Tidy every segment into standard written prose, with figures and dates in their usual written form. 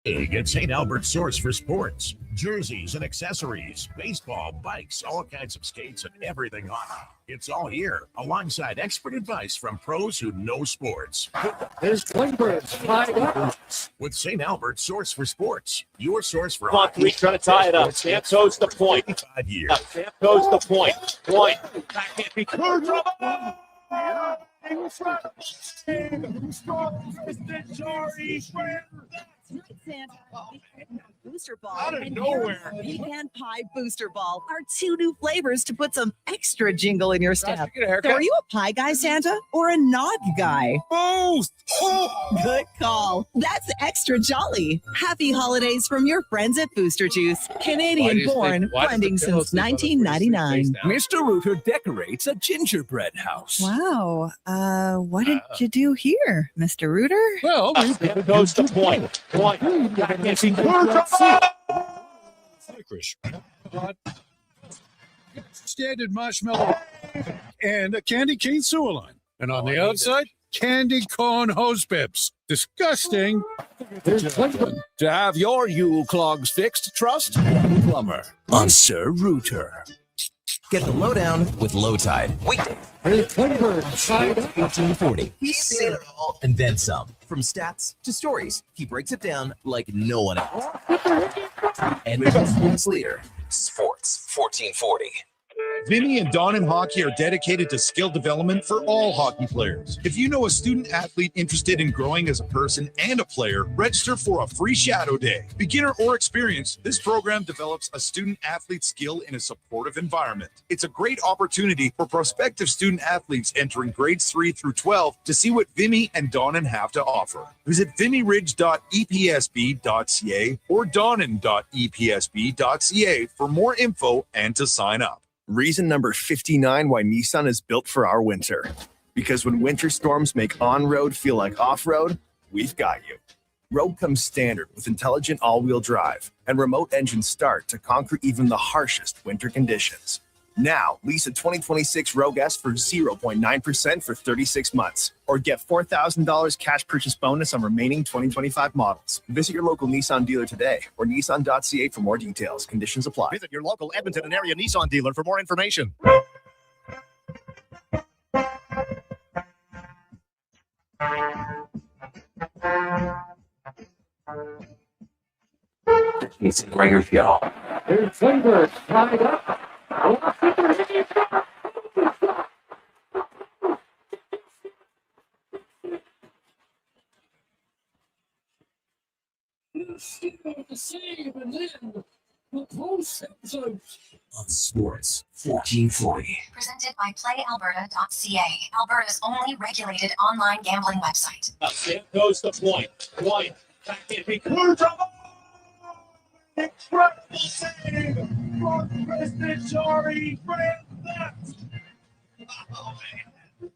Get St. Albert's source for sports, jerseys and accessories, baseball, bikes, all kinds of skates, and everything on it. It's all here, alongside expert advice from pros who know sports. There's Twinbirds tied up. With St. Albert's source for sports, your source for Come on, three, trying to tie it up. Santos the point. 5 years. Santos the point. Point. Back in. Be clear, trouble. Tristan Jarry. Santa, booster ball Out of and nowhere. pecan pie booster ball are 2 new flavors to put some extra jingle in your step. Get a haircut. So are you a pie guy, Santa, or a nog guy? Both. Good call. That's extra jolly. Happy holidays from your friends at Booster Juice. Canadian born, blending since 1999. Mr. Rooter decorates a gingerbread house. Wow. What did you do here, Mr. Rooter? Well, Santos the point. Point. Back in. Be clear, trouble. licorice, standard marshmallow, and a candy cane sewer line. And on the outside, candy corn hose pips. Disgusting. To have your Yule clogs fixed, trust plumber on Sir Rooter. Get the lowdown with Low Tide. Weekday. There's Twinbirds tied up. 1840. He's seen it all and then some. From stats to stories, he breaks it down like no one else. Edmonton's sports leader, Sports 1440. Vinny and Don in Hockey are dedicated to skill development for all hockey players. If you know a student athlete interested in growing as a person and a player, register for a free shadow day. Beginner or experienced, this program develops a student athlete skill in a supportive environment. It's a great opportunity for prospective student athletes entering grades 3 through 12 to see what Vinny and Donnan have to offer. Visit vinnyridge.epsb.ca or donnan.epsb.ca for more info and to sign up. Reason number 59 why Nissan is built for our winter. Because when winter storms make on-road feel like off-road, we've got you. Rogue comes standard with intelligent all-wheel drive and remote engine start to conquer even the harshest winter conditions. Now, lease a 2026 Rogue S for 0.9% for 36 months. Or get $4,000 cash purchase bonus on remaining 2025 models. Visit your local Nissan dealer today or nissan.ca for more details. Conditions apply. Visit your local Edmonton and area Nissan dealer for more information. Jason Gregor Show. There's Twinbirds tied up. On Sports 1440. Presented by PlayAlberta.ca, Alberta's only regulated online gambling website. Santos the point. Point. Back in. Be clear, trouble. Incredible save from Tristan Jarry. Grand theft. Oh, man.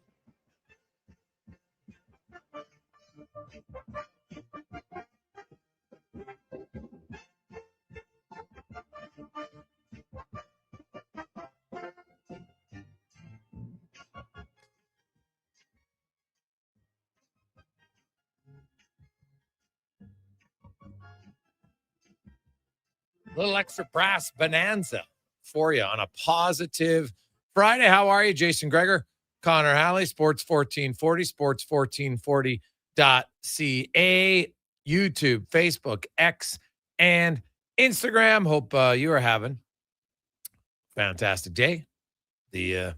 Little extra brass bonanza for you on a positive Friday. How are you? Jason Gregor, Connor Halley, Sports 1440, sports1440.ca, YouTube, Facebook, X, and Instagram. Hope you are having a fantastic day. The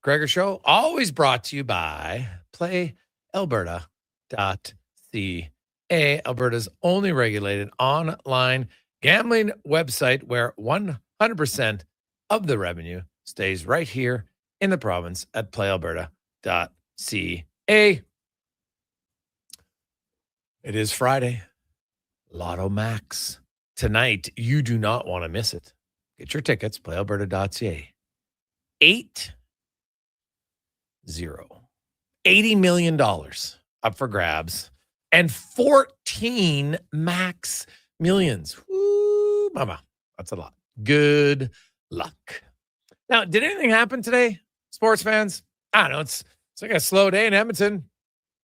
Gregor Show, always brought to you by PlayAlberta.ca, Alberta's only regulated online gambling website where 100% of the revenue stays right here in the province at playalberta.ca. It is Friday. Lotto Max. Tonight, you do not want to miss it. Get your tickets, playalberta.ca. 80 million dollars up for grabs and 14 max millions. Woo, mama. That's a lot. Good luck. Now, did anything happen today, sports fans? I don't know. It's like a slow day in Edmonton.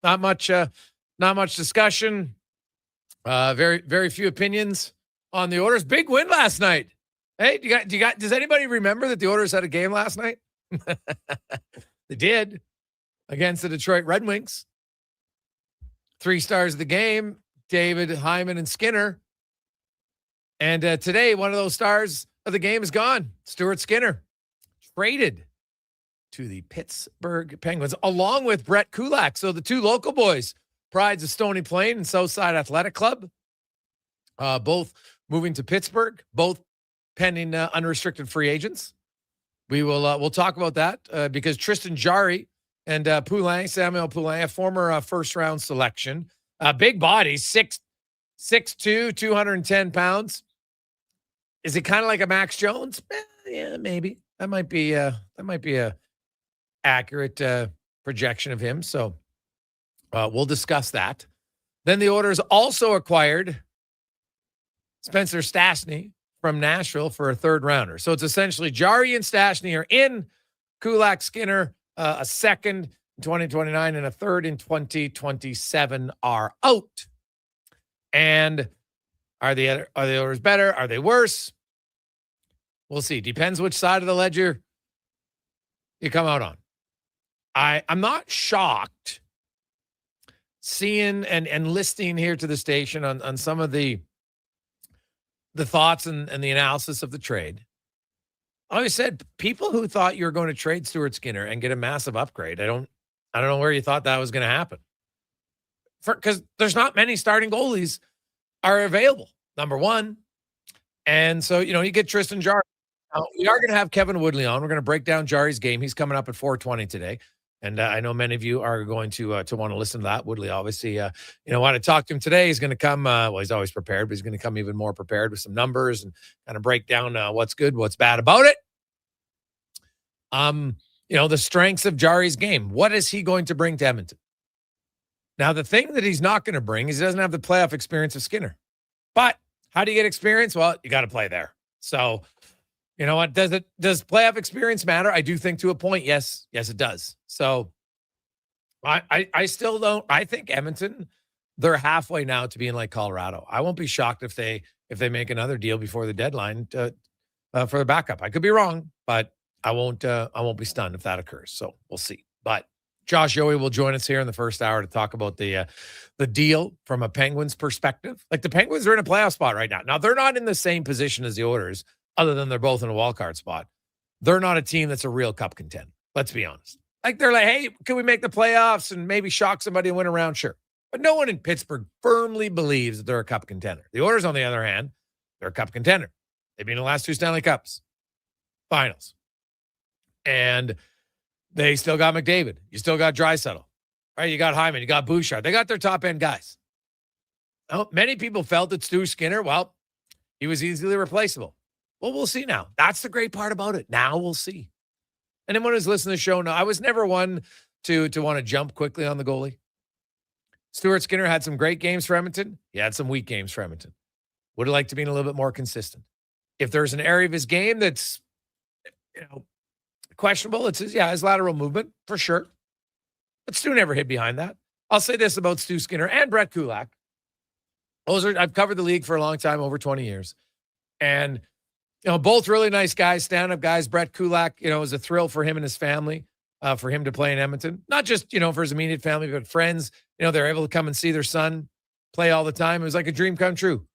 Not much discussion. Very, very few opinions on the Oilers. Big win last night. Hey, does anybody remember that the Oilers had a game last night? They did against the Detroit Red Wings. 3 stars of the game, David, Hyman, and Skinner. And today, one of those stars of the game is gone. Stuart Skinner traded to the Pittsburgh Penguins, along with Brett Kulak. So the 2 local boys, Prides of Stony Plain and Southside Athletic Club, both moving to Pittsburgh, both pending unrestricted free agents. We'll talk about that because Tristan Jarry and Samuel Poulin, a former first-round selection, big body, 6'2", 210 pounds. Is it kind of like a Max Jones? Yeah, maybe. That might be a accurate projection of him. So we'll discuss that. Then the Oilers also acquired Spencer Stastny from Nashville for a 3rd rounder. So it's essentially Jarry and Stastny are in, Kulak, Skinner, a 2nd in 2029 and a 3rd in 2027 are out. And are the Oilers better? Are they worse? We'll see. Depends which side of the ledger you come out on. I'm not shocked seeing and listening here to the station on some of the thoughts and the analysis of the trade. I always said, people who thought you were going to trade Stuart Skinner and get a massive upgrade, I don't know where you thought that was going to happen. Because there's not many starting goalies are available, number one. And so, you get Tristan Jarry. Now, we are going to have Kevin Woodley on. We're going to break down Jarry's game. He's coming up at 4:20 today. And I know many of you are going to want to listen to that. Woodley, obviously, want to talk to him today. He's going to come, he's always prepared, but he's going to come even more prepared with some numbers and kind of break down what's good, what's bad about it. The strengths of Jarry's game. What is he going to bring to Edmonton? Now, the thing that he's not going to bring is he doesn't have the playoff experience of Skinner. But how do you get experience? Well, you got to play there. So, you know what? Does playoff experience matter? I do think to a point, yes. Yes, it does. So I still don't. I think Edmonton, they're halfway now to being like Colorado. I won't be shocked if they make another deal before the deadline for the backup. I could be wrong, but I won't be stunned if that occurs. So we'll see. But Josh Yohe will join us here in the first hour to talk about the deal from a Penguins perspective. Like, the Penguins are in a playoff spot right now. Now, they're not in the same position as the Oilers, other than they're both in a wild card spot. They're not a team that's a real cup contender. Let's be honest. Like, they're like, hey, can we make the playoffs and maybe shock somebody and win a round? Sure. But no one in Pittsburgh firmly believes that they're a cup contender. The Oilers, on the other hand, they're a cup contender. They've been in the last 2 Stanley Cups finals. And they still got McDavid. You still got Draisaitl. Right? You got Hyman. You got Bouchard. They got their top-end guys. Now, many people felt that Stu Skinner, well, he was easily replaceable. Well, we'll see now. That's the great part about it. Now we'll see. And anyone who's listening to the show, no, I was never one to want to jump quickly on the goalie. Stuart Skinner had some great games for Edmonton. He had some weak games for Edmonton. Would have liked to be a little bit more consistent. If there's an area of his game that's, questionable, it's his lateral movement, for sure. But Stu never hid behind that. I'll say this about Stu Skinner and Brett Kulak. I've covered the league for a long time, over 20 years. And, both really nice guys, stand-up guys. Brett Kulak, it was a thrill for him and his family, for him to play in Edmonton. Not just, for his immediate family, but friends. They're able to come and see their son play all the time. It was like a dream come true.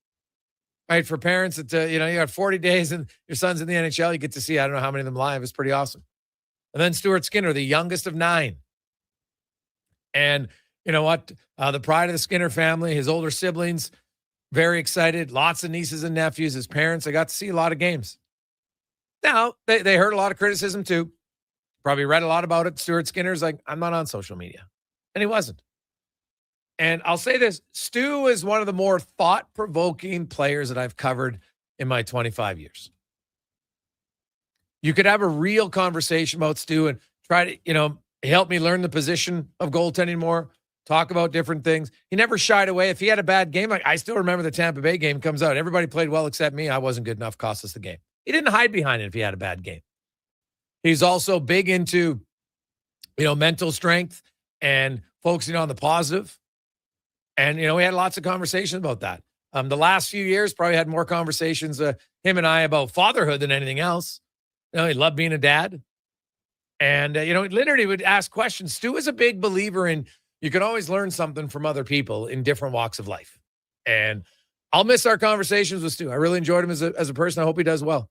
Right? For parents, that, you got 40 days and your son's in the NHL, you get to see, I don't know how many of them live. It's pretty awesome. And then Stuart Skinner, the youngest of 9. And you know what? The pride of the Skinner family, his older siblings, very excited. Lots of nieces and nephews, his parents. I got to see a lot of games. Now, they heard a lot of criticism too. Probably read a lot about it. Stuart Skinner's like, I'm not on social media. And he wasn't. And I'll say this, Stu is one of the more thought-provoking players that I've covered in my 25 years. You could have a real conversation about Stu and try to, help me learn the position of goaltending more, talk about different things. He never shied away. If he had a bad game, like I still remember the Tampa Bay game comes out. Everybody played well except me. I wasn't good enough, cost us the game. He didn't hide behind it if he had a bad game. He's also big into, mental strength and focusing on the positive. And, we had lots of conversations about that. The last few years probably had more conversations, him and I, about fatherhood than anything else. He loved being a dad. And, literally would ask questions. Stu is a big believer in you can always learn something from other people in different walks of life. And I'll miss our conversations with Stu. I really enjoyed him as a person. I hope he does well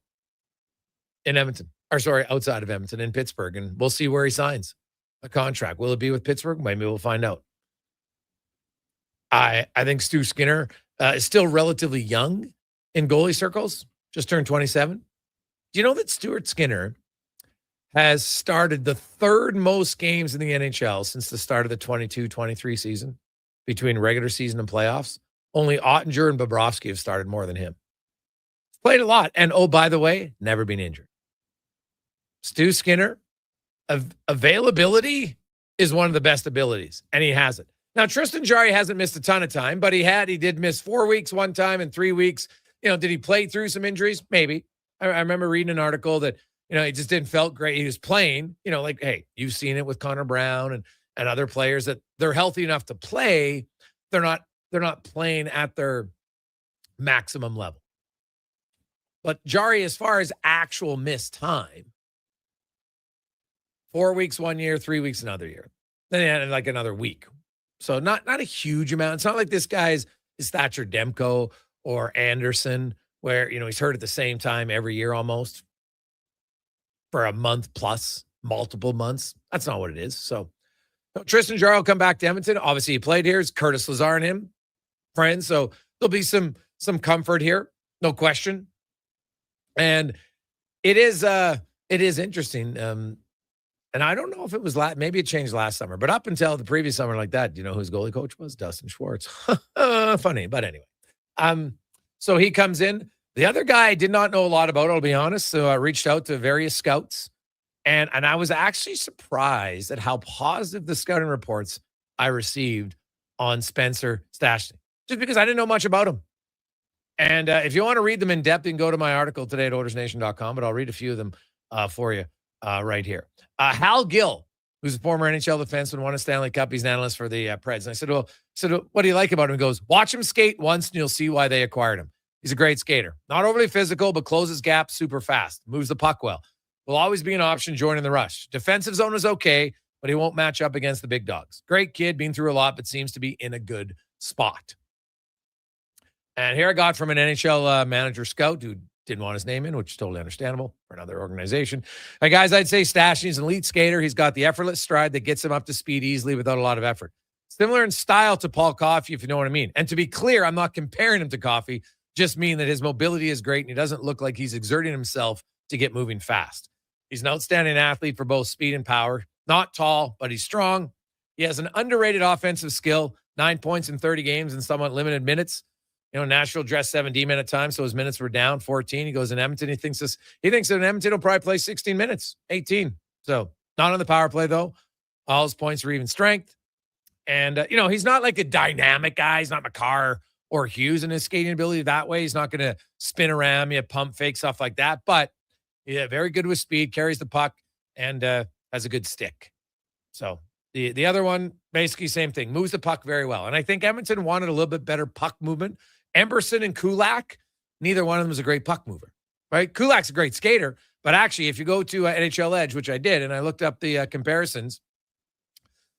in Edmonton. Outside of Edmonton, in Pittsburgh. And we'll see where he signs a contract. Will it be with Pittsburgh? Maybe we'll find out. I think Stu Skinner is still relatively young in goalie circles, just turned 27. Do you know that Stuart Skinner has started the third most games in the NHL since the start of the 22-23 season between regular season and playoffs? Only Ottinger and Bobrovsky have started more than him. Played a lot. And, oh, by the way, never been injured. Stu Skinner, availability is one of the best abilities, and he has it. Now, Tristan Jarry hasn't missed a ton of time, but he did miss 4 weeks one time and 3 weeks. Did he play through some injuries? Maybe. I remember reading an article that, he just didn't felt great. He was playing, hey, you've seen it with Connor Brown and other players that they're healthy enough to play. They're not playing at their maximum level. But Jarry, as far as actual missed time, 4 weeks 1 year, 3 weeks another year. Then he had like another week. So not a huge amount. It's not like this guy's is Thatcher Demko or Anderson, where, he's hurt at the same time every year almost for a month plus, multiple months. That's not what it is. So Tristan Jarry will come back to Edmonton. Obviously, he played here. It's Curtis Lazar and him, friends. So there'll be some comfort here, no question. And it is interesting. And I don't know if it was maybe it changed last summer, but up until the previous summer like that, do you know who his goalie coach was? Dustin Schwartz. Funny, but anyway. So he comes in. The other guy I did not know a lot about, I'll be honest. So I reached out to various scouts, and I was actually surprised at how positive the scouting reports I received on Spencer Stastny, just because I didn't know much about him. And if you want to read them in depth, you can go to my article today at OilersNation.com, but I'll read a few of them for you right here. Hal Gill, who's a former NHL defenseman, won a Stanley Cup. He's an analyst for the Preds. And I said, what do you like about him? He goes, watch him skate once and you'll see why they acquired him. He's a great skater. Not overly physical, but closes gaps super fast. Moves the puck well. Will always be an option joining the rush. Defensive zone is okay, but he won't match up against the big dogs. Great kid, been through a lot, but seems to be in a good spot. And here I got from an NHL manager scout who didn't want his name in, which is totally understandable for another organization. Guys, I'd say Stastny's an elite skater. He's got the effortless stride that gets him up to speed easily without a lot of effort. Similar in style to Paul Coffey, if you know what I mean. And to be clear, I'm not comparing him to Coffey, just mean that his mobility is great and he doesn't look like he's exerting himself to get moving fast. He's an outstanding athlete for both speed and power. Not tall, but he's strong. He has an underrated offensive skill, 9 points in 30 games in somewhat limited minutes. Nashville dressed 7D-men at times, so his minutes were down 14. He goes in Edmonton. He thinks that in Edmonton he'll probably play 16 minutes, 18. So not on the power play, though. All his points are even strength. And, he's not like a dynamic guy. He's not Makar or Hughes in his skating ability that way. He's not going to spin around, pump fake, stuff like that. But, yeah, very good with speed, carries the puck, and has a good stick. So the other one, basically same thing, moves the puck very well. And I think Edmonton wanted a little bit better puck movement. Emberson and Kulak, neither one of them is a great puck mover, right? Kulak's a great skater, but actually, if you go to NHL Edge, which I did, and I looked up the comparisons,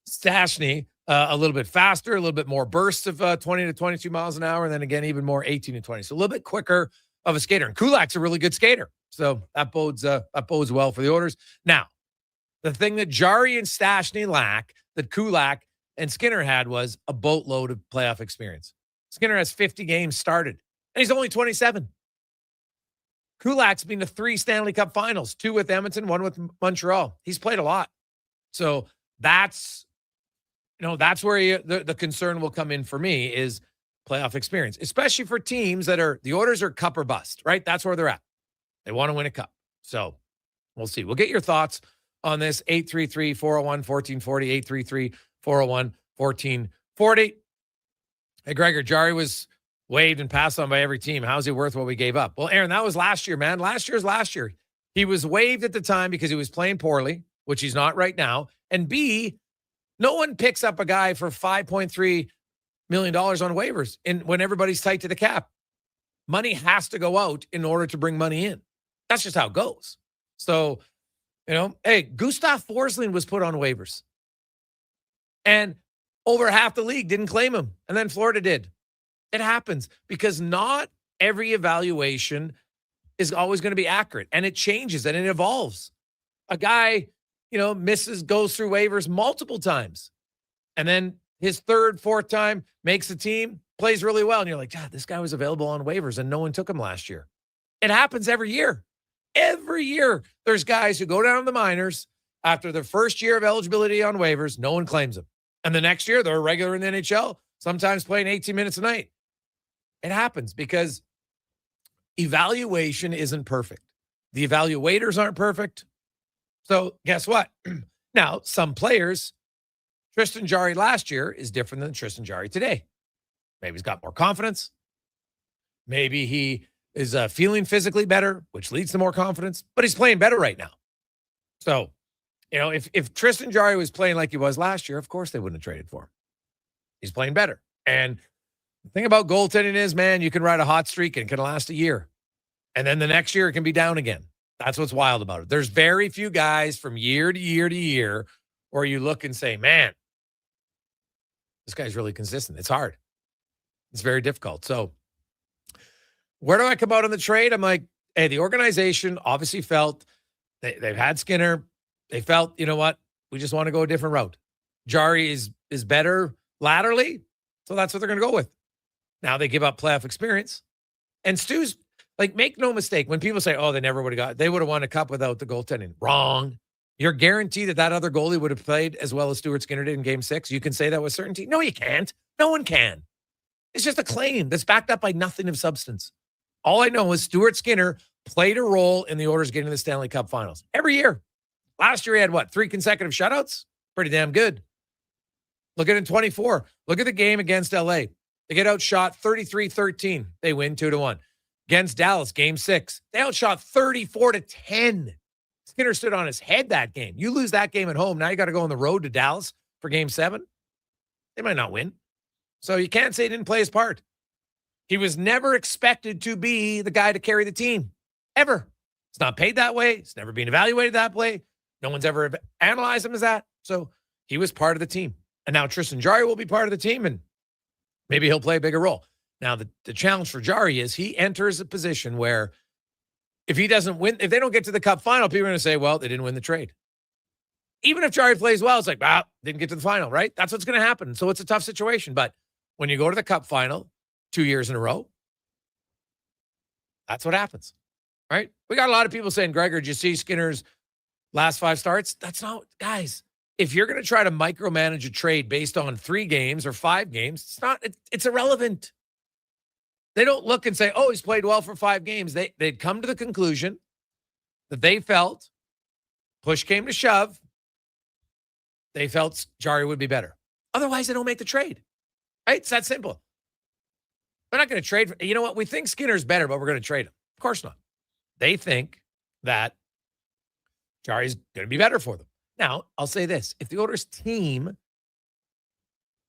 Stastny, a little bit faster, a little bit more bursts of 20 to 22 miles an hour, and then again, even more 18 to 20. So a little bit quicker of a skater. And Kulak's a really good skater. So that bodes well for the Oilers. Now, the thing that Jarry and Stastny lack that Kulak and Skinner had was a boatload of playoff experience. Skinner has 50 games started, and he's only 27. Kulak's been to 3 Stanley Cup finals, 2 with Edmonton, 1 with Montreal. He's played a lot. So that's where the concern will come in for me is playoff experience, especially for teams that the Oilers are cup or bust, right? That's where they're at. They want to win a cup. So we'll see. We'll get your thoughts on this. 833-401-1440, 833-401-1440. Hey, Gregor, Jarry was waived and passed on by every team. How's he worth what we gave up? Well, Aaron, that was last year, man. Last year. He was waived at the time because he was playing poorly, which he's not right now. And B, no one picks up a guy for $5.3 million on waivers and when everybody's tight to the cap. Money has to go out in order to bring money in. That's just how it goes. So, hey, Gustav Forsling was put on waivers. And over half the league didn't claim him. And then Florida did. It happens because not every evaluation is always going to be accurate. And it changes and it evolves. A guy, goes through waivers multiple times. And then his third, fourth time makes the team, plays really well. And you're like, God, this guy was available on waivers and no one took him last year. It happens every year. Every year, there's guys who go down to the minors after their first year of eligibility on waivers. No one claims them. And the next year, they're a regular in the NHL, sometimes playing 18 minutes a night. It happens because evaluation isn't perfect. The evaluators aren't perfect. So guess what? Now, some players, Tristan Jarry last year is different than Tristan Jarry today. Maybe he's got more confidence. Maybe he is feeling physically better, which leads to more confidence, but he's playing better right now. So, if Tristan Jarry was playing like he was last year, of course they wouldn't have traded for him. He's playing better. And the thing about goaltending is, man, you can ride a hot streak and it can last a year. And then the next year it can be down again. That's what's wild about it. There's very few guys from year to year to year where you look and say, man, this guy's really consistent. It's hard. It's very difficult. So where do I come out on the trade? I'm like, hey, the organization obviously felt they've had Skinner. They felt, you know what? We just want to go a different route. Jarry is better laterally. So that's what they're going to go with. Now they give up playoff experience. And Stu's, make no mistake, when people say, oh, they never would have they would have won a cup without the goaltending. Wrong. You're guaranteed that other goalie would have played as well as Stuart Skinner did in Game 6. You can say that with certainty. No, you can't. No one can. It's just a claim that's backed up by nothing of substance. All I know is Stuart Skinner played a role in the Oilers getting to the Stanley Cup Finals every year. Last year he had 3 consecutive shutouts? Pretty damn good. Look at it in 24. Look at the game against LA. They get outshot 33-13. They win 2-1. Against Dallas, Game 6. They outshot 34-10. Skinner stood on his head that game. You lose that game at home. Now you got to go on the road to Dallas for Game 7. They might not win. So you can't say he didn't play his part. He was never expected to be the guy to carry the team. Ever. It's not paid that way. It's never been evaluated that way. No one's ever analyzed him as that. So he was part of the team. And now Tristan Jarry will be part of the team, and maybe he'll play a bigger role. Now, the challenge for Jarry is he enters a position where if he doesn't win, if they don't get to the Cup final, people are going to say, well, they didn't win the trade. Even if Jarry plays well, it's like, didn't get to the final, right? That's what's going to happen. So it's a tough situation. But when you go to the Cup final 2 years in a row, that's what happens, right? We got a lot of people saying, Gregor, did you see Skinner's last 5 starts? That's not, guys. If you're going to try to micromanage a trade based on 3 games or 5 games, it's irrelevant. They don't look and say, oh, he's played well for 5 games. They'd come to the conclusion that they felt, push came to shove, they felt Jarry would be better. Otherwise, they don't make the trade. Right? It's that simple. They're not going to trade. You know what? We think Skinner's better, but we're going to trade him. Of course not. They think that Jarry's going to be better for them. Now, I'll say this. If the Oilers team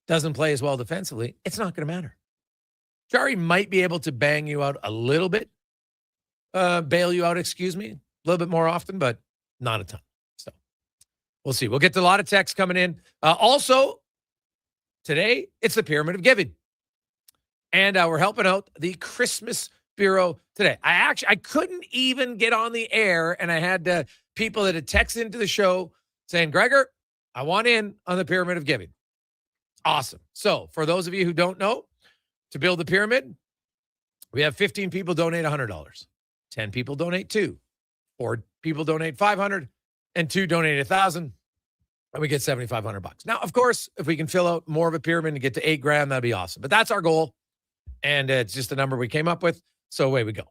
doesn't play as well defensively, it's not going to matter. Jarry might be able to bang you out a little bit, bail you out, a little bit more often, but not a ton. So we'll see. We'll get to a lot of texts coming in. Also, today, it's the Pyramid of Giving. And we're helping out the Christmas Bureau today. I couldn't even get on the air, and I had people that had texted into the show saying, Gregor, I want in on the Pyramid of Giving. Awesome. So for those of you who don't know, to build the pyramid, we have 15 people donate $100. 10 people donate $2. 4 people donate $500, and 2 donate $1,000, and we get $7,500. Now, of course, if we can fill out more of a pyramid and get to $8,000, that'd be awesome. But that's our goal, and it's just a number we came up with. So away we go.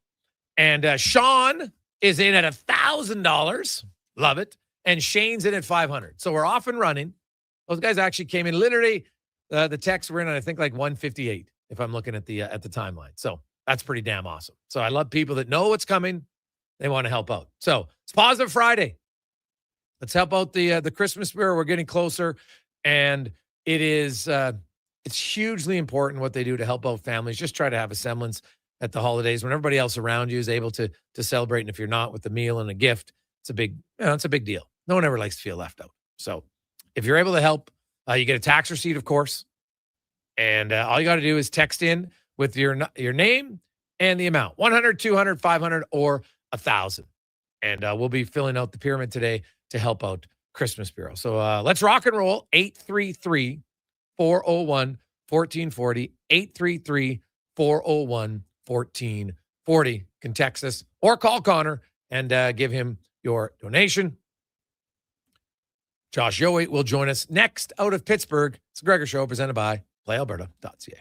And Sean is in at $1,000. Love it. And Shane's in at $500. So we're off and running. Those guys actually came in literally. The texts were in at, I think, like 158. If I'm looking at the timeline. So that's pretty damn awesome. So I love people that know what's coming. They want to help out. So it's Positive Friday. Let's help out the Christmas Bureau. We're getting closer. And it is It's hugely important what they do to help out families. Just try to have a semblance at the holidays when everybody else around you is able to celebrate. And if you're not, with a meal and a gift, it's a big deal. No one ever likes to feel left out. So if you're able to help, you get a tax receipt, of course. And all you got to do is text in with your name and the amount, 100, 200, 500, or 1,000. And we'll be filling out the pyramid today to help out Christmas Bureau. So let's rock and roll. 833-401-1440, 833-401-1440. Can text us or call Connor and give him your donation. Josh Yohe will join us next out of Pittsburgh. It's the Gregor Show presented by PlayAlberta.ca.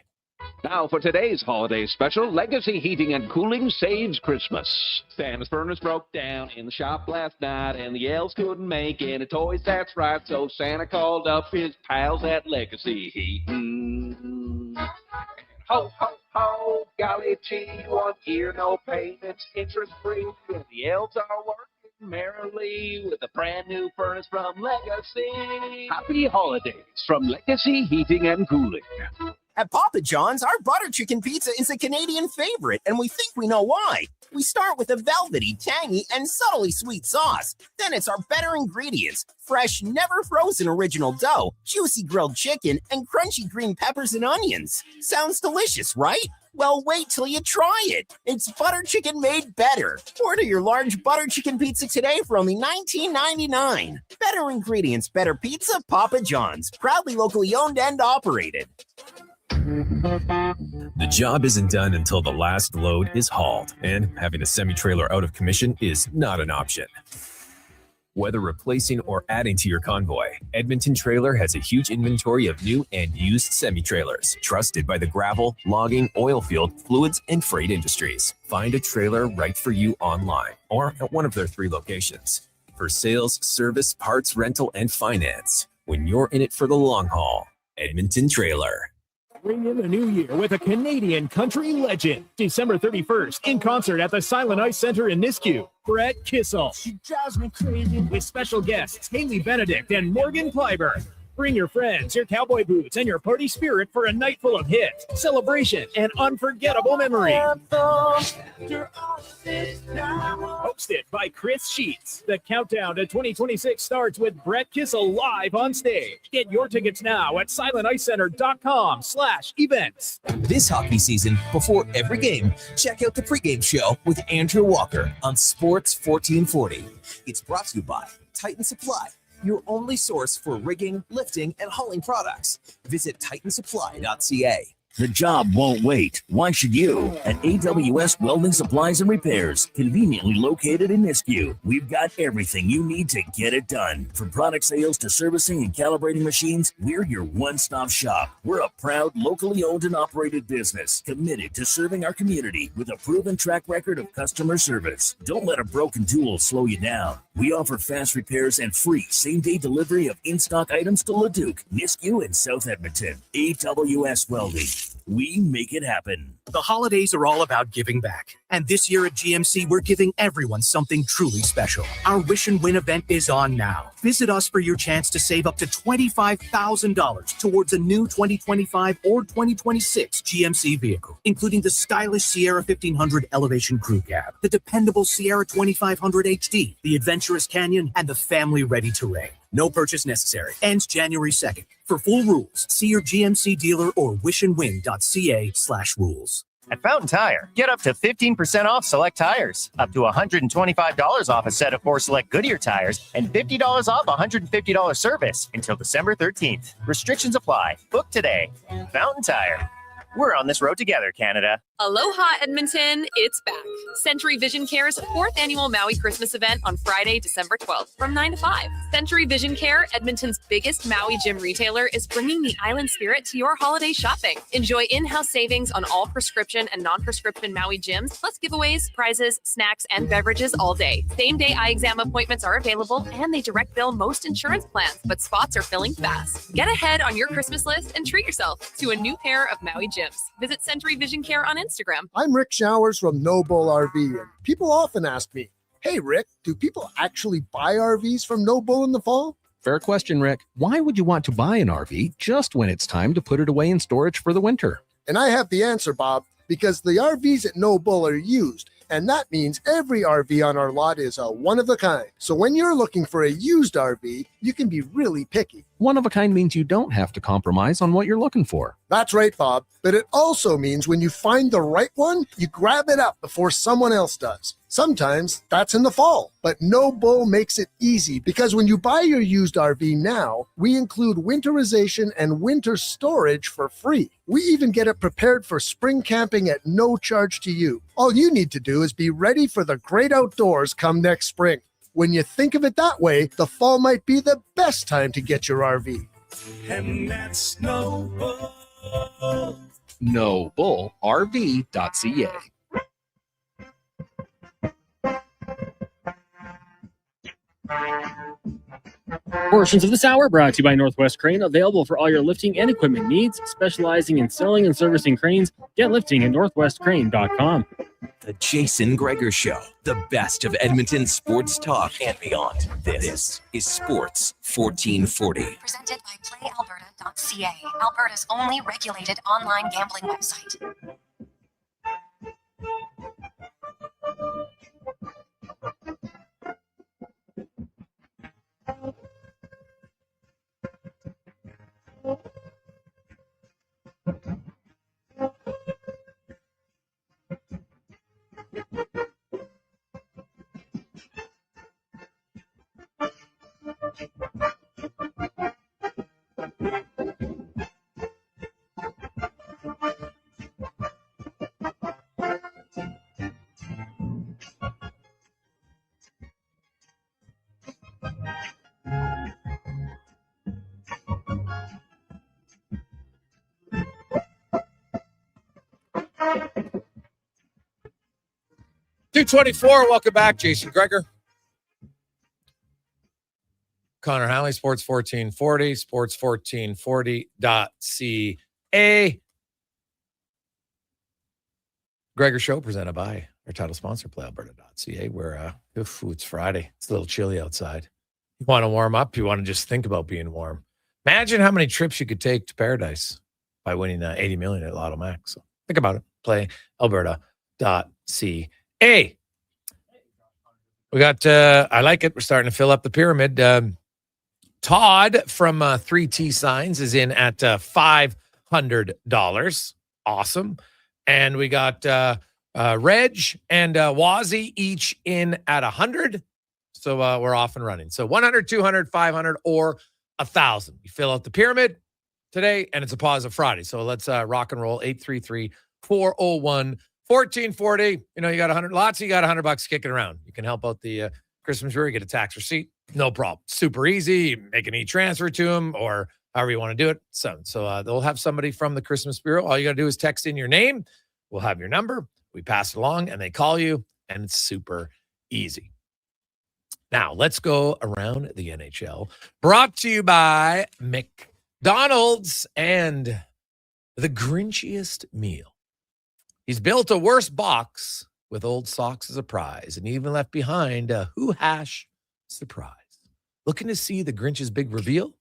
Now for today's holiday special, Legacy Heating and Cooling saves Christmas. Santa's furnace broke down in the shop last night, and the elves couldn't make any toys, that's right. So Santa called up his pals at Legacy Heating. Ho, ho, ho, golly gee, 1 year, no payments, interest-free, and the elves are working merrily with a brand new furnace from Legacy. Happy holidays from Legacy Heating and Cooling. At Papa John's, our butter chicken pizza is a Canadian favorite, and we think we know why. We start with a velvety, tangy, and subtly sweet sauce. Then it's our better ingredients: fresh, never frozen original dough, juicy grilled chicken, and crunchy green peppers and onions. Sounds delicious, right? Well, wait till you try it. It's butter chicken made better. Order your large butter chicken pizza today for only $19.99. Better ingredients, better pizza, Papa John's. Proudly locally owned and operated. The job isn't done until the last load is hauled, and having a semi-trailer out of commission is not an option. Whether replacing or adding to your convoy, Edmonton Trailer has a huge inventory of new and used semi-trailers, trusted by the gravel, logging, oil field, fluids, and freight industries. Find a trailer right for you online or at one of their 3 locations. For sales, service, parts, rental, and finance, when you're in it for the long haul, Edmonton Trailer. Bring in the new year with a Canadian country legend. December 31st, in concert at the Silent Ice Center in Nisku. Brett Kissel. She drives me crazy. With special guests Haley Benedict and Morgan Clyburn. Bring your friends, your cowboy boots, and your party spirit for a night full of hits, celebration, and unforgettable memories. Hosted by Chris Sheets. The countdown to 2026 starts with Brett Kissel live on stage. Get your tickets now at silenticecenter.com/events. This hockey season, before every game, check out the pregame show with Andrew Walker on Sports 1440. It's brought to you by Titan Supply, your only source for rigging, lifting, and hauling products. Visit titansupply.ca. The job won't wait. Why should you? At AWS Welding Supplies and Repairs, conveniently located in Nisku, we've got everything you need to get it done. From product sales to servicing and calibrating machines, we're your one-stop shop. We're a proud, locally owned and operated business, committed to serving our community with a proven track record of customer service. Don't let a broken tool slow you down. We offer fast repairs and free same-day delivery of in-stock items to Leduc, Nisku, and South Edmonton. AWS Welding. We make it happen. The holidays are all about giving back. And this year at GMC, we're giving everyone something truly special. Our Wish and Win event is on now. Visit us for your chance to save up to $25,000 towards a new 2025 or 2026 GMC vehicle, including the stylish Sierra 1500 Elevation Crew Cab, the dependable Sierra 2500 HD, the adventurous Canyon, and the family ready terrain. No purchase necessary. Ends January 2nd. For full rules, see your GMC dealer or wishandwin.ca/rules. At Fountain Tire, get up to 15% off select tires, up to $125 off a set of 4 select Goodyear tires, and $50 off $150 service until December 13th. Restrictions apply. Book today. Fountain Tire. We're on this road together, Canada. Aloha, Edmonton. It's back. Century Vision Care's 4th annual Maui Christmas event on Friday, December 12th from 9 to 5. Century Vision Care, Edmonton's biggest Maui gym retailer, is bringing the island spirit to your holiday shopping. Enjoy in-house savings on all prescription and non-prescription Maui gyms, plus giveaways, prizes, snacks, and beverages all day. Same-day eye exam appointments are available, and they direct bill most insurance plans, but spots are filling fast. Get ahead on your Christmas list and treat yourself to a new pair of Maui gyms. Visit Century Vision Care on Instagram. I'm Rick Showers from No Bull RV, and people often ask me, hey, Rick, do people actually buy RVs from No Bull in the fall? Fair question, Rick. Why would you want to buy an RV just when it's time to put it away in storage for the winter? And I have the answer, Bob, because the RVs at No Bull are used, and that means every RV on our lot is a one-of-a-kind. So when you're looking for a used RV, you can be really picky. One-of-a-kind means you don't have to compromise on what you're looking for. That's right, Bob. But it also means when you find the right one, you grab it up before someone else does. Sometimes that's in the fall, but No Bull makes it easy because when you buy your used RV now, we include winterization and winter storage for free. We even get it prepared for spring camping at no charge to you. All you need to do is be ready for the great outdoors come next spring. When you think of it that way, the fall might be the best time to get your RV. And that's No Bull. NoBullRV.ca. Portions of this hour brought to you by Northwest Crane, available for all your lifting and equipment needs, specializing in selling and servicing cranes. Get lifting at northwestcrane.com. The Jason Gregor Show, the best of Edmonton sports talk and beyond. This is Sports 1440. Presented by PlayAlberta.ca, Alberta's only regulated online gambling website. .224, welcome back. Jason Gregor. Connor Halley, Sports 1440, sports1440.ca. Gregor Show presented by our title sponsor, PlayAlberta.ca, where it's Friday. It's a little chilly outside. You want to warm up? You want to just think about being warm. Imagine how many trips you could take to paradise by winning $80 million at Lotto Max. So think about it. PlayAlberta.ca. Hey, we got, I like it. We're starting to fill up the pyramid. Todd from 3T Signs is in at $500. Awesome. And we got Reg and Wazzy each in at 100. So we're off and running. So 100, 200, 500, or 1,000. You fill out the pyramid today, and it's a positive Friday. So let's rock and roll. 833-401-1440. You know, you got 100 lots, you got $100 kicking around. You can help out the Christmas brewery, get a tax receipt. No problem. Super easy. Make an e-transfer to them or however you want to do it. So they'll have somebody from the Christmas Bureau. All you got to do is text in your name. We'll have your number. We pass it along and they call you, and it's super easy. Now, let's go around the NHL. Brought to you by McDonald's and the Grinchiest meal. He's built a worse box with old socks as a prize and even left behind a Who Hash surprise. Looking to see the Grinch's big reveal?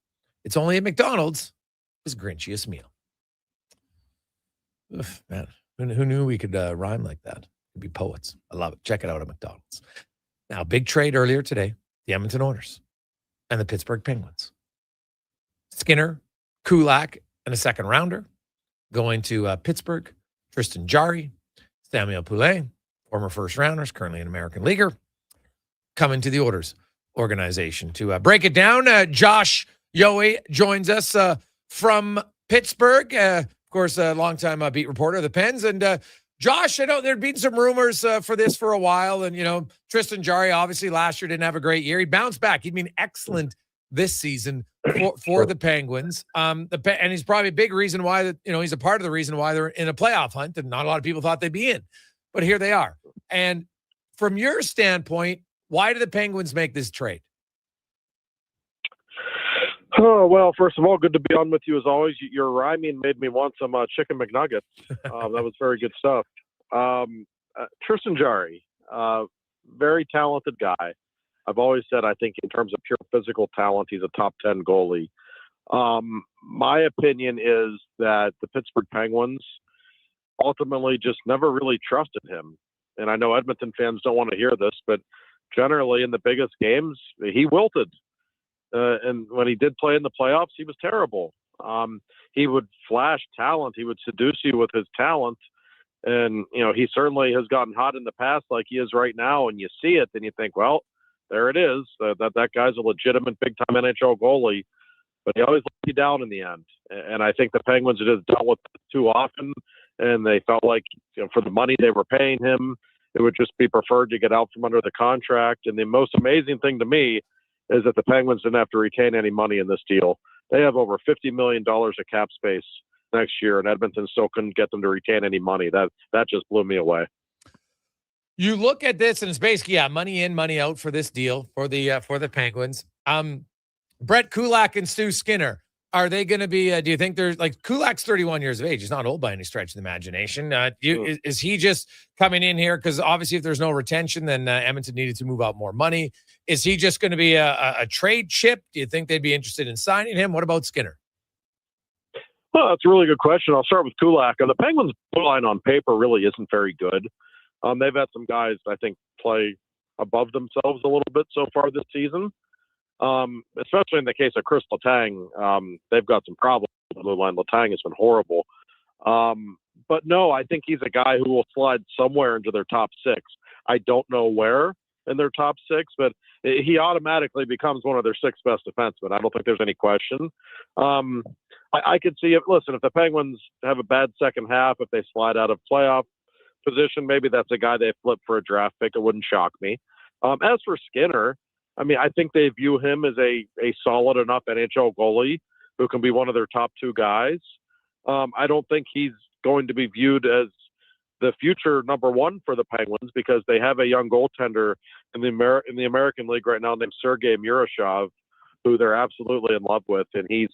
It's only at McDonald's, his Grinchiest meal. Oof, man, who knew we could rhyme like that? We'd be poets. I love it. Check it out at McDonald's. Now, big trade earlier today, the Edmonton Oilers and the Pittsburgh Penguins. Skinner, Kulak, and a second rounder going to Pittsburgh. Tristan Jarry, Samuel Poulet, former first rounders, currently an American leaguer, coming to the Oilers organization. To break it down, Josh Yohe joins us from Pittsburgh. Of course, a longtime beat reporter of the Pens. And Josh, I know there'd been some rumors for this for a while. And, you know, Tristan Jarry, obviously last year didn't have a great year. He bounced back. He'd been excellent this season for the Penguins. And he's probably a big reason why, he's a part of the reason why they're in a playoff hunt. And not a lot of people thought they'd be in. But here they are. And from your standpoint, why did the Penguins make this trade? Oh, well, first of all, good to be on with you as always. Your rhyming made me want some chicken McNuggets. That was very good stuff. Tristan Jarry, very talented guy. I've always said I think in terms of pure physical talent, he's a top 10 goalie. My opinion is that the Pittsburgh Penguins ultimately just never really trusted him. And I know Edmonton fans don't want to hear this, but generally in the biggest games, he wilted. And when he did play in the playoffs, he was terrible. He would flash talent. He would seduce you with his talent. And, he certainly has gotten hot in the past like he is right now. And you see it, and you think, well, there it is. That guy's a legitimate big-time NHL goalie. But he always let you down in the end. And I think the Penguins just dealt with it too often. And they felt like, for the money they were paying him, it would just be preferred to get out from under the contract. And the most amazing thing to me is that the Penguins didn't have to retain any money in this deal. They have over $50 million of cap space next year, and Edmonton still couldn't get them to retain any money. That just blew me away. You look at this, and it's basically money in, money out for this deal for the Penguins. Brett Kulak and Stu Skinner, are they going to be? Do you think there's Kulak's 31 years of age? He's not old by any stretch of the imagination. Is he just coming in here because obviously if there's no retention, then Edmonton needed to move out more money? Is he just going to be a trade chip? Do you think they'd be interested in signing him? What about Skinner? Well, that's a really good question. I'll start with Kulak. The Penguins' blue line on paper really isn't very good. They've had some guys, I think, play above themselves a little bit so far this season. Especially in the case of Chris Letang, they've got some problems with the blue line. Letang has been horrible. But no, I think he's a guy who will slide somewhere into their top six. I don't know where in their top six, but he automatically becomes one of their six best defensemen. I don't think there's any question. I could see if the Penguins have a bad second half, if they slide out of playoff position, maybe that's a guy they flip for a draft pick. It wouldn't shock me. As for Skinner, I think they view him as a solid enough NHL goalie who can be one of their top two guys. I don't think he's going to be viewed as the future number one for the Penguins because they have a young goaltender in the American League right now named Sergei Murashov, who they're absolutely in love with, and he's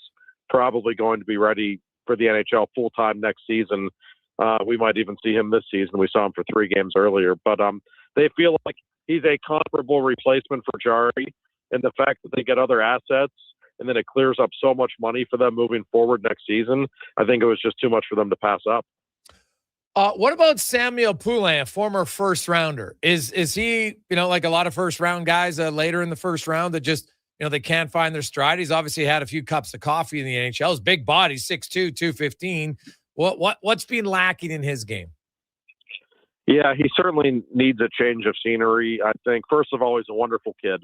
probably going to be ready for the NHL full-time next season. We might even see him this season. We saw him for 3 games earlier. But they feel like he's a comparable replacement for Jarry, and the fact that they get other assets and then it clears up so much money for them moving forward next season, I think it was just too much for them to pass up. What about Samuel Poulin, a former first rounder? Is he, like a lot of first round guys later in the first round that just, they can't find their stride? He's obviously had a few cups of coffee in the NHL. His big body, 6'2", 215. What's been lacking in his game? Yeah, he certainly needs a change of scenery. I think, first of all, he's a wonderful kid.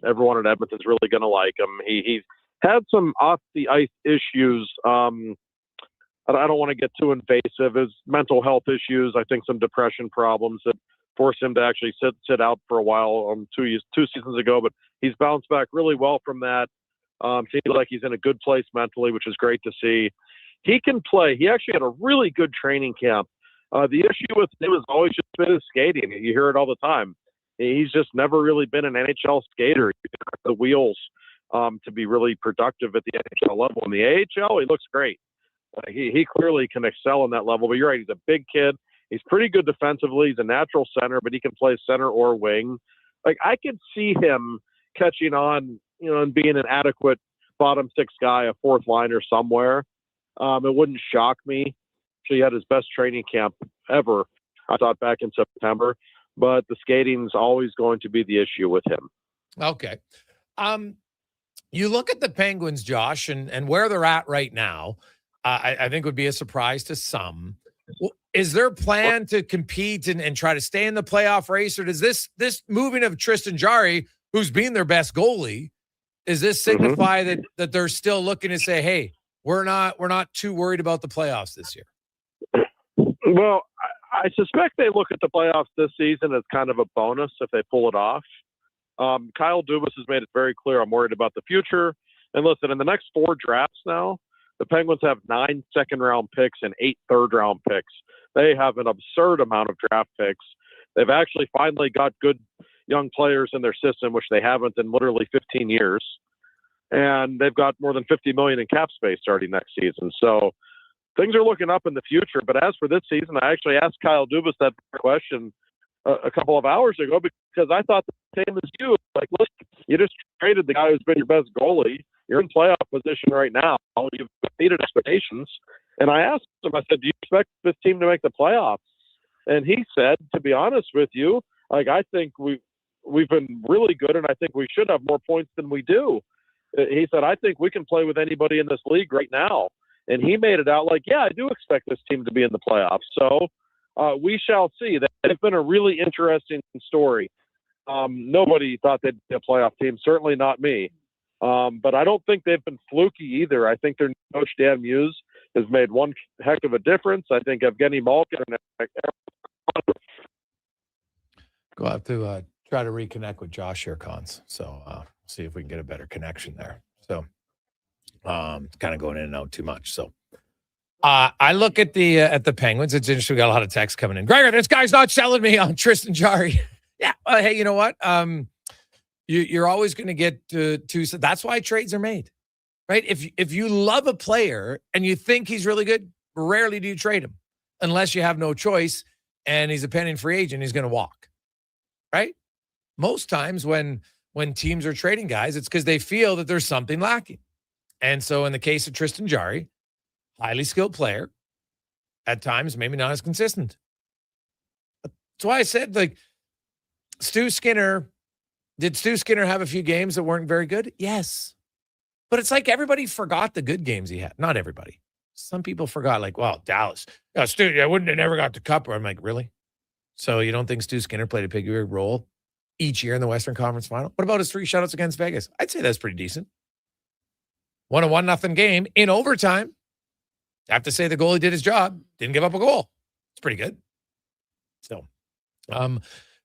Everyone at Edmonton's really going to like him. He's had some off-the-ice issues. I don't want to get too invasive. His mental health issues, I think some depression problems that forced him to actually sit out for a while 2 seasons ago. But he's bounced back really well from that. Seems like he's in a good place mentally, which is great to see. He can play. He actually had a really good training camp. The issue with him has always just been his skating. You hear it all the time. He's just never really been an NHL skater. He got the wheels to be really productive at the NHL level. In the AHL, he looks great. He clearly can excel in that level. But you're right, he's a big kid. He's pretty good defensively. He's a natural center, but he can play center or wing. I could see him catching on, and being an adequate bottom six guy, a fourth liner somewhere. It wouldn't shock me. He had his best training camp ever, I thought, back in September. But the skating's always going to be the issue with him. Okay. You look at the Penguins, Josh, and where they're at right now, I think would be a surprise to some. Is there a plan to compete and try to stay in the playoff race, or does this moving of Tristan Jarry, who's been their best goalie, does this signify that they're still looking to say, hey, we're not too worried about the playoffs this year? Well, I suspect they look at the playoffs this season as kind of a bonus if they pull it off. Kyle Dubas has made it very clear I'm worried about the future. And listen, in the next 4 drafts now, the Penguins have 9 second-round picks and 8 third-round picks. They have an absurd amount of draft picks. They've actually finally got good young players in their system, which they haven't in literally 15 years. And they've got more than $50 million in cap space starting next season. So things are looking up in the future. But as for this season, I actually asked Kyle Dubas that question a couple of hours ago because I thought the same as you. Like, listen, you just traded the guy who's been your best goalie. You're in playoff position right now. You've exceeded expectations. And I asked him, I said, do you expect this team to make the playoffs? And he said, to be honest with you, like, I think we've been really good, and I think we should have more points than we do. He said, I think we can play with anybody in this league right now. And he made it out like, yeah, I do expect this team to be in the playoffs. So we shall see. It's been a really interesting story. Nobody thought they'd be a playoff team, certainly not me. But I don't think they've been fluky either. I think their coach, Dan Muse, has made one heck of a difference. I think Evgeny Malkin. Go have to try to reconnect with Josh here, Cons. So see if we can get a better connection there. So kind of going in and out too much. So I look at the Penguins. It's interesting. We got a lot of texts coming in. Gregor, this guy's not selling me on Tristan Jarry. Yeah. Hey, you know what? You're always going to get two. That's why trades are made, right? If you love a player and you think he's really good, rarely do you trade him unless you have no choice and he's a pending free agent. He's going to walk, right? Most times when teams are trading guys, it's because they feel that there's something lacking. And so in the case of Tristan Jarry, highly skilled player, at times maybe not as consistent. That's why I said, like, Stu Skinner. Did Stu Skinner have a few games that weren't very good? Yes. But it's like everybody forgot the good games he had. Not everybody. Some people forgot, like, well, Dallas. Stu, I wouldn't have never got the cup. Or I'm like, really? So you don't think Stu Skinner played a big role each year in the Western Conference Final? What about his 3 shutouts against Vegas? I'd say that's pretty decent. Won a 1-0 game in overtime. I have to say the goalie did his job. Didn't give up a goal. It's pretty good. So,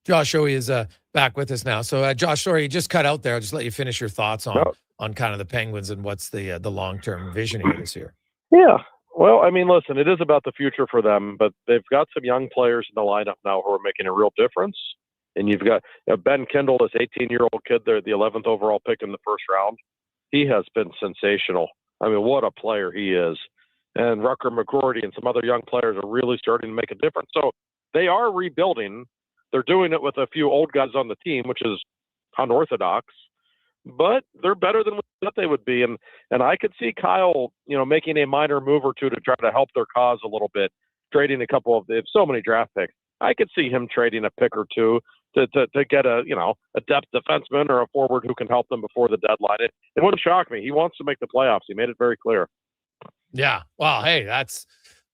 Josh Yohe is back with us now. So, Josh, sorry, you just cut out there. I'll just let you finish your thoughts on kind of the Penguins and what's the long-term vision here this year. Yeah. Well, I mean, listen, it is about the future for them, but they've got some young players in the lineup now who are making a real difference. And you've got Ben Kendall, this 18-year-old kid there, the 11th overall pick in the first round. He has been sensational. I mean, what a player he is. And Rucker McGroarty and some other young players are really starting to make a difference. So they are rebuilding. They're doing it with a few old guys on the team, which is unorthodox, but they're better than we thought they would be. And I could see Kyle, making a minor move or two to try to help their cause a little bit, trading a couple of, they have so many draft picks. I could see him trading a pick or two to get a depth defenseman or a forward who can help them before the deadline. It wouldn't shock me. He wants to make the playoffs. He made it very clear. Yeah. Well, hey,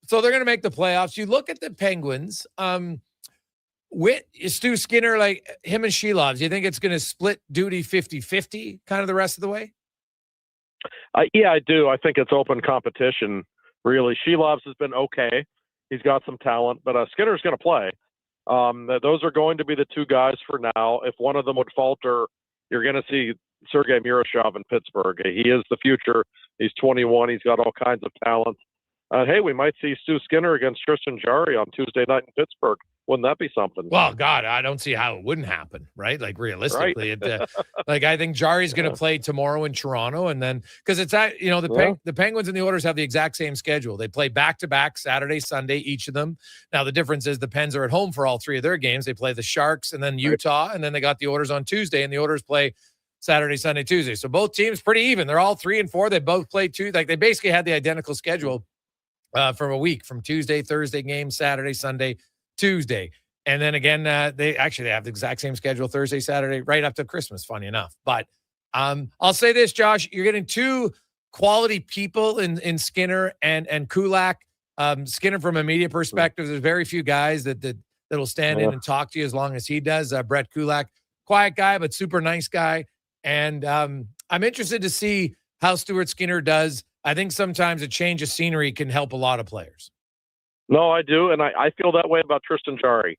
so they're going to make the playoffs. You look at the Penguins, with Stu Skinner, like him and Shelovs, do you think it's going to split duty 50-50 kind of the rest of the way? Yeah, I do. I think it's open competition, really. Shelovs has been okay. He's got some talent, but Skinner's going to play. Those are going to be the two guys for now. If one of them would falter, you're going to see Sergei Miroshov in Pittsburgh. He is the future. He's 21. He's got all kinds of talent. Hey, we might see Stu Skinner against Tristan Jarry on Tuesday night in Pittsburgh. Wouldn't that be something? Well, God, I don't see how it wouldn't happen, right? Like, realistically, right. I think Jarry's going to play tomorrow in Toronto, and then because it's at the Penguins and the Oilers have the exact same schedule. They play back-to-back Saturday, Sunday, each of them. Now the difference is the Pens are at home for all 3 of their games. They play the Sharks and then Utah, and then they got the Oilers on Tuesday, and the Oilers play Saturday, Sunday, Tuesday. So both teams pretty even. They're all 3 and 4. They both play 2. Like, they basically had the identical schedule for a week, from Tuesday, Thursday game, Saturday, Sunday, Tuesday. And then again, they have the exact same schedule, Thursday, Saturday, right up to Christmas, funny enough. But I'll say this, Josh, you're getting 2 quality people in Skinner and Kulak. Skinner, from a media perspective, there's very few guys that'll stand in and talk to you as long as he does. Brett Kulak, quiet guy, but super nice guy. And I'm interested to see how Stuart Skinner does. I think sometimes a change of scenery can help a lot of players. No, I do. And I feel that way about Tristan Jarry.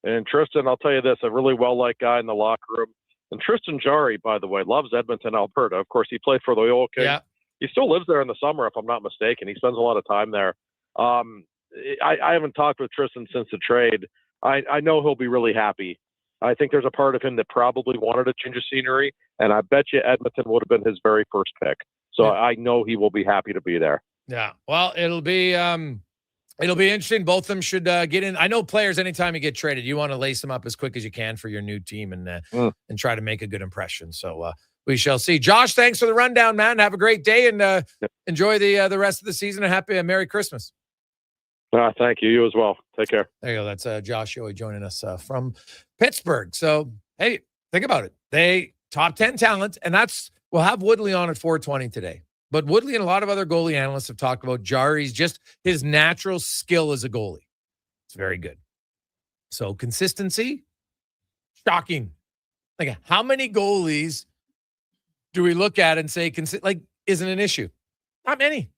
And Tristan, I'll tell you this, a really well-liked guy in the locker room. And Tristan Jarry, by the way, loves Edmonton, Alberta. Of course, he played for the Oil Kings. Yeah. He still lives there in the summer, if I'm not mistaken. He spends a lot of time there. I haven't talked with Tristan since the trade. I know he'll be really happy. I think there's a part of him that probably wanted a change of scenery, and I bet you Edmonton would have been his very first pick. So I know he will be happy to be there. Yeah. Well, it'll be It'll be interesting. Both of them should get in. I know players, anytime you get traded, you want to lace them up as quick as you can for your new team and try to make a good impression. So we shall see. Josh, thanks for the rundown, man. Have a great day and enjoy the rest of the season and Merry Christmas. Thank you. You as well. Take care. There you go. That's Josh Yohe joining us from Pittsburgh. So, hey, think about it. They top 10 talent, and we'll have Woodley on at 420 today. But Woodley and a lot of other goalie analysts have talked about Jarry's just his natural skill as a goalie. It's very good. So consistency, shocking. Like how many goalies do we look at and say isn't an issue? Not many.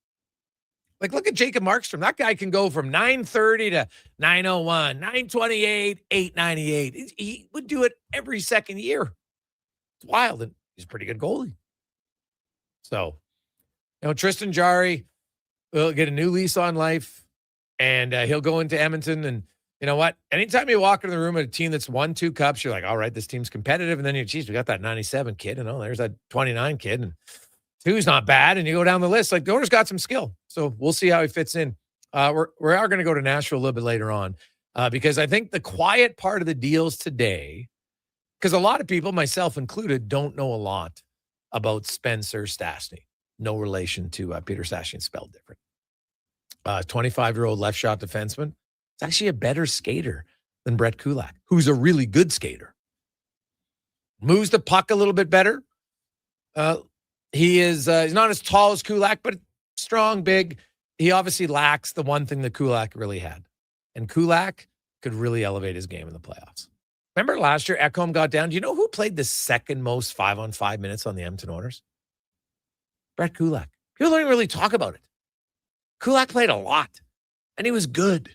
Like look at Jacob Markstrom. That guy can go from 930 to 901, 928, 898. He would do it every second year. It's wild, and he's a pretty good goalie. So, Tristan Jarry will get a new lease on life, and he'll go into Edmonton. And you know what? Anytime you walk into the room at a team that's won 2 cups, you're like, all right, this team's competitive. And then we got that 97 kid, there's that 29 kid, and 2's not bad. And you go down the list, like the owner's got some skill. So we'll see how he fits in. We are going to go to Nashville a little bit later on because I think the quiet part of the deals today, because a lot of people, myself included, don't know a lot about Spencer Stastny. No relation to Peter Stastny, spelled different. 25-year-old left shot defenseman. It's actually a better skater than Brett Kulak, who's a really good skater. Moves the puck a little bit better. He's not as tall as Kulak, but strong, big. He obviously lacks the one thing that Kulak really had. And Kulak could really elevate his game in the playoffs. Remember last year, Ekholm got down. Do you know who played the second most 5-on-5 minutes on the Edmonton Oilers? Brett Kulak. People don't even really talk about it. Kulak played a lot, and he was good.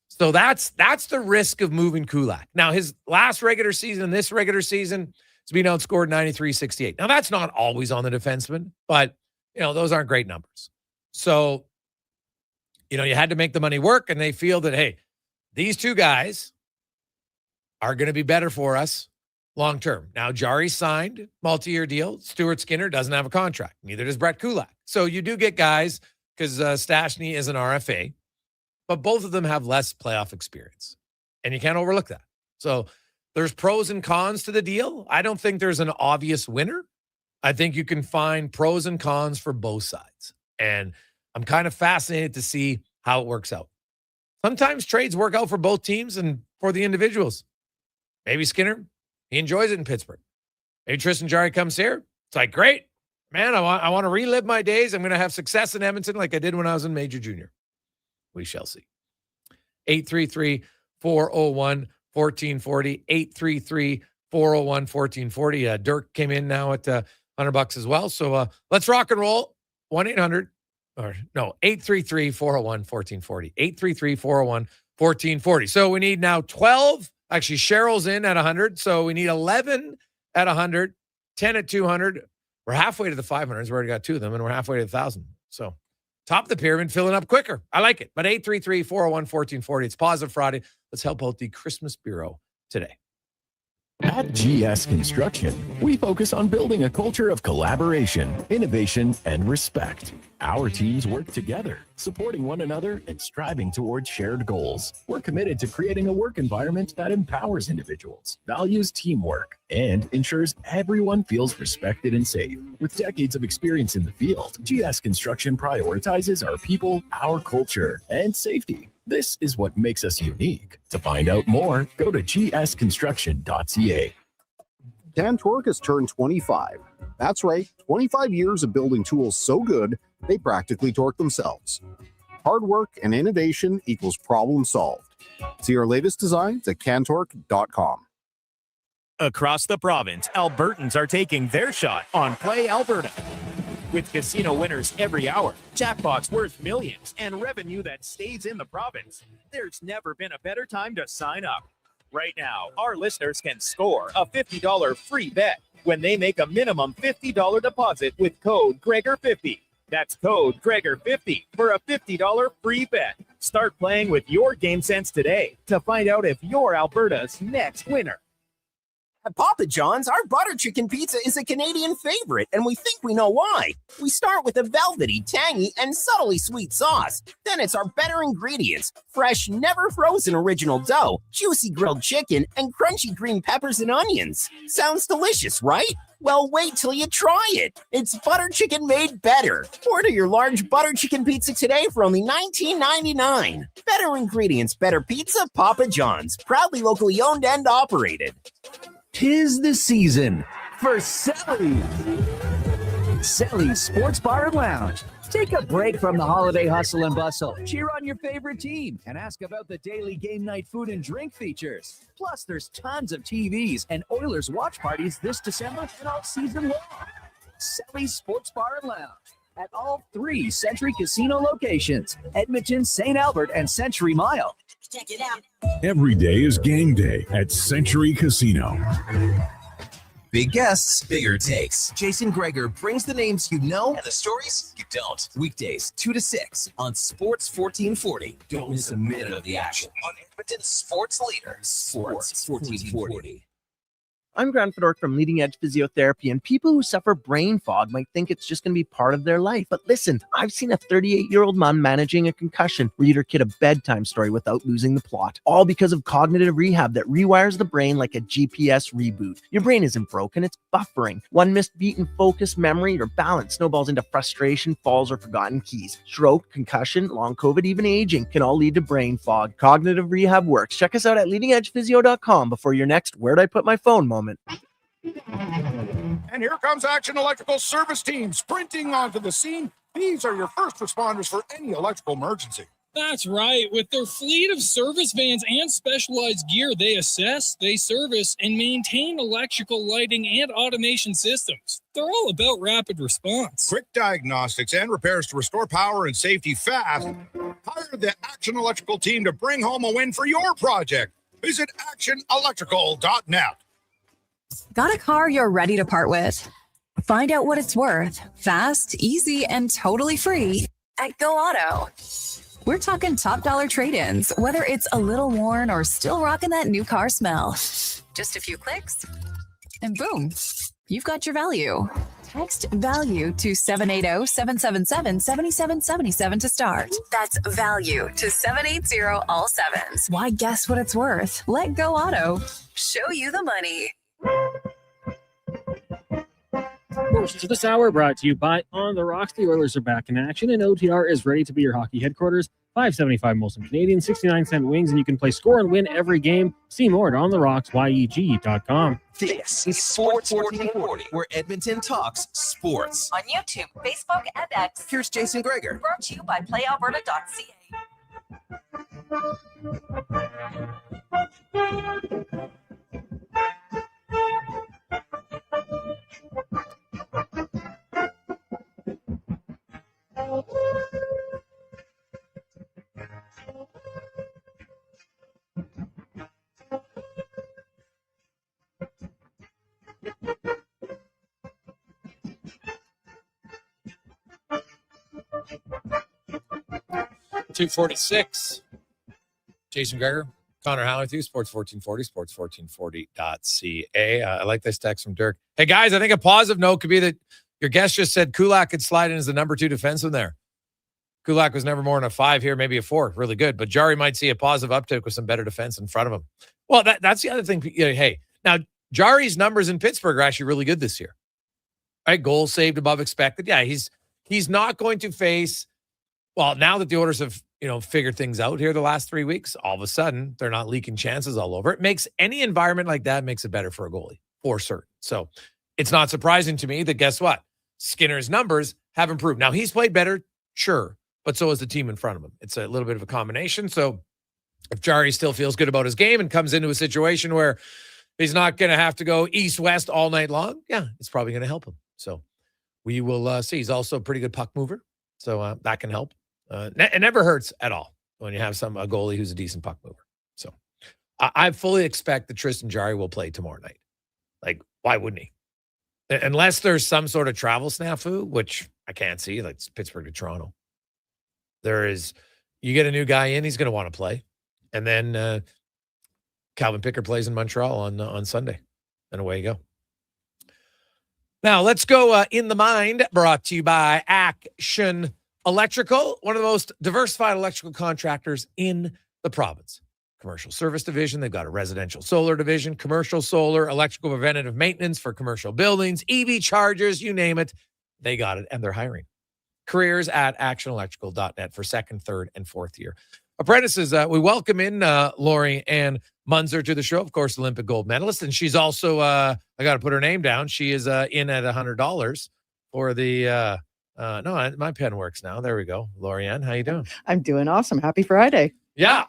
So that's the risk of moving Kulak. Now, his last regular season and this regular season has been outscored 93-68. Now, that's not always on the defenseman, but, those aren't great numbers. So, you had to make the money work, and they feel that, hey, these 2 guys are going to be better for us long-term. Now, Jarry signed multi-year deal. Stuart Skinner doesn't have a contract. Neither does Brett Kulak. So you do get guys because Stastny is an RFA, but both of them have less playoff experience. And you can't overlook that. So there's pros and cons to the deal. I don't think there's an obvious winner. I think you can find pros and cons for both sides. And I'm kind of fascinated to see how it works out. Sometimes trades work out for both teams and for the individuals. Maybe Skinner, he enjoys it in Pittsburgh. Maybe Tristan Jarry comes here. It's like, great, man, I want to relive my days. I'm going to have success in Edmonton like I did when I was in Major Junior. We shall see. 833-401-1440. 833-401-1440. Dirk came in now at $100 as well. So let's rock and roll. 833-401-1440. 833-401-1440. So we need now 12. Actually, Cheryl's in at 100. So we need 11 at 100, 10 at 200. We're halfway to the 500s. We already got 2 of them, and we're halfway to 1,000. So top of the pyramid, filling up quicker. I like it. But 833-401-1440. It's Positive Friday. Let's help out the Christmas Bureau today. At GS Construction, we focus on building a culture of collaboration, innovation, and respect. Our teams work together, supporting one another and striving towards shared goals. We're committed to creating a work environment that empowers individuals, values teamwork, and ensures everyone feels respected and safe. With decades of experience in the field, GS Construction prioritizes our people, our culture, and safety. This is what makes us unique. To find out more, go to gsconstruction.ca. Cantork has turned 25. That's right, 25 years of building tools so good, they practically torque themselves. Hard work and innovation equals problem solved. See our latest designs at cantork.com. Across the province, Albertans are taking their shot on Play Alberta. With casino winners every hour, jackpots worth millions, and revenue that stays in the province, there's never been a better time to sign up. Right now, our listeners can score a $50 free bet when they make a minimum $50 deposit with code Gregor50. That's code Gregor50 for a $50 free bet. Start playing with your game sense today to find out if you're Alberta's next winner. At Papa John's, our butter chicken pizza is a Canadian favorite, and we think we know why. We start with a velvety, tangy, and subtly sweet sauce. Then it's our better ingredients: fresh, never frozen original dough, juicy grilled chicken, and crunchy green peppers and onions. Sounds delicious, right? Well, wait till you try it. It's butter chicken made better. Order your large butter chicken pizza today for only $19.99. Better ingredients, better pizza, Papa John's. Proudly locally owned and operated. 'Tis the season for Sally's. Sally's Sports Bar and Lounge. Take a break from the holiday hustle and bustle. Cheer on your favorite team and ask about the daily game night food and drink features. Plus, there's tons of TVs and Oilers watch parties this December and all season long. Sally's Sports Bar and Lounge at all 3 Century Casino locations: Edmonton, St. Albert, and Century Mile. Check it out. Every day is game day at Century Casino. Big guests, bigger takes. Jason Gregor brings the names you know and the stories you don't. Weekdays, 2 to 6 on Sports 1440. Don't miss a minute of the action on Edmonton's sports leader, Sports 1440. I'm Grant Fedork from Leading Edge Physiotherapy, and people who suffer brain fog might think it's just going to be part of their life. But listen, I've seen a 38-year-old man managing a concussion read her kid a bedtime story without losing the plot, all because of cognitive rehab that rewires the brain like a GPS reboot. Your brain isn't broken, it's buffering. One missed beat in focus, memory, or balance snowballs into frustration, falls, or forgotten keys. Stroke, concussion, long COVID, even aging can all lead to brain fog. Cognitive rehab works. Check us out at leadingedgephysio.com before your next "where'd I put my phone" moment. And here comes Action Electrical service team sprinting onto the scene. These are your first responders for any electrical emergency. That's right. With their fleet of service vans and specialized gear, they assess, they service, and maintain electrical lighting and automation systems. They're all about rapid response. Quick diagnostics and repairs to restore power and safety fast. Hire the Action Electrical team to bring home a win for your project. Visit actionelectrical.net. Got a car you're ready to part with? Find out what it's worth, fast, easy, and totally free at Go Auto. We're talking top dollar trade-ins, whether it's a little worn or still rocking that new car smell. Just a few clicks, and boom, you've got your value. Text VALUE to 780-777-7777 to start. That's VALUE to 780 all sevens. Why guess what it's worth? Let Go Auto show you the money. Portions of this hour brought to you by On the Rocks. The Oilers are back in action, and OTR is ready to be your hockey headquarters. $5.75 Molson Canadian, 69-cent wings, and you can play, score, and win every game. See more at OnTheRocksYEG.com. This is Sports 1440, where Edmonton talks sports. On YouTube, Facebook, and X. Here's Jason Gregor. Brought to you by PlayAlberta.ca. $246. Jason Gregor, Connor Halley with you, Sports 1440, sports1440.ca. I like this text from Dirk. Hey, guys, I think a positive note could be that your guest just said Kulak could slide in as the number 2 defenseman there. Kulak was never more than a 5 here, maybe a 4. Really good. But Jarry might see a positive uptick with some better defense in front of him. Well, that's the other thing. Hey, now, Jarry's numbers in Pittsburgh are actually really good this year. Right? Goals saved above expected. Yeah, he's not going to face, well, now that the Oilers have, figured things out here the last 3 weeks, all of a sudden they're not leaking chances all over. It makes any environment like that makes it better for a goalie, for certain. So it's not surprising to me that, guess what? Skinner's numbers have improved. Now, he's played better, sure, but so has the team in front of him. It's a little bit of a combination. So if Jarry still feels good about his game and comes into a situation where he's not going to have to go east-west all night long, yeah, it's probably going to help him. So we will see. He's also a pretty good puck mover, so that can help. It never hurts at all when you have a goalie who's a decent puck mover. So I fully expect that Tristan Jarry will play tomorrow night. Like, why wouldn't he? Unless there's some sort of travel snafu, which I can't see, like Pittsburgh to Toronto. You get a new guy in, he's going to want to play. And then Calvin Pickard plays in Montreal on Sunday. and away you go. Now, let's go In the Mind, brought to you by Action Electrical, one of the most diversified electrical contractors in the province. Commercial service division. They've got a residential solar division, commercial solar, electrical preventative maintenance for commercial buildings, EV chargers, you name it. They got it, and they're hiring. Careers at actionelectrical.net for second, third, and fourth year. Apprentices, we welcome in Laurianne Muenzer to the show, of course, Olympic gold medalist. And she's also, I got to put her name down. She is in at $100 for the, no, my pen works now. There we go. Laurianne, how you doing? I'm doing awesome. Happy Friday. Yeah.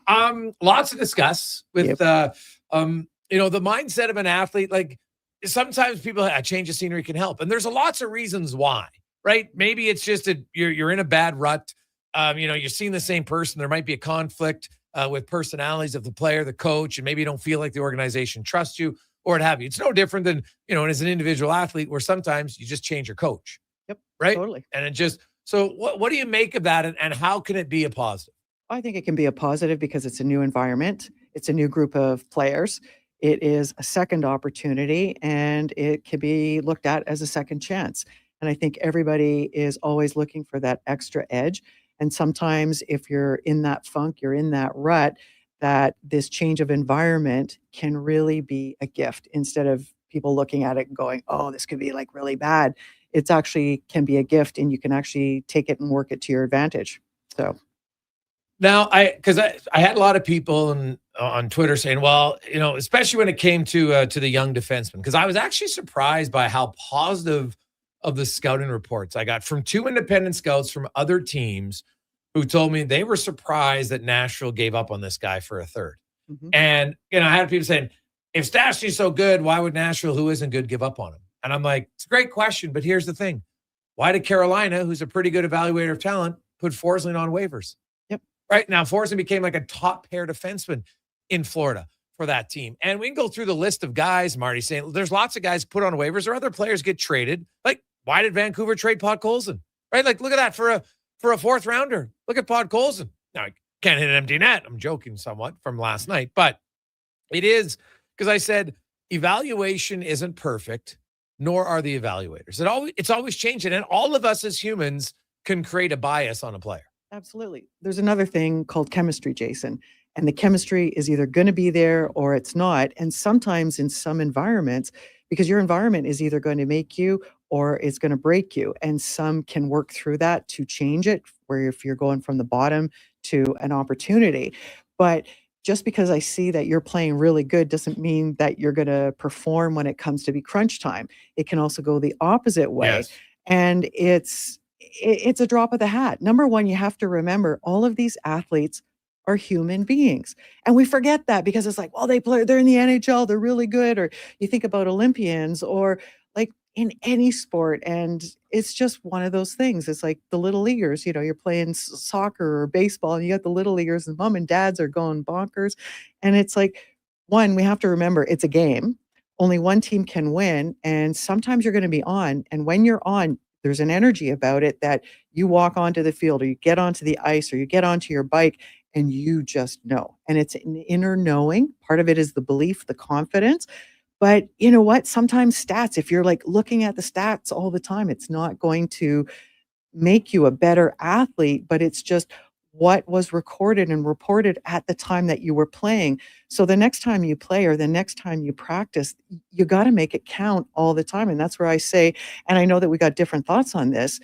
Lots to discuss with, the mindset of an athlete. Like sometimes people, a change of scenery can help. And there's lots of reasons why, right? Maybe it's just you're in a bad rut. You're seeing the same person. There might be a conflict with personalities of the player, the coach, and maybe you don't feel like the organization trusts you or what have you. It's no different than, as an individual athlete where sometimes you just change your coach. Yep. Right. Totally. And it just, so what do you make of that and how can it be a positive? I think it can be a positive because it's a new environment. It's a new group of players. It is a second opportunity and it can be looked at as a second chance. And I think everybody is always looking for that extra edge. And sometimes if you're in that funk, you're in that rut, that this change of environment can really be a gift instead of people looking at it and going, oh, this could be like really bad. It's actually can be a gift and you can actually take it and work it to your advantage. So. Now, I had a lot of people on Twitter saying, well, especially when it came to the young defenseman, because I was actually surprised by how positive of the scouting reports I got from 2 independent scouts from other teams who told me they were surprised that Nashville gave up on this guy for a third. Mm-hmm. And, I had people saying, if Stastny's so good, why would Nashville, who isn't good, give up on him? And I'm like, it's a great question, but here's the thing. Why did Carolina, who's a pretty good evaluator of talent, put Forsling on waivers? Right now, Forsling became like a top pair defenseman in Florida for that team. And we can go through the list of guys, Marty, saying there's lots of guys put on waivers or other players get traded. Like, why did Vancouver trade Podkolzin? Right? Like, look at that for a fourth rounder. Look at Podkolzin. Now, I can't hit an empty net. I'm joking somewhat from last night, but it is because I said evaluation isn't perfect, nor are the evaluators. It's always changing, and all of us as humans can create a bias on a player. Absolutely. There's another thing called chemistry, Jason, and the chemistry is either going to be there or it's not. And sometimes in some environments, because your environment is either going to make you or it's going to break you. And some can work through that to change it, where if you're going from the bottom to an opportunity. But just because I see that you're playing really good doesn't mean that you're going to perform when it comes to be crunch time. It can also go the opposite way. Yes. And it's a drop of the hat. Number one, you have to remember all of these athletes are human beings. And we forget that because it's like, well, they're in the NHL, they're really good. Or you think about Olympians or like in any sport. And it's just one of those things. It's like the little leaguers, you're playing soccer or baseball and you got the little leaguers and mom and dads are going bonkers. And it's like, one, we have to remember it's a game. Only one team can win. And sometimes you're going to be on. And when you're on, there's an energy about it that you walk onto the field or you get onto the ice or you get onto your bike and you just know. And it's an inner knowing. Part of it is the belief, the confidence. But you know what? Sometimes stats, if you're like looking at the stats all the time, it's not going to make you a better athlete, but it's just what was recorded and reported at the time that you were playing. So the next time you play or the next time you practice, you got to make it count all the time. And that's where I say, and I know that we got different thoughts on this,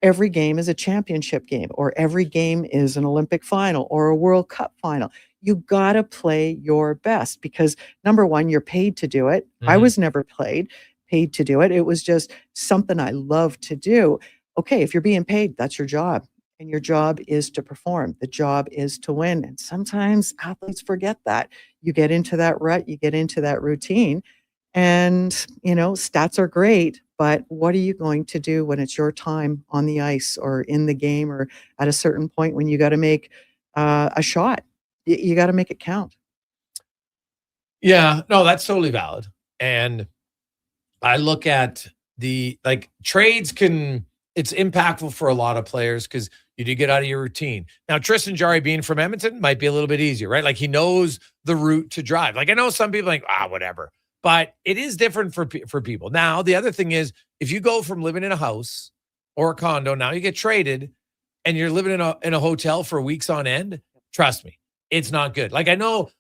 every game is a championship game, or every game is an Olympic final or a World Cup final. You got to play your best because number one, you're paid to do it. Mm-hmm. I was never paid to do it. It was just something I love to do. Okay, if you're being paid, that's your job. And your job is to perform. The job is to win. And sometimes athletes forget that. You get into that rut, you get into that routine. And, stats are great, but what are you going to do when it's your time on the ice or in the game or at a certain point when you got to make a shot? You got to make it count. Yeah, no, that's totally valid. And I look at trades it's impactful for a lot of players because you do get out of your routine. Now, Tristan Jarry being from Edmonton might be a little bit easier, right? Like he knows the route to drive. Like I know some people whatever. But it is different for people. Now, the other thing is, if you go from living in a house or a condo, now you get traded and you're living in a hotel for weeks on end, trust me, it's not good. Like, I know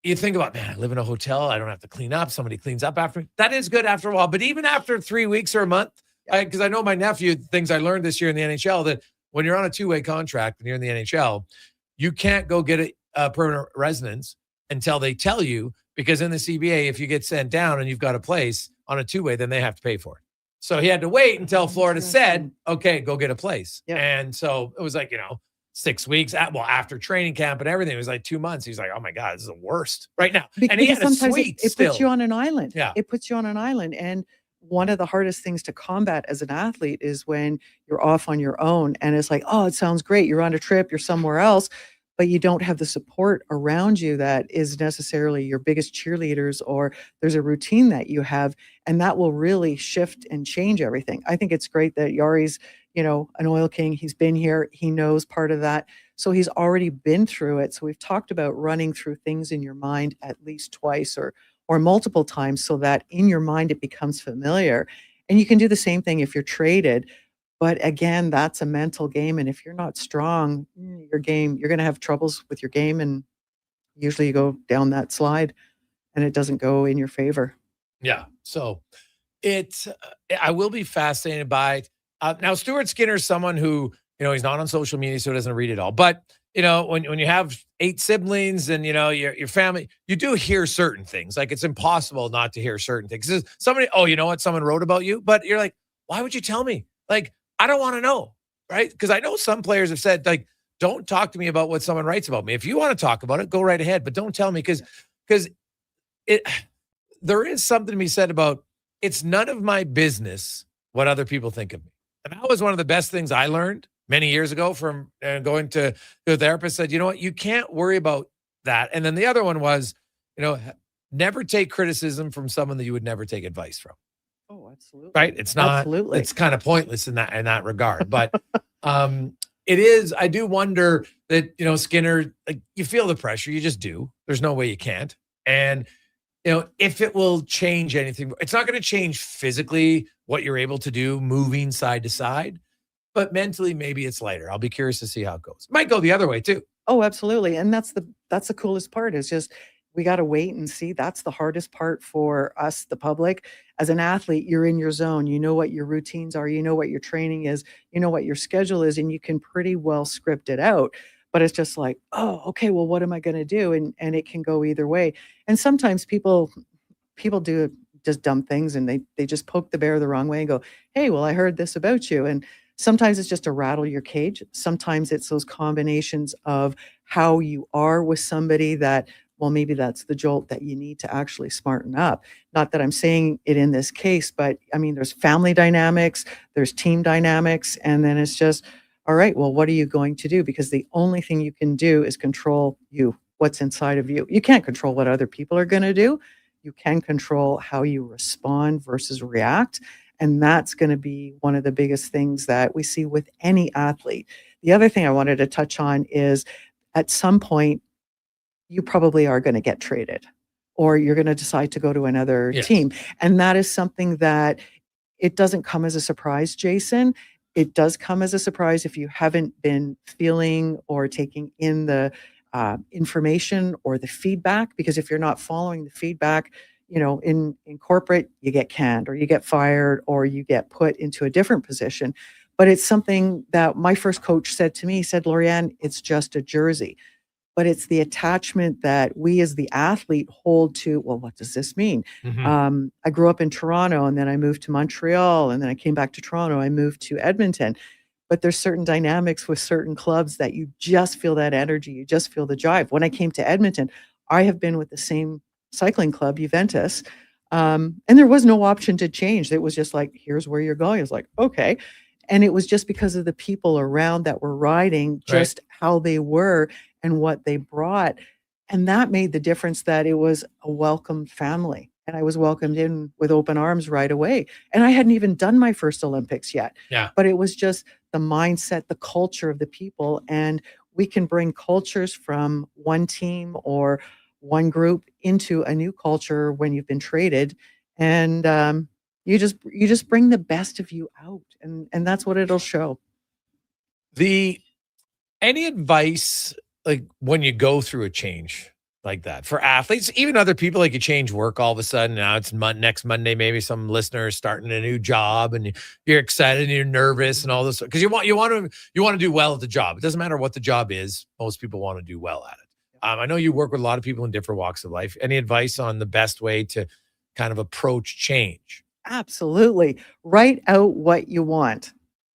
you think about, man, I live in a hotel. I don't have to clean up. Somebody cleans up after me. That is good after a while. But even after 3 weeks or a month, because I know my nephew, things I learned this year in the NHL, that when you're on a two-way contract and you're in the NHL, you can't go get a permanent residence until they tell you, because in the CBA, if you get sent down and you've got a place on a two-way, then they have to pay for it. So he had to wait until Florida said, okay, go get a place. Yeah. And so it was like, 6 weeks after training camp and everything, it was like 2 months. He's like, oh my God, this is the worst right now. And he had a suite it still. puts you on an island. Yeah. It puts you on an island. And one of the hardest things to combat as an athlete is when you're off on your own and it's like, oh, it sounds great. You're on a trip, you're somewhere else, but you don't have the support around you that is necessarily your biggest cheerleaders, or there's a routine that you have, and that will really shift and change everything. I think it's great that Jarry's, an oil king. He's been here. He knows part of that. So he's already been through it. So we've talked about running through things in your mind at least twice or multiple times, so that in your mind it becomes familiar. And you can do the same thing if you're traded. But again, that's a mental game. And if you're not strong, you're going to have troubles with your game. And usually you go down that slide and it doesn't go in your favor. Yeah. So I will be fascinated by it. Now, Stuart Skinner is someone who, he's not on social media, so he doesn't read it all. But, when you have 8 siblings and, your family, you do hear certain things. Like, it's impossible not to hear certain things. Somebody, someone wrote about you, but you're like, why would you tell me? Like, I don't want to know, right? Because I know some players have said, like, don't talk to me about what someone writes about me. If you want to talk about it, go right ahead, but don't tell me, because there is something to be said about, it's none of my business what other people think of me. And that was one of the best things I learned many years ago from going to a therapist. Said, you know what, you can't worry about that. And then the other one was, never take criticism from someone that you would never take advice from. Oh, absolutely. Right? It's not. Absolutely. It's kind of pointless in that regard. But it is. I do wonder that Skinner. Like, you feel the pressure. You just do. There's no way you can't. And if it will change anything, it's not going to change physically what you're able to do, moving side to side. But mentally, maybe it's lighter. I'll be curious to see how it goes. Might go the other way too. Oh, absolutely. And that's the coolest part, is just, we got to wait and see. That's the hardest part for us, the public. As an athlete, you're in your zone. You know what your routines are. You know what your training is. You know what your schedule is, and you can pretty well script it out. But it's just like, oh, okay, well, what am I going to do? And it can go either way. And sometimes people do just dumb things, and they just poke the bear the wrong way and go, hey, well, I heard this about you. And sometimes it's just to rattle your cage. Sometimes it's those combinations of how you are with somebody that, well, maybe that's the jolt that you need to actually smarten up. Not that I'm saying it in this case, but I mean, there's family dynamics, there's team dynamics, and then it's just, all right, well, what are you going to do? Because the only thing you can do is control you, what's inside of you. You can't control what other people are going to do. You can control how you respond versus react. And that's going to be one of the biggest things that we see with any athlete. The other thing I wanted to touch on is, at some point, you probably are going to get traded, or you're going to decide to go to another team. And that is something that, it doesn't come as a surprise, Jason. It does come as a surprise if you haven't been feeling or taking in the information or the feedback, because if you're not following the feedback, in corporate, you get canned, or you get fired, or you get put into a different position. But it's something that my first coach said to me. He said, Laurianne, it's just a jersey. But it's the attachment that we as the athlete hold to, well, what does this mean? Mm-hmm. I grew up in Toronto, and then I moved to Montreal, and then I came back to Toronto. I moved to Edmonton. But there's certain dynamics with certain clubs that you just feel that energy. You just feel the jive. When I came to Edmonton, I have been with the same cycling club, Juventus, and there was no option to change. It was just like, here's where you're going. It's like, okay. And it was just because of the people around that were riding, just how they were and what they brought. And that made the difference, that it was a welcome family. And I was welcomed in with open arms right away. And I hadn't even done my first Olympics yet. Yeah. But it was just the mindset, the culture of the people. And we can bring cultures from one team or one group into a new culture when you've been traded, and you just bring the best of you out, and that's what it'll show. Any advice, like when you go through a change like that for athletes, even other people, like you change work all of a sudden, now it's next Monday, maybe some listener is starting a new job and you're excited and you're nervous and all this, because you want to do well at the job. It doesn't matter what the job is. Most people want to do well at it. I know you work with a lot of people in different walks of life. Any advice on the best way to kind of approach change? Absolutely. Write out what you want.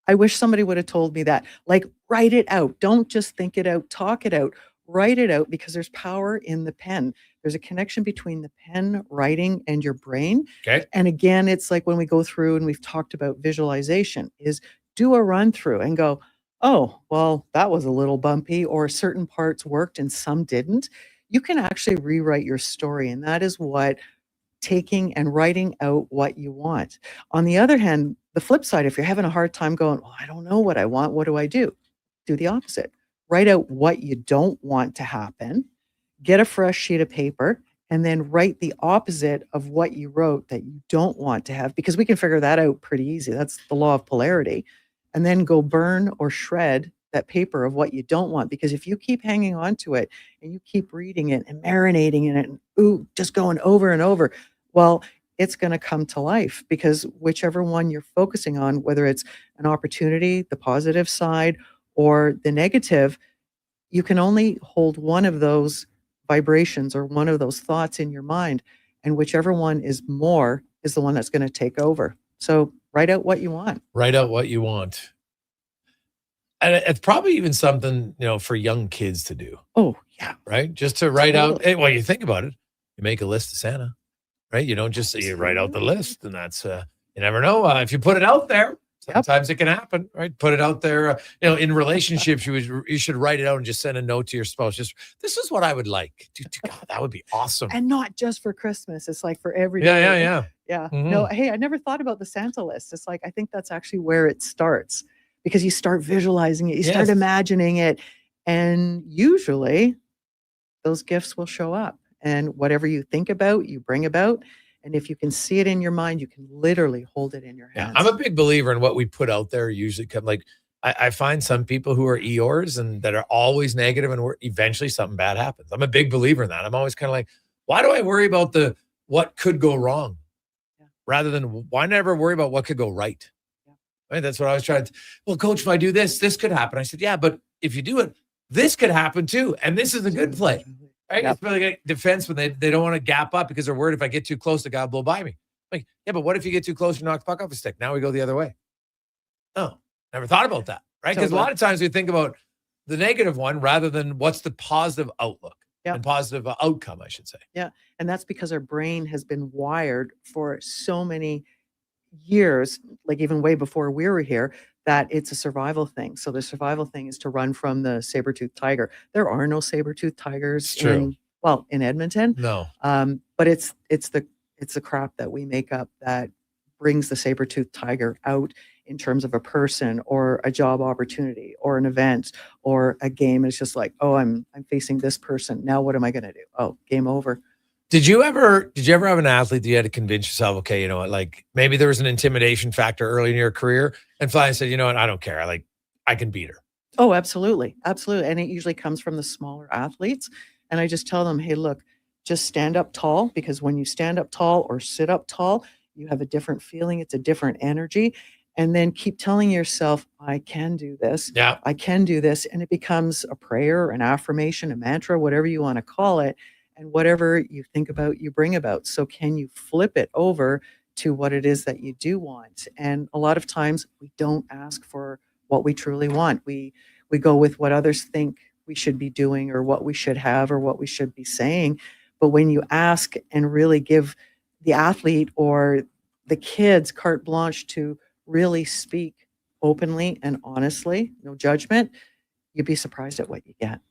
I wish somebody would have told me that. Like, write it out. Don't just think it out, talk it out. Write it out, because there's power in the pen. There's a connection between the pen, writing, and your brain. Okay. And again, it's like when we go through and we've talked about visualization, is do a run through and go, oh, well, that was a little bumpy, or certain parts worked and some didn't. You can actually rewrite your story. And that is what taking and writing out what you want. On the other hand, the flip side, if you're having a hard time going, well, I don't know what I want, what do I do? Do the opposite. Write out what you don't want to happen, get a fresh sheet of paper, and then write the opposite of what you wrote that you don't want to have, because we can figure that out pretty easy. That's the law of polarity. And then go burn or shred that paper of what you don't want, because if you keep hanging on to it and you keep reading it and marinating in it and just going over and over, well, it's going to come to life, because whichever one you're focusing on, whether it's an opportunity, the positive side, or the negative, you can only hold one of those vibrations or one of those thoughts in your mind, and whichever one is more is the one that's going to take over. So write out what you want. Write out what you want. And it's probably even something, for young kids to do. Oh, yeah. Right? Just to write out, well, you think about it, you make a list of Santa, right? You don't just say you write out the list, and that's, you never know. If you put it out there, sometimes it can happen, right? Put it out there. In relationships, you should write it out and just send a note to your spouse. Just, this is what I would like. God, that would be awesome. And not just for Christmas. It's like for every Yeah. Mm-hmm. No, hey, I never thought about the Santa list. It's like, I think that's actually where it starts, because you start visualizing it, you start imagining it, and usually those gifts will show up. And whatever you think about, you bring about. And if you can see it in your mind, you can literally hold it in your hands. I'm a big believer in what we put out there usually come. Like, I find some people who are Eeyores and that are always negative, and eventually something bad happens. I'm a big believer in that. I'm always kind of like, why do I worry about what could go wrong rather than why never worry about what could go right? Right? That's what I was trying to. Well, coach, if I do this could happen. I said, yeah, but if you do it, this could happen too. And this is a good play. Right? It's really like defense when they don't want to gap up because they're worried if I get too close, the guy will blow by me. Like, yeah, but what if you get too close and knock the puck off a stick? Now we go the other way. Oh, never thought about that. Right? Because a lot of times we think about the negative one rather than what's the positive outlook and positive outcome, I should say. Yeah. And that's because our brain has been wired for so many years, like even way before we were here, that it's a survival thing. So the survival thing is to run from the saber-toothed tiger. There are no saber-toothed tigers in Edmonton. No. But it's the crap that we make up that brings the saber-toothed tiger out in terms of a person or a job opportunity or an event or a game. It's just like, oh, I'm facing this person. Now what am I going to do? Oh, game over. Did you ever have an athlete that you had to convince yourself, okay, you know what, like maybe there was an intimidation factor early in your career and finally said, you know what, I don't care. I can beat her. Oh, absolutely. Absolutely. And it usually comes from the smaller athletes. And I just tell them, hey, look, just stand up tall, because when you stand up tall or sit up tall, you have a different feeling. It's a different energy. And then keep telling yourself, I can do this. Yeah. I can do this. And it becomes a prayer, an affirmation, a mantra, whatever you want to call it. And whatever you think about, you bring about. So can you flip it over to what it is that you do want? And a lot of times we don't ask for what we truly want. We go with what others think we should be doing or what we should have or what we should be saying. But when you ask and really give the athlete or the kids carte blanche to really speak openly and honestly, no judgment, you'd be surprised at what you get.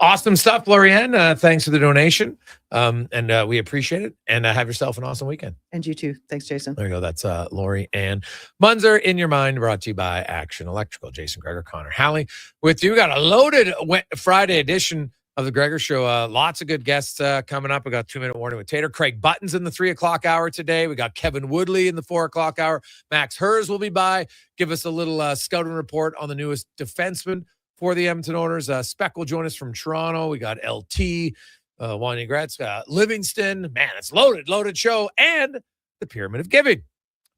Awesome stuff, Laurianne. Thanks for the donation. And we appreciate it. And have yourself an awesome weekend. And you too. Thanks, Jason. There you go. That's Laurianne Muenzer, In Your Mind, brought to you by Action Electrical. Jason Gregor, Connor Halley with you. Got a loaded Friday edition of the Gregor Show. Lots of good guests coming up. We got 2-minute warning with Tater. Craig Button's in the 3 o'clock hour today. We got Kevin Woodley in the 4 o'clock hour. Max Hers will be by. Give us a little scouting report on the newest defenseman for the Edmonton Oilers. Spec will join us from Toronto. We got LT, Wanya Gretzky, Livingston. Man, it's loaded show. And the Pyramid of Giving.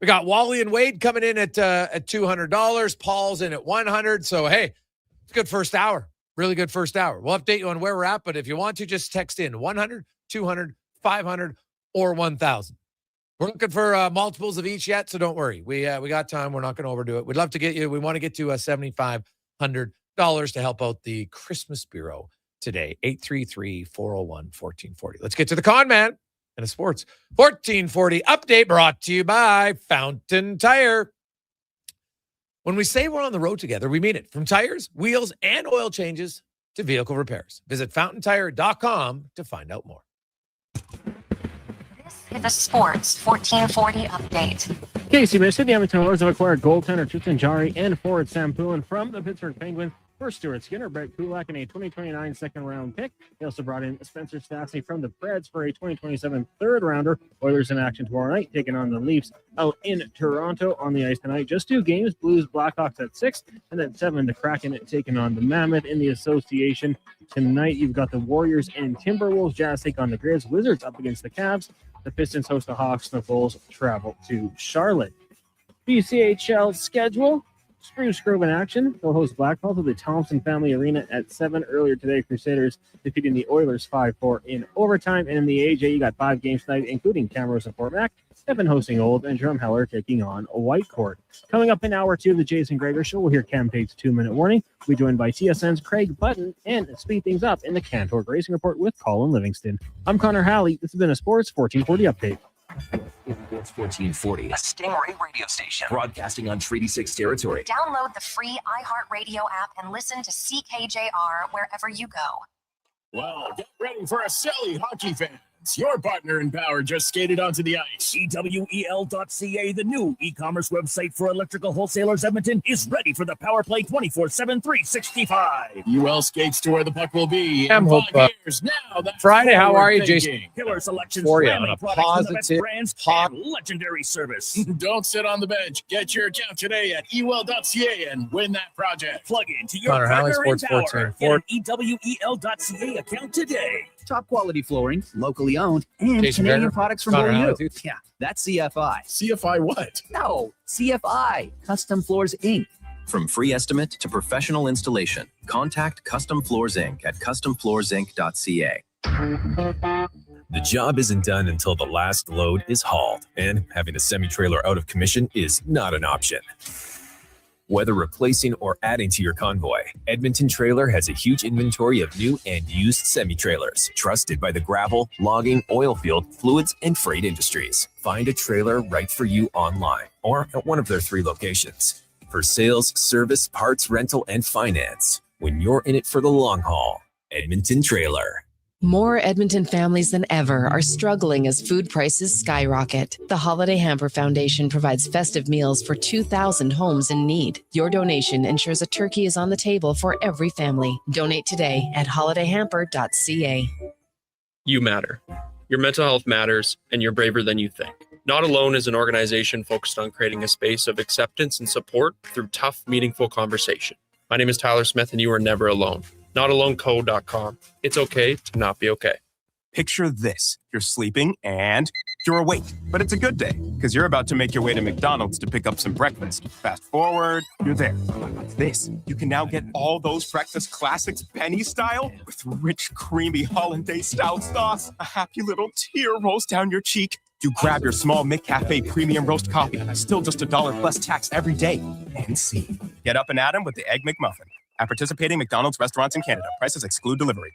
We got Wally and Wade coming in at $200. Paul's in at $100. So, hey, it's a good first hour. Really good first hour. We'll update you on where we're at, but if you want to, just text in 100, 200, 500, or 1,000. We're looking for multiples of each yet, so don't worry. We got time. We're not going to overdo it. We'd love to get you. We want to get to $7,500 to help out the Christmas Bureau today. 833-401-1440. Let's get to the con man and a sports 1440 update brought to you by Fountain Tire. When we say we're on the road together, we mean it. From tires, wheels, and oil changes to vehicle repairs. Visit fountaintire.com to find out more. This is a sports 1440 update. Casey Mission, the Edmonton Oilers have acquired goaltender Tristan Jarry and forward Sam Poulin from the Pittsburgh Penguins for Stuart Skinner, Brett Kulak, and a 2029 second-round pick. They also brought in Spencer Stastny from the Preds for a 2027 third-rounder. Oilers in action tomorrow night, taking on the Leafs out in Toronto. On the ice tonight, just 2 games, Blues, Blackhawks at 6, and then 7, the Kraken taking on the Mammoth. In the association tonight, you've got the Warriors and Timberwolves. Jazz take on the Grizz. Wizards up against the Cavs. The Pistons host the Hawks. The Bulls travel to Charlotte. BCHL schedule. Spruce Grove in action. They'll host Blackhawks at the Thompson Family Arena at 7 earlier today. Crusaders defeating the Oilers 5-4 in overtime. And in the AJ, you got 5 games tonight, including Camrose and Fort Mac. Evan hosting Old and Jerome Heller taking on Whitecourt. Coming up in hour 2 of the Jason Gregor Show, we'll hear Cam Tate's 2-minute warning. We'll be joined by TSN's Craig Button and speed things up in the Cantor Racing Report with Colin Livingston. I'm Connor Halley. This has been a Sports 1440 update. Sports 1440, a Stingray radio station broadcasting on Treaty 6 territory. Download the free iHeartRadio app and listen to CKJR wherever you go. Well, get ready for a silly hockey fans. Your partner in power just skated onto the ice. EWEL.ca, the new e-commerce website for electrical wholesalers Edmonton, is ready for the power play 24/7, 365. UL skates to where the puck will be. I'm in 5 hope, years. Now that's Friday, how are you, thinking. Jason? Killer selections, For you branding on a products from the best positive brands, and legendary service. Don't sit on the bench. Get your account today at EWEL.ca and win that project. Plug into your Connor Halley, partner in Sports power. 1440. Get an EWEL.ca account today. Top quality flooring, locally owned, and Jason Canadian Gregor, products from Connor Boyle. Halley, too. Yeah, that's CFI. CFI what? No, CFI, Custom Floors Inc. From free estimate to professional installation, contact Custom Floors Inc. at customfloorsinc.ca. The job isn't done until the last load is hauled, and having a semi-trailer out of commission is not an option. Whether replacing or adding to your convoy, Edmonton Trailer has a huge inventory of new and used semi-trailers, trusted by the gravel, logging, oil field, fluids, and freight industries. Find a trailer right for you online or at one of their 3 locations. For sales, service, parts, rental, and finance, when you're in it for the long haul, Edmonton Trailer. More Edmonton families than ever are struggling as food prices skyrocket. The Holiday Hamper Foundation provides festive meals for 2,000 homes in need. Your donation ensures a turkey is on the table for every family. Donate today at holidayhamper.ca. You matter. Your mental health matters, and you're braver than you think. Not Alone is an organization focused on creating a space of acceptance and support through tough, meaningful conversation. My name is Tyler Smith, and you are never alone. NotAloneCo.com. It's okay to not be okay. Picture this. You're sleeping and you're awake. But it's a good day because you're about to make your way to McDonald's to pick up some breakfast. Fast forward, you're there. What's this? You can now get all those breakfast classics penny style with rich, creamy hollandaise-style sauce. A happy little tear rolls down your cheek. You grab your small McCafe premium roast coffee. Still just $1 plus tax every day. And see. Get up and at 'em with the Egg McMuffin. At participating McDonald's restaurants in Canada, prices exclude delivery.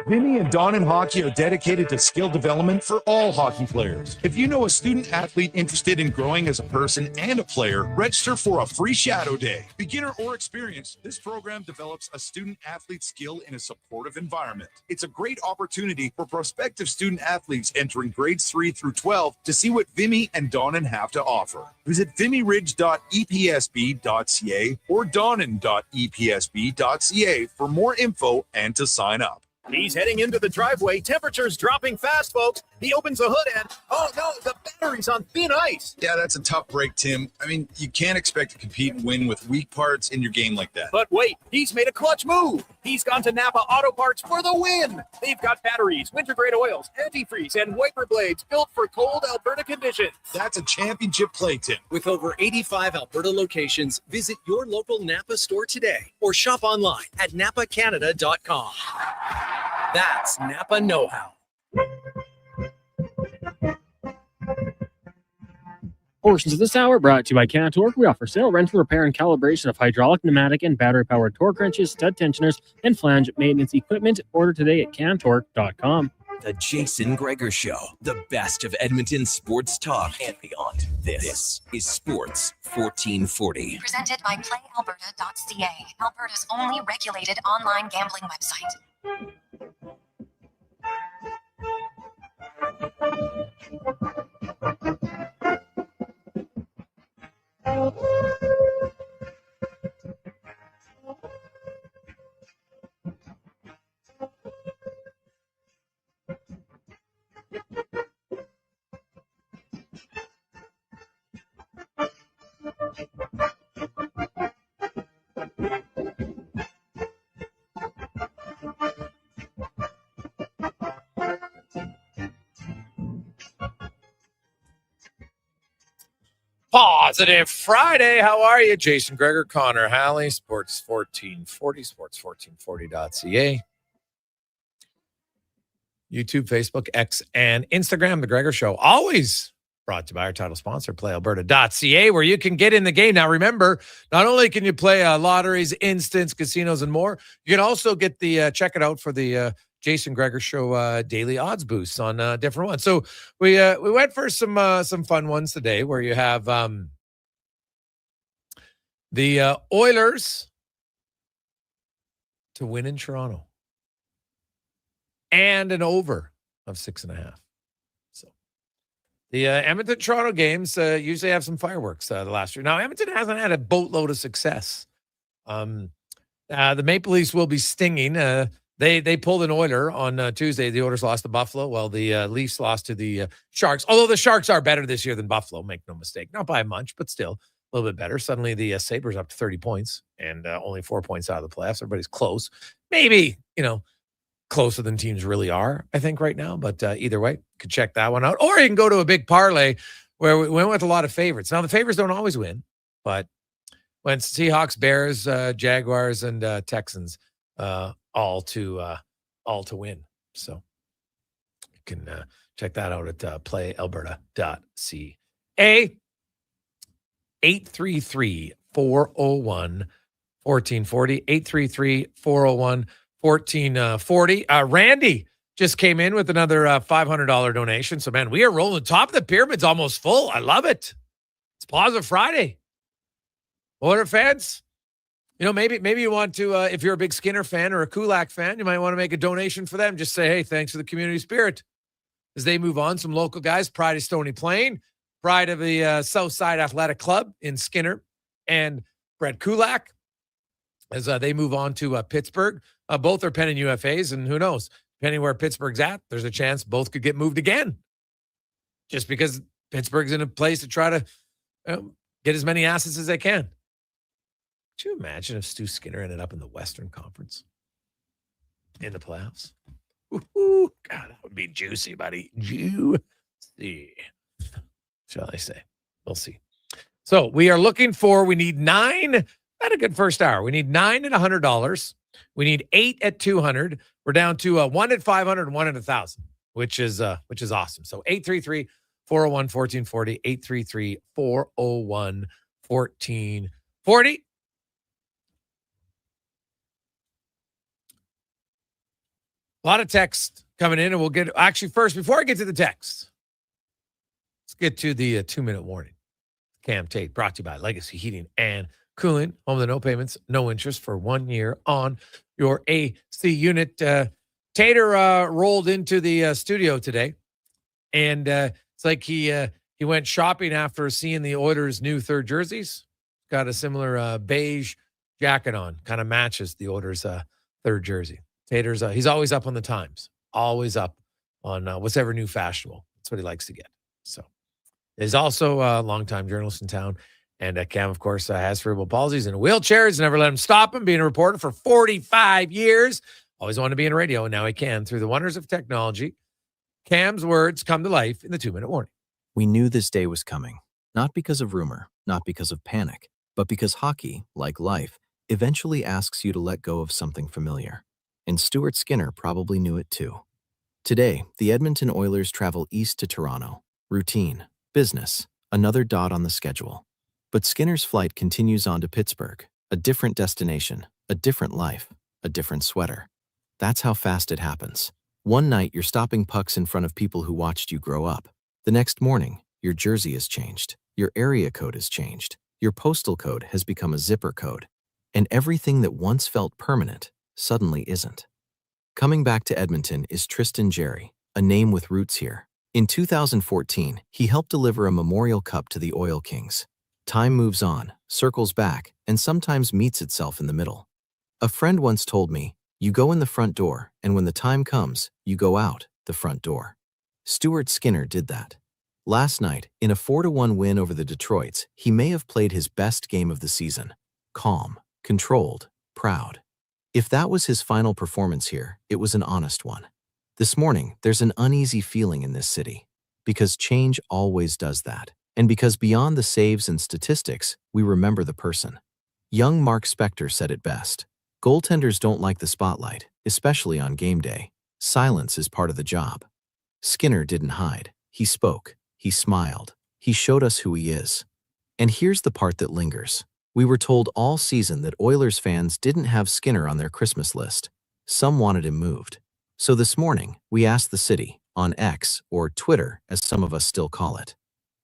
Vinny and Don in Hockey are dedicated to skill development for all hockey players. If you know a student athlete interested in growing as a person and a player, register for a free shadow day. Beginner or experienced, this program develops a student athlete skill in a supportive environment. It's a great opportunity for prospective student athletes entering grades 3 through 12 to see what Vimy and Donnan have to offer. Visit vimyridge.epsb.ca or donnan.epsb.ca for more info and to sign up. He's heading into the driveway. Temperature's dropping fast, folks. He opens the hood and, oh no, the battery's on thin ice. Yeah, that's a tough break, Tim. I mean, you can't expect to compete and win with weak parts in your game like that. But wait, he's made a clutch move. He's gone to Napa Auto Parts for the win. They've got batteries, winter-grade oils, antifreeze, and wiper blades built for cold Alberta conditions. That's a championship play, Tim. With over 85 Alberta locations, visit your local Napa store today or shop online at napacanada.com. That's Napa know-how. Portions of this hour brought to you by Cantork. We offer sale, rental, repair, and calibration of hydraulic, pneumatic, and battery-powered torque wrenches, stud tensioners, and flange maintenance equipment. Order today at cantork.com. The Jason Gregor Show, the best of Edmonton sports talk and beyond. This is Sports 1440. Presented by PlayAlberta.ca, Alberta's only regulated online gambling website. Positive Friday. How are you? Jason Gregor, Connor Halley, Sports 1440, sports1440.ca. YouTube, Facebook, X, and Instagram, The Gregor Show. Always brought to you by our title sponsor, PlayAlberta.ca, where you can get in the game. Now, remember, not only can you play lotteries, instants, casinos, and more, you can also get the check it out for the Jason Gregor Show daily odds boosts on different ones. So we went for some fun ones today, where you have the Oilers to win in Toronto and an over of 6.5. So the Edmonton Toronto games usually have some fireworks the last year. Now Edmonton hasn't had a boatload of success. The Maple Leafs will be stinging. They pulled an Oiler on Tuesday. The Oilers lost to Buffalo. Well, the Leafs lost to the Sharks. Although the Sharks are better this year than Buffalo, make no mistake. Not by much, but still a little bit better. Suddenly the Sabres up to 30 points and only 4 points out of the playoffs. Everybody's close. Maybe, closer than teams really are, I think, right now. But either way, you could check that one out. Or you can go to a big parlay where we went with a lot of favorites. Now, the favorites don't always win, but when Seahawks, Bears, Jaguars, and Texans all to win. So you can check that out at playalberta.ca. 833-401-1440. 833-401-1440. Randy just came in with another $500 donation. So, man, we are rolling. Top of the pyramid's almost full. I love it. It's Positive Friday. Oiler fans, maybe you want to, if you're a big Skinner fan or a Kulak fan, you might want to make a donation for them. Just say, hey, thanks for the community spirit. As they move on, some local guys, Pride of Stony Plain, Pride of the Southside Athletic Club in Skinner, and Brett Kulak, as they move on to Pittsburgh. Both are pending UFAs, and who knows, depending where Pittsburgh's at, there's a chance both could get moved again. Just because Pittsburgh's in a place to try to get as many assets as they can. Could you imagine if Stu Skinner ended up in the Western Conference in the playoffs? Ooh, God, that would be juicy, buddy. Juicy, shall I say. We'll see. So we need 9. Not a good first hour. We need 9 at $100. We need 8 at 200. We're down to 1 at 500 and 1 at 1,000, which is awesome. So 833-401-1440, 833-401-1440. A lot of text coming in, and we'll get actually first before I get to the text. Let's get to the 2-minute warning. Cam Tate, brought to you by Legacy Heating and Cooling. Home of the no payments, no interest for 1 year on your AC unit. Tater rolled into the studio today, and it's like he went shopping after seeing the Oilers' new third jerseys. Got a similar beige jacket on, kind of matches the Oilers' third jersey. Tater's he's always up on the times, always up on what's ever new fashionable. That's what he likes to get. So he's also a longtime journalist in town. And Cam, of course, has cerebral palsies and wheelchairs. Never let him stop him being a reporter for 45 years. Always wanted to be in radio, and now he can through the wonders of technology. Cam's words come to life in the 2-minute warning. We knew this day was coming, not because of rumor, not because of panic, but because hockey, like life, eventually asks you to let go of something familiar. And Stuart Skinner probably knew it too. Today, the Edmonton Oilers travel east to Toronto. Routine, business, another dot on the schedule. But Skinner's flight continues on to Pittsburgh, a different destination, a different life, a different sweater. That's how fast it happens. One night, you're stopping pucks in front of people who watched you grow up. The next morning, your jersey has changed. Your area code has changed. Your postal code has become a zipper code. And everything that once felt permanent suddenly isn't. Coming back to Edmonton is Tristan Jarry, a name with roots here. In 2014, he helped deliver a Memorial Cup to the Oil Kings. Time moves on, circles back, and sometimes meets itself in the middle. A friend once told me, you go in the front door, and when the time comes, you go out the front door. Stuart Skinner did that. Last night, in a 4-1 win over the Detroits, he may have played his best game of the season. Calm, controlled, proud. If that was his final performance here, it was an honest one. This morning, there's an uneasy feeling in this city, because change always does that. And because beyond the saves and statistics, we remember the person. Young Mark Spectre said it best. Goaltenders don't like the spotlight, especially on game day. Silence is part of the job. Skinner didn't hide. He spoke. He smiled. He showed us who he is. And here's the part that lingers. We were told all season that Oilers fans didn't have Skinner on their Christmas list. Some wanted him moved. So this morning, we asked the city, on X, or Twitter, as some of us still call it.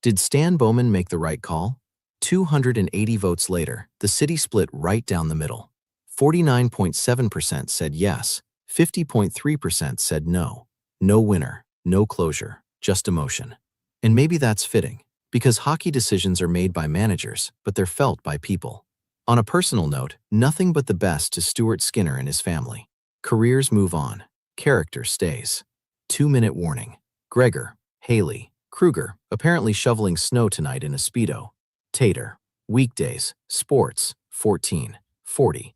Did Stan Bowman make the right call? 280 votes later, the city split right down the middle. 49.7% said yes, 50.3% said no. No winner, no closure, just emotion. And maybe that's fitting, because hockey decisions are made by managers, but they're felt by people. On a personal note, nothing but the best to Stuart Skinner and his family. Careers move on. Character stays. 2-minute warning. Gregor, Halley, Kruger, apparently shoveling snow tonight in a Speedo. Tater, weekdays, sports, 1440.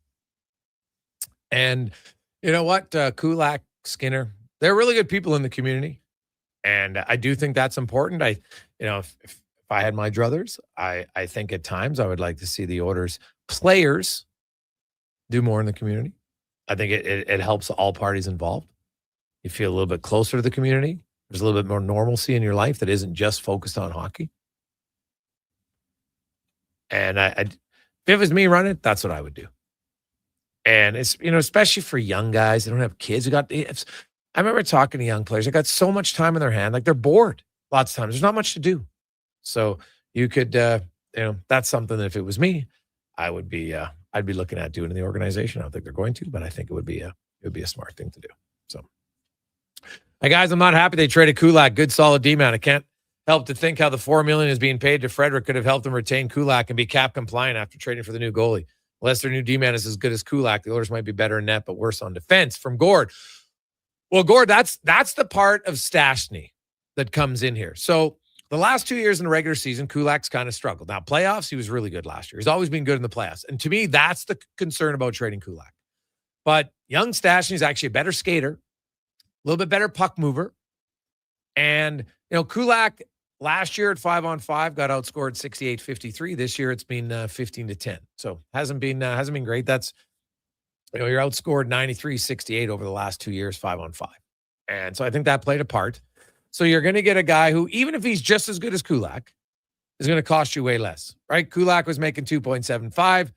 And you know what? Kulak, Skinner, they're really good people in the community. And I do think that's important. If I had my druthers, I think at times I would like to see the Oilers players do more in the community. I think it helps all parties involved. You feel a little bit closer to the community. There's a little bit more normalcy in your life that isn't just focused on hockey. And if it was me running, that's what I would do. And it's, especially for young guys, they don't have kids. I remember talking to young players. They got so much time in their hand, like they're bored lots of times. There's not much to do. So you could, that's something that if it was me, I'd be looking at doing in the organization. I don't think they're going to, but I think it would be a smart thing to do. So, hey guys, I'm not happy they traded Kulak. Good, solid D-man. I can't help to think how the $4 million is being paid to Frederick could have helped them retain Kulak and be cap compliant after trading for the new goalie. Unless their new D-man is as good as Kulak, the Oilers might be better in net, but worse on defense. From Gord. Well, Gord, that's the part of Stastny that comes in here. So the last 2 years in the regular season, Kulak's kind of struggled. Now, playoffs, he was really good last year. He's always been good in the playoffs. And to me, that's the concern about trading Kulak. But young Stastny is actually a better skater, a little bit better puck mover. And, Kulak last year at 5-on-5 got outscored 68-53. This year it's been 15-10. So hasn't been great. That's, you're outscored 93-68 over the last 2 years, 5-on-5. And so I think that played a part. So you're going to get a guy who, even if he's just as good as Kulak, is going to cost you way less, right? Kulak was making 2.75.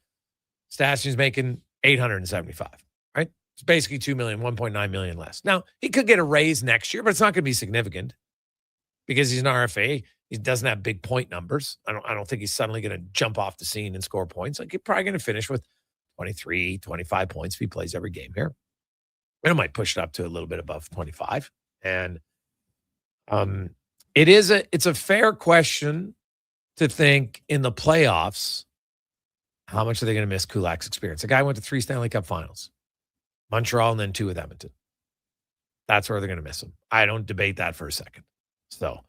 Stastny's making 875, right? It's basically $2 million, $1.9 million less. Now, he could get a raise next year, but it's not going to be significant because he's an RFA. He doesn't have big point numbers. I don't think he's suddenly going to jump off the scene and score points. Like, he's probably going to finish with 23, 25 points if he plays every game here. And it might push it up to a little bit above 25. And it's a fair question to think in the playoffs, how much are they going to miss Kulak's experience? The guy went to 3 Stanley Cup finals, Montreal, and then 2 with Edmonton. That's where they're going to miss him. I don't debate that for a second. So,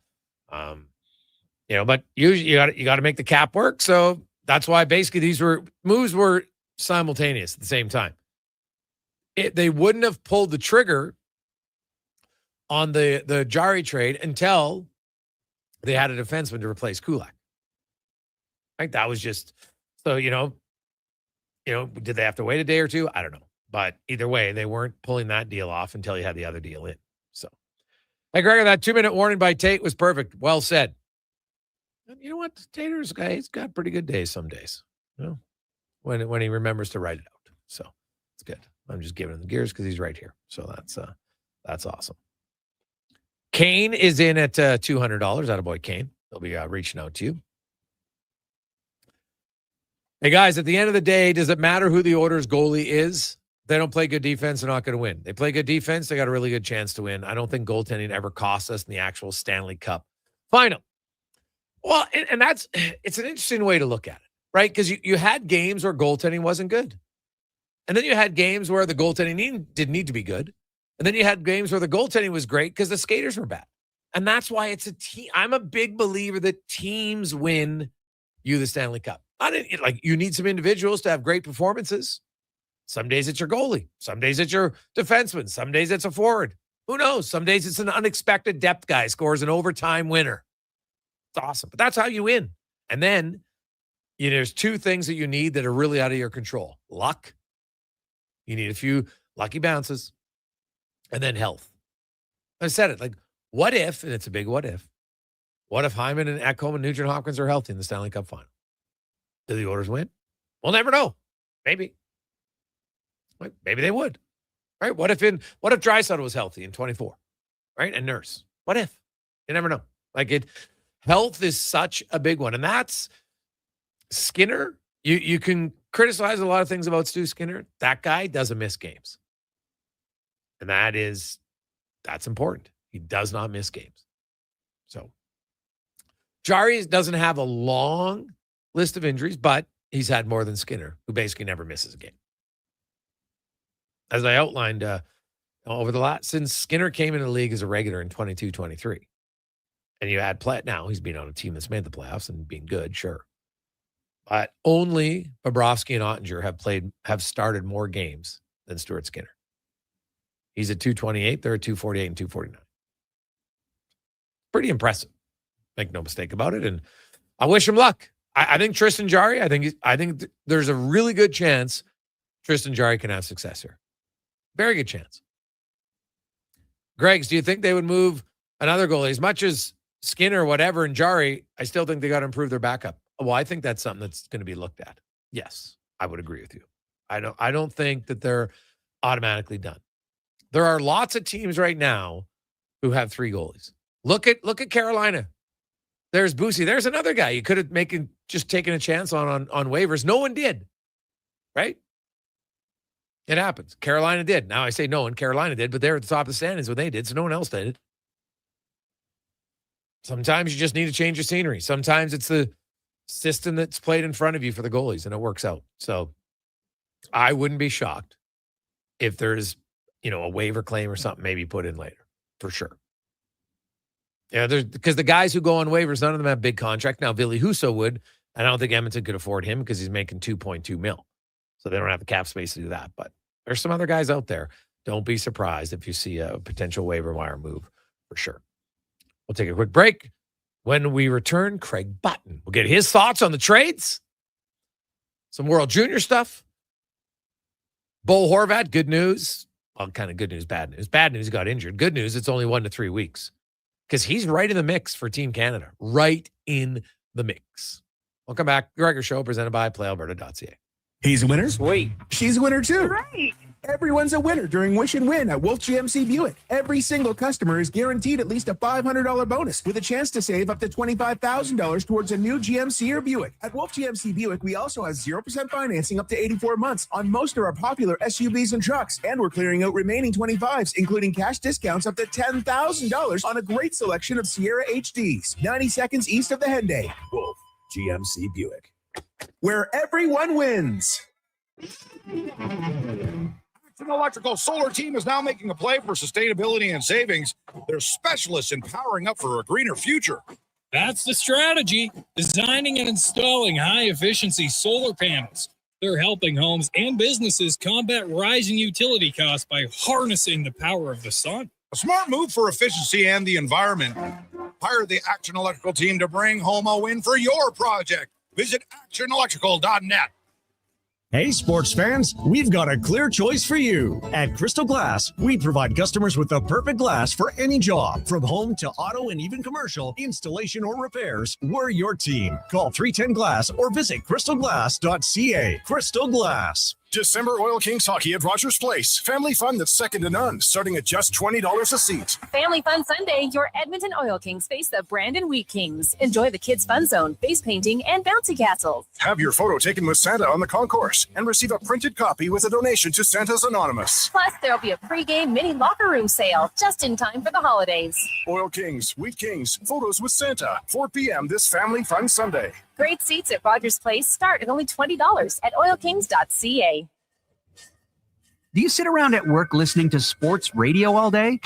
but you got to make the cap work. So that's why basically these moves were simultaneous at the same time. They wouldn't have pulled the trigger on the Jarry trade until they had a defenseman to replace Kulak. Right? That was just so, did they have to wait a day or two? I don't know. But either way, they weren't pulling that deal off until you had the other deal in. So, hey, Gregor, that 2-minute warning by Tate was perfect. Well said. And you know what? Tater's guy, he's got pretty good days some days. When he remembers to write it out. So it's good. I'm just giving him the gears because he's right here. So that's awesome. Kane is in at $200. Attaboy, Kane. He'll be reaching out to you. Hey, guys, at the end of the day, does it matter who the Oilers goalie is? If they don't play good defense, they're not going to win. They play good defense, they got a really good chance to win. I don't think goaltending ever cost us in the actual Stanley Cup final. Well, and it's an interesting way to look at it, right? Because you had games where goaltending wasn't good. And then you had games where the goaltending didn't need to be good. And then you had games where the goaltending was great because the skaters were bad. And that's why it's a team. I'm a big believer that teams win you the Stanley Cup. Like, you need some individuals to have great performances. Some days it's your goalie. Some days it's your defenseman. Some days it's a forward. Who knows? Some days it's an unexpected depth guy scores an overtime winner. It's awesome. But that's how you win. And then there's 2 things that you need that are really out of your control. Luck. You need a few lucky bounces. And then health. I said it. Like, what if, and it's a big what if Hyman and Ekholm and Nugent Hopkins are healthy in the Stanley Cup final? Do the Oilers win? We'll never know. Maybe. Maybe they would. Right? What if Draisaitl was healthy in 24? Right? And Nurse. What if? You never know. Health is such a big one. And that's Skinner. You can criticize a lot of things about Stu Skinner. That guy doesn't miss games. And that's important. He does not miss games. So Jarry doesn't have a long list of injuries, but he's had more than Skinner, who basically never misses a game. As I outlined since Skinner came into the league as a regular in 22-23, and you add Platt now, he's been on a team that's made the playoffs and been good, sure. But only Bobrovsky and Ottinger have started more games than Stuart Skinner. He's at 228, they're at 248 and 249. Pretty impressive. Make no mistake about it. And I wish him luck. I think Tristan Jarry, I think there's a really good chance Tristan Jarry can have success here. Very good chance. Greggs, do you think they would move another goalie? As much as Skinner, whatever, and Jarry, I still think they got to improve their backup. Well, I think that's something that's going to be looked at. Yes, I would agree with you. I don't think that they're automatically done. There are lots of teams right now who have 3 goalies. Look at Carolina. There's Boosie. There's another guy you could have taken a chance on waivers. No one did. Right? It happens. Carolina did. Now I say no one. Carolina did, but they're at the top of the standings when they did, so no one else did it. Sometimes you just need to change your scenery. Sometimes it's the system that's played in front of you for the goalies, and it works out. So I wouldn't be shocked if there's, a waiver claim or something maybe put in later, for sure. Yeah, because the guys who go on waivers, none of them have big contract. Now, Ville Husso would, and I don't think Edmonton could afford him because he's making $2.2 million. So they don't have the cap space to do that. But there's some other guys out there. Don't be surprised if you see a potential waiver wire move, for sure. We'll take a quick break. When we return, Craig Button will get his thoughts on the trades, some World Junior stuff. Bo Horvat, good news. Well, kind of good news, bad news. Bad news, he got injured. Good news, it's only 1 to 3 weeks. Because he's right in the mix for Team Canada. Right in the mix. Welcome back. Gregor Show, presented by PlayAlberta.ca. He's a winner. Sweet. She's a winner too. Right. Everyone's a winner during Wish and Win at Wolf GMC Buick. Every single customer is guaranteed at least a $500 bonus with a chance to save up to $25,000 towards a new GMC or Buick. At Wolf GMC Buick, we also have 0% financing up to 84 months on most of our popular SUVs and trucks. And we're clearing out remaining 25s, including cash discounts up to $10,000 on a great selection of Sierra HDs. 90 seconds east of the Henday. Wolf GMC Buick, where everyone wins. An electrical solar team is now making a play for sustainability and savings. They're specialists in powering up for a greener future. That's the strategy. Designing and installing high-efficiency solar panels. They're helping homes and businesses combat rising utility costs by harnessing the power of the sun. A smart move for efficiency and the environment. Hire the Action Electrical team to bring home a win for your project. Visit actionelectrical.net. Hey, sports fans, we've got a clear choice for you. At Crystal Glass, we provide customers with the perfect glass for any job. From home to auto and even commercial, installation or repairs, we're your team. Call 310 Glass or visit crystalglass.ca. Crystal Glass. December Oil Kings hockey at Rogers Place. Family fun that's second to none, starting at just $20 a seat. Family Fun Sunday, your Edmonton Oil Kings face the Brandon Wheat Kings. Enjoy the Kids Fun Zone, face painting, and bouncy castles. Have your photo taken with Santa on the concourse and receive a printed copy with a donation to Santa's Anonymous. Plus, there'll be a pregame mini locker room sale just in time for the holidays. Oil Kings, Wheat Kings, photos with Santa, 4 p.m. this Family Fun Sunday. Great seats at Rogers Place start at only $20 at oilkings.ca. Do you sit around at work listening to sports radio all day?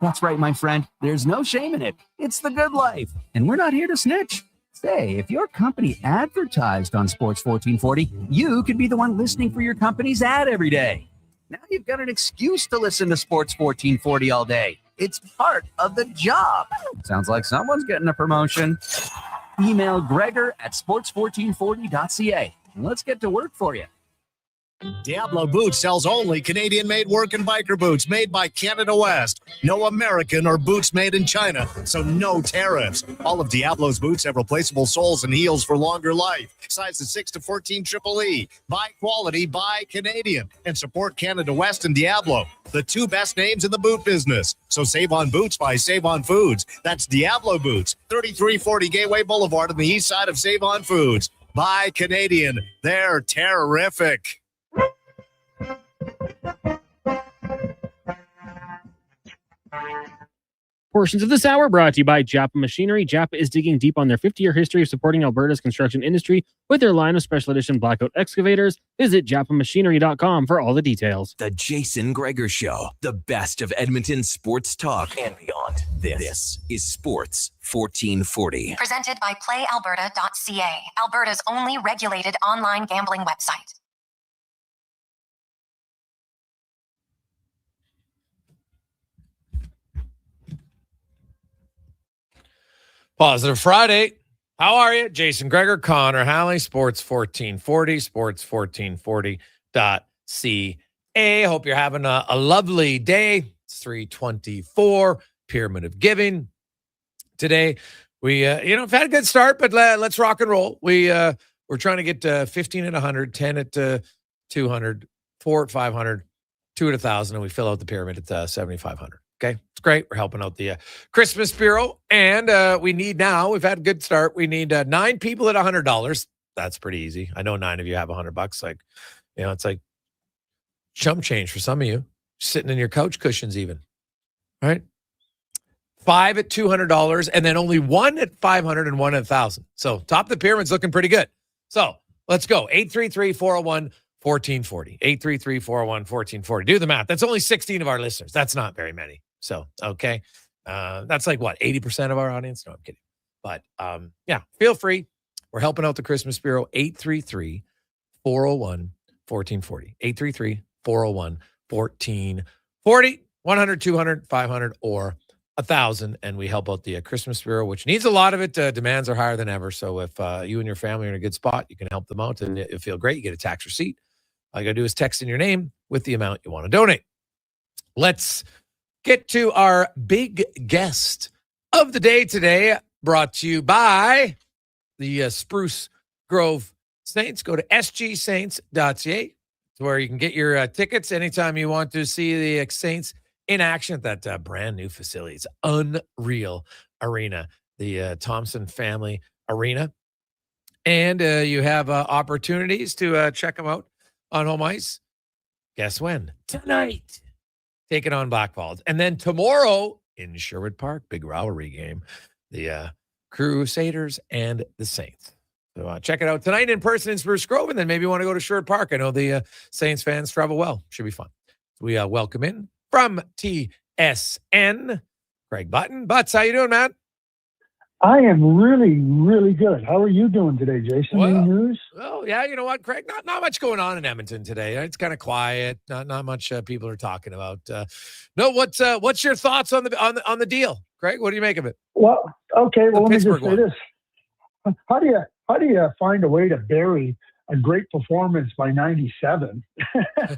That's right, my friend. There's no shame in it. It's the good life. And we're not here to snitch. Say, if your company advertised on Sports 1440, you could be the one listening for your company's ad every day. Now you've got an excuse to listen to Sports 1440 all day. It's part of the job. Sounds like someone's getting a promotion. Email Gregor at sports1440.ca. Let's get to work for you. Diablo Boots sells only Canadian-made work and biker boots made by Canada West. No American or boots made in China, so no tariffs. All of Diablo's boots have replaceable soles and heels for longer life. Sizes 6 to 14 Triple E. Buy quality, buy Canadian. And support Canada West and Diablo, the two best names in the boot business. So save on boots by Save On Foods. That's Diablo Boots, 3340 Gateway Boulevard on the east side of Save On Foods. Buy Canadian. They're terrific. Portions of this hour brought to you by Japa Machinery. Japa is digging deep on their 50-year history of supporting Alberta's construction industry with their line of special edition blackout excavators. Visit japamachinery.com for all the details. The Jason Gregor Show, the best of Edmonton sports talk and beyond. This is Sports 1440. Presented by PlayAlberta.ca, Alberta's only regulated online gambling website. Positive Friday. How are you? Jason Gregor, Connor Halley, Sports 1440, sports1440.ca. Hope you're having a lovely day. It's 324, Pyramid of Giving. Today, we, have had a good start, but let's rock and roll. We're trying to get 15 at 100, 10 at 200, 4 at 500, 2 at 1,000, and we fill out the pyramid at 7,500. Okay, it's great. We're helping out the Christmas Bureau, and we've had a good start. We need 9 people at $100. That's pretty easy. I know 9 of you have $100. It's like chump change for some of you, sitting in your couch cushions even, right? 5 at $200, and then only 1 at 500 and 1 at 1,000. So top of the pyramid's looking pretty good. So let's go. 833-401-1440. 833-401-1440. Do the math. That's only 16 of our listeners. That's not very many. So, okay. That's like what, 80% of our audience? No, I'm kidding. But feel free. We're helping out the Christmas Bureau. 833-401-1440. 833-401-1440. 100, 200, 500, or 1,000. And we help out the Christmas Bureau, which needs a lot of it. Demands are higher than ever. So if you and your family are in a good spot, you can help them out and it'll feel great. You get a tax receipt. All you got to do is text in your name with the amount you want to donate. Let's get to our big guest of the day today, brought to you by the Spruce Grove Saints. Go to sgsaints.ca where you can get your tickets anytime you want to see the Saints in action at that brand new facility. It's unreal arena, the Thompson Family Arena. And you have opportunities to check them out on home ice. Guess when? Tonight. Taking on Blackfalds. And then tomorrow in Sherwood Park, big rivalry game, the Crusaders and the Saints. So check it out tonight in person in Spruce Grove, and then maybe you want to go to Sherwood Park. I know the Saints fans travel well. Should be fun. We welcome in from TSN, Craig Button. Butts, how you doing, man? I am really, really good. How are you doing today, Jason? Any news? Oh, yeah, you know what, Craig? Not much going on in Edmonton today. It's kind of quiet. Not much people are talking about. No, what's your thoughts on the deal, Craig? What do you make of it? Well, okay. Well, let me just say one. this: How do you find a way to bury a great performance by '97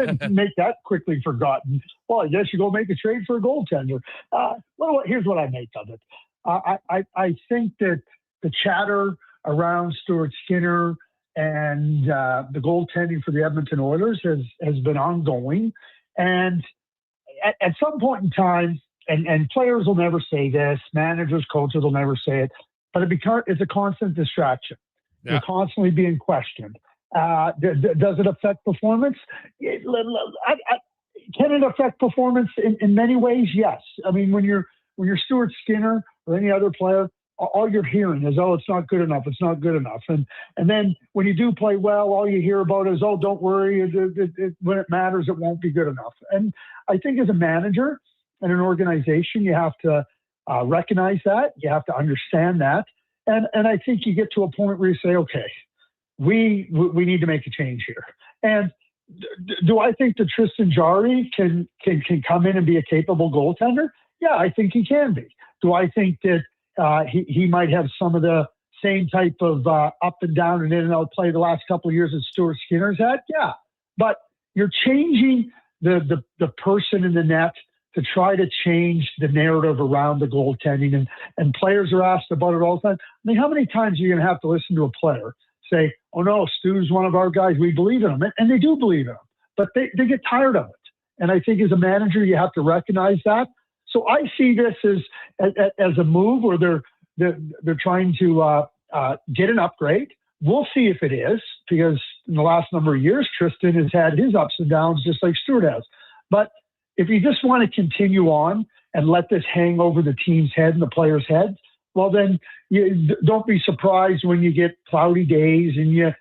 and make that quickly forgotten? Well, I guess you go make a trade for a goaltender. Well, here's what I make of it. I think that the chatter around Stuart Skinner and the goaltending for the Edmonton Oilers has been ongoing. And at some point in time, and players will never say this, managers, coaches will never say it, but it's a constant distraction. Yeah. You're constantly being questioned. Does it affect performance? Can it affect performance in many ways? Yes. I mean, when you're Stuart Skinner or any other player, all you're hearing is, oh, it's not good enough. It's not good enough. And then when you do play well, all you hear about is, oh, don't worry. When it matters, it won't be good enough. And I think as a manager and an organization, you have to recognize that. You have to understand that. And I think you get to a point where you say, okay, we need to make a change here. And do I think that Tristan Jarry can come in and be a capable goaltender? Yeah, I think he can be. Do I think that he might have some of the same type of up and down and in and out play the last couple of years that Stuart Skinner's had? Yeah. But you're changing the person in the net to try to change the narrative around the goaltending. And players are asked about it all the time. I mean, how many times are you going to have to listen to a player say, oh, no, Stu's one of our guys. We believe in him. And they do believe in him. But they get tired of it. And I think as a manager, you have to recognize that. So I see this as a move where they're trying to get an upgrade. We'll see if it is, because in the last number of years, Tristan has had his ups and downs just like Stuart has. But if you just want to continue on and let this hang over the team's head and the players' heads, well, then you don't be surprised when you get cloudy days and you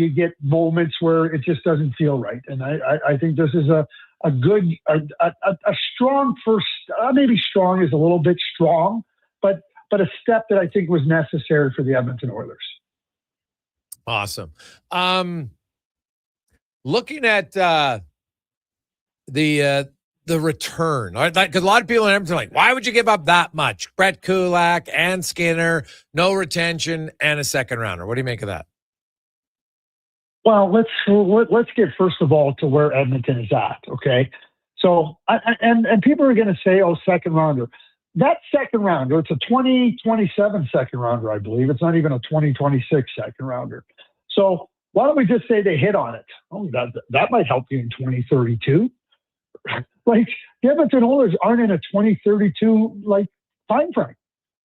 get moments where it just doesn't feel right. And I think this is a strong first, maybe strong is a little bit strong, but a step that I think was necessary for the Edmonton Oilers. Awesome. Looking at the return, because a lot of people in Edmonton are like, why would you give up that much? Brett Kulak and Skinner, no retention, and a second rounder. What do you make of that? Well, let's get first of all to where Edmonton is at. Okay, so and people are going to say, oh, second rounder. That second rounder, it's a 2027 second rounder, I believe. It's not even a 2026 second rounder. So why don't we just say they hit on it? Oh, that might help you in 2032. Like, the Edmonton Oilers aren't in a 2032 time frame.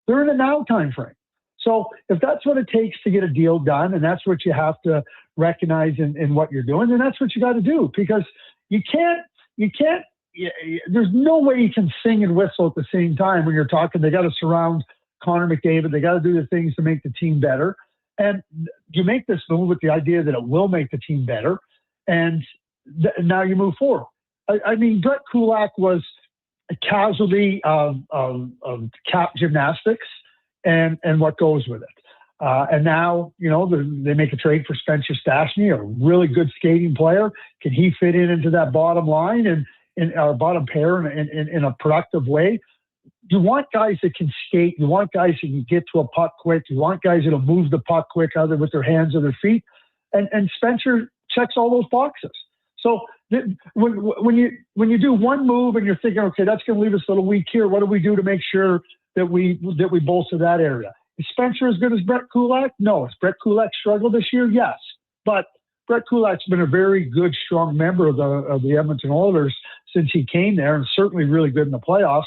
They're in a now time frame. So if that's what it takes to get a deal done, and that's what you have to recognize in what you're doing, then that's what you got to do, because you can't. There's no way you can sing and whistle at the same time when you're talking. They got to surround Connor McDavid. They got to do the things to make the team better. And you make this move with the idea that it will make the team better. And now you move forward. I mean, Brett Kulak was a casualty of cap gymnastics and what goes with it. And now, they make a trade for Spencer Stastny, a really good skating player. Can he fit into that bottom line and in our bottom pair in a productive way? You want guys that can skate. You want guys that can get to a puck quick. You want guys that'll move the puck quick, either with their hands or their feet. And Spencer checks all those boxes. So when you do one move and you're thinking, okay, that's going to leave us a little weak here, what do we do to make sure that we bolster that area? Is Spencer as good as Brett Kulak? No. Has Brett Kulak struggled this year? Yes. But Brett Kulak's been a very good, strong member of the Edmonton Oilers since he came there, and certainly really good in the playoffs.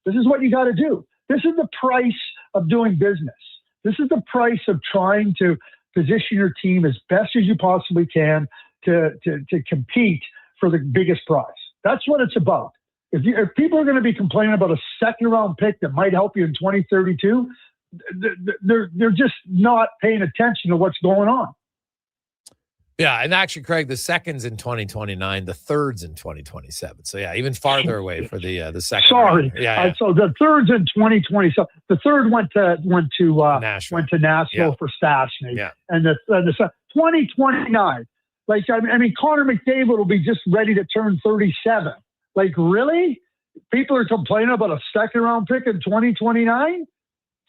This is what you got to do. This is the price of doing business. This is the price of trying to position your team as best as you possibly can to compete for the biggest prize. That's what it's about. If people are going to be complaining about a second-round pick that might help you in 2032, they're just not paying attention to what's going on. Yeah, and actually, Craig, the second's in 2029, the third's in 2027. So yeah, even farther away for the second. Sorry, yeah. So the third's in 2027. The third went to Nashville for Stastny, and the 2029. Like I mean, Connor McDavid will be just ready to turn 37. Like really, people are complaining about a second-round pick in 2029.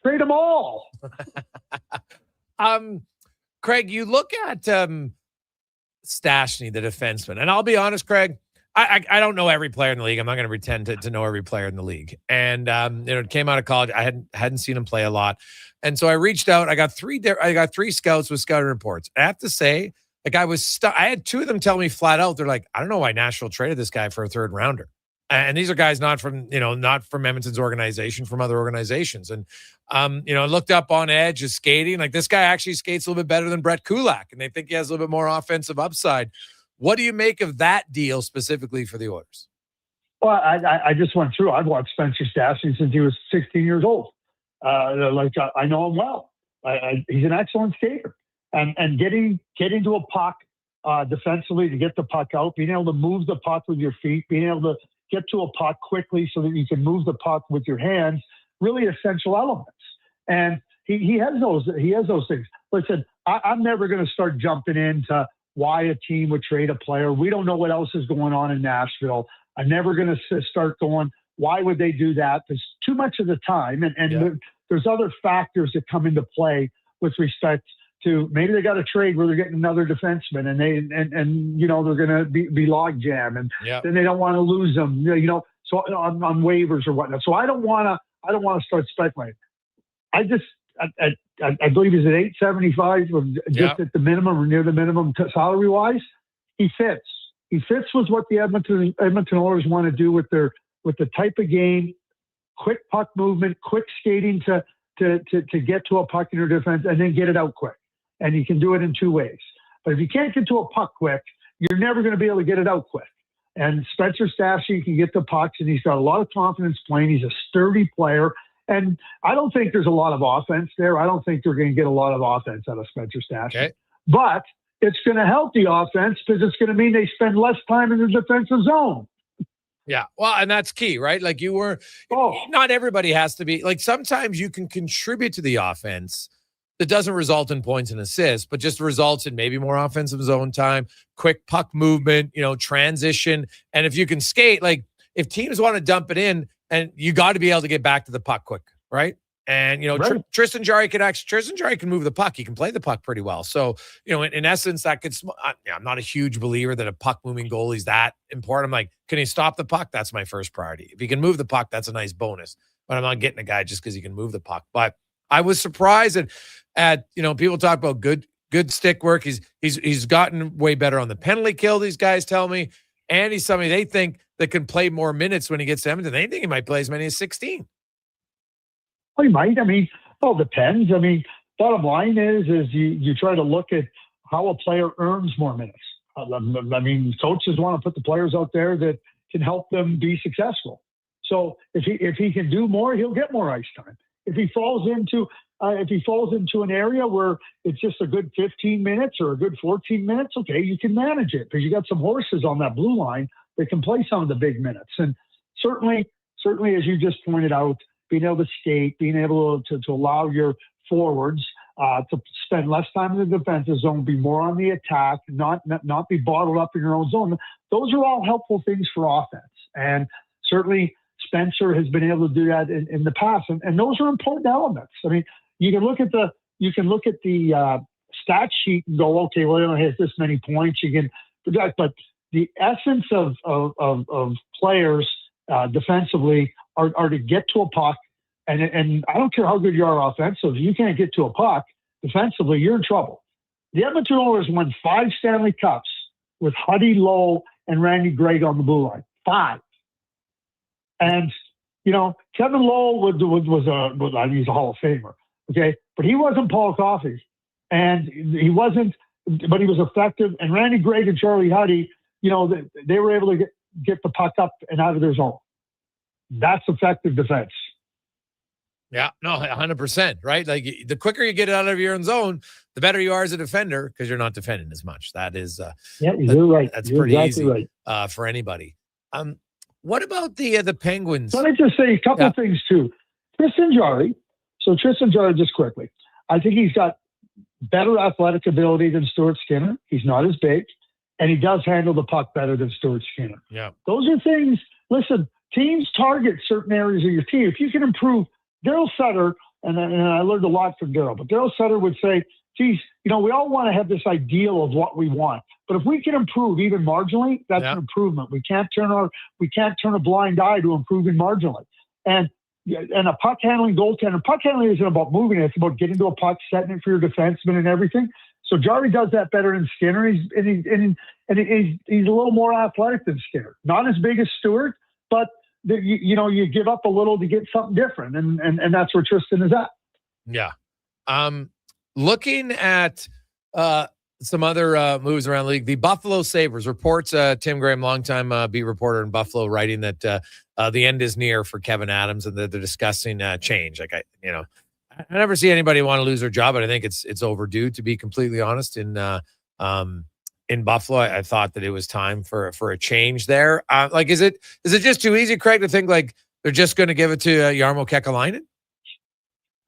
Trade them all. Craig, you look at Stastny, the defenseman, and I'll be honest, Craig, I don't know every player in the league. I'm not going to pretend to know every player in the league. And it came out of college. I hadn't seen him play a lot, and so I reached out. I got three scouts with scouting reports. I have to say, like I had two of them tell me flat out, they're like, I don't know why Nashville traded this guy for a third rounder. And these are guys not from Edmonton's organization, from other organizations. And, I looked up on Edge, his skating. Like, this guy actually skates a little bit better than Brett Kulak, and they think he has a little bit more offensive upside. What do you make of that deal specifically for the Oilers? Well, I just went through. I've watched Spencer Stastny since he was 16 years old. I know him well. He's an excellent skater. And getting to a puck defensively to get the puck out, being able to move the puck with your feet, being able to get to a puck quickly so that you can move the puck with your hands, really essential elements. And he has those things. Listen, I'm never going to start jumping into why a team would trade a player. We don't know what else is going on in Nashville. I'm never going to start going, why would they do that? There's too much of the time. And there's other factors that come into play with respect to maybe they got a trade where they're getting another defenseman and they're going to be logjam and then they don't want to lose them, so on waivers or whatnot. So I don't want to start speculating. I believe he's at $875, just at the minimum or near the minimum salary wise. He fits. He fits with what the Edmonton Oilers want to do with the type of game, quick puck movement, quick skating to get to a puck in your defense and then get it out quick. And you can do it in two ways. But if you can't get to a puck quick, you're never going to be able to get it out quick. And Spencer Stastny can get the pucks, and he's got a lot of confidence playing. He's a sturdy player. And I don't think there's a lot of offense there. I don't think they're going to get a lot of offense out of Spencer Stastny. Okay. But it's going to help the offense because it's going to mean they spend less time in the defensive zone. Yeah. Well, and that's key, right? Like not everybody has to be, like sometimes you can contribute to the offense that doesn't result in points and assists, but just results in maybe more offensive zone time, quick puck movement, transition. And if you can skate, like if teams want to dump it in, and you got to be able to get back to the puck quick, right? And, right. Tristan Jarry can move the puck. He can play the puck pretty well. So, in essence, that could, I'm not a huge believer that a puck moving goalie is that important. I'm like, can he stop the puck? That's my first priority. If he can move the puck, that's a nice bonus, but I'm not getting a guy just because he can move the puck. But I was surprised at people talk about good stick work. He's gotten way better on the penalty kill. These guys tell me, and he's somebody they think that can play more minutes when he gets to Edmonton. They think he might play as many as 16. Well, he might. I mean, all depends. I mean, bottom line is you try to look at how a player earns more minutes. I mean, coaches want to put the players out there that can help them be successful. So if he can do more, he'll get more ice time. If he falls into an area where it's just a good 15 minutes or a good 14 minutes, okay, you can manage it because you got some horses on that blue line that can play some of the big minutes. And certainly, as you just pointed out, being able to skate, being able to allow your forwards to spend less time in the defensive zone, be more on the attack, not be bottled up in your own zone. Those are all helpful things for offense. And certainly Spencer has been able to do that in the past. And those are important elements. I mean, you can look at the stat sheet and go, okay, well, it has this many points. You can project, but the essence of players defensively are to get to a puck. And I don't care how good you are offensively. If you can't get to a puck defensively, you're in trouble. The Edmonton Oilers won 5 Stanley Cups with Huddy, Lowe, and Randy Gregg on the blue line. 5. And, Kevin Lowe he's a Hall of Famer, okay? But he wasn't Paul Coffey. And he wasn't, but he was effective. And Randy Gregg and Charlie Huddy, they were able to get the puck up and out of their zone. That's effective defense. Yeah, no, 100%, right? Like the quicker you get it out of your own zone, the better you are as a defender because you're not defending as much. That is, you're right. That's you're pretty exactly easy right. For anybody. What about the Penguins? Let me just say a couple of things too. Tristan Jarry. So Tristan Jarry, just quickly, I think he's got better athletic ability than Stuart Skinner. He's not as big, and he does handle the puck better than Stuart Skinner. Yeah, those are things. Listen, teams target certain areas of your team. If you can improve, Daryl Sutter, and I learned a lot from Daryl, but Daryl Sutter would say, geez, we all want to have this ideal of what we want. But if we can improve even marginally, that's an improvement. We can't turn a blind eye to improving marginally. And a puck handling goaltender, puck handling isn't about moving it. It's about getting to a puck, setting it for your defenseman and everything. So Jarry does that better than Skinner. He's a little more athletic than Skinner. Not as big as Stewart, but you give up a little to get something different. And that's where Tristan is at. Yeah. Looking at some other moves around the league, the Buffalo Sabres reports, Tim Graham, longtime beat reporter in Buffalo, writing that the end is near for Kevin Adams and that they're discussing change. Like, I never see anybody want to lose their job, but I think it's overdue, to be completely honest. In Buffalo, I thought that it was time for a change there. Is it just too easy, Craig, to think like they're just going to give it to Jarmo Kekalainen?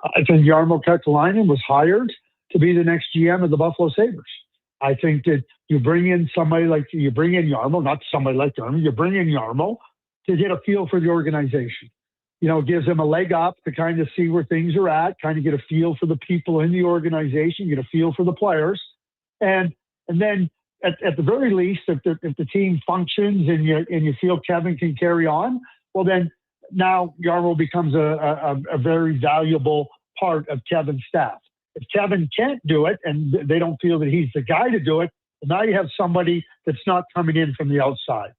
I think Jarmo Kekalainen was hired to be the next GM of the Buffalo Sabres. I think that you bring in Jarmo, not somebody like Jarmo, you bring in Jarmo to get a feel for the organization. Gives him a leg up to kind of see where things are at, kind of get a feel for the people in the organization, get a feel for the players. And then at the very least, if the team functions and you feel Kevin can carry on, well, then now Jarmo becomes a very valuable part of Kevin's staff. If Kevin can't do it and they don't feel that he's the guy to do it, well, now you have somebody that's not coming in from the outside.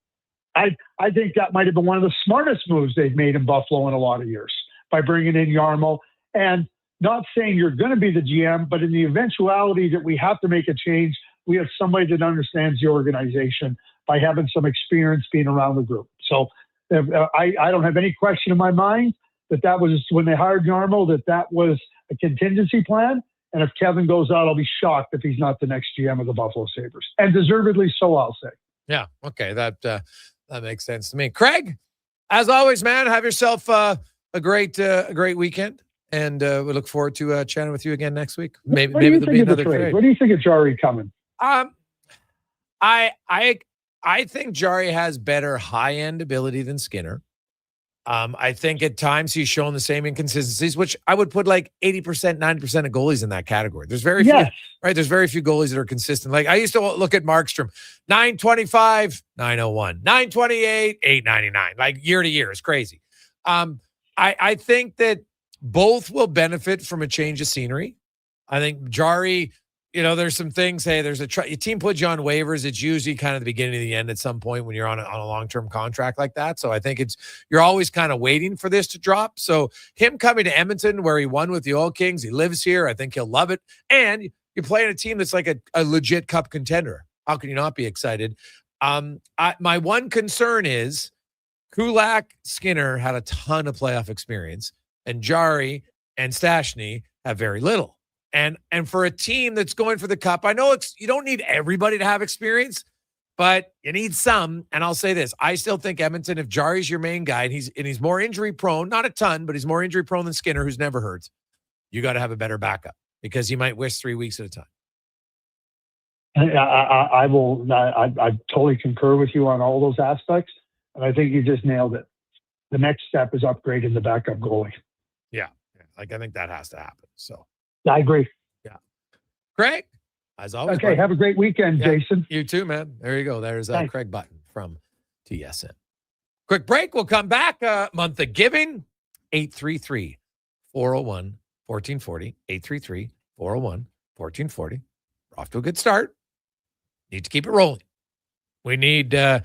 I think that might have been one of the smartest moves they've made in Buffalo in a lot of years by bringing in Jarmo. And not saying you're going to be the GM, but in the eventuality that we have to make a change, we have somebody that understands the organization by having some experience being around the group. So I don't have any question in my mind that was, when they hired Jarmo, that was a contingency plan. And if Kevin goes out, I'll be shocked if he's not the next GM of the Buffalo Sabres. And deservedly so, I'll say. Yeah, okay, that makes sense to me. Craig, as always, man, have yourself a great weekend. And we look forward to chatting with you again next week. Maybe there'll be another trade. What do you think of Jarry coming? I think Jarry has better high-end ability than Skinner. I think at times he's shown the same inconsistencies, which I would put like 80%, 90% of goalies in that category. There's very few, right? There's very few goalies that are consistent. Like I used to look at Markstrom, 925, 901, 928, 899, like year to year. It's crazy. I think that both will benefit from a change of scenery. I think Jarry, there's some things. Hey, there's your team puts you on waivers. It's usually kind of the beginning of the end at some point when you're on a long-term contract like that. So I think you're always kind of waiting for this to drop. So him coming to Edmonton, where he won with the Oil Kings, he lives here. I think he'll love it. And you're playing a team that's like a legit cup contender. How can you not be excited? My one concern is Kulak, Skinner had a ton of playoff experience, and Jarry and Stastny have very little. And for a team that's going for the cup, I know you don't need everybody to have experience, but you need some. And I'll say this: I still think Edmonton, if Jarry's your main guy and he's more injury prone, not a ton, but he's more injury prone than Skinner, who's never hurt, you got to have a better backup because he might whisk 3 weeks at a time. I totally concur with you on all those aspects, and I think you just nailed it. The next step is upgrading the backup goalie. Yeah, I think that has to happen. So. I agree. Yeah. Craig, as always. Okay, have a great weekend, Jason. You too, man. There you go. There's Craig Button from TSN. Quick break. We'll come back. Month of giving, 833-401-1440. 833-401-1440. We're off to a good start. Need to keep it rolling. We need 9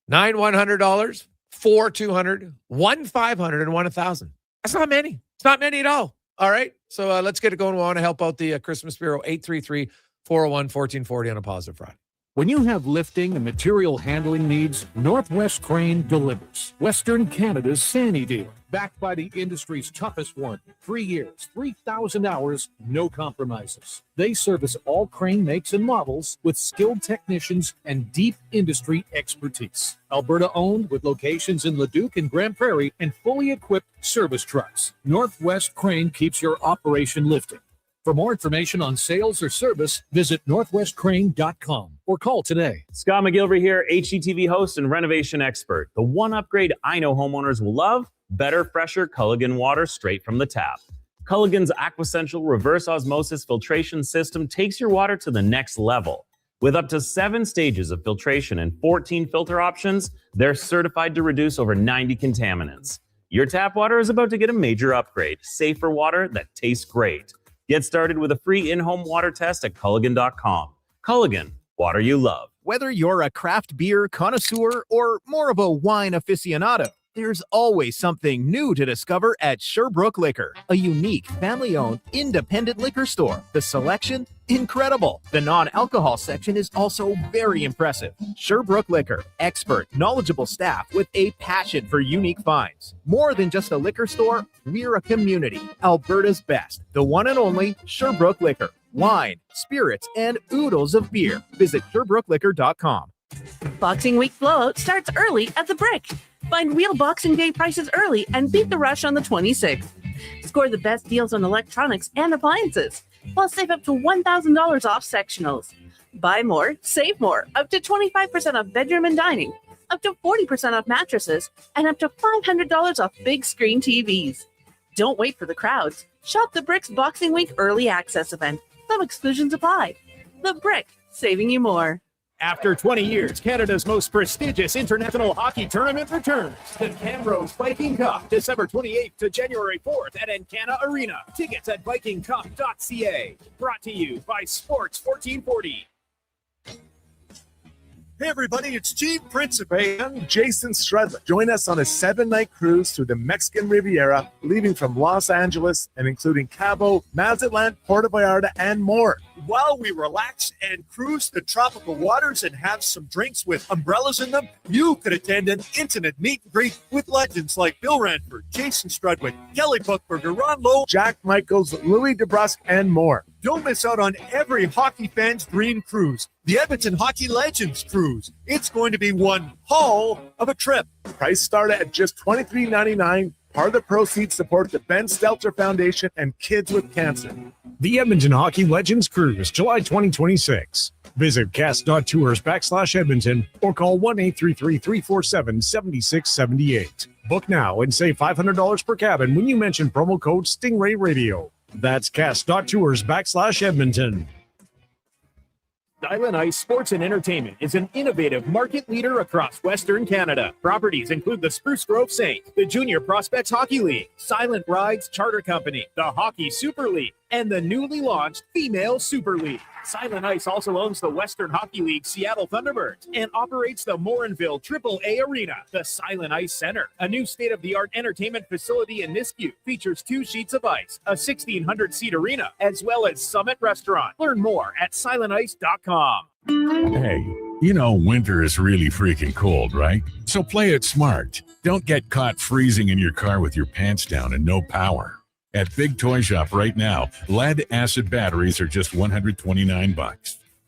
$100, 4 $200, 1 $500, and 1 $1,000. That's not many. It's not many at all. All right. So let's get it going. We want to help out the Christmas Bureau. 833-401-1440 on a positive Friday. When you have lifting and material handling needs, Northwest Crane delivers. Western Canada's Sandy dealer, backed by the industry's toughest one. 3 years, 3,000 hours, no compromises. They service all crane makes and models with skilled technicians and deep industry expertise. Alberta owned with locations in Leduc and Grand Prairie and fully equipped service trucks. Northwest Crane keeps your operation lifting. For more information on sales or service, visit northwestcrane.com or call today. Scott McGilvery here, HGTV host and renovation expert. The one upgrade I know homeowners will love, better, fresher Culligan water straight from the tap. Culligan's Aquasential reverse osmosis filtration system takes your water to the next level. With up to 7 stages of filtration and 14 filter options, they're certified to reduce over 90 contaminants. Your tap water is about to get a major upgrade, safer water that tastes great. Get started with a free in-home water test at Culligan.com. Culligan, water you love. Whether you're a craft beer connoisseur or more of a wine aficionado, there's always something new to discover at Sherbrooke Liquor, a unique family-owned independent liquor store. The selection, incredible. The non-alcohol section is also very impressive. Sherbrooke Liquor, expert, knowledgeable staff with a passion for unique finds. More than just a liquor store, we're a community. Alberta's best, the one and only Sherbrooke Liquor. Wine, spirits, and oodles of beer. Visit SherbrookeLiquor.com. Boxing Week blowout starts early at the Brick. Find real Boxing Day prices early and beat the rush on the 26th. Score the best deals on electronics and appliances. Plus, save up to $1,000 off sectionals. Buy more, save more. Up to 25% off bedroom and dining. Up to 40% off mattresses. And up to $500 off big screen TVs. Don't wait for the crowds. Shop the Brick's Boxing Week early access event. Some exclusions apply. The Brick, saving you more. After 20 years, Canada's most prestigious international hockey tournament returns. The Camrose Viking Cup, December 28th to January 4th at Encana Arena. Tickets at vikingcup.ca. Brought to you by Sports 1440. Hey everybody, it's Chief Principe and Jason Stredler. Join us on a 7-night cruise through the Mexican Riviera, leaving from Los Angeles and including Cabo, Mazatlan, Puerto Vallarta, and more. While we relax and cruise the tropical waters and have some drinks with umbrellas in them, you could attend an intimate meet and greet with legends like Bill Ranford, Jason Strudwick, Kelly Buchberger, Ron Lowe, Jack Michaels, Louis DeBrusque, and more. Don't miss out on every hockey fan's dream cruise, the Edmonton Hockey Legends Cruise. It's going to be one hell of a trip. Price start at just $23.99. Part of the proceeds support the Ben Stelter Foundation and Kids with Cancer. The Edmonton Hockey Legends Cruise, July 2026. Visit cast.tours/Edmonton or call 1-833-347-7678. Book now and save $500 per cabin when you mention promo code Stingray Radio. That's cast.tours/Edmonton. Silent Ice Sports and Entertainment is an innovative market leader across Western Canada. Properties include the Spruce Grove Saints, the Junior Prospects Hockey League, Silent Rides Charter Company, the Hockey Super League, and the newly launched Female Super League. Silent Ice also owns the Western Hockey League Seattle Thunderbirds and operates the Morinville AAA Arena. The Silent Ice Center, a new state-of-the-art entertainment facility in Nisku, features 2 sheets of ice, a 1,600-seat arena, as well as Summit Restaurant. Learn more at silentice.com. Hey, you know winter is really freaking cold, right? So play it smart. Don't get caught freezing in your car with your pants down and no power. At Big Toy Shop right now, lead-acid batteries are just $129.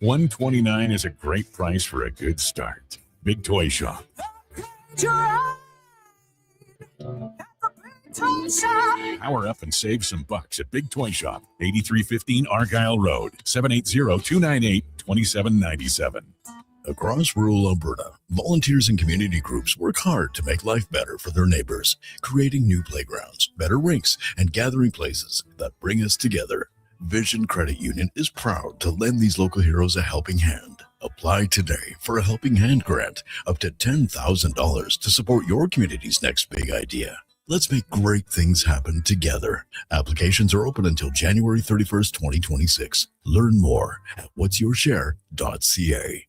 $129 is a great price for a good start. Big Toy Shop. Power up and save some bucks at Big Toy Shop, 8315 Argyle Road, 780-298-2797. Across rural Alberta, volunteers and community groups work hard to make life better for their neighbors, creating new playgrounds, better rinks, and gathering places that bring us together. Vision Credit Union is proud to lend these local heroes a helping hand. Apply today for a Helping Hand grant up to $10,000 to support your community's next big idea. Let's make great things happen together. Applications are open until January 31st, 2026. Learn more at whatsyourshare.ca.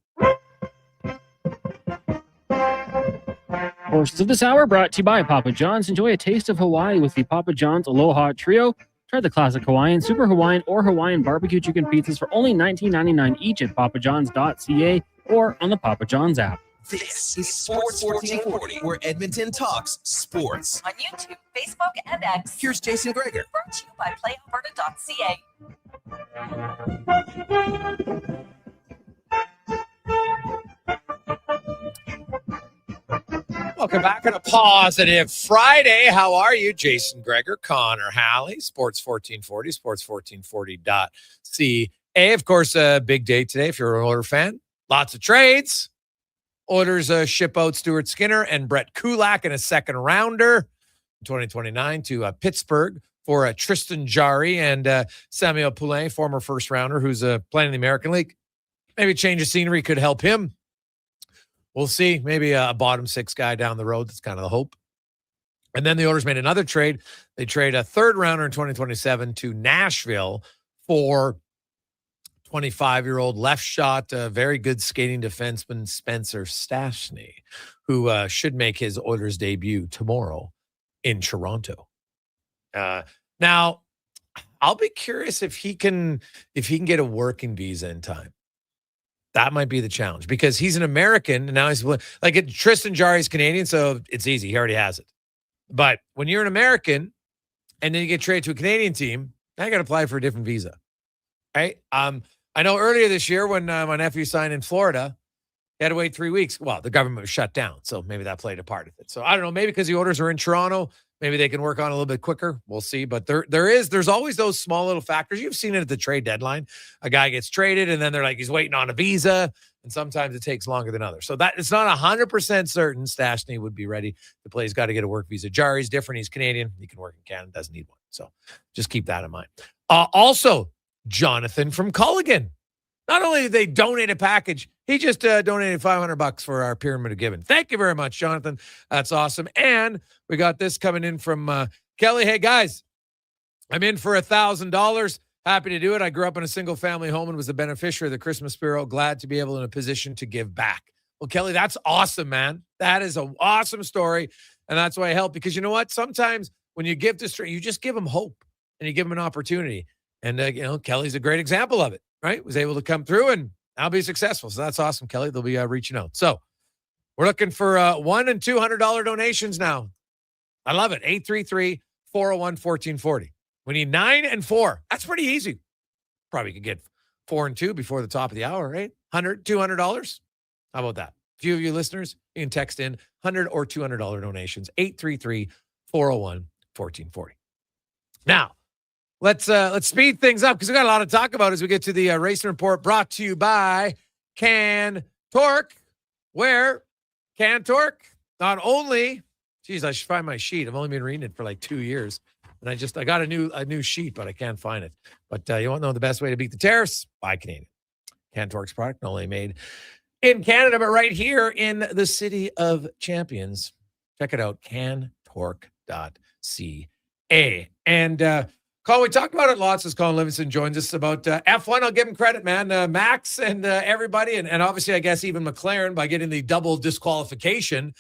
Portions of this hour brought to you by Papa John's. Enjoy a taste of Hawaii with the Papa John's Aloha Trio. Try the classic Hawaiian, Super Hawaiian, or Hawaiian barbecue chicken pizzas for only $19.99 each at papajohns.ca or on the Papa John's app. This is Sports 1440, where Edmonton talks sports. On YouTube, Facebook, and X. Here's Jason Gregor. Brought to you by playalberta.ca. Welcome back on a positive Friday. How are you? Jason Gregor, Connor Halley, Sports 1440, sports1440.ca. Of course, a big day today if you're an Oilers fan. Lots of trades. Oilers ship out Stuart Skinner and Brett Kulak in a second rounder in 2029 to Pittsburgh for Tristan Jarry and Samuel Poulin, former first rounder who's playing in the American League. Maybe a change of scenery could help him. We'll see. Maybe a bottom six guy down the road. That's kind of the hope. And then the Oilers made another trade. They trade a third rounder in 2027 to Nashville for 25-year-old left shot, very good skating defenseman Spencer Stastny, who should make his Oilers debut tomorrow in Toronto. Now, I'll be curious if he can get a working visa in time. That might be the challenge because he's an American and now he's like Tristan Jarry's Canadian, so it's easy. He already has it. But when you're an American and then you get traded to a Canadian team, now you got to apply for a different visa, right? I know earlier this year when my nephew signed in Florida, he had to wait 3 weeks. Well, the government was shut down, so maybe that played a part of it. So I don't know, maybe because the Oilers are in Toronto, maybe they can work on it a little bit quicker. We'll see. But there's always those small little factors. You've seen it at the trade deadline. A guy gets traded, and then they're like, he's waiting on a visa, and sometimes it takes longer than others. So that it's not 100% certain Stastny would be ready to play. He's got to get a work visa. Jarry's different. He's Canadian. He can work in Canada. Doesn't need one. So just keep that in mind. Also, Jonathan from Culligan. Not only did they donate a package, he just donated $500 for our Pyramid of Giving. Thank you very much, Jonathan. That's awesome. And we got this coming in from Kelly. Hey, guys, I'm in for $1,000. Happy to do it. I grew up in a single-family home and was the beneficiary of the Christmas spirit. Glad to be able in a position to give back. Well, Kelly, that's awesome, man. That is an awesome story, and that's why I help. Because you know what? Sometimes when you give to strangers, you just give them hope and you give them an opportunity. And, Kelly's a great example of it. Right? Was able to come through and now be successful. So that's awesome, Kelly. They'll be reaching out. So we're looking for $100 and $200 donations now. I love it. 833-401-1440. We need 9 and 4. That's pretty easy. Probably could get 4 and 2 before the top of the hour, right? $100, $200. How about that? A few of you listeners, you can text in $100 or $200 donations. 833-401-1440. Now, let's speed things up because we got a lot to talk about as we get to the Racing Report brought to you by Can Torque, where Can Torque not only, geez, I should find my sheet. I've only been reading it for like 2 years. And I got a new sheet, but I can't find it. But you want to know the best way to beat the tariffs? Buy Canadian. Can Torque's product not only made in Canada, but right here in the City of Champions. Check it out, cantorque.ca. And Colin, we talked about it lots as Colin Livingston joins us about F1. I'll give him credit, man. Max and everybody, and obviously, I guess even McLaren, by getting the double disqualification,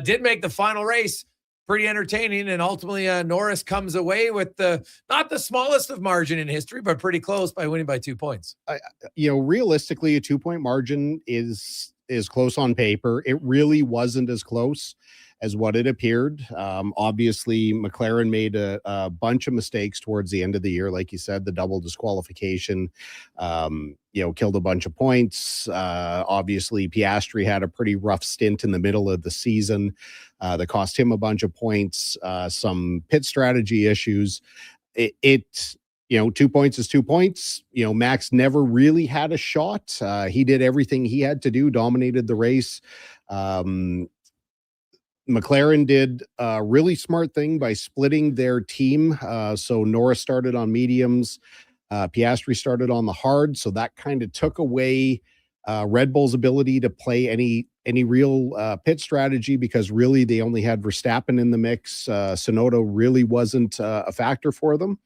did make the final race pretty entertaining. And ultimately, Norris comes away with not the smallest of margin in history, but pretty close by winning by 2 points. Realistically, a 2-point margin is close on paper. It really wasn't as close as what it appeared. Obviously, McLaren made a bunch of mistakes towards the end of the year. Like you said, the double disqualification, killed a bunch of points. Obviously, Piastri had a pretty rough stint in the middle of the season that cost him a bunch of points, some pit strategy issues. 2 points is 2 points. Max never really had a shot. He did everything he had to do, dominated the race. McLaren did a really smart thing by splitting their team. So Norris started on mediums. Piastri started on the hard. So that kind of took away Red Bull's ability to play any real pit strategy, because really they only had Verstappen in the mix. Tsunoda really wasn't a factor for them.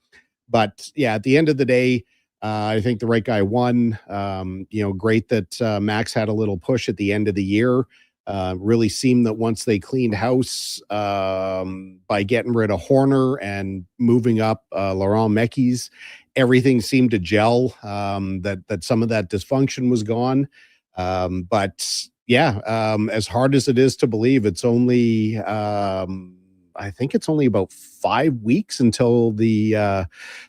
But yeah, at the end of the day, I think the right guy won. Great that Max had a little push at the end of the year. Really seemed that once they cleaned house by getting rid of Horner and moving up Laurent Mekies, everything seemed to gel. That some of that dysfunction was gone. But yeah, as hard as it is to believe, it's only I think it's only about 5 weeks until the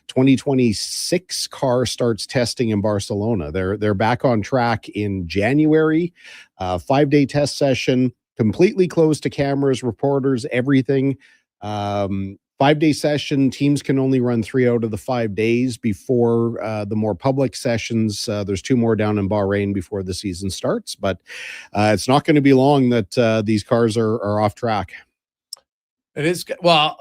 2026 car starts testing in Barcelona. They're back on track in January. 5-day test session, completely closed to cameras, reporters, everything. 5-day session. Teams can only run 3 out of the 5 days before the more public sessions. There's 2 more down in Bahrain before the season starts, but it's not going to be long that these cars are off track. It is, well,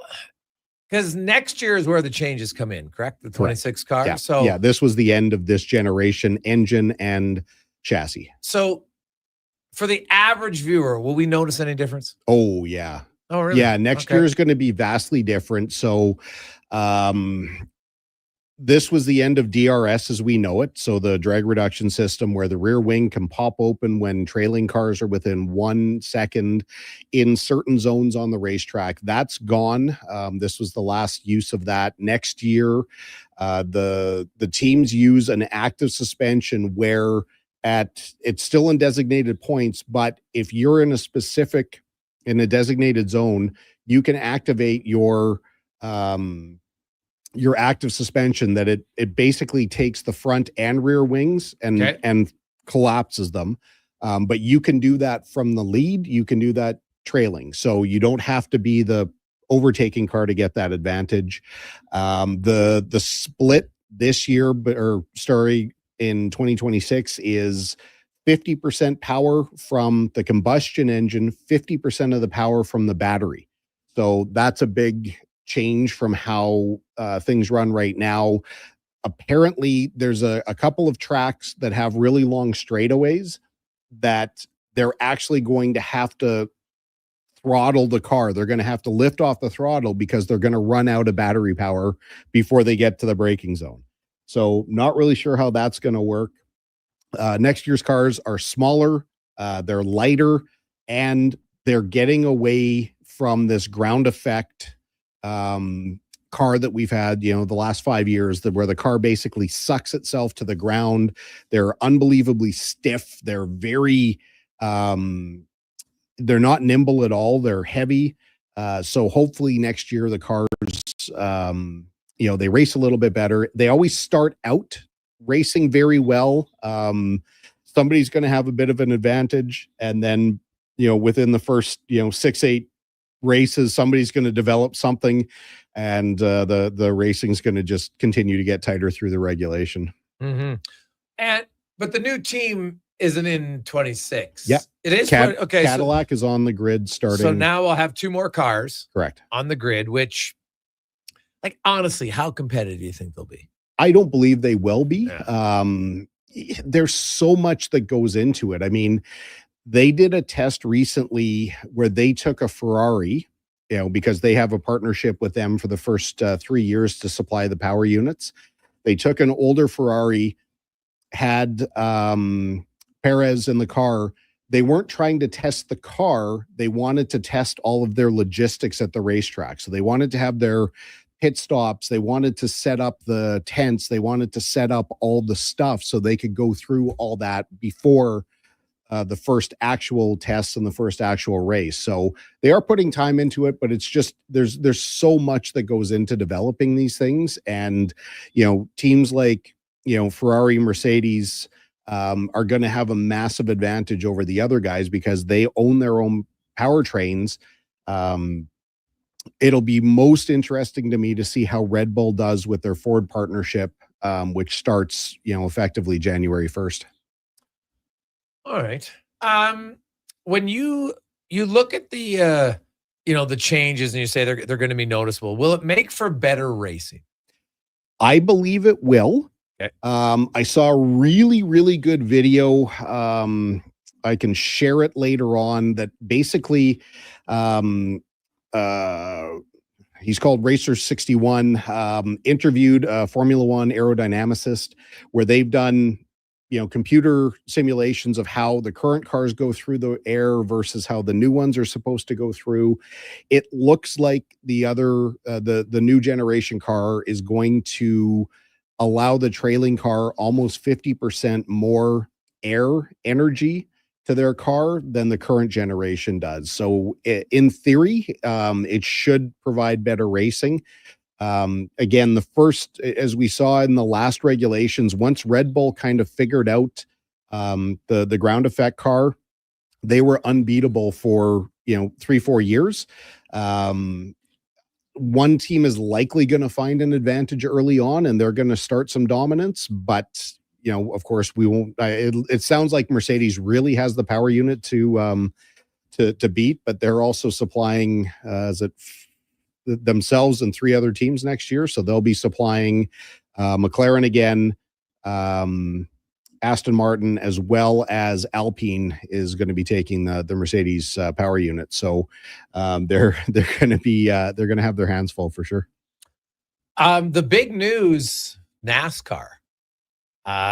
because next year is where the changes come in, correct? The 26 car. Yeah. So yeah, this was the end of this generation engine and chassis. So for the average viewer, will we notice any difference? Oh, yeah. Oh, really? Yeah, next year is going to be vastly different. So this was the end of DRS as we know it. So the drag reduction system where the rear wing can pop open when trailing cars are within 1 second in certain zones on the racetrack. That's gone. This was the last use of that. Next year, the teams use an active suspension where it's still in designated points, but if you're in a designated zone, you can activate your active suspension that it basically takes the front and rear wings and collapses them. But you can do that from the lead. You can do that trailing. So you don't have to be the overtaking car to get that advantage. The split this year, in 2026 is 50% power from the combustion engine, 50% of the power from the battery. So that's a big change from how things run right now. Apparently, there's a couple of tracks that have really long straightaways that they're actually going to have to throttle the car. They're going to have to lift off the throttle because they're going to run out of battery power before they get to the braking zone. So not really sure how that's going to work. Next year's cars are smaller, they're lighter, and they're getting away from this ground effect car that we've had, the last 5 years, where the car basically sucks itself to the ground. They're unbelievably stiff. They're very, they're not nimble at all. They're heavy. So hopefully next year the cars, they race a little bit better. They always start out racing very well. Somebody's going to have a bit of an advantage, and then within the first 6-8 races, somebody's going to develop something, and the racing's going to just continue to get tighter through the regulation. Mm-hmm. But the new team isn't in 26. Yeah, it is. Okay, Cadillac is on the grid starting. So now we'll have 2 more cars. Correct. On the grid, which, honestly, how competitive do you think they'll be? I don't believe they will be. Yeah. There's so much that goes into it. I mean, they did a test recently where they took a Ferrari, because they have a partnership with them for the first 3 years to supply the power units. They took an older Ferrari, had Perez in the car. They weren't trying to test the car. They wanted to test all of their logistics at the racetrack. So they wanted to have their pit stops. They wanted to set up the tents. They wanted to set up all the stuff so they could go through all that before the first actual tests and the first actual race. So they are putting time into it, but it's just, there's so much that goes into developing these things. And, teams like, Ferrari, Mercedes are going to have a massive advantage over the other guys because they own their own powertrains. It'll be most interesting to me to see how Red Bull does with their Ford partnership, which starts, effectively January 1st. All right. When you look at the the changes and you say they're going to be noticeable, will it make for better racing? I believe it will. Okay. I saw a really, really good video. I can share it later on that basically he's called Racer 61, interviewed a Formula One aerodynamicist where they've done, computer simulations of how the current cars go through the air versus how the new ones are supposed to go through. It looks like the new generation car is going to allow the trailing car almost 50% more air energy to their car than the current generation does. So in theory, it should provide better racing. Again, as we saw in the last regulations, once Red Bull kind of figured out the ground effect car, they were unbeatable for 3-4 years. One team is likely going to find an advantage early on, and they're going to start some dominance. But of course, we won't. It sounds like Mercedes really has the power unit to beat, but they're also supplying themselves and 3 other teams next year, so they'll be supplying McLaren again, Aston Martin, as well as Alpine is going to be taking the Mercedes power unit. So they're going to have their hands full for sure. The big news: NASCAR.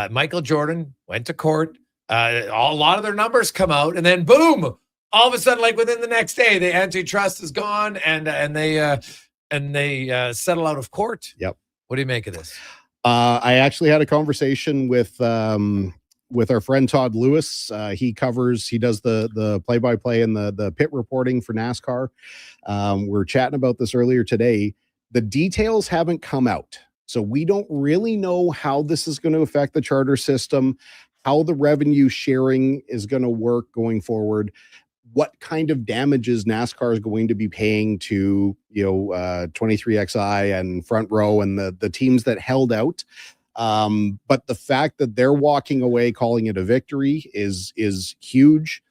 Michael Jordan went to court. A lot of their numbers come out, and then boom! All of a sudden, like within the next day, the antitrust is gone, and they settle out of court. Yep. What do you make of this? I actually had a conversation with our friend Todd Lewis. He does the play-by-play and the pit reporting for NASCAR. We're chatting about this earlier today. The details haven't come out, so we don't really know how this is going to affect the charter system, how the revenue sharing is going to work going forward, what kind of damages NASCAR is going to be paying to 23XI and Front Row and the teams that held out. But the fact that they're walking away calling it a victory is huge.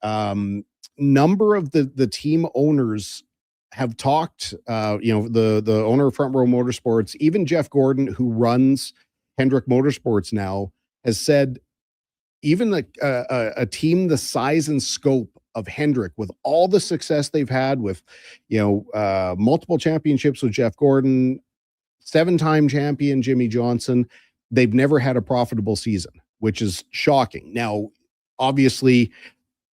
Number of the team owners have talked, the owner of Front Row Motorsports, even Jeff Gordon, who runs Hendrick Motorsports now, has said even a team the size and scope of Hendrick, with all the success they've had with, multiple championships with Jeff Gordon, 7-time champion Jimmy Johnson, they've never had a profitable season, which is shocking. Now, obviously,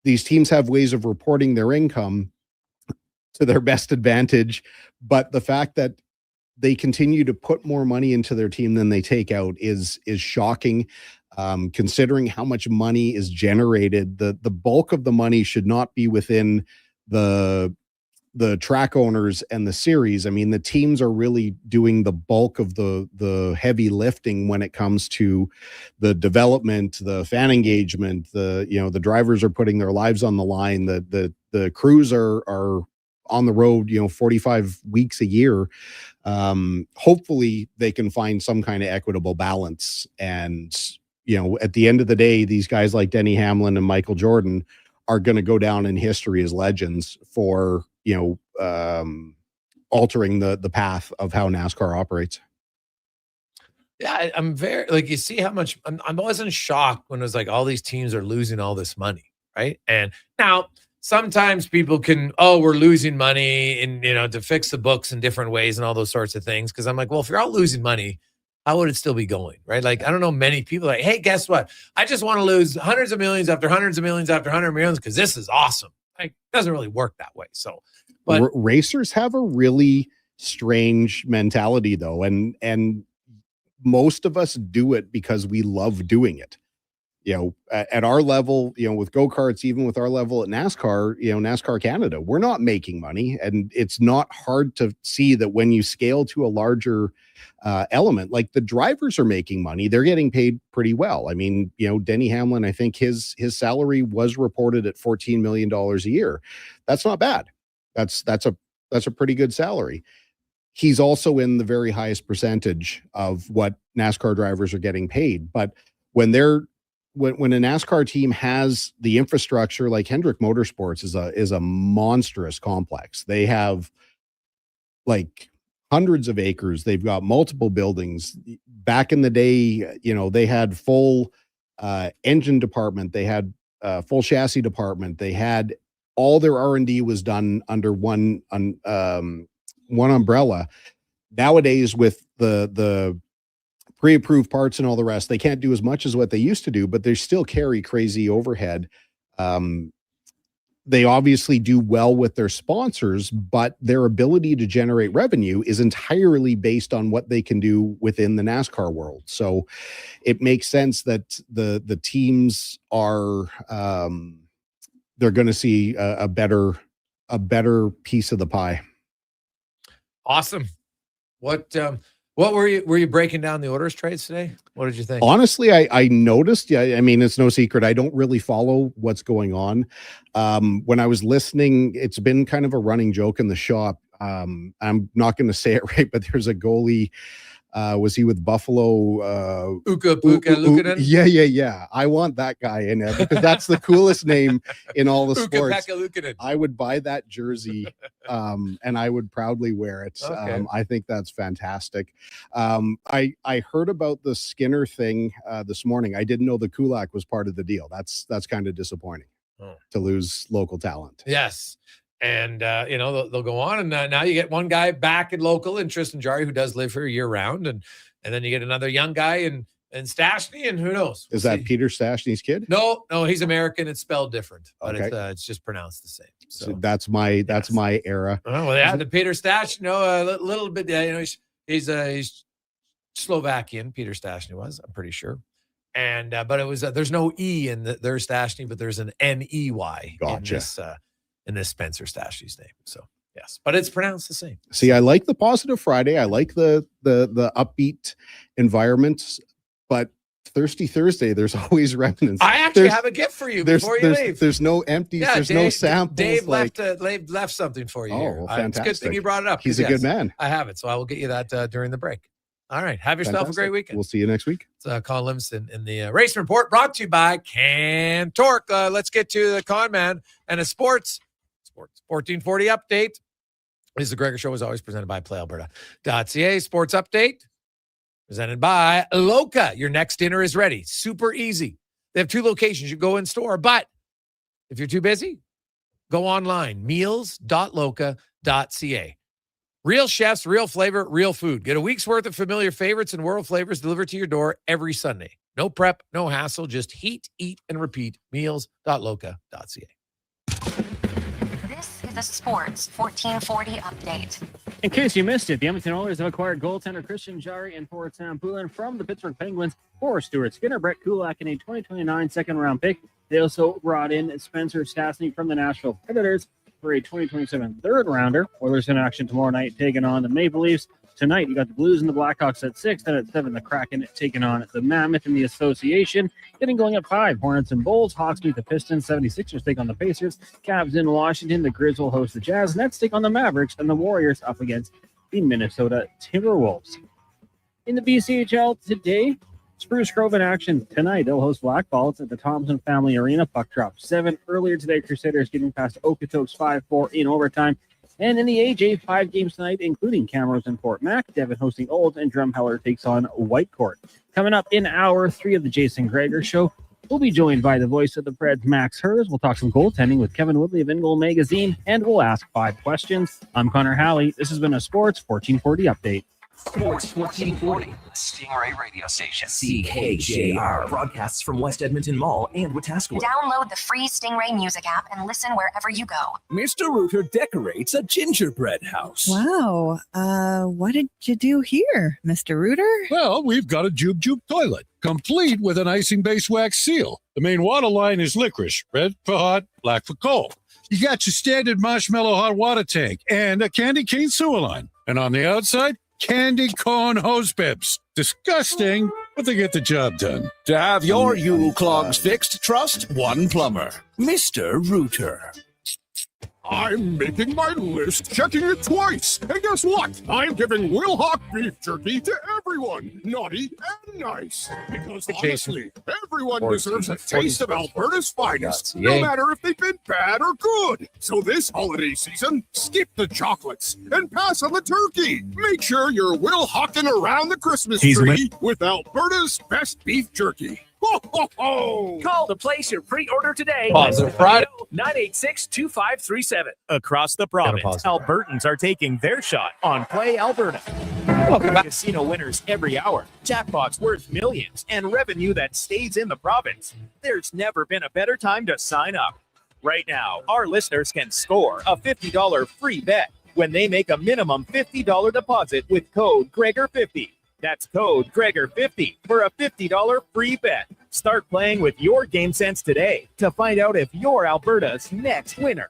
these teams have ways of reporting their income to their best advantage, but the fact that they continue to put more money into their team than they take out is shocking. Considering how much money is generated, the bulk of the money should not be within the track owners and the series. I mean, the teams are really doing the bulk of the heavy lifting when it comes to the development, the fan engagement, the drivers are putting their lives on the line. The crews are on the road, 45 weeks a year. Hopefully they can find some kind of equitable balance. And at the end of the day, these guys like Denny Hamlin and Michael Jordan are going to go down in history as legends for, altering the path of how NASCAR operates. Yeah, I'm very, you see how much, I wasn't shocked when it was like all these teams are losing all this money, right? And now sometimes people we're losing money and, to fix the books in different ways and all those sorts of things. Cause I'm like, well, if you're all losing money, how would it still be going, right? I don't know many people hey, guess what? I just want to lose hundreds of millions after hundreds of millions after hundreds of millions because this is awesome. It doesn't really work that way. So, but racers have a really strange mentality, though, and most of us do it because we love doing it. At our level, with go-karts, even with our level at NASCAR, NASCAR Canada, we're not making money. And it's not hard to see that when you scale to a larger element, like the drivers are making money, they're getting paid pretty well. I mean, Denny Hamlin, I think his salary was reported at $14 million a year. That's not bad. That's a pretty good salary. He's also in the very highest percentage of what NASCAR drivers are getting paid. But when a NASCAR team has the infrastructure, like Hendrick Motorsports is a monstrous complex. They have hundreds of acres. They've got multiple buildings. Back in the day, they had full engine department. They had full chassis department. They had all their R&D was done under one umbrella. Nowadays, with the pre-approved parts and all the rest, they can't do as much as what they used to do, but they still carry crazy overhead. They obviously do well with their sponsors, but their ability to generate revenue is entirely based on what they can do within the NASCAR world. So it makes sense that the teams are they're going to see a better piece of the pie. Awesome. What were you breaking down the orders trades today? What did you think? Honestly, I noticed. Yeah, I mean, it's no secret. I don't really follow what's going on. When I was listening, it's been kind of a running joke in the shop. I'm not going to say it right, but there's a goalie. Was he with Buffalo? Lukanen? Yeah. I want that guy in there because that's the coolest name in all the sports. I would buy that jersey and I would proudly wear it. Okay. I think that's fantastic. I heard about the Skinner thing this morning. I didn't know the Kulak was part of the deal. That's kind of disappointing to lose local talent. Yes. And, they'll go on. And now you get one guy back in local in Tristan Jarry, who does live here year round. And then you get another young guy in Stastny, and who knows? Is that Peter Stastny's kid? No, he's American. It's spelled different, but Okay. it's just pronounced the same. So that's my era. Oh, well, yeah, the Peter Stastny, a little bit, he's Slovakian, Peter Stastny was, I'm pretty sure. And, but it was, there's no E in their Stastny, but there's an N-E-Y in this Spencer Stastny's name. So yes, but it's pronounced the same. See, I like the Positive Friday. I like the upbeat environment, but Thirsty Thursday, there's always remnants. I actually have a gift for you before you leave. There's no empties. There's no samples. Dave left something for you. Oh, fantastic. It's a good thing you brought it up. He's a good man. I have it, so I will get you that during the break. All right. Have yourself a great weekend. We'll see you next week. It's Colin Livingston in the Race Report, brought to you by Cantork. Let's get to the Con Man and a Sports 1440 update. This is the Gregor Show, is always presented by PlayAlberta.ca. Sports update presented by Loca. Your next dinner is ready. Super easy. They have 2 locations. You go in store, but if you're too busy, go online. meals.loca.ca. Real chefs, real flavor, real food. Get a week's worth of familiar favorites and world flavors delivered to your door every Sunday. No prep, no hassle. Just heat, eat, and repeat. meals.loca.ca. This is the Sports 1440 update. In case you missed it, the Edmonton Oilers have acquired goaltender Tristan Jarry and forward Sam Poulin from the Pittsburgh Penguins for Stuart Skinner, Brett Kulak, and a 2029 second-round pick. They also brought in Spencer Stastny from the Nashville Predators for a 2027 third-rounder. Oilers in action tomorrow night, taking on the Maple Leafs. Tonight, you got the Blues and the Blackhawks at 6. Then at 7, the Kraken taking on the Mammoth in the Association. Getting going at 5, Hornets and Bulls. Hawks meet the Pistons. 76ers take on the Pacers. Cavs in Washington. The Grizz will host the Jazz. Nets take on the Mavericks. And the Warriors up against the Minnesota Timberwolves. In the BCHL today, Spruce Grove in action tonight. They'll host Blackball. It's at the Thompson Family Arena. Puck drop 7 earlier today. Crusaders getting past Okotoks 5-4 in overtime. And in the AJ, 5 games tonight, including Camrose and Fort Mac. Devon hosting Olds, and Drumheller takes on Whitecourt. Coming up in hour 3 of the Jason Gregor Show, we'll be joined by the voice of the Preds, Max Hers. We'll talk some goaltending with Kevin Woodley of In Goal Magazine, and we'll ask 5 questions. I'm Connor Halley. This has been a Sports 1440 update. Sports 1440, Stingray radio station. CKJR broadcasts from West Edmonton Mall and Wetaskiwin. Download the free Stingray music app and listen wherever you go. Mr. Rooter decorates a gingerbread house. Wow. What did you do here, Mr. Rooter? Well, we've got a Jube Jube toilet, complete with an icing base wax seal. The main water line is licorice, red for hot, black for cold. You got your standard marshmallow hot water tank and a candy cane sewer line. And on the outside, candy corn hose bibs. Disgusting, but they get the job done. To have your Yule clogs fixed, trust one plumber, Mr. Rooter. I'm making my list, checking it twice. And guess what? I'm giving Wilhock beef jerky to everyone, naughty and nice. Because honestly, everyone deserves a taste of Alberta's finest, no matter if they've been bad or good. So this holiday season, skip the chocolates and pass on the turkey. Make sure you're Wilhocking around the Christmas tree with Alberta's best beef jerky. Ho, ho, ho! Call to place your pre-order today. Positive Friday. 986-2537. Across the province, Albertans are taking their shot on Play Alberta. Welcome back. Casino winners every hour, jackpots worth millions, and revenue that stays in the province. There's never been a better time to sign up. Right now, our listeners can score a $50 free bet when they make a minimum $50 deposit with code Gregor50. That's code Gregor50 for a $50 free bet. Start playing with your game sense today to find out if you're Alberta's next winner.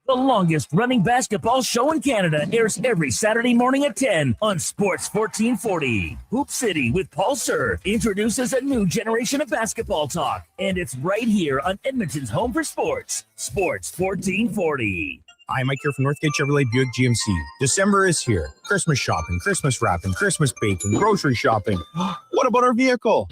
The longest running basketball show in Canada airs every Saturday morning at 10 on Sports 1440. Hoop City with Paul Sir introduces a new generation of basketball talk, and it's right here on Edmonton's home for sports, Sports 1440. I'm Mike here from Northgate Chevrolet Buick GMC. December is here. Christmas shopping, Christmas wrapping, Christmas baking, grocery shopping. What about our vehicle?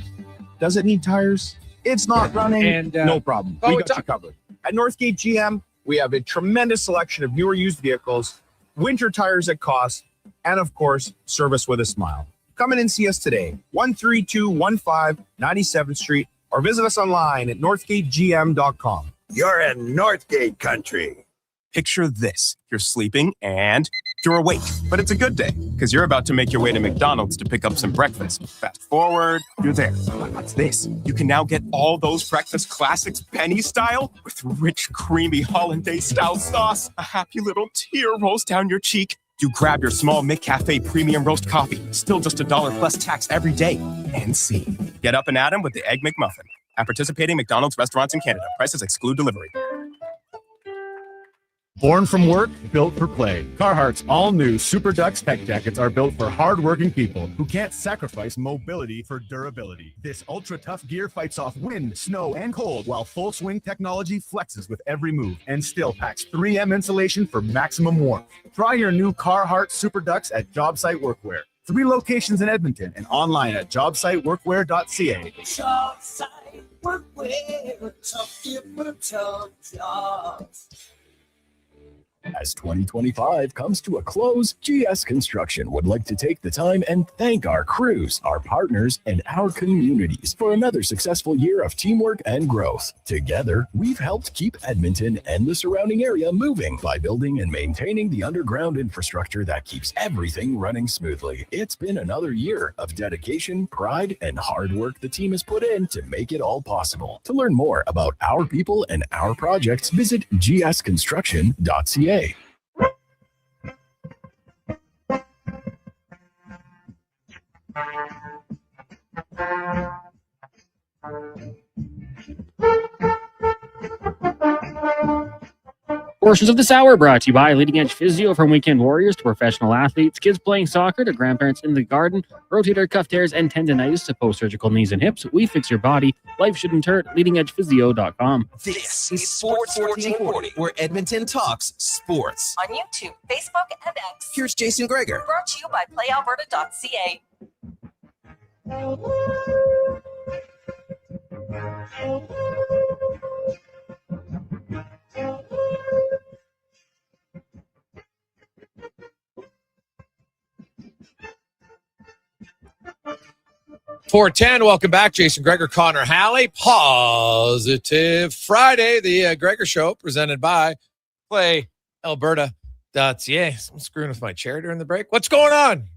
Does it need tires? It's not running. And no problem. We got you covered. At Northgate GM, we have a tremendous selection of newer used vehicles, winter tires at cost, and of course, service with a smile. Come in and see us today, 13215 97th Street, or visit us online at northgategm.com. You're in Northgate country. Picture this. You're sleeping and you're awake, but it's a good day because you're about to make your way to McDonald's to pick up some breakfast. Fast forward, you're there. What's this? You can now get all those breakfast classics penny style with rich, creamy hollandaise style sauce. A happy little tear rolls down your cheek. You grab your small McCafe premium roast coffee, still just $1 plus tax every day. And see. Get up and at 'em with the Egg McMuffin. At participating McDonald's restaurants in Canada. Prices exclude delivery. Born from work, built for play. Carhartt's all-new Super Ducks tech jackets are built for hard-working people who can't sacrifice mobility for durability. This ultra-tough gear fights off wind, snow, and cold, while full-swing technology flexes with every move and still packs 3M insulation for maximum warmth. Try your new Carhartt Super Ducks at JobSite Workwear. 3 locations in Edmonton and online at jobsiteworkwear.ca. JobSite Workwear, tough different jobs. As 2025 comes to a close, GS Construction would like to take the time and thank our crews, our partners, and our communities for another successful year of teamwork and growth. Together, we've helped keep Edmonton and the surrounding area moving by building and maintaining the underground infrastructure that keeps everything running smoothly. It's been another year of dedication, pride, and hard work the team has put in to make it all possible. To learn more about our people and our projects, visit gsconstruction.ca. Portions of this hour brought to you by Leading Edge Physio, from weekend warriors to professional athletes, kids playing soccer to grandparents in the garden, rotator cuff tears and tendonitis to post-surgical knees and hips. We fix your body. Life shouldn't hurt. LeadingEdgePhysio.com. This is Sports 1440, where Edmonton talks sports. On YouTube, Facebook, and X. Here's Jason Gregor. Brought to you by PlayAlberta.ca. Welcome back. Jason Gregor, Connor Halley. Positive Friday, the Gregor Show, presented by PlayAlberta.ca. I'm screwing with my chair during the break. What's going on?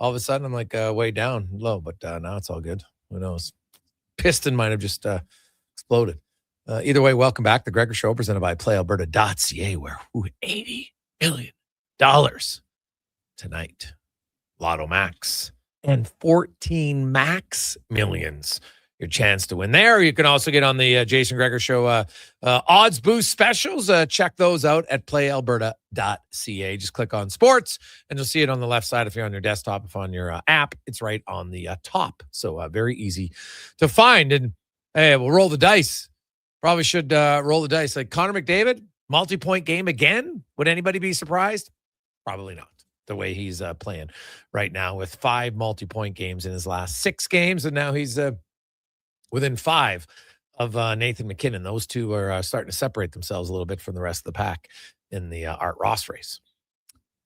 All of a sudden, I'm like way down low, but now it's all good. Who knows? Piston might have just exploded. Either way, welcome back. The Gregor Show, presented by PlayAlberta.ca, where $80 million tonight. Lotto Max. And 14 max millions. Your chance to win there. You can also get on the Jason Gregor Show odds boost specials. Check those out at playalberta.ca. Just click on sports and you'll see it on the left side if you're on your desktop. If on your app, it's right on the top. So very easy to find. And hey, we'll roll the dice. Probably should roll the dice. Like Connor McDavid, Multi-point game again? Would anybody be surprised? Probably not. The way he's playing right now with 5 multi-point games in his last 6 games, and now he's within 5 of Nathan McKinnon. Those two are starting to separate themselves a little bit from the rest of the pack in the Art Ross race.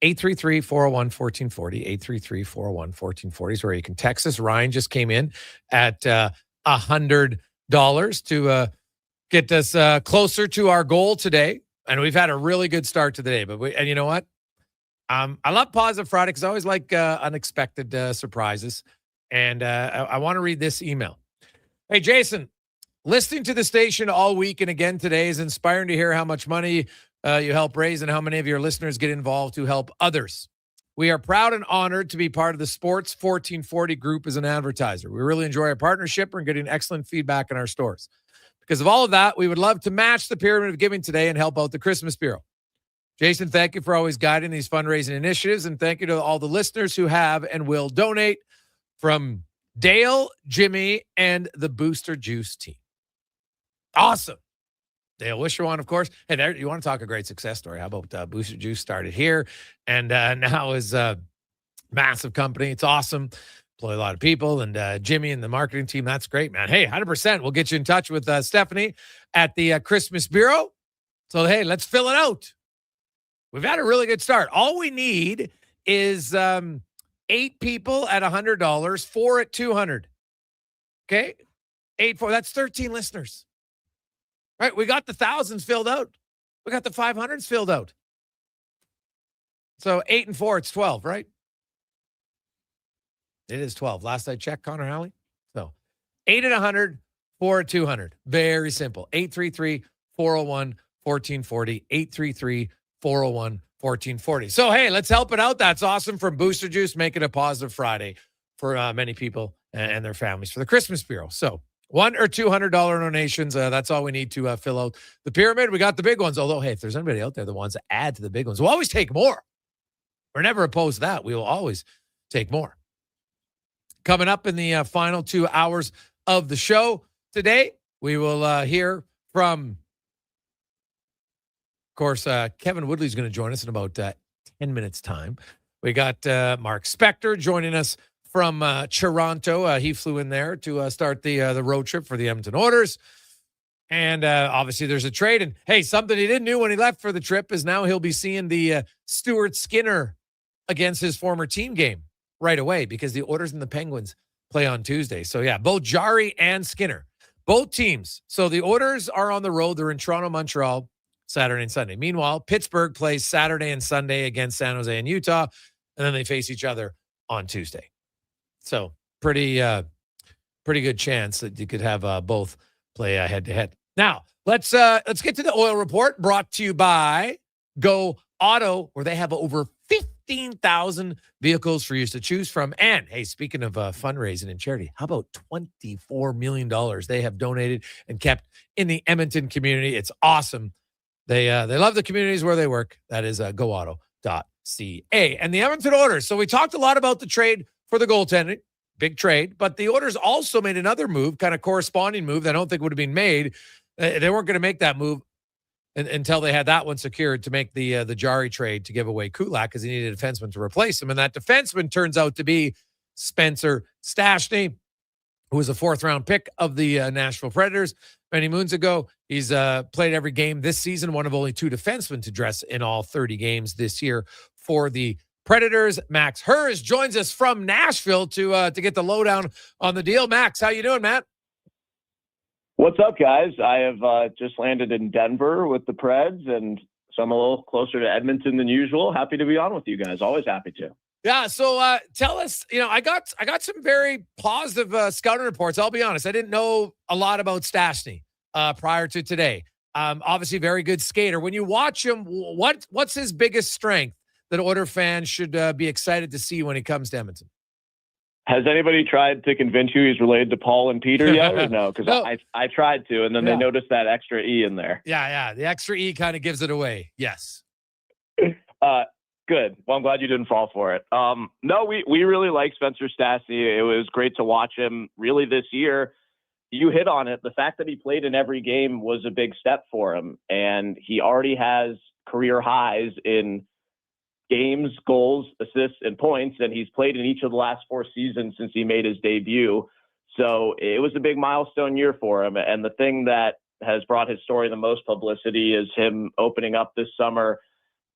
833-401-1440, 833-401-1440 is where you can text us. Ryan just came in at $100 to get us closer to our goal today. And we've had a really good start to the day. And you know what? I love Positive Friday because I always like unexpected surprises. And I want to read this email. Hey, Jason, listening to the station all week and again today is inspiring to hear how much money you help raise and how many of your listeners get involved to help others. We are proud and honored to be part of the Sports 1440 group as an advertiser. We really enjoy our partnership and getting excellent feedback in our stores. Because of all of that, we would love to match the pyramid of giving today and help out the Christmas Bureau. Jason, thank you for always guiding these fundraising initiatives, and thank you to all the listeners who have and will donate, from Dale, Jimmy, and the Booster Juice team. Awesome. Dale Wisherwan, of course. Hey, there, you want to talk a great success story. How about Booster Juice started here and now is a massive company. It's awesome. Employ a lot of people, and Jimmy and the marketing team. That's great, man. Hey, 100%. We'll get you in touch with Stephanie at the Christmas Bureau. So, hey, let's fill it out. We've had a really good start. All we need is 8 people at $100, 4 at $200. Okay? 8, 4. That's 13 listeners. Right? We got the thousands filled out. We got the 500s filled out. So 8 and 4, it's 12, right? It is 12. Last I checked, Connor Halley. So 8 at 100, 4 at 200. Very simple. 833-401-1440. 833-401-1440. So, hey, let's help it out. That's awesome. From Booster Juice, make it a positive Friday for many people and their families for the Christmas Bureau. So $100 or $200 donations. That's all we need to fill out the pyramid. We got the big ones. Although, hey, if there's anybody out there that wants to add to the big ones, we'll always take more. We're never opposed to that. We will always take more. Coming up in the final 2 hours of the show today, we will hear from, of course, Kevin Woodley's going to join us in about 10 minutes' time. We got Mark Spectre joining us from Toronto. He flew in there to start the road trip for the Edmonton Oilers. And obviously there's a trade. And, hey, something he didn't know when he left for the trip is now he'll be seeing the Stuart Skinner against his former team game right away, because the Oilers and the Penguins play on Tuesday. So, yeah, both Jarry and Skinner, both teams. So the Oilers are on the road. They're in Toronto, Montreal, Saturday and Sunday. Meanwhile, Pittsburgh plays Saturday and Sunday against San Jose and Utah, and then they face each other on Tuesday. So pretty good chance that you could have both play head-to-head. Now, let's get to the oil report, brought to you by Go Auto, where they have over 15,000 vehicles for you to choose from. And, hey, speaking of fundraising and charity, how about $24 million they have donated and kept in the Edmonton community? It's awesome. They love the communities where they work. That is goauto.ca. And the Edmonton Oilers. So we talked a lot about the trade for the goaltending, big trade, but the Oilers also made another move, kind of corresponding move that I don't think would have been made. They weren't going to make that move until they had that one secured to make the Jarry trade to give away Kulak, because he needed a defenseman to replace him. And that defenseman turns out to be Spencer Stastny, who was a 4th-round pick of the Nashville Predators many moons ago. He's played every game this season, one of only 2 defensemen to dress in all 30 games this year for the Predators. Max Hers joins us from Nashville to get the lowdown on the deal. Max, how you doing, Matt? What's up, guys? I have just landed in Denver with the Preds, and so I'm a little closer to Edmonton than usual. Happy to be on with you guys. Always happy to. Yeah, so tell us, I got some very positive scouting reports. I'll be honest, I didn't know a lot about Stastny prior to today. Obviously, very good skater. When you watch him, what's his biggest strength that Oiler fans should be excited to see when he comes to Edmonton? Has anybody tried to convince you he's related to Paul and Peter yet, or no? Because No. I tried to, and then they noticed that extra E in there. Yeah, the extra E kind of gives it away. Yes. Good. Well, I'm glad you didn't fall for it. No, we really like Spencer Stastny. It was great to watch him really this year. you hit on it. The fact that he played in every game was a big step for him. And he already has career highs in games, goals, assists, and points. And he's played in each of the last 4 seasons since he made his debut. So it was a big milestone year for him. And the thing that has brought his story the most publicity is him opening up this summer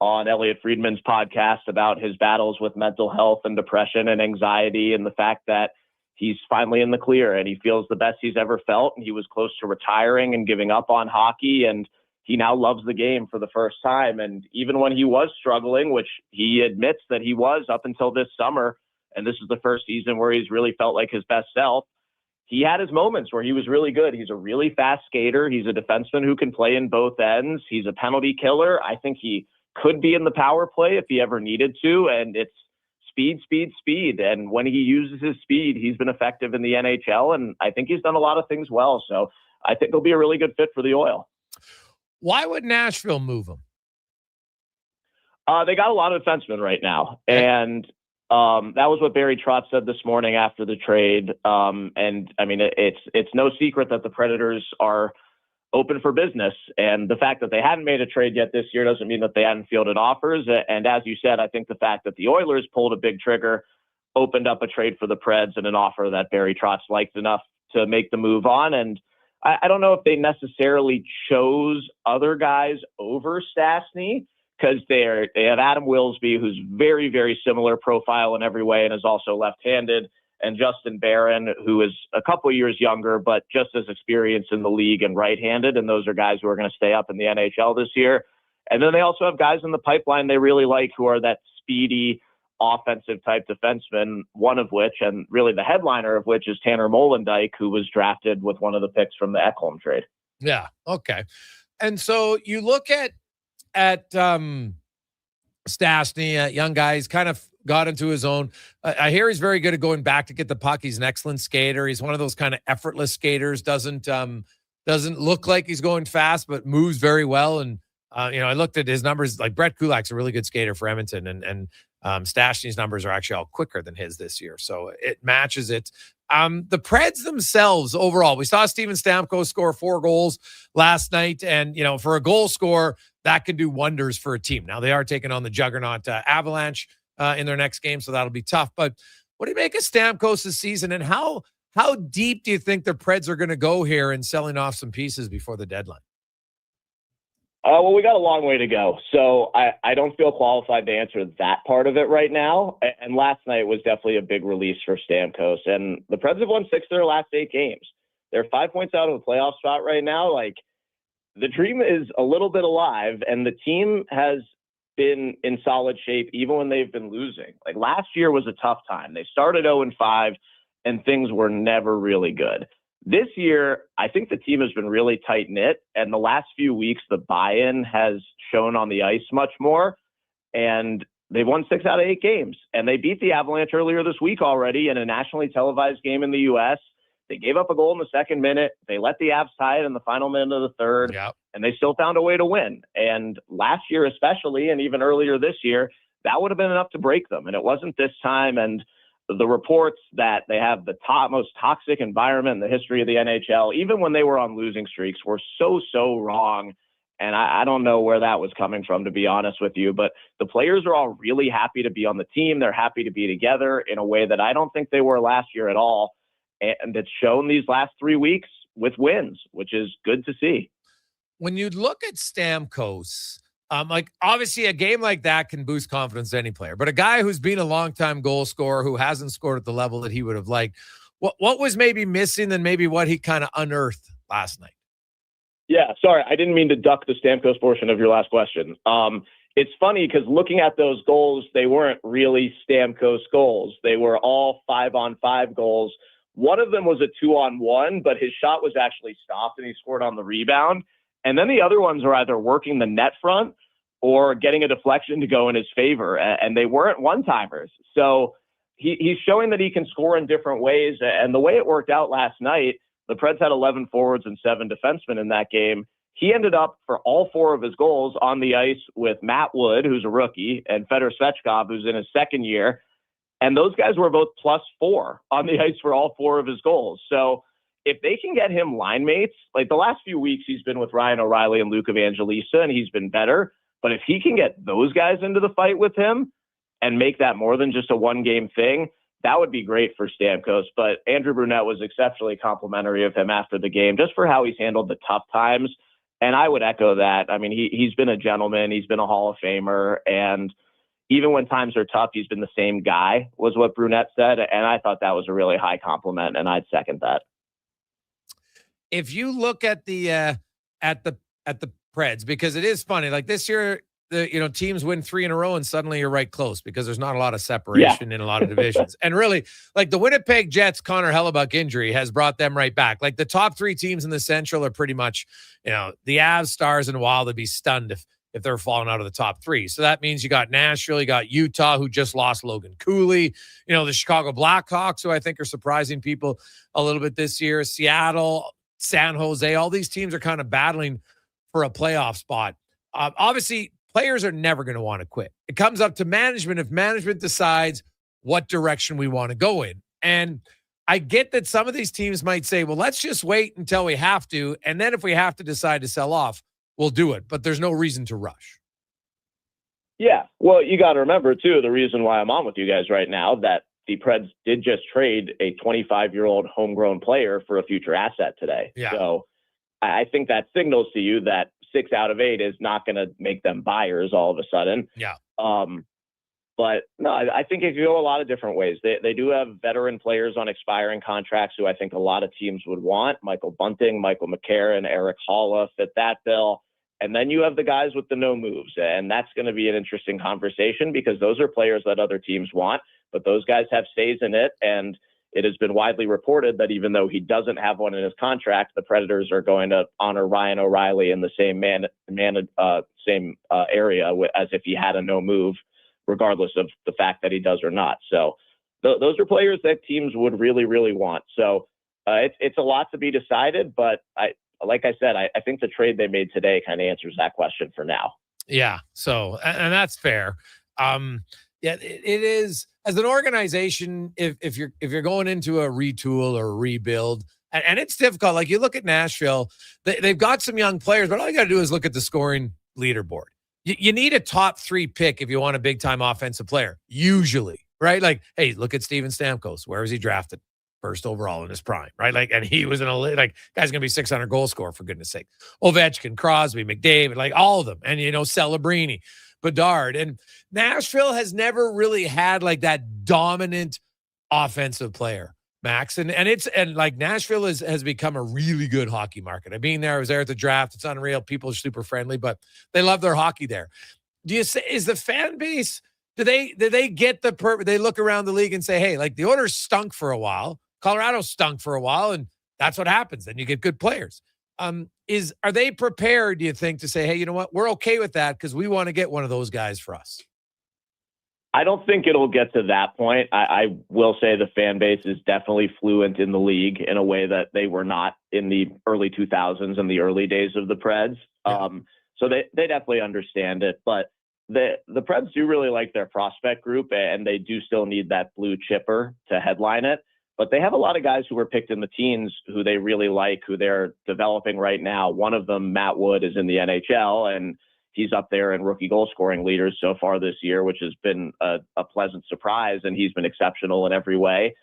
on Elliot Friedman's podcast about his battles with mental health and depression and anxiety, and the fact that he's finally in the clear and he feels the best he's ever felt. And he was close to retiring and giving up on hockey, and he now loves the game for the first time. And even when he was struggling, which he admits that he was up until this summer, and this is the first season where he's really felt like his best self, he had his moments where he was really good. He's a really fast skater. He's a defenseman who can play in both ends. He's a penalty killer. I think he could be in the power play if he ever needed to. And it's speed, speed, speed. And when he uses his speed, he's been effective in the NHL. And I think he's done a lot of things well. So I think he'll be a really good fit for the Oil. Why would Nashville move him? They got a lot of defensemen right now. And that was what Barry Trotz said this morning after the trade. And I mean, it's no secret that the Predators are open for business. And the fact that they hadn't made a trade yet this year doesn't mean that they hadn't fielded offers. And as you said, I think the fact that the Oilers pulled a big trigger opened up a trade for the Preds and an offer that Barry Trotz liked enough to make the move on. And I don't know if they necessarily chose other guys over Stastny, because they have Adam Wilsby, who's very, very similar profile in every way and is also left-handed, and Justin Barron, who is a couple of years younger, but just as experienced in the league and right-handed. And those are guys who are going to stay up in the NHL this year. And then they also have guys in the pipeline they really like who are that speedy offensive type defenseman, one of which, and really the headliner of which, is Tanner Molendyk, who was drafted with one of the picks from the Ekholm trade. Yeah. Okay. And so you look at Stastny, young guy, he's kind of got into his own. I hear he's very good at going back to get the puck. He's an excellent skater. He's one of those kind of effortless skaters. Doesn't look like he's going fast, but moves very well. And I looked at his numbers. Like Brett Kulak's a really good skater for Edmonton, and Stastny's numbers are actually all quicker than his this year, so it matches it. The Preds themselves overall, we saw Steven Stamkos score 4 goals last night, and for a goal scorer, that can do wonders for a team. Now they are taking on the juggernaut Avalanche in their next game, so that'll be tough. But what do you make of Stamkos' season, and how deep do you think the Preds are going to go here in selling off some pieces before the deadline? Well, we got a long way to go, so I don't feel qualified to answer that part of it right now. And last night was definitely a big release for Stamkos. And the Preds have won 6 of their last 8 games. They're 5 points out of a playoff spot right now. Like, the dream is a little bit alive, and the team has been in solid shape even when they've been losing. Like, last year was a tough time. They started 0-5, and things were never really good. This year, I think the team has been really tight-knit, and the last few weeks, the buy-in has shown on the ice much more, and they've won 6 out of 8 games, and they beat the Avalanche earlier this week already in a nationally televised game in the U.S. They gave up a goal in the second minute. They let the Avs tie it in the final minute of the third, and they still found a way to win. And last year especially, and even earlier this year, that would have been enough to break them, and it wasn't this time. And the reports that they have the most toxic environment in the history of the NHL, even when they were on losing streaks, were so wrong. And I don't know where that was coming from, to be honest with you. But the players are all really happy to be on the team. They're happy to be together in a way that I don't think they were last year at all. And it's shown these last 3 weeks with wins, which is good to see. When you look at Stamkos, obviously a game like that can boost confidence to any player, but a guy who's been a longtime goal scorer who hasn't scored at the level that he would have liked, what was maybe missing than maybe what he kind of unearthed last night? Yeah, sorry, I didn't mean to duck the Stamkos portion of your last question. It's funny because looking at those goals, they weren't really Stamkos goals. They were all 5-on-5 goals. One of them was a 2-on-1, but his shot was actually stopped and he scored on the rebound. And then the other ones are either working the net front or getting a deflection to go in his favor. And they weren't one-timers. So he's showing that he can score in different ways. And the way it worked out last night, the Preds had 11 forwards and 7 defensemen in that game. He ended up, for all 4 of his goals, on the ice with Matt Wood, who's a rookie, and Fedor Svechkov, who's in his second year. And those guys were both +4 on the ice for all 4 of his goals. So if they can get him line mates, like the last few weeks he's been with Ryan O'Reilly and Luke Evangelista, and he's been better. But if he can get those guys into the fight with him and make that more than just a one-game thing, that would be great for Stamkos. But Andrew Brunette was exceptionally complimentary of him after the game, just for how he's handled the tough times. And I would echo that. I mean, he's been a gentleman. He's been a Hall of Famer. And even when times are tough, he's been the same guy, was what Brunette said. And I thought that was a really high compliment, and I'd second that. If you look at the Preds, because it is funny, like this year, teams win 3 in a row and suddenly you're right close because there's not a lot of separation in a lot of divisions. And really, like the Winnipeg Jets, Connor Hellebuck injury has brought them right back. Like the top 3 teams in the Central are pretty much, the Avs, Stars, and Wild would be stunned if they're falling out of the top 3. So that means you got Nashville, you got Utah, who just lost Logan Cooley, the Chicago Blackhawks, who I think are surprising people a little bit this year, Seattle, San Jose, all these teams are kind of battling for a playoff spot. Obviously, players are never going to want to quit. It comes up to management if management decides what direction we want to go in. And I get that some of these teams might say, well, let's just wait until we have to. And then if we have to decide to sell off, we'll do it. But there's no reason to rush. Yeah. Well, you got to remember, too, the reason why I'm on with you guys right now, that the Preds did just trade a 25-year-old homegrown player for a future asset today. Yeah. So I think that signals to you that 6 out of 8 is not going to make them buyers all of a sudden. Yeah. But no, I think it could go a lot of different ways. They do have veteran players on expiring contracts who I think a lot of teams would want. Michael Bunting, Michael McCarron, Eric Halla fit that bill. And then you have the guys with the no moves. And that's going to be an interesting conversation because those are players that other teams want. But those guys have stays in it, and it has been widely reported that even though he doesn't have one in his contract, the Predators are going to honor Ryan O'Reilly in the same area as if he had a no move, regardless of the fact that he does or not. So those are players that teams would really, really want. So it's a lot to be decided, but like I said, I think the trade they made today kind of answers that question for now. Yeah. So, and that's fair. Yeah, it is. As an organization, if you're going into a retool or a rebuild, and it's difficult. Like you look at Nashville, they've got some young players, but all you got to do is look at the scoring leaderboard. You need a top 3 pick if you want a big time offensive player. Usually, right? Like, hey, look at Steven Stamkos. Where was he drafted? First overall in his prime, right? Like, and he was guy's gonna be 600 goal scorer for goodness sake. Ovechkin, Crosby, McDavid, like all of them, and Celebrini. Bedard. And Nashville has never really had like that dominant offensive player, Max. And Nashville has become a really good hockey market. I was there at the draft. It's unreal. People are super friendly, but they love their hockey there. Is the fan base, do they get they look around the league and say, hey, like the Oilers stunk for a while. Colorado stunk for a while. And that's what happens. Then you get good players. Are they prepared, do you think, to say, hey, you know what, we're okay with that because we want to get one of those guys for us? I don't think it'll get to that point. I will say the fan base is definitely fluent in the league in a way that they were not in the early 2000s and the early days of the Preds. Yeah. So they definitely understand it. But the Preds do really like their prospect group, and they do still need that blue chipper to headline it. But they have a lot of guys who were picked in the teens who they really like, who they're developing right now. One of them, Matt Wood, is in the NHL, and he's up there in rookie goal scoring leaders so far this year, which has been a pleasant surprise, and he's been exceptional in every way.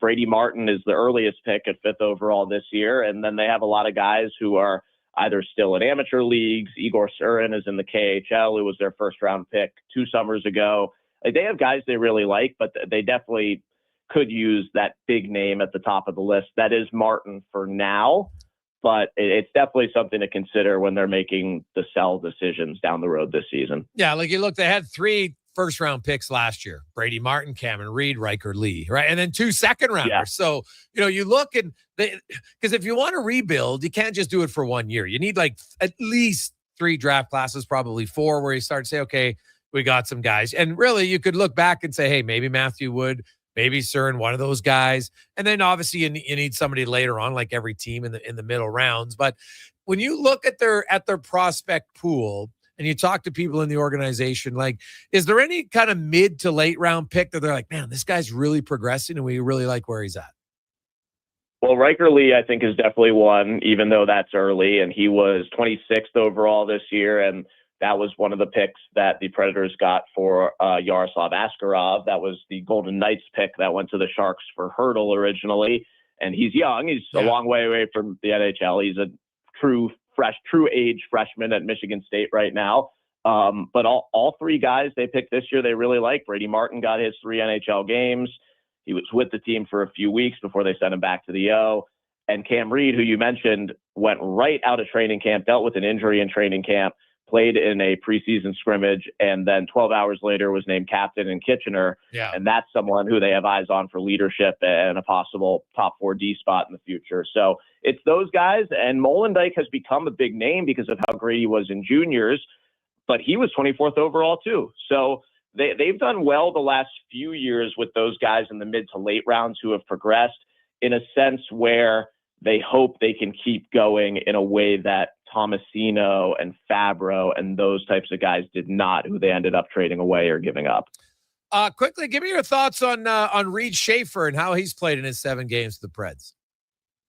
Brady Martin is the earliest pick at 5th overall this year, and then they have a lot of guys who are either still in amateur leagues. Igor Surin is in the KHL, who was their first-round pick 2 summers ago. They have guys they really like, but they definitely could use that big name at the top of the list. That is Martin for now, but it's definitely something to consider when they're making the sell decisions down the road this season. Yeah, like you look, they had 3 first-round picks last year: Brady Martin, Cameron Reed, Riker Lee, right? And then 2 second-rounders. Yeah. So, you look and because if you want to rebuild, you can't just do it for 1 year. You need like at least 3 draft classes, probably 4, where you start to say, okay, we got some guys. And really, you could look back and say, hey, maybe Matthew Wood, maybe Surin, one of those guys. And then obviously you need somebody later on, like every team in the middle rounds. But when you look at their prospect pool and you talk to people in the organization, like, is there any kind of mid to late round pick that they're like, man, this guy's really progressing and we really like where he's at? Well, Riker Lee, I think, is definitely one, even though that's early, and he was 26th overall this year, and that was one of the picks that the Predators got for Yaroslav Askarov. That was the Golden Knights pick that went to the Sharks for Hurdle originally, and he's young. He's a long way away from the NHL. He's a true age freshman at Michigan State right now. But all three guys they picked this year, they really like. Brady Martin got his 3 NHL games. He was with the team for a few weeks before they sent him back to the O. And Cam Reed, who you mentioned, went right out of training camp, dealt with an injury in training camp, played in a preseason scrimmage, and then 12 hours later was named captain in Kitchener. Yeah. And that's someone who they have eyes on for leadership and a possible top 4D spot in the future. So it's those guys. And Molendyk has become a big name because of how great he was in juniors, but he was 24th overall too. So they've done well the last few years with those guys in the mid to late rounds who have progressed in a sense where they hope they can keep going in a way that Tomasino and Fabro and those types of guys did not, who they ended up trading away or giving up. Quickly, give me your thoughts on Reed Schaefer and how he's played in his 7 games with the Preds.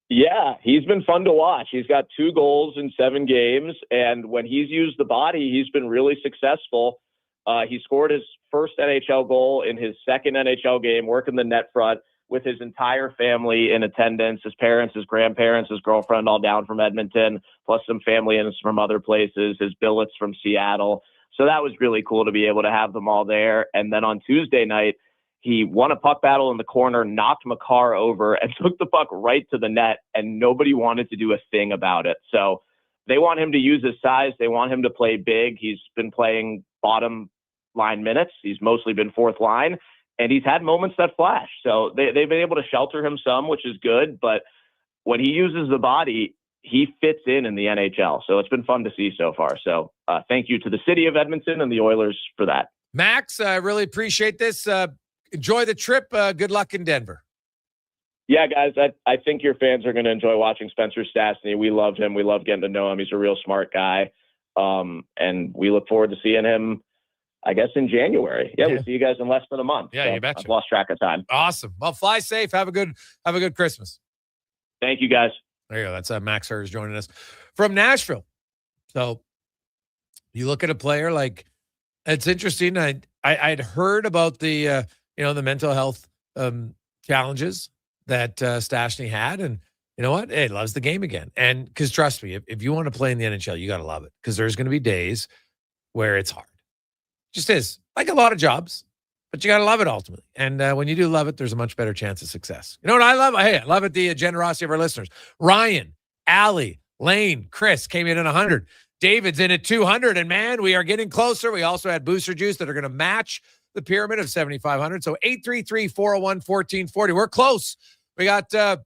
Yeah, he's been fun to watch. He's got 2 goals in 7 games, and when he's used the body, he's been really successful. He scored his first NHL goal in his second NHL game, working the net front with his entire family in attendance, his parents, his grandparents, his girlfriend, all down from Edmonton, plus some family and from other places, his billets from Seattle. So that was really cool to be able to have them all there. And then on Tuesday night, he won a puck battle in the corner, knocked Makar over, and took the puck right to the net, and nobody wanted to do a thing about it. So they want him to use his size. They want him to play big. He's been playing bottom line minutes. He's mostly been 4th line, and he's had moments that flash. So they've been able to shelter him some, which is good. But when he uses the body, he fits in the NHL. So it's been fun to see so far. So thank you to the city of Edmonton and the Oilers for that. Max, I really appreciate this. Enjoy the trip. Good luck in Denver. Yeah, guys, I think your fans are going to enjoy watching Spencer Stastny. We loved him. We love getting to know him. He's a real smart guy. And we look forward to seeing him, I guess, in January. Yeah, we'll see you guys in less than a month. Yeah, so you betcha. I've lost track of time. Awesome. Well, fly safe. Have a good Christmas. Thank you, guys. There you go. That's Max Hers joining us from Nashville. So you look at a player like, it's interesting. I'd heard about the the mental health challenges that Stastny had, and you know what? He loves the game again. And because trust me, if you want to play in the NHL, you got to love it, because there's going to be days where it's hard. Just is, like a lot of jobs, but you got to love it ultimately. And when you do love it, there's a much better chance of success. You know what I love? Hey, I love it, the generosity of our listeners. Ryan, Allie, Lane, Chris came in at 100. David's in at 200. And man, we are getting closer. We also had booster juice that are going to match the pyramid of 7,500. So 833-401-1440. We're close. We got 5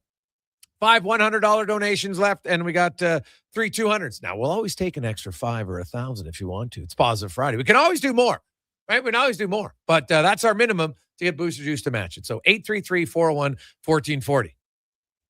$100 donations left, and we got 3 $200s. Now, we'll always take an extra 5 or 1,000 if you want to. It's Positive Friday. We can always do more, right? We can always do more, but that's our minimum to get booster juice to match it. So 833-401-1440.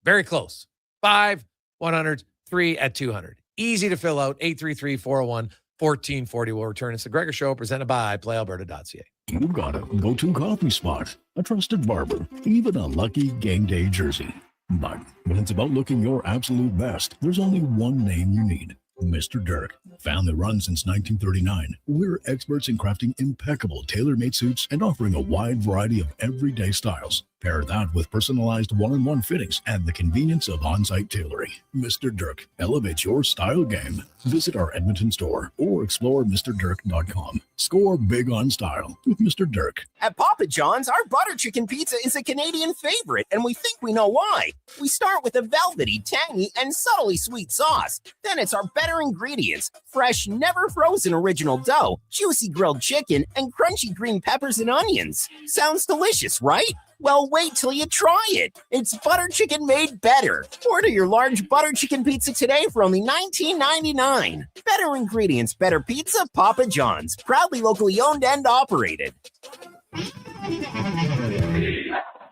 Very close. 5 100, 3 at 200. Easy to fill out. 833-401-1440. We'll return. It's the Gregor Show, presented by PlayAlberta.ca. You've got a go-to coffee spot, a trusted barber, even a lucky game day jersey. But when it's about looking your absolute best, there's only one name you need: Mr. Dirk. Family run since 1939, we're experts in crafting impeccable tailor-made suits and offering a wide variety of everyday styles. Pair that with personalized one-on-one fittings and the convenience of on-site tailoring. Mr. Dirk elevates your style game. Visit our Edmonton store or explore MrDirk.com. Score big on style with Mr. Dirk. At Papa John's, our butter chicken pizza is a Canadian favorite, and we think we know why. We start with a velvety, tangy, and subtly sweet sauce. Then it's our better ingredients: fresh, never frozen original dough, juicy grilled chicken, and crunchy green peppers and onions. Sounds delicious, right? Well, wait till you try it. It's butter chicken made better. Order your large butter chicken pizza today for only $19.99. Better ingredients, better pizza, Papa John's. Proudly locally owned and operated.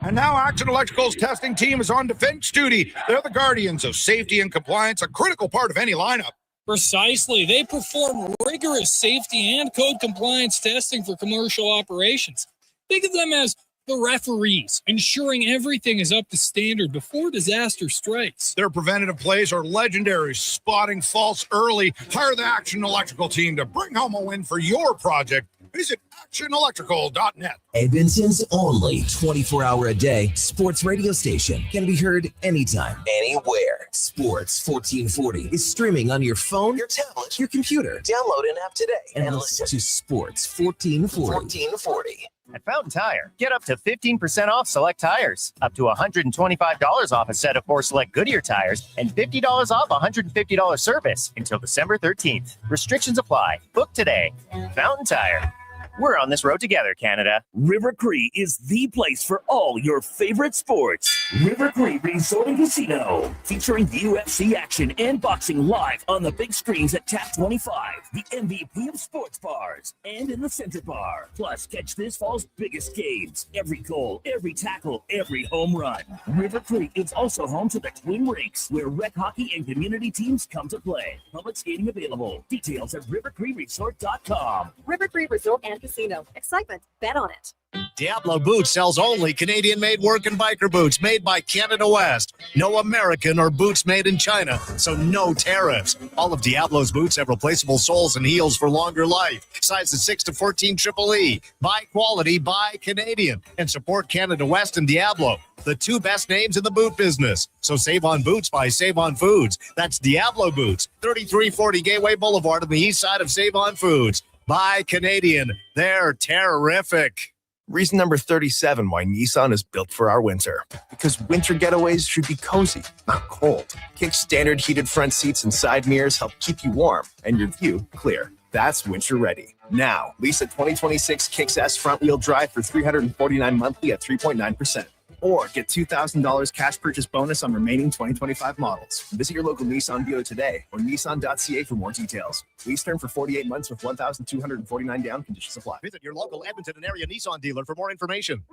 And now Action Electrical's testing team is on defense duty. They're the guardians of safety and compliance, a critical part of any lineup. Precisely. They perform rigorous safety and code compliance testing for commercial operations. Think of them as The referees, ensuring everything is up to standard before disaster strikes. Their preventative plays are legendary, spotting faults early. Hire the Action Electrical team to bring home a win for your project. Visit actionelectrical.net. Edmonton's only 24-hour-a-day sports radio station can be heard anytime, anywhere. Sports 1440 is streaming on your phone, your tablet, your computer. Download an app today and listen to Sports 1440. At Fountain Tire, get up to 15% off select tires, up to $125 off a set of 4 select Goodyear tires, and $50 off $150 service until December 13th. Restrictions apply. Book today. Fountain Tire. We're on this road together, Canada. River Cree is the place for all your favorite sports. River Cree Resort and Casino, featuring UFC action and boxing live on the big screens at Tap 25, the MVP of sports bars, and in the Center Bar. Plus, catch this fall's biggest games. Every goal, every tackle, every home run. River Cree is also home to the Twin Rinks, where rec hockey and community teams come to play. Public skating available. Details at rivercreeresort.com. River Cree Resort and Casino. Excitement. Bet on it. Diablo Boots sells only Canadian-made work and biker boots made by Canada West. No American or boots made in China, so no tariffs. All of Diablo's boots have replaceable soles and heels for longer life. Sizes 6 to 14 triple E. Buy quality, buy Canadian. And support Canada West and Diablo, the two best names in the boot business. So save on boots by Save on Foods. That's Diablo Boots, 3340 Gateway Boulevard on the east side of Save on Foods. Buy Canadian. They're terrific. Reason number 37 why Nissan is built for our winter. Because winter getaways should be cozy, not cold. Kick's standard heated front seats and side mirrors help keep you warm and your view clear. That's winter ready. Now, lease a 2026 Kicks S front-wheel drive for $349 monthly at 3.9%. Or get $2,000 cash purchase bonus on remaining 2025 models. Visit your local Nissan dealer today or nissan.ca for more details. Lease term for 48 months with $1,249 down. Conditions apply. Visit your local Edmonton and area Nissan dealer for more information.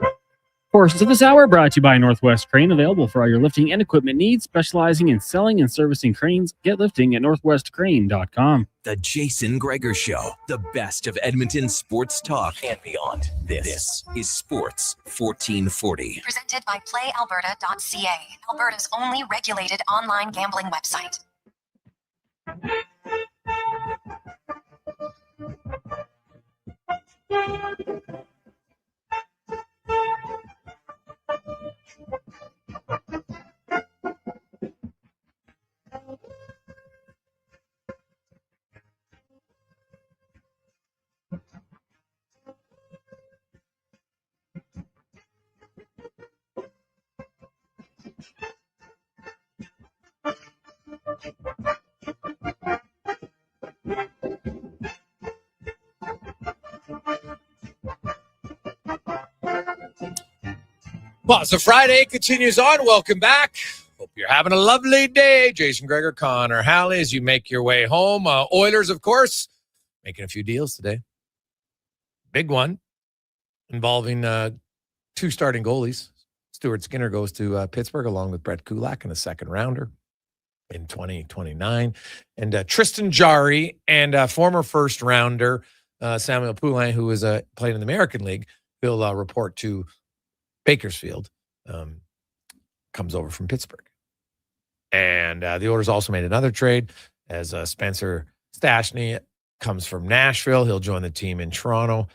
Portions of this hour brought to you by Northwest Crane, available for all your lifting and equipment needs, specializing in selling and servicing cranes. Get lifting at northwestcrane.com. The Jason Gregor Show, the best of Edmonton sports talk and beyond. This is Sports 1440. Presented by PlayAlberta.ca, Alberta's only regulated online gambling website. Well, so Friday continues on. Welcome back. Hope you're having a lovely day. Jason Gregor, Connor Halley, as you make your way home. Oilers, of course, making a few deals today. Big one involving 2 starting goalies. Stuart Skinner goes to Pittsburgh along with Brett Kulak in a second rounder in 2029. And Tristan Jarry and former first rounder Samuel Poulin, who is playing in the American League, will report to Bakersfield, comes over from Pittsburgh. And the Oilers also made another trade as Spencer Stastny comes from Nashville. He'll join the team in Toronto.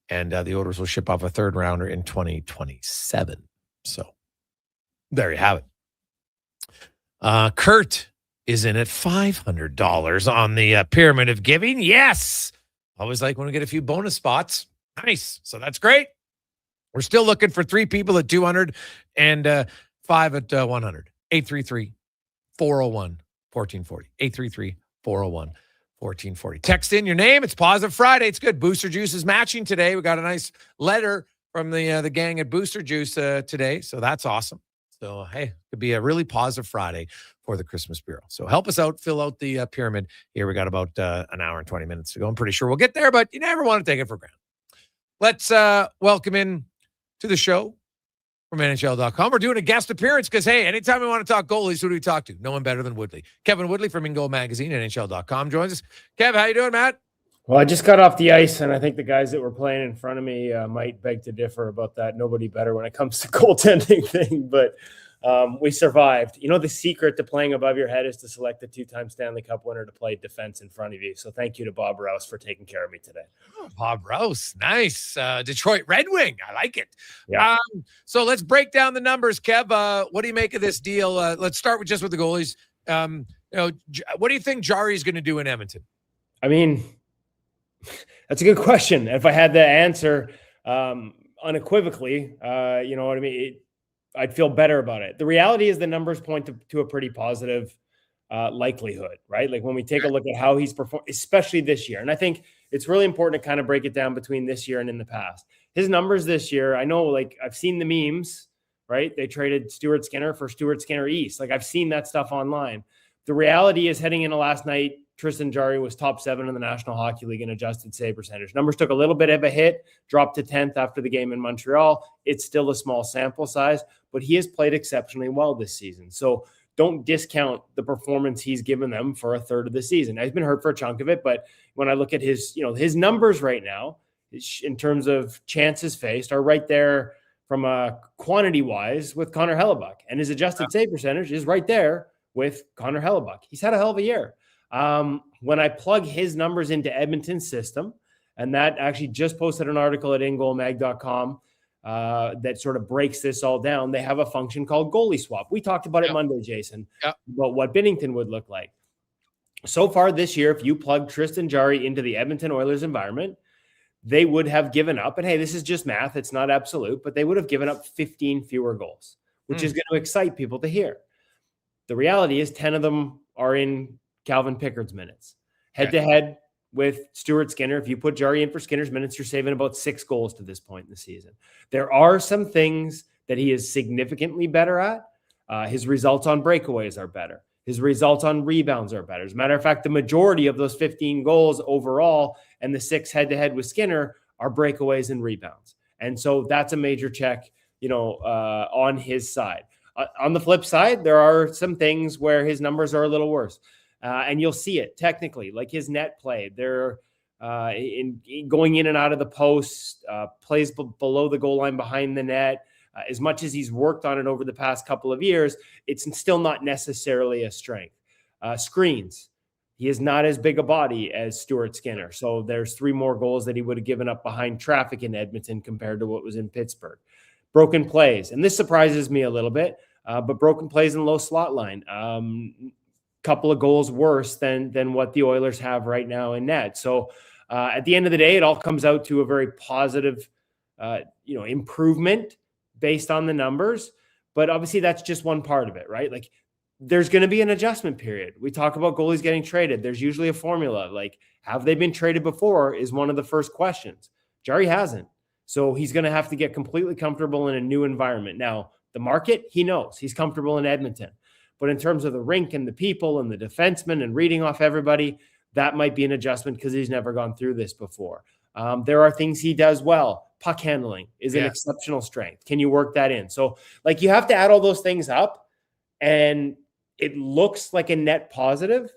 And the Oilers will ship off a third rounder in 2027. So there you have it. Kurt is in at $500 on the pyramid of giving. Yes. Always like when we get a few bonus spots. Nice. So that's great. We're still looking for 3 people at 200 and 5 at 100. 833-401-1440. 833-401-1440. Text in your name. It's Positive Friday. It's good. Booster Juice is matching today. We got a nice letter from the gang at Booster Juice today. So that's awesome. So, hey, it could be a really positive Friday for the Christmas Bureau. So help us out. Fill out the pyramid. Here we got about an hour and 20 minutes to go. I'm pretty sure we'll get there, but you never want to take it for granted. Let's welcome in to the show from NHL.com. We're doing a guest appearance because, hey, anytime we want to talk goalies, who do we talk to? No one better than Woodley. Kevin Woodley from In Goal Magazine, NHL.com joins us. Kev, how you doing, Matt? Well, I just got off the ice, and I think the guys that were playing in front of me might beg to differ about that. Nobody better when it comes to goaltending thing, but we survived. You know, the secret to playing above your head is to select the 2-time Stanley Cup winner to play defense in front of you. So thank you to Bob Rouse for taking care of me today. Oh, Bob Rouse, nice. Detroit Red Wing, I like it. Yeah. So let's break down the numbers, Kev. What do you make of this deal? Let's start with the goalies. What do you think Jarry is going to do in Edmonton? I mean, that's a good question. If I had the answer unequivocally, you know what I mean? I'd feel better about it. The reality is the numbers point to a pretty positive likelihood, right? Like when we take a look at how he's performed, especially this year. And I think it's really important to kind of break it down between this year and in the past. His numbers this year, I know, like I've seen the memes, right? They traded Stuart Skinner for Stuart Skinner East. Like I've seen that stuff online. The reality is heading into last night, Tristan Jarry was top 7 in the National Hockey League in adjusted save percentage. Numbers took a little bit of a hit, dropped to 10th after the game in Montreal. It's still a small sample size, but he has played exceptionally well this season. So don't discount the performance he's given them for a third of the season. He's been hurt for a chunk of it, but when I look at his numbers right now, in terms of chances faced, are right there from a quantity wise with Connor Hellebuyck, and his adjusted save percentage is right there with Connor Hellebuyck. He's had a hell of a year. When I plug his numbers into Edmonton's system, and that actually just posted an article at ingoalmag.com that sort of breaks this all down. They have a function called goalie swap. We talked about it Monday, Jason, about what Binnington would look like. So far this year, if you plug Tristan Jarry into the Edmonton Oilers environment, they would have given up, and hey, this is just math, it's not absolute, but they would have given up 15 fewer goals, which is going to excite people to hear. The reality is 10 of them are in Calvin Pickard's minutes. Head-to-head with Stuart Skinner, if you put Jarry in for Skinner's minutes, you're saving about 6 goals to this point in the season. There are some things that he is significantly better at. His results on breakaways are better. His results on rebounds are better. As a matter of fact, the majority of those 15 goals overall and the 6 head-to-head with Skinner are breakaways and rebounds. And so that's a major check, on his side. On the flip side, there are some things where his numbers are a little worse. And you'll see it technically, like his net play. They're in going in and out of the post, plays below the goal line behind the net. As much as he's worked on it over the past couple of years, it's still not necessarily a strength. Screens. He is not as big a body as Stuart Skinner. So there's 3 more goals that he would have given up behind traffic in Edmonton compared to what was in Pittsburgh. Broken plays. And this surprises me a little bit, but broken plays in low slot line. Couple of goals worse than what the Oilers have right now in net. So at the end of the day, it all comes out to a very positive, improvement based on the numbers. But obviously that's just one part of it, right? Like there's going to be an adjustment period. We talk about goalies getting traded. There's usually a formula. Like, have they been traded before is one of the first questions. Jarry hasn't. So he's going to have to get completely comfortable in a new environment. Now, the market, he knows. He's comfortable in Edmonton. But in terms of the rink and the people and the defensemen and reading off everybody, that might be an adjustment because he's never gone through this before. There are things he does well. Puck handling is an exceptional strength. Can you work that in? So, like, you have to add all those things up, and it looks like a net positive.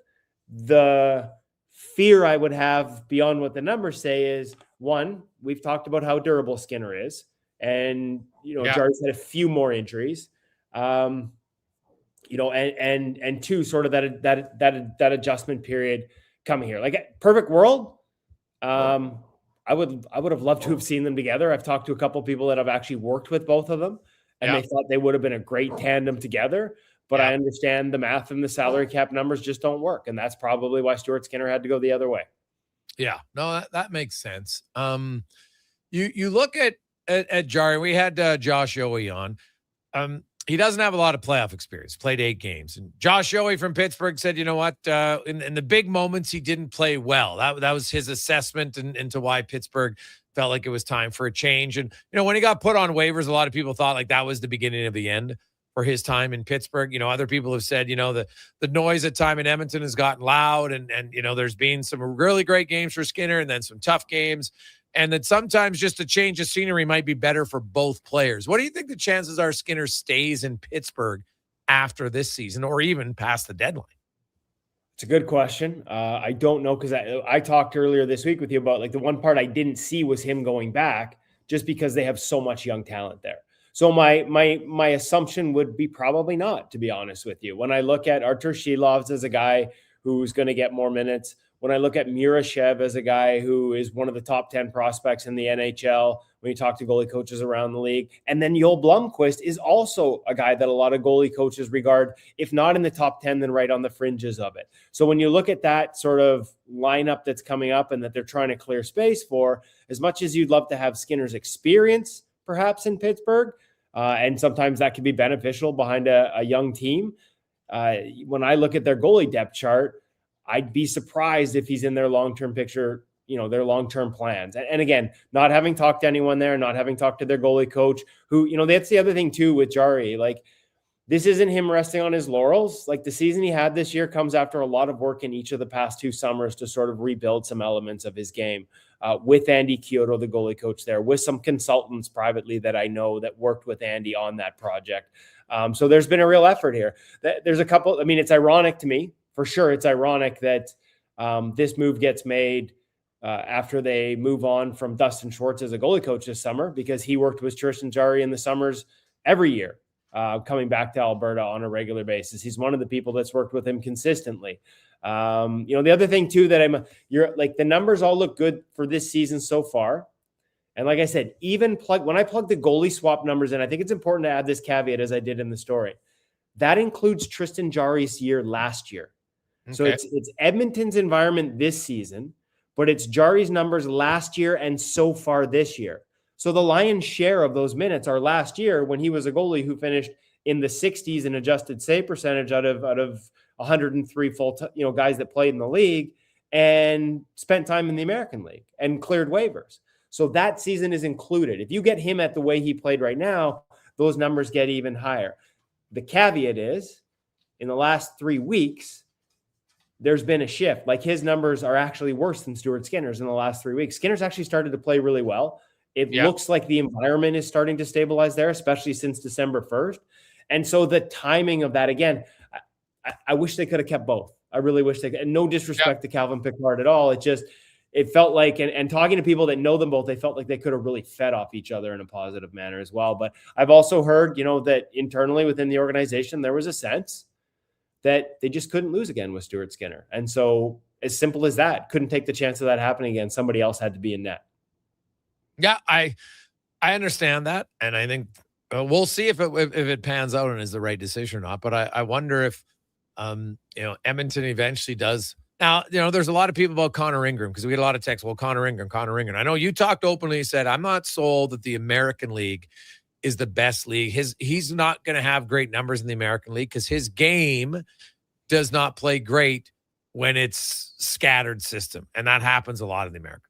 The fear I would have beyond what the numbers say is, one, we've talked about how durable Skinner is, and Jarry's had a few more injuries. And 2, sort of that adjustment period coming here. Like, perfect world, I would have loved to have seen them together. I've talked to a couple of people that have actually worked with both of them, and they thought they would have been a great tandem together. But I understand the math and the salary cap numbers just don't work, and that's probably why Stuart Skinner had to go the other way. Yeah, no, that makes sense. You look at Jarry. We had Josh Yohe on. He doesn't have a lot of playoff experience, played 8 games. And Josh Yohe from Pittsburgh said, you know what, in the big moments, he didn't play well. That was his assessment into why Pittsburgh felt like it was time for a change. And, when he got put on waivers, a lot of people thought like that was the beginning of the end for his time in Pittsburgh. Other people have said, the noise at time in Edmonton has gotten loud and there's been some really great games for Skinner and then some tough games. And that sometimes just a change of scenery might be better for both players. What do you think the chances are Skinner stays in Pittsburgh after this season or even past the deadline? It's a good question. I don't know, because I talked earlier this week with you about, like, the one part I didn't see was him going back, just because they have so much young talent there. So my assumption would be probably not, to be honest with you. When I look at Artur Shilovs as a guy who's going to get more minutes, when I look at Murashev as a guy who is one of the top 10 prospects in the NHL, when you talk to goalie coaches around the league, and then Joel Blomqvist is also a guy that a lot of goalie coaches regard, if not in the top 10, then right on the fringes of it. So when you look at that sort of lineup that's coming up and that they're trying to clear space for, as much as you'd love to have Skinner's experience perhaps in Pittsburgh, and sometimes that can be beneficial behind a young team. When I look at their goalie depth chart, I'd be surprised if he's in their long-term picture, their long-term plans. And again, not having talked to anyone there, not having talked to their goalie coach, who, that's the other thing too with Jarry. Like, this isn't him resting on his laurels. Like, the season he had this year comes after a lot of work in each of the past 2 summers to sort of rebuild some elements of his game, with Andy Kyoto, the goalie coach there, with some consultants privately that I know that worked with Andy on that project. So there's been a real effort here. There's a couple, it's ironic to me, for sure. It's ironic that this move gets made after they move on from Dustin Schwartz as a goalie coach this summer, because he worked with Tristan Jarry in the summers every year, coming back to Alberta on a regular basis. He's one of the people that's worked with him consistently. The other thing too, that the numbers all look good for this season so far. And like I said, even when I plug the goalie swap numbers in, I think it's important to add this caveat, as I did in the story. That includes Tristan Jarry's year last year. Okay. So it's Edmonton's environment this season, but it's Jarry's numbers last year and so far this year. So the lion's share of those minutes are last year, when he was a goalie who finished in the 60s in adjusted save percentage out of 103 guys that played in the league, and spent time in the American League and cleared waivers. So that season is included. If you get him at the way he played right now, those numbers get even higher. The caveat is, in the last 3 weeks, there's been a shift. Like, his numbers are actually worse than Stuart Skinner's in the last 3 weeks. Skinner's actually started to play really well. It looks like the environment is starting to stabilize there, especially since December 1st. And so the timing of that, again, I wish they could have kept both. I really wish they could. And no disrespect to Calvin Pickard at all. It felt like, and talking to people that know them both, they felt like they could have really fed off each other in a positive manner as well. But I've also heard, that internally within the organization, there was a sense that they just couldn't lose again with Stuart Skinner. And so, as simple as that, couldn't take the chance of that happening again. Somebody else had to be in net. Yeah, I understand that. And I think we'll see if it pans out and is the right decision or not. But I wonder if, Edmonton eventually does. Now, there's a lot of people about Connor Ingram, because we get a lot of texts. Well, Connor Ingram. I know you talked openly, said, I'm not sold that the American League is the best league. He's not going to have great numbers in the American League because his game does not play great when it's scattered system. And that happens a lot in the American.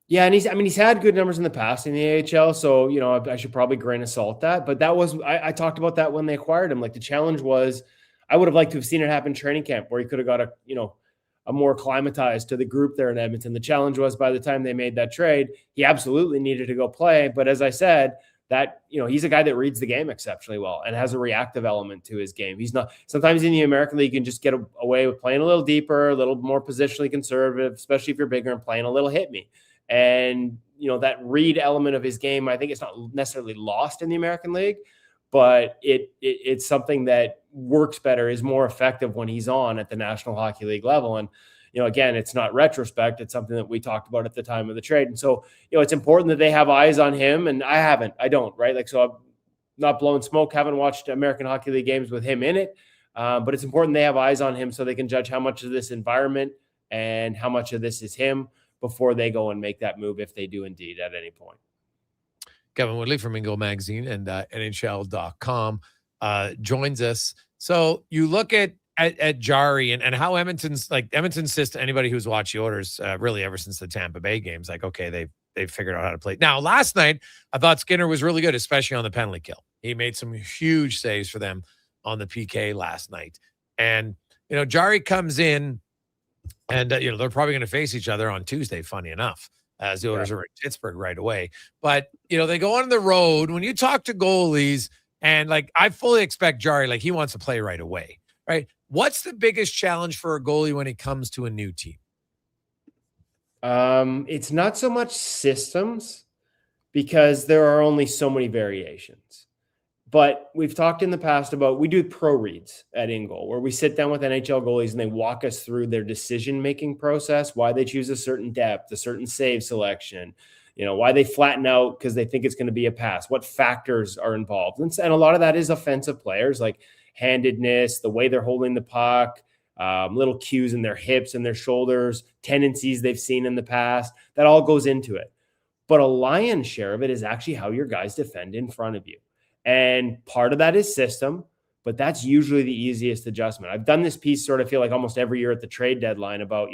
Yeah, and he's had good numbers in the past in the AHL, so I should probably grain of salt that. But that was I talked about that when they acquired him. Like, the challenge was, I would have liked to have seen it happen in training camp, where he could have got a more acclimatized to the group there in Edmonton. The challenge was, by the time they made that trade, he absolutely needed to go play. But as I said, that he's a guy that reads the game exceptionally well and has a reactive element to his game. He's not, sometimes in the American League, you can just get away with playing a little deeper, a little more positionally conservative, especially if you're bigger, and playing a little hit me. And, that read element of his game, I think it's not necessarily lost in the American League, but it's something that works better, is more effective when he's on at the National Hockey League level. And, again, it's not retrospect. It's something that we talked about at the time of the trade. And so, it's important that they have eyes on him. And I don't, right? Like, so I'm not blowing smoke, haven't watched American Hockey League games with him in it. But it's important they have eyes on him so they can judge how much of this environment and how much of this is him before they go and make that move, if they do indeed at any point. Kevin Woodley from Ingo Magazine and NHL.com joins us. So you look at Jarry and how Edmonton's system, anybody who's watched the Oilers really ever since the Tampa Bay games, like, okay, they've figured out how to play. Now, last night, I thought Skinner was really good, especially on the penalty kill. He made some huge saves for them on the PK last night. And, Jarry comes in, and, they're probably going to face each other on Tuesday, funny enough, as the Oilers are in Pittsburgh right away. But, they go on the road. When you talk to goalies, and, I fully expect Jarry, he wants to play right away, right? What's the biggest challenge for a goalie when it comes to a new team? It's not so much systems because there are only so many variations. But we've talked in the past about, we do pro reads at InGoal where we sit down with NHL goalies and they walk us through their decision-making process, why they choose a certain depth, a certain save selection, why they flatten out because they think it's going to be a pass, what factors are involved. And a lot of that is offensive players, like handedness, the way they're holding the puck, little cues in their hips and their shoulders, tendencies they've seen in the past. That all goes into it. But a lion's share of it is actually how your guys defend in front of you. And part of that is system, but that's usually the easiest adjustment. I've done this piece sort of feel like almost every year at the trade deadline about,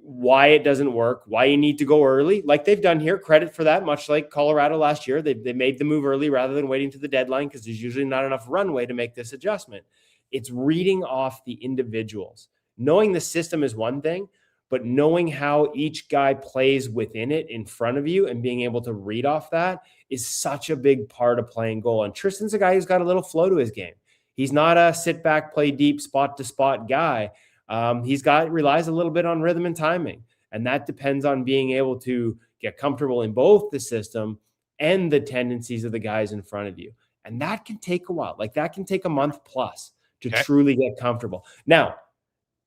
why it doesn't work, why you need to go early, like they've done here. Credit for that, much like Colorado last year. They made the move early rather than waiting to the deadline because there's usually not enough runway to make this adjustment. It's reading off the individuals. Knowing the system is one thing, but knowing how each guy plays within it in front of you and being able to read off that is such a big part of playing goal. And Tristan's a guy who's got a little flow to his game. He's not a sit back, play deep, spot to spot guy. Relies a little bit on rhythm and timing. And that depends on being able to get comfortable in both the system and the tendencies of the guys in front of you. And that can take a while. Like that can take a month plus to truly get comfortable. Now,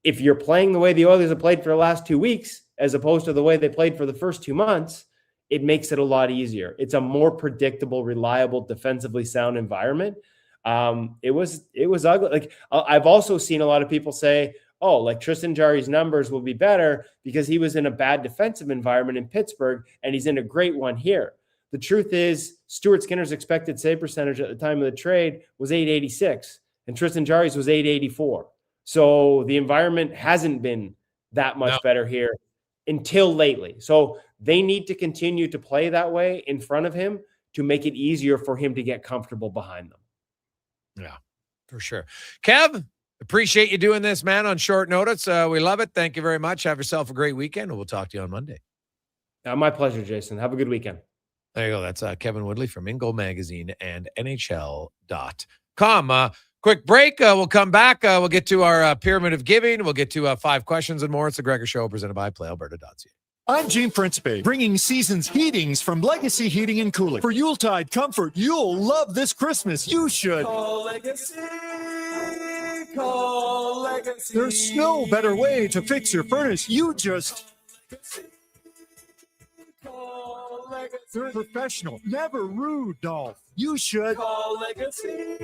if you're playing the way the Oilers have played for the last 2 weeks, as opposed to the way they played for the first 2 months, it makes it a lot easier. It's a more predictable, reliable, defensively sound environment. It was ugly. Like I've also seen a lot of people say, oh, like Tristan Jarry's numbers will be better because he was in a bad defensive environment in Pittsburgh and he's in a great one here. The truth is Stuart Skinner's expected save percentage at the time of the trade was .886 and Tristan Jarry's was .884. So the environment hasn't been that much better here until lately. So they need to continue to play that way in front of him to make it easier for him to get comfortable behind them. Yeah, for sure. Kev, appreciate you doing this, man, on short notice. We love it. Thank you very much. Have yourself a great weekend, and we'll talk to you on Monday. My pleasure, Jason. Have a good weekend. There you go. That's Kevin Woodley from InGoal Magazine and NHL.com. Quick break. We'll come back. We'll get to our Pyramid of Giving. We'll get to 5 questions and more. It's the Gregor Show presented by PlayAlberta.ca. I'm Gene Principe, bringing season's heatings from Legacy Heating and Cooling. For Yuletide comfort you'll love this Christmas. You should. Call Legacy. Call Legacy. There's no better way to fix your furnace. You just... Call Legacy. They're professional, never rude, Dolph. You should. Call Legacy.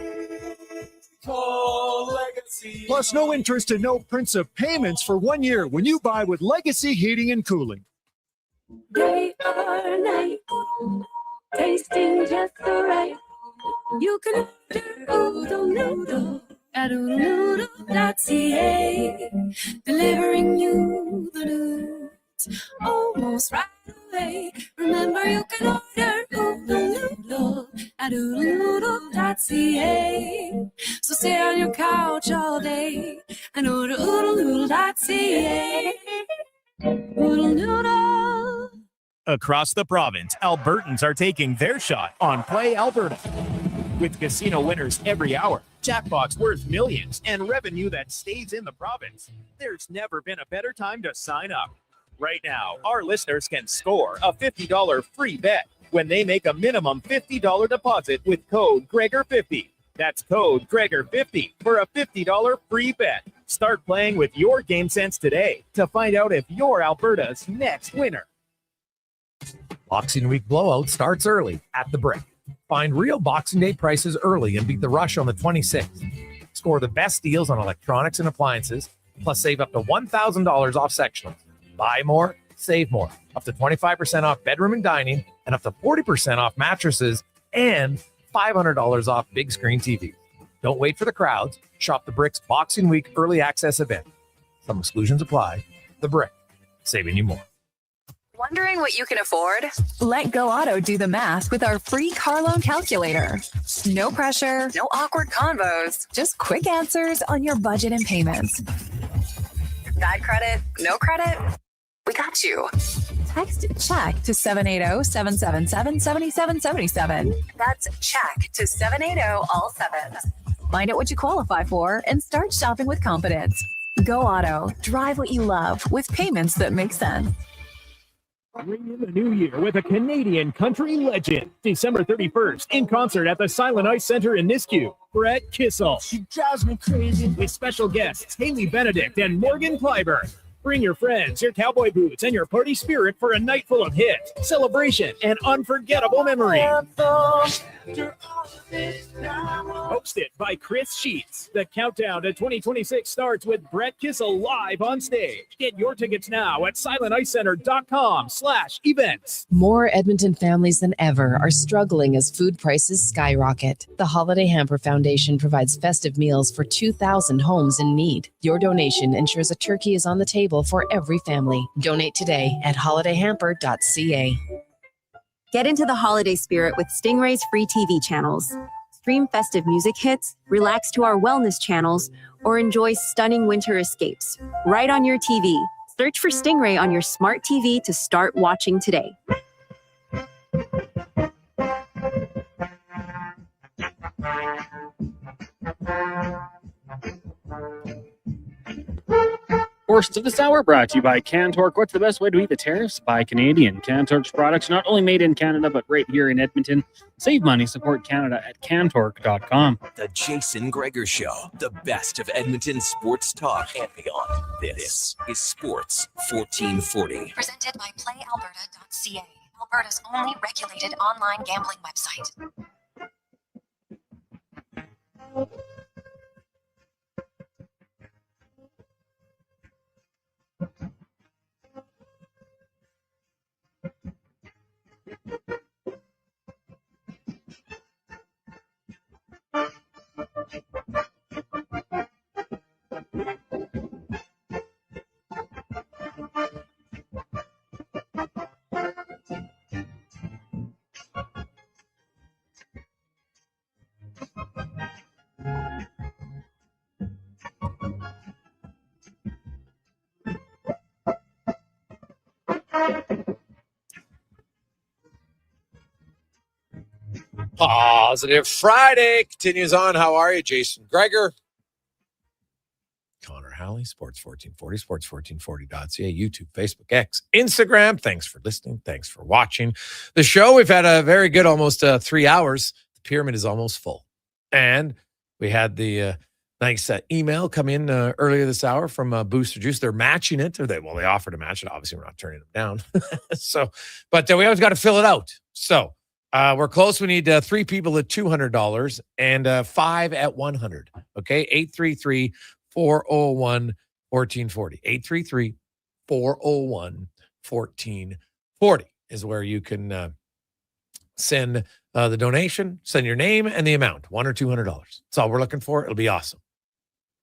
Call Legacy. Plus, no interest and no principal payments for 1 year when you buy with Legacy Heating and Cooling. Day or night, tasting just so right. You can order Oodle Noodle at oodlenoodle.ca, delivering you the news almost right away. Remember, you can order Oodle Noodle at oodlenoodle.ca. So stay on your couch all day and order oodlenoodle.ca. Oodle Noodle. Across the province, Albertans are taking their shot on Play Alberta. With casino winners every hour, jackpots worth millions, and revenue that stays in the province, there's never been a better time to sign up. Right now, our listeners can score a $50 free bet when they make a minimum $50 deposit with code Gregor50. That's code Gregor50 for a $50 free bet. Start playing with your game sense today to find out if you're Alberta's next winner. Boxing Week blowout starts early at the Brick. Find real Boxing Day prices early and beat the rush on the 26th. Score the best deals on electronics and appliances, plus save up to $1,000 off sectionals. Buy more, save more. Up to 25% off bedroom and dining, and up to 40% off mattresses, and $500 off big screen TVs. Don't wait for the crowds. Shop the Brick's Boxing Week early access event. Some exclusions apply. The Brick, saving you more. Wondering what you can afford? Let Go Auto do the math with our free car loan calculator. No pressure, no awkward convos, just quick answers on your budget and payments. Bad credit? No credit? We got you. Text CHECK to 780-777-7777. That's CHECK to 780 all sevens. Find out what you qualify for and start shopping with confidence. Go Auto. Drive what you love with payments that make sense. Ring in the new year with a Canadian country legend. December 31st, in concert at the Silent Ice Center in Nisku. Brett Kissel. She drives me crazy. With special guests Haley Benedict and Morgan Clyburn. Bring your friends, your cowboy boots, and your party spirit for a night full of hits, celebration, and unforgettable memories. Hosted by Chris Sheets. The countdown to 2026 starts with Brett Kissel live on stage. Get your tickets now at silenticecenter.com/events. More Edmonton families than ever are struggling as food prices skyrocket. The Holiday Hamper Foundation provides festive meals for 2,000 homes in need. Your donation ensures a turkey is on the table for every family. Donate today at holidayhamper.ca. Get into the holiday spirit with Stingray's free TV channels. Stream festive music hits, relax to our wellness channels, or enjoy stunning winter escapes right on your TV. Search for Stingray on your smart TV to start watching today. Portions of this hour brought to you by Cantork. What's the best way to eat the tariffs? Buy Canadian. Cantork's products not only made in Canada, but right here in Edmonton. Save money, support Canada at cantork.com. The Jason Gregor Show, the best of Edmonton sports talk and beyond. This is Sports 1440. Presented by PlayAlberta.ca, Alberta's only regulated online gambling website. Positive Friday continues on. How are you, Jason Gregor? Connor Halley, Sports 1440, sports1440.ca, YouTube, Facebook, X, Instagram. Thanks for listening. Thanks for watching the show. We've had a very good almost 3 hours. The pyramid is almost full. And we had the nice email come in earlier this hour from Booster Juice. They're matching it. They offered to match it. Obviously, we're not turning them down. But we always got to fill it out. So we're close. We need 3 people at $200 and 5 at $100. Okay, 833-401-1440. 833-401-1440 is where you can send the donation, send your name and the amount, $100 or $200. That's all we're looking for. It'll be awesome.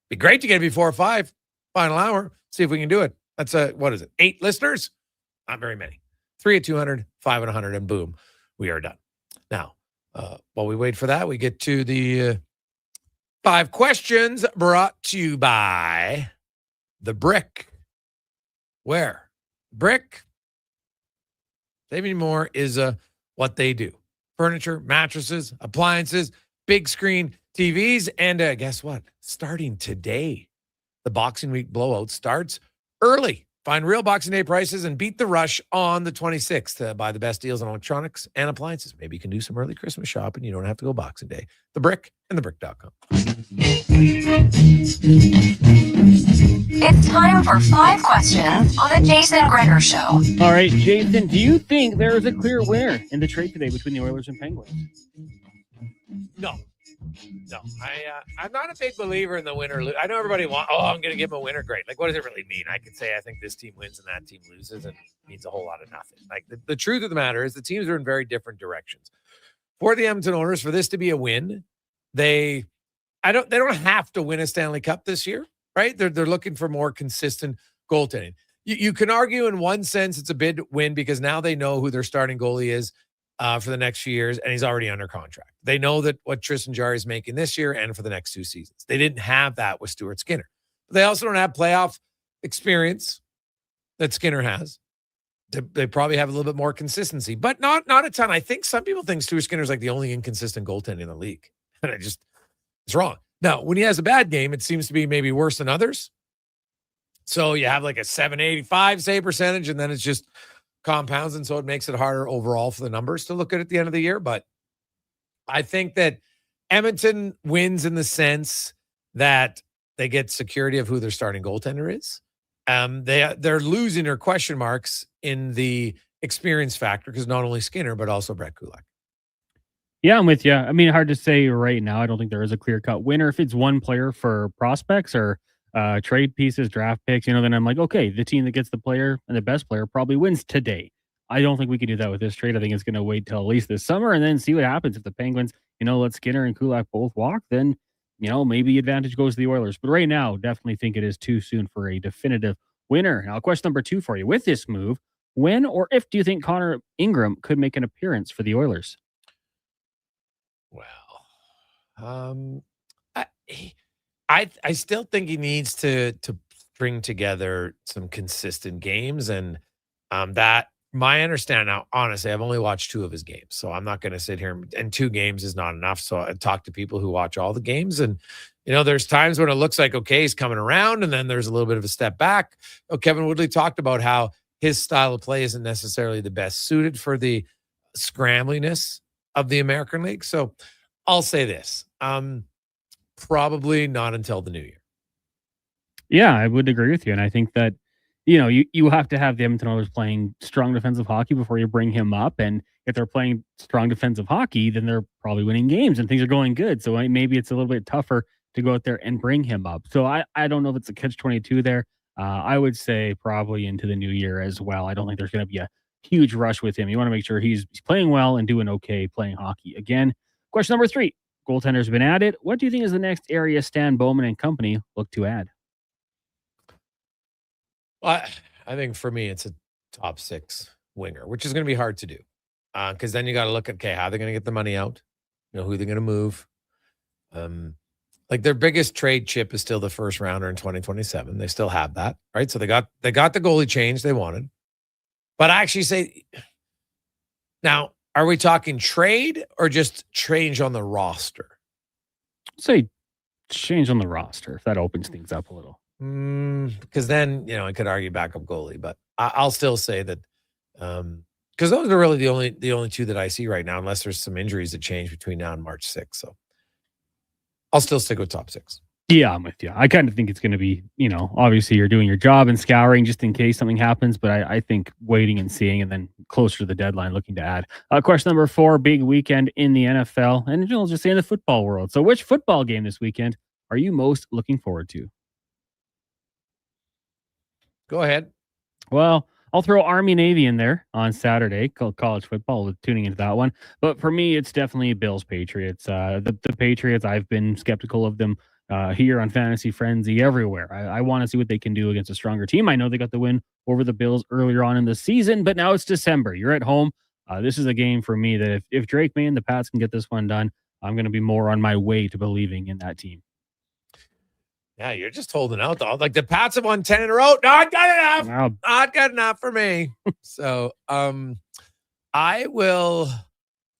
Be great to get before 5, final hour. See if we can do it. That's what is it? 8 listeners? Not very many. 3 at 200, 5 at 100, and boom, we are done. Now, while we wait for that, we get to the 5 questions brought to you by The Brick. Where? Brick, saving more is what they do. Furniture, mattresses, appliances, big screen TVs, and guess what? Starting today, the Boxing Week blowout starts early. Find real Boxing Day prices and beat the rush on the 26th to buy the best deals on electronics and appliances. Maybe you can do some early Christmas shopping. You don't have to go Boxing Day. The Brick and thebrick.com. It's time for 5 questions on the Jason Gregor Show. All right, Jason, do you think there is a clear winner in the trade today between the Oilers and Penguins? No. I'm not a big believer in the winner. I know everybody I'm going to give them a winner. Great. Like, what does it really mean? I could say I think this team wins and that team loses, and it means a whole lot of nothing. Like, the truth of the matter is the teams are in very different directions. For the Edmonton Oilers, for this to be a win, they don't have to win a Stanley Cup this year, right? They're looking for more consistent goaltending. You can argue in one sense it's a big win because now they know who their starting goalie is for the next few years, and he's already under contract. They know that what Tristan Jarry is making this year and for the next 2 seasons. They didn't have that with Stuart Skinner. But they also don't have playoff experience that Skinner has. They probably have a little bit more consistency, but not a ton. I think some people think Stuart Skinner is like the only inconsistent goaltender in the league. And it's wrong. Now, when he has a bad game, it seems to be maybe worse than others. So you have like a 785 save percentage, and then it's just compounds. And so it makes it harder overall for the numbers to look at the end of the year. But I think that Edmonton wins in the sense that they get security of who their starting goaltender is. They're losing their question marks in the experience factor because not only Skinner, but also Brett Kulak. Yeah, I'm with you. I mean, hard to say right now. I don't think there is a clear-cut winner. If it's one player for prospects or trade pieces, draft picks, then I'm like, okay, the team that gets the player and the best player probably wins today. I don't think we can do that with this trade. I think it's going to wait till at least this summer and then see what happens. If the Penguins, let Skinner and Kulak both walk, then, maybe the advantage goes to the Oilers. But right now, definitely think it is too soon for a definitive winner. Now, question number 2 for you. With this move, when or if do you think Connor Ingram could make an appearance for the Oilers? Well, I still think he needs to bring together some consistent games, and that my understanding now. Honestly, I've only watched 2 of his games, so I'm not going to sit here and 2 games is not enough. So I talk to people who watch all the games, and there's times when it looks like okay, he's coming around, and then there's a little bit of a step back. Kevin Woodley talked about how his style of play isn't necessarily the best suited for the scrambliness of the American League. So I'll say this. Probably not until the new year. Yeah, I would agree with you. And I think that, you have to have the Edmonton Oilers playing strong defensive hockey before you bring him up. And if they're playing strong defensive hockey, then they're probably winning games and things are going good. So maybe it's a little bit tougher to go out there and bring him up. So I don't know if it's a catch-22 there. I would say probably into the new year as well. I don't think there's going to be a huge rush with him. You want to make sure he's playing well and doing okay playing hockey. Again, question number 3. Goaltenders have been added. What do you think is the next area Stan Bowman and company look to add? Well, I think for me, it's a top 6 winger, which is going to be hard to do. Because then you got to look at, how they're going to get the money out, who they're going to move. Like their biggest trade chip is still the first rounder in 2027. They still have that, right? So they got the goalie change they wanted. But I actually say, now, are we talking trade or just change on the roster? Say change on the roster if that opens things up a little. Because then, I could argue backup goalie, but I'll still say that because those are really the only 2 that I see right now, unless there's some injuries that change between now and March 6th. So I'll still stick with top 6. Yeah, I'm with you. I kind of think it's going to be, obviously you're doing your job and scouring just in case something happens, but I think waiting and seeing and then closer to the deadline looking to add. Question number 4, big weekend in the NFL and just say in the football world. So which football game this weekend are you most looking forward to? Go ahead. Well, I'll throw Army-Navy in there on Saturday, college football, tuning into that one. But for me, it's definitely Bills-Patriots. The Patriots, I've been skeptical of them here on Fantasy Frenzy everywhere. I want to see what they can do against a stronger team. I know they got the win over the Bills earlier on in the season, but now it's December. You're at home. This is a game for me that if Drake May and the Pats can get this one done, I'm going to be more on my way to believing in that team. Yeah, you're just holding out, though. Like the Pats have won 10 in a row. Not good enough. Wow. Not good enough for me. So I will.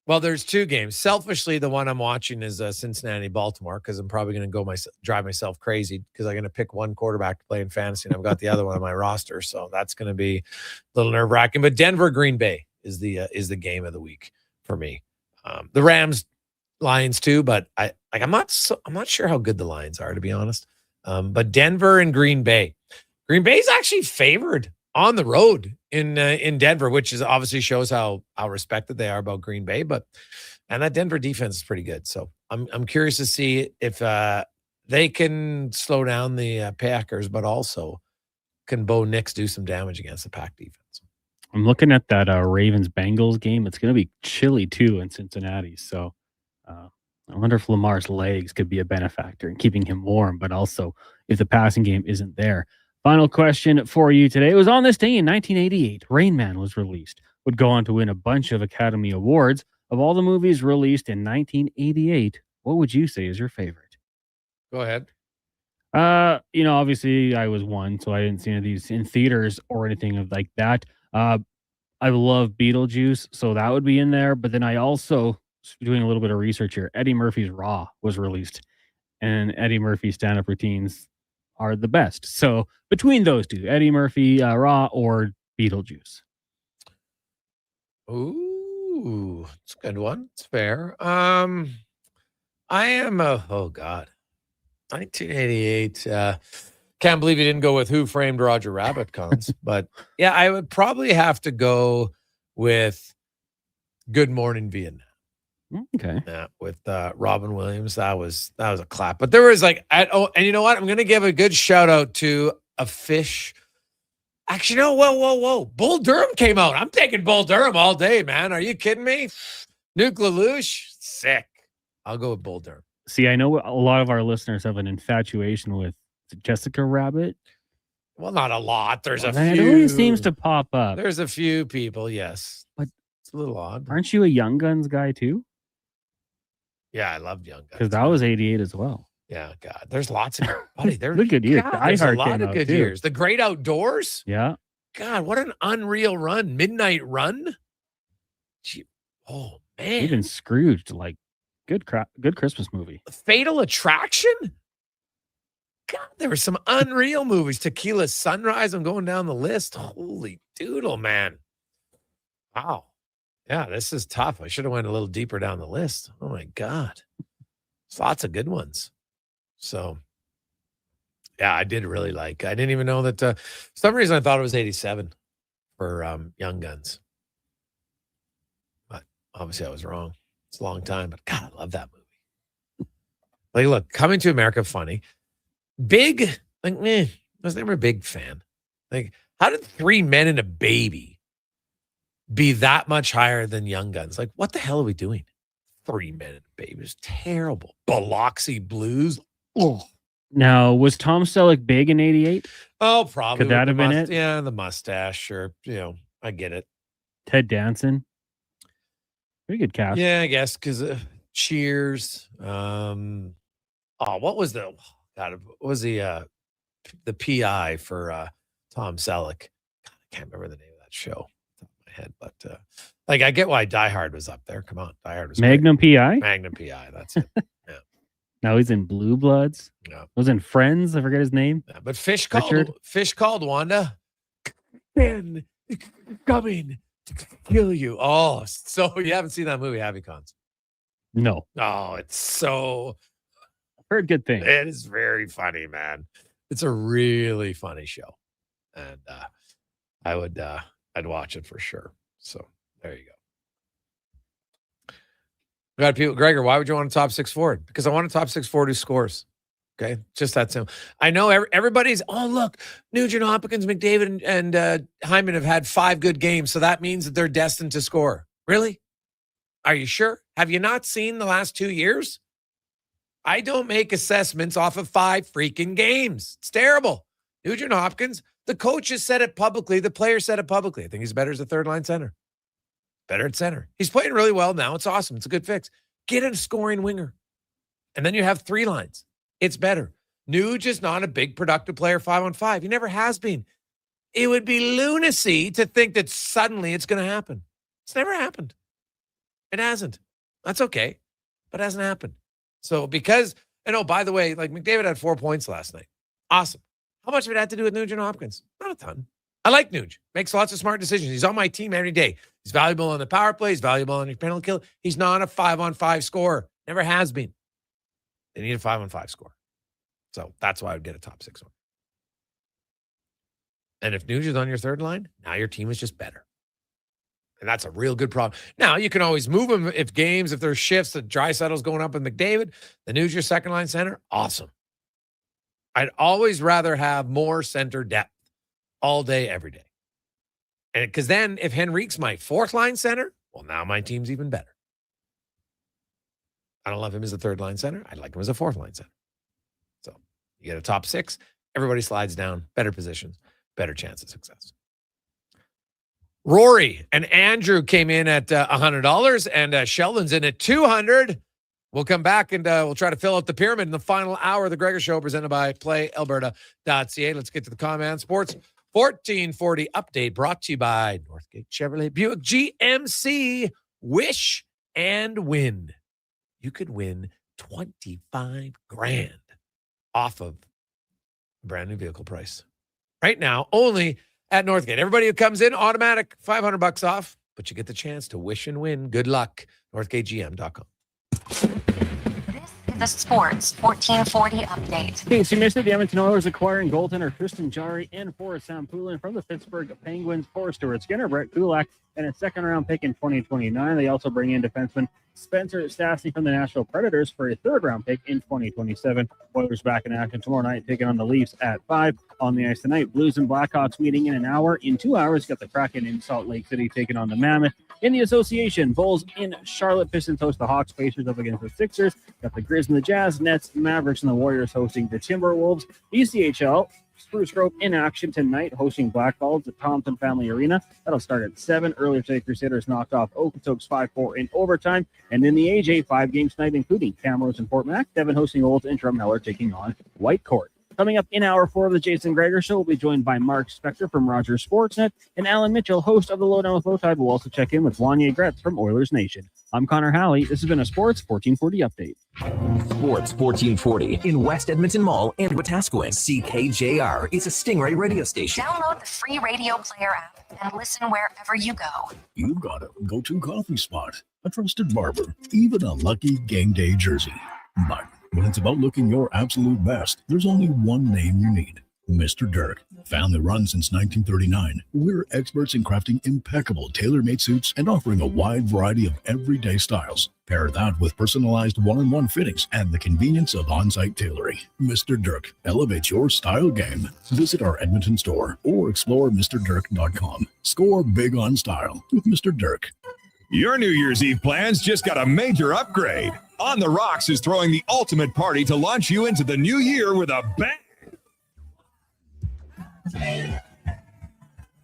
Well, there's 2 games. Selfishly, the one I'm watching is Cincinnati-Baltimore because I'm probably going to drive myself crazy because I'm going to pick one quarterback to play in fantasy, and I've got the other one on my roster. So that's going to be a little nerve-wracking. But Denver-Green Bay is the game of the week for me. The Rams-Lions too, but I'm not sure how good the Lions are, to be honest. But Denver and Green Bay. Green Bay is actually favored on the road in Denver, which is obviously shows how respected they are about Green Bay. And that Denver defense is pretty good. So I'm curious to see if they can slow down the Packers, but also can Bo Nix do some damage against the Pack defense. I'm looking at that Ravens-Bengals game. It's going to be chilly too in Cincinnati. So I wonder if Lamar's legs could be a benefactor in keeping him warm, but also if the passing game isn't there. Final question for you today. It was on this day in 1988. Rain Man was released. Would go on to win a bunch of Academy Awards. Of all the movies released in 1988, what would you say is your favorite? Go ahead. Obviously I was 1, so I didn't see any of these in theaters or anything of like that. I love Beetlejuice, so that would be in there. But then I also, doing a little bit of research here, Eddie Murphy's Raw was released and Eddie Murphy's stand-up routines are the best. So between those two, Eddie Murphy, Raw, or Beetlejuice. Ooh, it's a good one. It's fair. I am oh God. 1988. Can't believe you didn't go with Who Framed Roger Rabbit, Cons. But yeah, I would probably have to go with Good Morning Vietnam. Okay. Yeah, with Robin Williams. That was a clap. But there was and you know what? I'm gonna give a good shout out to a fish. Actually, no, whoa. Bull Durham came out. I'm taking Bull Durham all day, man. Are you kidding me? Nuke Lelouch, sick. I'll go with Bull Durham. See, I know a lot of our listeners have an infatuation with Jessica Rabbit. Well, not a lot. There's a few. It always seems to pop up. There's a few people, yes. But it's a little odd. Aren't you a Young Guns guy too? Yeah, I loved Young Guns. Because that was 88 as well. Yeah, God. There's lots of buddy. There's good years. There's a Die Hard lot came of out, good too. years. The Great Outdoors. Yeah. God, what an unreal run. Midnight Run. Gee, oh man. Even Scrooged, like good Christmas movie. Fatal Attraction. God, there were some unreal movies. Tequila Sunrise. I'm going down the list. Holy doodle, man. Wow. Yeah, this is tough. I should have went a little deeper down the list. Oh my God. There's lots of good ones. So yeah, I did really like. I didn't even know that for some reason I thought it was 87 for Young Guns. But obviously I was wrong. It's a long time, but God, I love that movie. Like, look, Coming to America, funny. Big, like, I was never a big fan. Like, how did Three Men and a Baby be that much higher than Young Guns? Like, what the hell are we doing? 3 Men and a Baby is terrible. Biloxi Blues. Oh. Now, was Tom Selleck big in 88? Oh, probably. Could that have been it? Yeah, the mustache, or I get it. Ted Danson. Pretty good cast. Yeah, I guess because Cheers. What was the PI for Tom Selleck? God, I can't remember the name of that show off the top of my head, but I get why Die Hard was up there. Come on, Die Hard was Magnum great. PI. Magnum PI. That's it. Yeah. Now he's in Blue Bloods. Yeah. Was in Friends. I forget his name. Yeah, but Fish Richard. called Wanda. Ben, coming to kill you. Oh, so you haven't seen that movie, have you, Cons? No. Oh, it's so. Heard good things. It is very funny, man. It's a really funny show, and I'd watch it for sure. So there you go. We got people. Gregor, why would you want a top six forward? Because I want a top six forward who scores. Okay, just that simple. I know everybody's. Oh, look, Nugent Hopkins, McDavid, and Hyman have had 5 good games, so that means that they're destined to score. Really? Are you sure? Have you not seen the last 2 years? I don't make assessments off of 5 freaking games. It's terrible. Nugent Hopkins, the coach has said it publicly. The player said it publicly. I think he's better as a third-line center. Better at center. He's playing really well now. It's awesome. It's a good fix. Get a scoring winger. And then you have 3 lines. It's better. Nuge is not a big productive player 5-on-5. He never has been. It would be lunacy to think that suddenly it's going to happen. It's never happened. It hasn't. That's okay. But it hasn't happened. So because, and oh, by the way, like McDavid had 4 points last night. Awesome. How much of it had to do with Nugent Hopkins? Not a ton. I like Nuge. Makes lots of smart decisions. He's on my team every day. He's valuable on the power play. He's valuable on your penalty kill. He's not a 5-on-5 scorer. Never has been. They need a 5-on-5 score. So that's why I would get a top 6 one. And if Nuge is on your third line, now your team is just better. And that's a real good problem. Now, you can always move him if there's shifts, that Draisaitl's going up with McDavid, the Nuge your second line center. Awesome. I'd always rather have more center depth all day, every day. And because then if Henrique's my fourth line center, well, now my team's even better. I don't love him as a third line center. I like him as a fourth line center. So you get a top 6. Everybody slides down, better positions, better chance of success. Rory and Andrew came in at $100, and Sheldon's in at $200. We'll come back and we'll try to fill out the pyramid in the final hour of the Gregor Show, presented by PlayAlberta.ca. Let's get to the Command Sports 1440 update, brought to you by Northgate Chevrolet Buick GMC. Wish and win. You could win $25,000 off of a brand new vehicle price. Right now, only at Northgate. Everybody who comes in, automatic $500 off, but you get the chance to wish and win. Good luck. NorthgateGM.com. The Sports 1440 update. In case you missed it, the Edmonton Oilers acquiring goaltender Tristan Jarry and Forrest Sampulin from the Pittsburgh Penguins for Stuart Skinner, Brett Kulak, and a second-round pick in 2029. They also bring in defenseman Spencer Stastny from the Nashville Predators for a third-round pick in 2027. Oilers back in action tomorrow night, taking on the Leafs at 5. On the ice tonight, Blues and Blackhawks meeting in an hour. In 2 hours, got the Kraken in Salt Lake City taking on the Mammoth. In the association, Bulls in Charlotte, Pistons host the Hawks, Pacers up against the Sixers. Got the Grizz and the Jazz, Nets, Mavericks, and the Warriors hosting the Timberwolves. ECHL, Spruce Grove in action tonight, hosting Blackballs at Thompson Family Arena. That'll start at 7. Earlier today, Crusaders knocked off Okotoks 5-4 in overtime. And in the AJ, 5 games tonight, including Camrose and Fort Mac. Devon hosting Olds and Drumheller taking on Whitecourt. Coming up in hour 4 of the Jason Gregor Show, we'll be joined by Mark Spectre from Rogers Sportsnet, and Alan Mitchell, host of the Lowdown with Lowtide. We'll also check in with Wanye Gretz from Oilers Nation. I'm Connor Halley. This has been a Sports 1440 update. Sports 1440 in West Edmonton Mall and Wetaskiwin. CKJR is a Stingray radio station. Download the free radio player app and listen wherever you go. You've got a go-to coffee spot, a trusted barber, even a lucky game day jersey. But when it's about looking your absolute best, there's only one name you need. Mr. Dirk. Family run since 1939, we're experts in crafting impeccable tailor-made suits and offering a wide variety of everyday styles. Pair that with personalized one-on-one fittings and the convenience of on-site tailoring. Mr. Dirk elevates your style game. Visit our Edmonton store or explore MrDirk.com. Score big on style with Mr. Dirk. Your New Year's Eve plans just got a major upgrade. On the Rocks is throwing the ultimate party to launch you into the new year with a bang.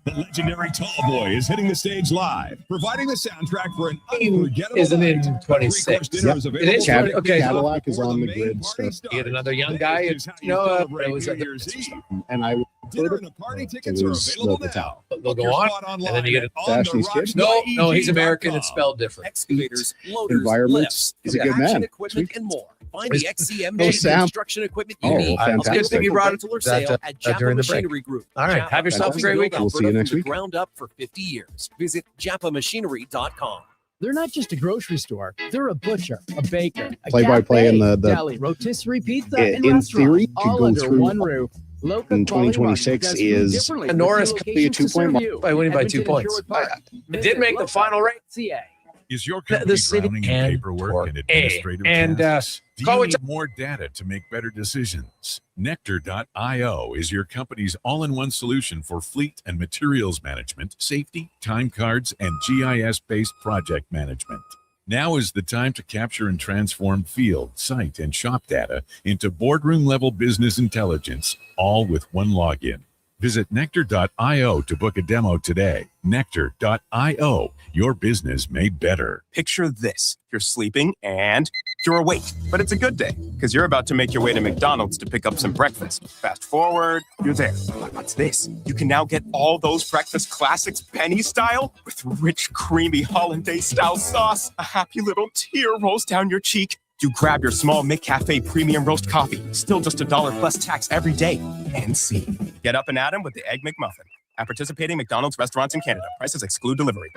The legendary Tall Boy is hitting the stage live, providing the soundtrack for an unforgettable Isn't it night. 26? Dinner is available It is. for- Okay. Cadillac is on the grid. Get another young guy. This is how you celebrate it was New Year's Eve. And I Dinner and party tickets are available now. They'll go Your on, spot and then you get it. Dashny's kid? No, he's American. It's spelled different. Excavators, loaders, Environments. lifts, He's a good action man. equipment, Sweet. and more. Find Is- the XCM Oh, Sam. construction equipment you Oh, need. well, fantastic. Good thing you brought it to That, sale at Japa during the break. Machinery Group. All right. Japa Have yourself a has great built week. We'll see you Alberta next from week. the ground up for 50 years. Visit JapaMachinery.com. They're not just a grocery store. They're a butcher, a baker, a Play-by-play in cafe, the deli, rotisserie pizza, and in restaurant, theory, to all go under through one roof. Local in quality 2026 market does food is differently And with Norris two could be a locations to 2-point serve you. by winning by 2 Edmonton and points. Sherwood Park. It did make the final rate. CA. Is your The company city drowning in and paperwork and A. administrative And tasks? Do call you it. need more data to make better decisions? Nectar.io is your company's all-in-one solution for fleet and materials management, safety, time cards, and GIS-based project management. Now is the time to capture and transform field, site, and shop data into boardroom-level business intelligence, all with one login. Visit Nectar.io to book a demo today. Nectar.io, your business made better. Picture this. You're sleeping and you're awake. But it's a good day because you're about to make your way to McDonald's to pick up some breakfast. Fast forward, you're there. But what's this? You can now get all those breakfast classics penny style with rich, creamy hollandaise-style sauce. A happy little tear rolls down your cheek. You grab your small McCafe premium roast coffee, still just $1 plus tax every day, and see. Get up and at 'em with the Egg McMuffin. At participating McDonald's restaurants in Canada, prices exclude delivery.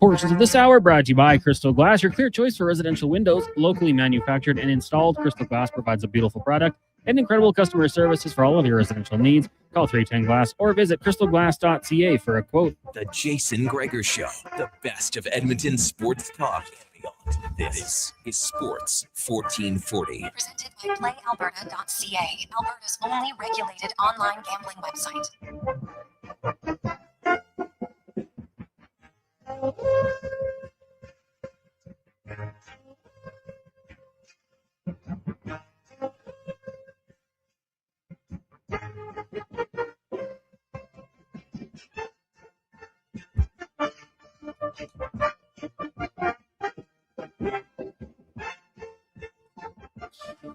Portions of this hour brought to you by Crystal Glass, your clear choice for residential windows, locally manufactured and installed. Crystal Glass provides a beautiful product and incredible customer services for all of your residential needs. Call 310 Glass or visit crystalglass.ca for a quote. The Jason Gregor Show, the best of Edmonton sports talk and beyond. This is Sports 1440. Presented by PlayAlberta.ca, Alberta's only regulated online gambling website.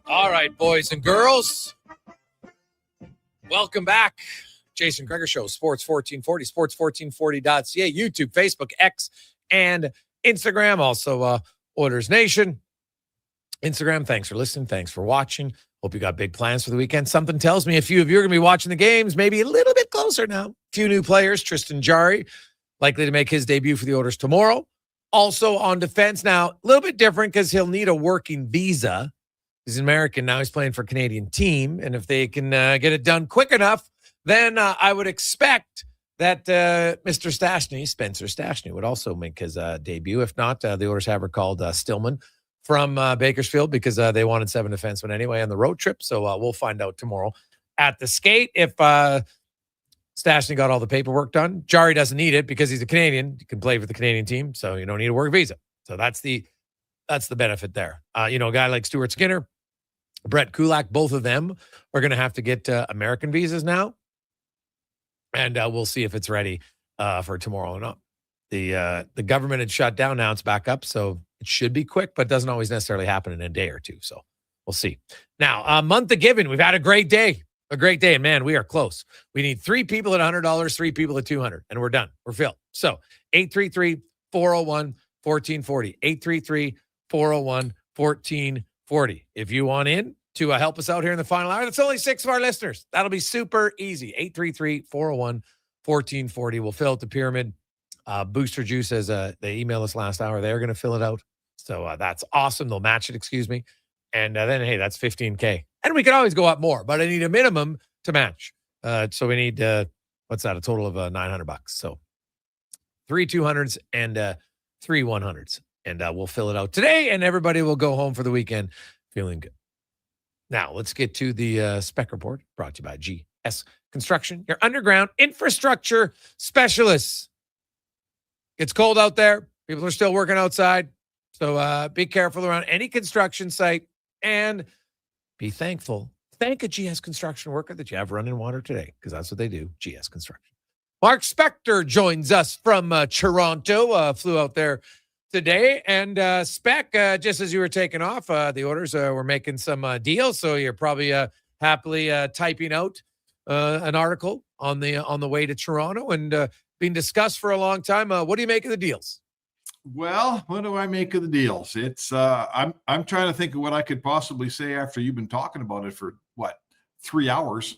All right, boys and girls. Welcome back Jason Gregor Show, Sports 1440, sports1440.ca, YouTube, Facebook, X, and Instagram. Also, Oilers Nation. Instagram, thanks for listening. Thanks for watching. Hope you got big plans for the weekend. Something tells me a few of you are going to be watching the games, maybe a little bit closer now. A few new players. Tristan Jarry, likely to make his debut for the Oilers tomorrow. Also on defense now, a little bit different because he'll need a working visa. He's an American. Now he's playing for a Canadian team. And if they can get it done quick enough, then I would expect that Mr. Stastny, Spencer Stastny, would also make his debut. If not, the Oilers have recalled Stillman from Bakersfield because they wanted 7 defensemen anyway on the road trip. So we'll find out tomorrow at the skate if Stastny got all the paperwork done. Jarry doesn't need it because he's a Canadian. He can play for the Canadian team, so you don't need a work visa. So that's the benefit there. A guy like Stuart Skinner, Brett Kulak, both of them are going to have to get American visas now. And we'll see if it's ready for tomorrow or not. The government had shut down. Now it's back up. So it should be quick, but doesn't always necessarily happen in a day or two. So we'll see. Now, month of giving. We've had a great day. And man, we are close. We need 3 people at $100, 3 people at $200, and we're done. We're filled. So 833-401-1440. 833-401-1440. If you want in to help us out here in the final hour, that's only 6 of our listeners. That'll be super easy. 833-401-1440. We'll fill out the pyramid. Booster Juice, as they emailed us last hour, they're going to fill it out. So that's awesome. They'll match it, excuse me. And then, hey, that's $15K. And we can always go up more, but I need a minimum to match. So we need, what's that? A total of $900. So 3 200s and 3 100s. And we'll fill it out today, and everybody will go home for the weekend feeling good. Now, let's get to the Spec Report, brought to you by GS Construction, your underground infrastructure specialists. It's cold out there. People are still working outside. So be careful around any construction site and be thankful. Thank a GS Construction worker that you have running water today, because that's what they do, GS Construction. Mark Spectre joins us from Toronto, flew out there today. And Spec, just as you were taking off, the Oilers were making some deals. So you're probably happily typing out an article on the way to Toronto and being discussed for a long time. What do you make of the deals? Well, what do I make of the deals? It's I'm trying to think of what I could possibly say after you've been talking about it for 3 hours.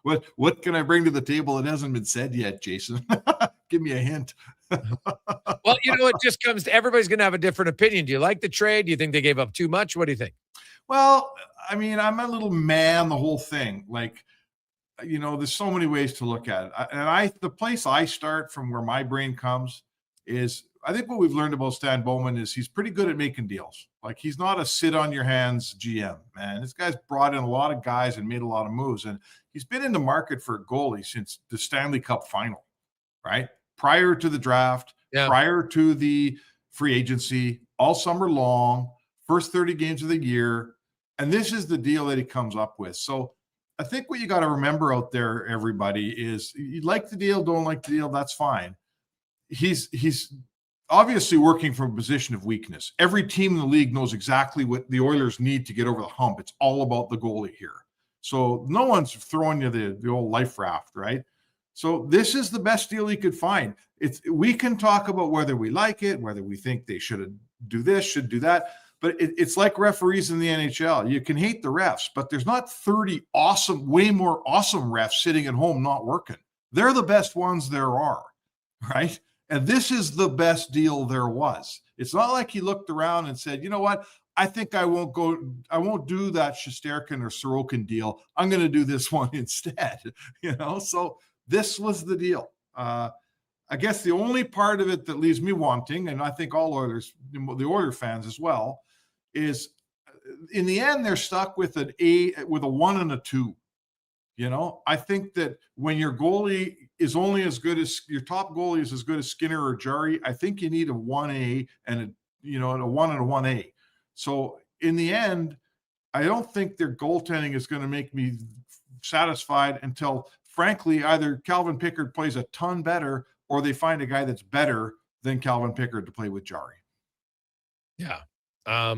What can I bring to the table that hasn't been said yet, Jason? Give me a hint. Well, it just comes to everybody's going to have a different opinion. Do you like the trade? Do you think they gave up too much? What do you think? Well, I mean, I'm a little meh on the whole thing. There's so many ways to look at it. The place I start from, where my brain comes, is I think what we've learned about Stan Bowman is he's pretty good at making deals. He's not a sit on your hands GM, man. This guy's brought in a lot of guys and made a lot of moves. And he's been in the market for a goalie since the Stanley Cup final, right? Prior to the draft, prior to the free agency, all summer long, first 30 games of the year. And this is the deal that he comes up with. So I think what you got to remember out there, everybody, is you like the deal, don't like the deal, that's fine. He's obviously working from a position of weakness. Every team in the league knows exactly what the Oilers need to get over the hump. It's all about the goalie here. So no one's throwing you the old life raft, right? So this is the best deal he could find. We can talk about whether we like it, whether we think they should do this, should do that. But it's like referees in the NHL. You can hate the refs, but there's not 30 awesome, way more awesome refs sitting at home not working. They're the best ones there are, right? And this is the best deal there was. It's not like he looked around and said, you know what? I think I won't do that Shesterkin or Sorokin deal. I'm going to do this one instead, So this was the deal. I guess the only part of it that leaves me wanting, and I think all Oilers, the Oiler fans as well, is in the end, they're stuck with a 1 and a 2. I think that when your goalie is only as good as your top goalie is as good as Skinner or Jarry, I think you need a 1A and a 1 and a 1A. So in the end, I don't think their goaltending is going to make me satisfied until, frankly, either Calvin Pickard plays a ton better or they find a guy that's better than Calvin Pickard to play with Jarry. Yeah. I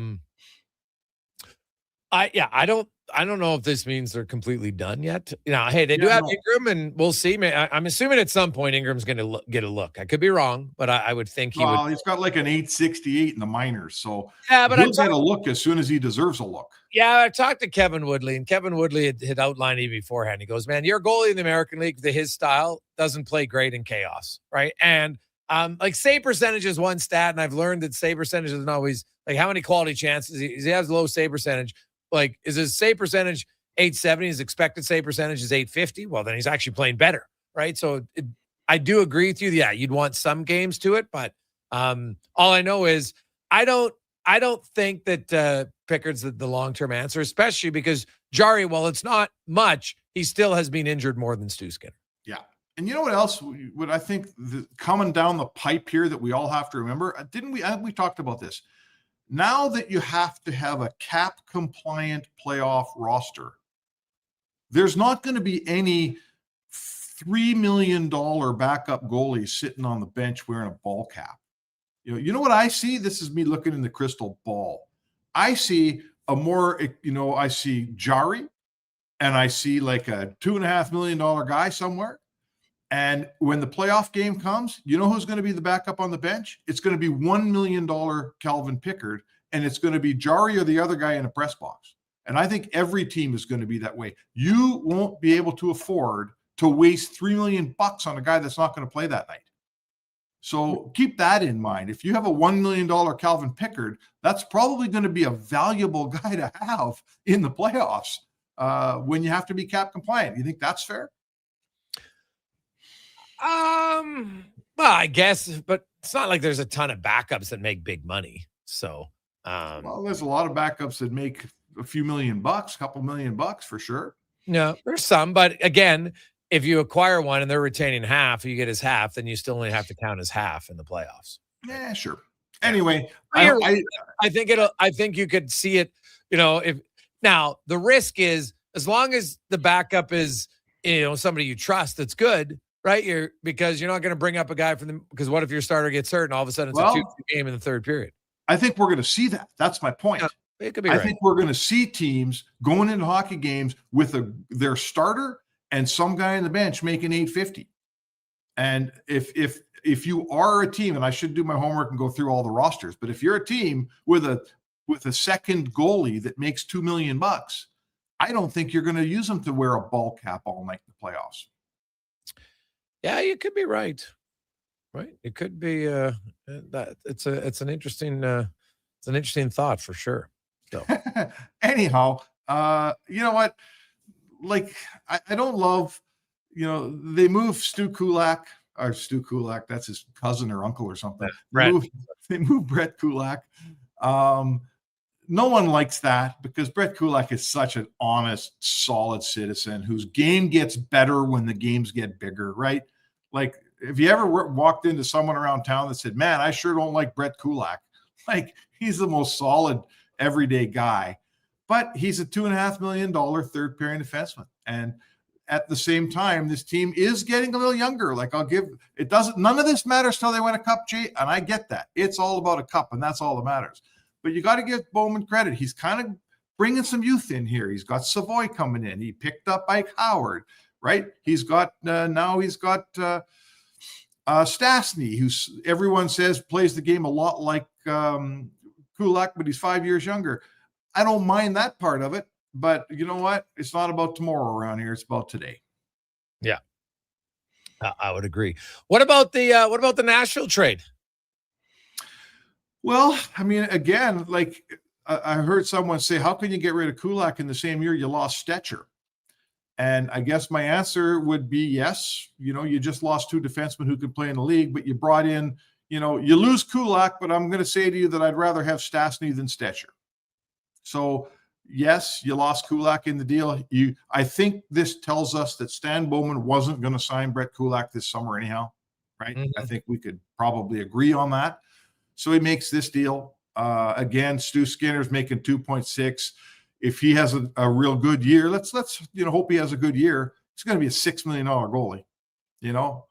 I don't know if this means they're completely done yet. Hey, they do have Ingram, and we'll see. I'm assuming at some point Ingram's going to get a look. I could be wrong, but I would think he would. He's got like an 868 in the minors, so but he'll get a look as soon as he deserves a look. Yeah, I talked to Kevin Woodley, and Kevin Woodley had outlined it beforehand. He goes, "Man, your goalie in the American League, his style doesn't play great in chaos, right?" And like save percentage is one stat, and I've learned that save percentage isn't always like how many quality chances he has. Low save percentage. Like, is his save percentage 870? His expected save percentage is 850. Well, then he's actually playing better, right? So I do agree with you. Yeah, you'd want some games to it, but all I know is I don't think that Pickard's the long-term answer, especially because Jarry, while it's not much, he still has been injured more than Stu Skinner. Yeah. And you know what else would I think coming down the pipe here that we all have to remember? Didn't we talked about this? Now that you have to have a cap compliant playoff roster, there's not going to be any $3 million backup goalies sitting on the bench wearing a ball cap. You know what I see? This is me looking in the crystal ball. I see I see Jarry, and I see like a $2.5 million guy somewhere. And when the playoff game comes, you know who's going to be the backup on the bench? It's going to be $1 million Calvin Pickard, and it's going to be Jarry or the other guy in a press box. And I think every team is going to be that way. You won't be able to afford to waste $3 million on a guy that's not going to play that night. So keep that in mind. If you have a $1 million Calvin Pickard, that's probably going to be a valuable guy to have in the playoffs when you have to be cap compliant. You think that's fair? Well, I guess, but it's not like there's a ton of backups that make big money. So, well, there's a lot of backups that make a few $1 million, couple $1 million for sure. No, there's some, but again, if you acquire one and they're retaining half, you get his half, then you still only have to count as half in the playoffs. Yeah, sure. Anyway, I think you could see it, if now the risk is as long as the backup is, somebody you trust, that's good. Right, because you're not going to bring up a guy because what if your starter gets hurt and all of a sudden it's a 2-2 game in the third period? I think we're going to see that. That's my point. Yeah, it could be I think we're going to see teams going into hockey games with their starter and some guy on the bench making $850. And if you are a team, and I should do my homework and go through all the rosters, but if you're a team with a second goalie that makes $2 million, I don't think you're going to use them to wear a ball cap all night in the playoffs. Yeah, you could be right. Right, it could be that it's an interesting thought for sure. So anyhow, you know what? Like I don't love, they move Stu Kulak, that's his cousin or uncle or something. They move Brett Kulak. No one likes that because Brett Kulak is such an honest, solid citizen whose game gets better when the games get bigger, right? Like, if you ever walked into someone around town that said, man, I sure don't like Brett Kulak. Like, he's the most solid, everyday guy. But he's a $2.5 million third pairing defenseman. And at the same time, this team is getting a little younger. Like, none of this matters till they win a cup, Jay. And I get that. It's all about a cup, and that's all that matters. But you got to give Bowman credit. He's kind of bringing some youth in here. He's got Savoy coming in. He picked up Ike Howard, right? He's got Stastny, who everyone says plays the game a lot like Kulak, but he's 5 years younger. I don't mind that part of it, but you know what? It's not about tomorrow around here. It's about today. Yeah, I would agree. What about the Nashville trade? Well, I mean, again, like I heard someone say, how can you get rid of Kulak in the same year you lost Stetcher? And I guess my answer would be yes. You just lost two defensemen who could play in the league, but you brought in, you lose Kulak, but I'm going to say to you that I'd rather have Stastny than Stetcher. So yes, you lost Kulak in the deal. I think this tells us that Stan Bowman wasn't going to sign Brett Kulak this summer anyhow, right? Mm-hmm. I think we could probably agree on that. So he makes this deal. Again, Stu Skinner's making 2.6. If he has a real good year, let's hope he has a good year. It's going to be a $6 million goalie.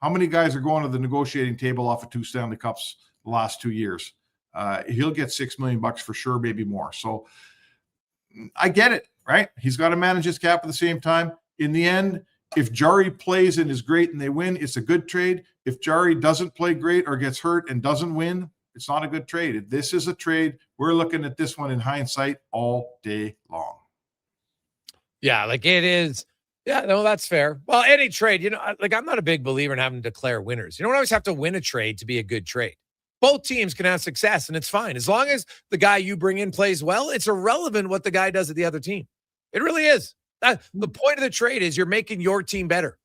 How many guys are going to the negotiating table off of 2 Stanley Cups the last 2 years? He'll get $6 million for sure, maybe more. So I get it. right? He's got to manage his cap at the same time. In the end, if Jarry plays and is great and they win, it's a good trade. If Jarry doesn't play great or gets hurt and doesn't win, it's not a good trade. If this is a trade, we're looking at this one in hindsight all day long. Yeah, like it is. Yeah, no, that's fair. Well, any trade, you know, like I'm not a big believer in having to declare winners. You don't always have to win a trade to be a good trade. Both teams can have success, and it's fine. As long as the guy you bring in plays well, it's irrelevant what the guy does at the other team. It really is. The point of the trade is you're making your team better.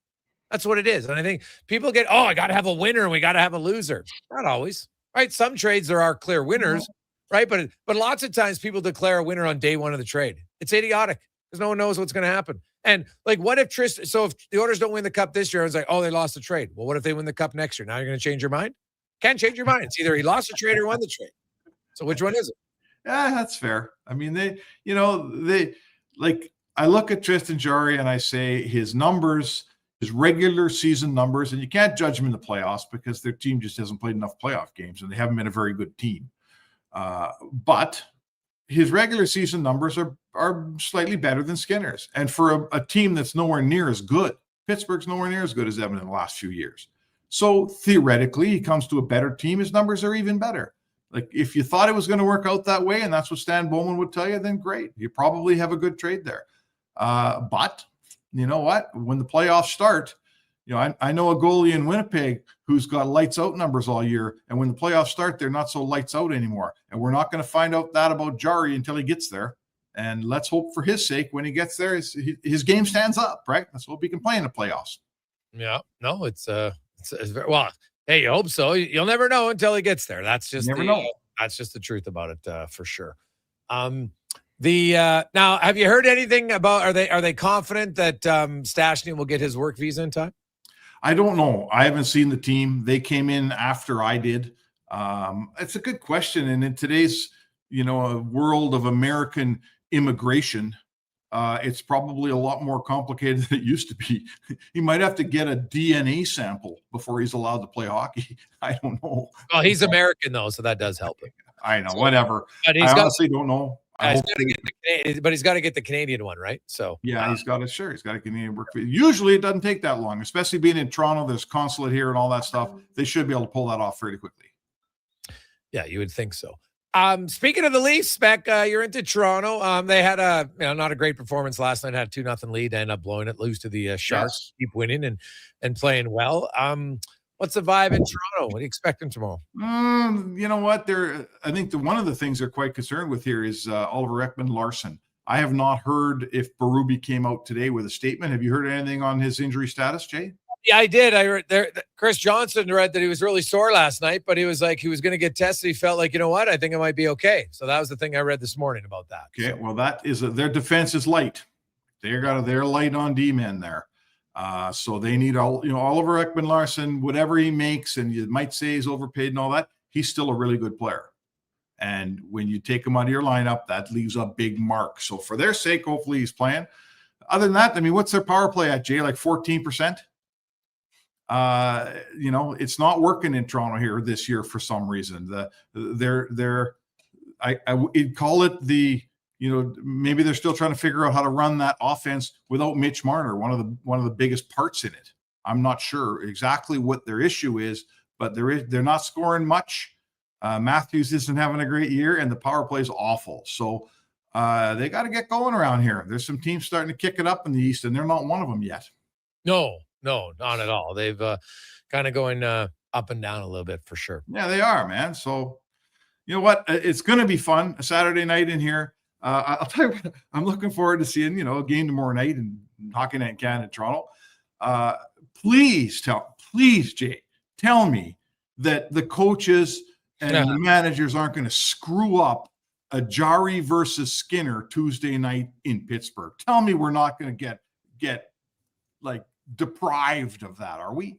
That's what it is. And I think people get, oh, I got to have a winner and we got to have a loser. Not always, right? Some trades there are clear winners, right? But lots of times people declare a winner on day one of the trade. It's idiotic because no one knows what's going to happen. And like, what if Tristan? So if the Oilers don't win the cup this year, it's like, oh, they lost the trade. Well, what if they win the cup next year? Now you're going to change your mind? Can't change your mind. It's either he lost the trade or won the trade. So which one is it? Yeah, that's fair. I mean, I look at Tristan Jarry and I say his numbers, his regular season numbers, and you can't judge him in the playoffs because their team just hasn't played enough playoff games and they haven't been a very good team. But his regular season numbers are slightly better than Skinner's. And for a team that's nowhere near as good, Pittsburgh's nowhere near as good as Edmonton in the last few years. So theoretically, he comes to a better team. His numbers are even better. Like if you thought it was going to work out that way, and that's what Stan Bowman would tell you, then great. You probably have a good trade there. But you know what? When the playoffs start, you know, I know a goalie in Winnipeg who's got lights out numbers all year. And when the playoffs start, they're not so lights out anymore. And we're not going to find out that about Jarry until he gets there. And let's hope for his sake when he gets there, his game stands up, right? Let's hope he can play in the playoffs. Yeah, no, it's very, well, hey, you hope so. You'll never know until he gets there. That's just that's just the truth about it, for sure. Now, have you heard anything about? Are they confident that Stastny will get his work visa in time? I don't know. I haven't seen the team. They came in after I did. It's a good question, and in today's world of American immigration, it's probably a lot more complicated than it used to be. He might have to get a DNA sample before he's allowed to play hockey. I don't know. Well, he's American though, so that does help him. I know, whatever. But I honestly don't know. But he's got to get the Canadian one, right? So yeah, he's got a Canadian work. Usually it doesn't take that long, especially being in Toronto. There's consulate here and all that stuff. They should be able to pull that off fairly quickly. Yeah, you would think so. Speaking of the Leafs, Spec, you're into Toronto. They had not a great performance last night. Had a 2-0 lead, ended up blowing it, lose to the Sharks. Yes. Keep winning and playing well. What's the vibe in Toronto? What are you expecting tomorrow? You know what? I think one of the things they're quite concerned with here is Oliver Ekman-Larsson. I have not heard if Berube came out today with a statement. Have you heard anything on his injury status, Jay? Yeah, I did. I read there. Chris Johnson read that he was really sore last night, but he was like he was going to get tested. He felt like, you know what? I think it might be okay. So that was the thing I read this morning about that. Okay, well, that is their defense is light. They're light on D-men there. So they need Oliver Ekman-Larsson, whatever he makes, and you might say he's overpaid and all that. He's still a really good player. And when you take him out of your lineup, that leaves a big mark. So for their sake, hopefully he's playing. Other than that, I mean, what's their power play at, Jay? Like 14%? It's not working in Toronto here this year for some reason. I'd call it maybe they're still trying to figure out how to run that offense without Mitch Marner, one of the biggest parts in it. I'm not sure exactly what their issue is, but they're not scoring much. Matthews isn't having a great year, and the power play is awful. So they got to get going around here. There's some teams starting to kick it up in the East, and they're not one of them yet. No, not at all. They've kind of going up and down a little bit for sure. Yeah, they are, man. So you know what? It's going to be fun. A Saturday night in here. I'll tell you what, I'm looking forward to seeing, a game tomorrow night in Hockey Night in Canada, Toronto. Please, Jay, tell me that the coaches and the managers aren't going to screw up a Jarry versus Skinner Tuesday night in Pittsburgh. Tell me we're not going to get like deprived of that, are we?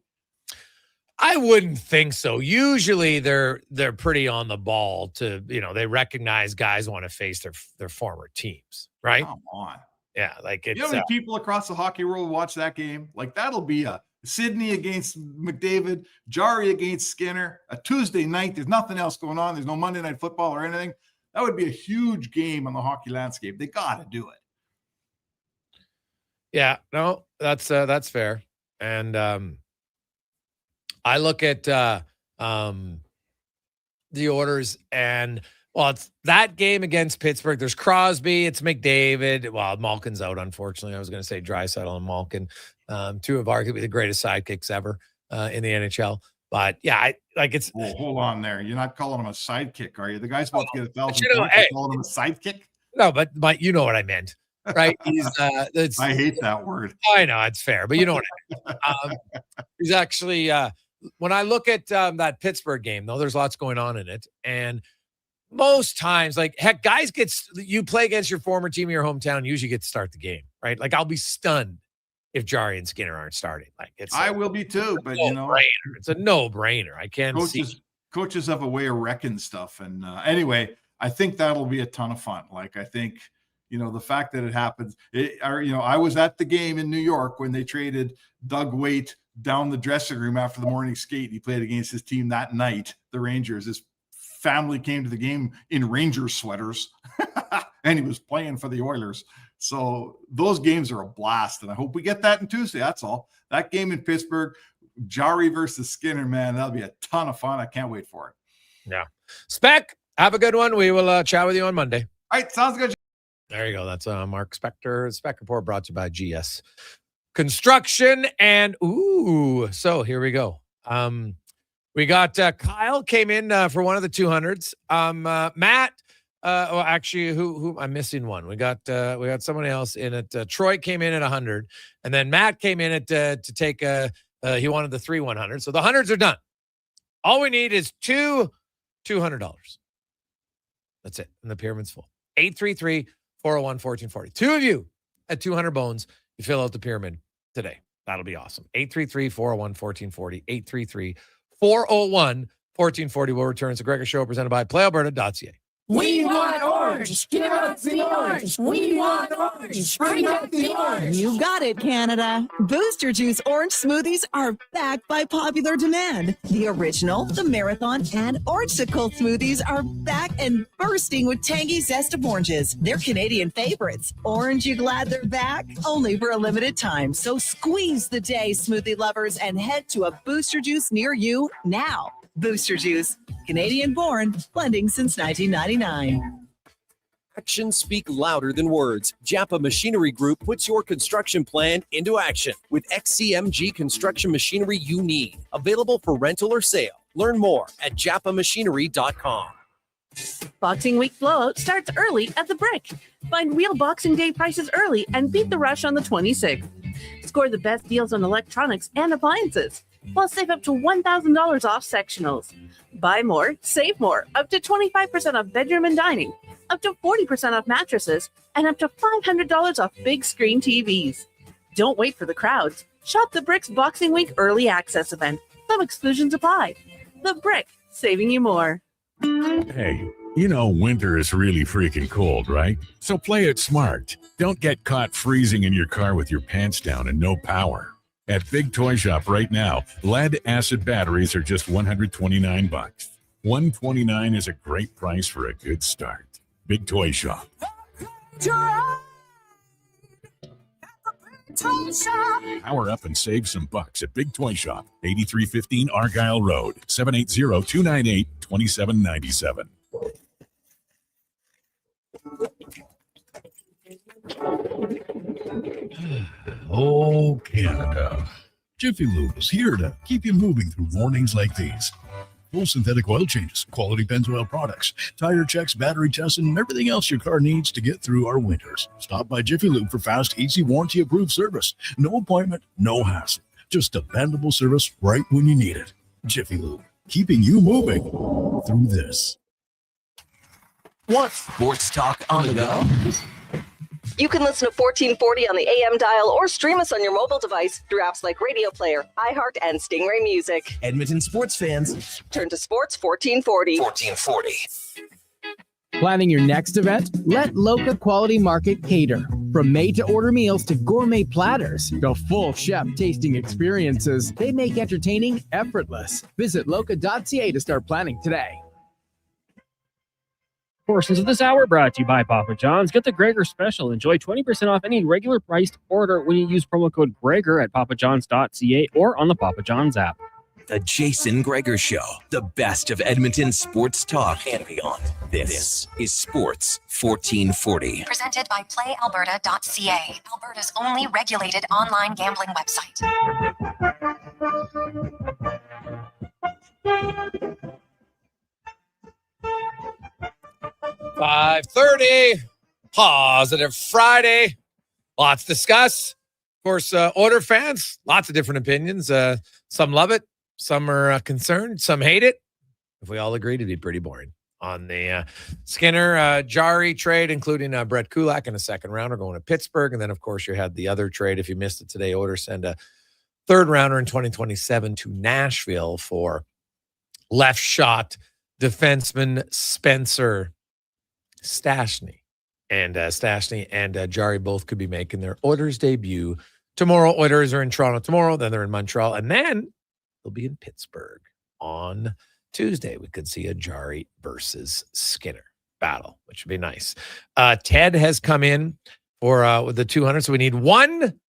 I wouldn't think so. Usually they're pretty on the ball to, they recognize guys want to face their former teams, right? Come on. Yeah, like it's many people across the hockey world watch that game? Like that'll be a Sydney against McDavid, Jarry against Skinner, a Tuesday night. There's nothing else going on. There's no Monday Night Football or anything. That would be a huge game on the hockey landscape. They got to do it. Yeah, no, that's fair. And I look at the orders, and it's that game against Pittsburgh. There's Crosby, it's McDavid. Well, Malkin's out, unfortunately. I was going to say Draisaitl and Malkin, two of arguably the greatest sidekicks ever in the NHL. But yeah, it's. Well, hold on there. You're not calling him a sidekick, are you? The guy's about to get 1,000 points. Hey, calling him a sidekick? No, but you know what I meant, right? He's. I hate that word. I know it's fair, but you know what I mean. He's actually. When I look at that Pittsburgh game, though, there's lots going on in it, and most times, like heck, guys you play against your former team in your hometown, usually get to start the game, right? Like I'll be stunned if Jarry and Skinner aren't starting. Like I will be too, but it's a no-brainer. I can't see. Coaches have a way of wrecking stuff, and anyway, I think that'll be a ton of fun. Like I think the fact that it happens. I was at the game in New York when they traded Doug Waite down the dressing room after the morning skate. He played against his team that night, the Rangers. His family came to the game in Rangers sweaters, and he was playing for the Oilers. So those games are a blast, and I hope we get that in Tuesday. That's all. That game in Pittsburgh, Jarry versus Skinner, man, that'll be a ton of fun. I can't wait for it. Yeah. Spec, have a good one. We will chat with you on Monday. All right, sounds good. There you go. That's Mark Spectre. Spec Report brought to you by GS Construction. And, so here we go. We got Kyle came in for one of the 200s. Matt, actually, who I'm missing one. We got someone else in it. Troy came in at 100, and then Matt came in at to take he wanted the 3 100. So the 100s are done. All we need is $200. That's it, and the pyramid's full. 833-401-1440. Two of you at 200 bones. You fill out the pyramid today. That'll be awesome. 833-401-1440. 833-401-1440 will return. It's the Gregor Show presented by PlayAlberta.ca. We want orange. Give us the orange. We want orange. Bring up the orange. You got it, Canada. Booster Juice orange smoothies are back by popular demand. The original, the marathon, and Orangesicle smoothies are back and bursting with tangy zest of oranges. They're Canadian favorites. Orange, you glad they're back? Only for a limited time. So squeeze the day, smoothie lovers, and head to a Booster Juice near you now. Booster Juice, Canadian born, blending since 1999. Actions speak louder than words. Japa Machinery Group puts your construction plan into action with XCMG construction machinery you need. Available for rental or sale. Learn more at japamachinery.com. Boxing Week blowout starts early at the Brick. Find real Boxing Day prices early and beat the rush on the 26th. Score the best deals on electronics and appliances. Plus, save up to $1,000 off sectionals. Buy more, save more. Up to 25% off bedroom and dining. Up to 40% off mattresses. And up to $500 off big screen TVs. Don't wait for the crowds. Shop the Brick's Boxing Week Early Access event. Some exclusions apply. The Brick, saving you more. Hey, winter is really freaking cold, right? So play it smart. Don't get caught freezing in your car with your pants down and no power. At Big Toy Shop right now, lead-acid batteries are just $129. $129 is a great price for a good start. Big Toy Shop. Power up and save some bucks at Big Toy Shop, 8315 Argyle Road, 780-298-2797. Oh, Canada. Jiffy Lube is here to keep you moving through mornings like these. Full synthetic oil changes, quality Pennzoil products, tire checks, battery tests, and everything else your car needs to get through our winters. Stop by Jiffy Lube for fast, easy, warranty-approved service. No appointment, no hassle. Just dependable service right when you need it. Jiffy Lube, keeping you moving through this. Want sports talk on the go? You can listen to 1440 on the AM dial or stream us on your mobile device through apps like Radio Player, iHeart, and Stingray Music. Edmonton sports fans, turn to Sports 1440. 1440. Planning your next event? Let Loca Quality Market cater. From made-to-order meals to gourmet platters to full chef tasting experiences, they make entertaining effortless. Visit loca.ca to start planning today. Portions of this hour brought to you by Papa John's. Get the Gregor special. Enjoy 20% off any regular priced order when you use promo code Gregor at papajohns.ca or on the Papa John's app. The Jason Gregor Show, the best of Edmonton sports talk and beyond. This is Sports 1440. Presented by PlayAlberta.ca, Alberta's only regulated online gambling website. 5:30, positive Friday. Lots to discuss. Of course, Oilers fans, lots of different opinions. Some love it. Some are concerned. Some hate it. If we all agreed, it'd be pretty boring. On the Skinner Jarry trade, including Brett Kulak in a second rounder going to Pittsburgh. And then, of course, you had the other trade. If you missed it today, Oilers send a third rounder in 2027 to Nashville for left shot defenseman Spencer Stastny. And Stastny and Jarry both could be making their Oilers debut tomorrow. Oilers are in Toronto tomorrow. Then they're in Montreal. And then they'll be in Pittsburgh on Tuesday. We could see a Jarry versus Skinner battle, which would be nice. Ted has come in for with the 200. So we need one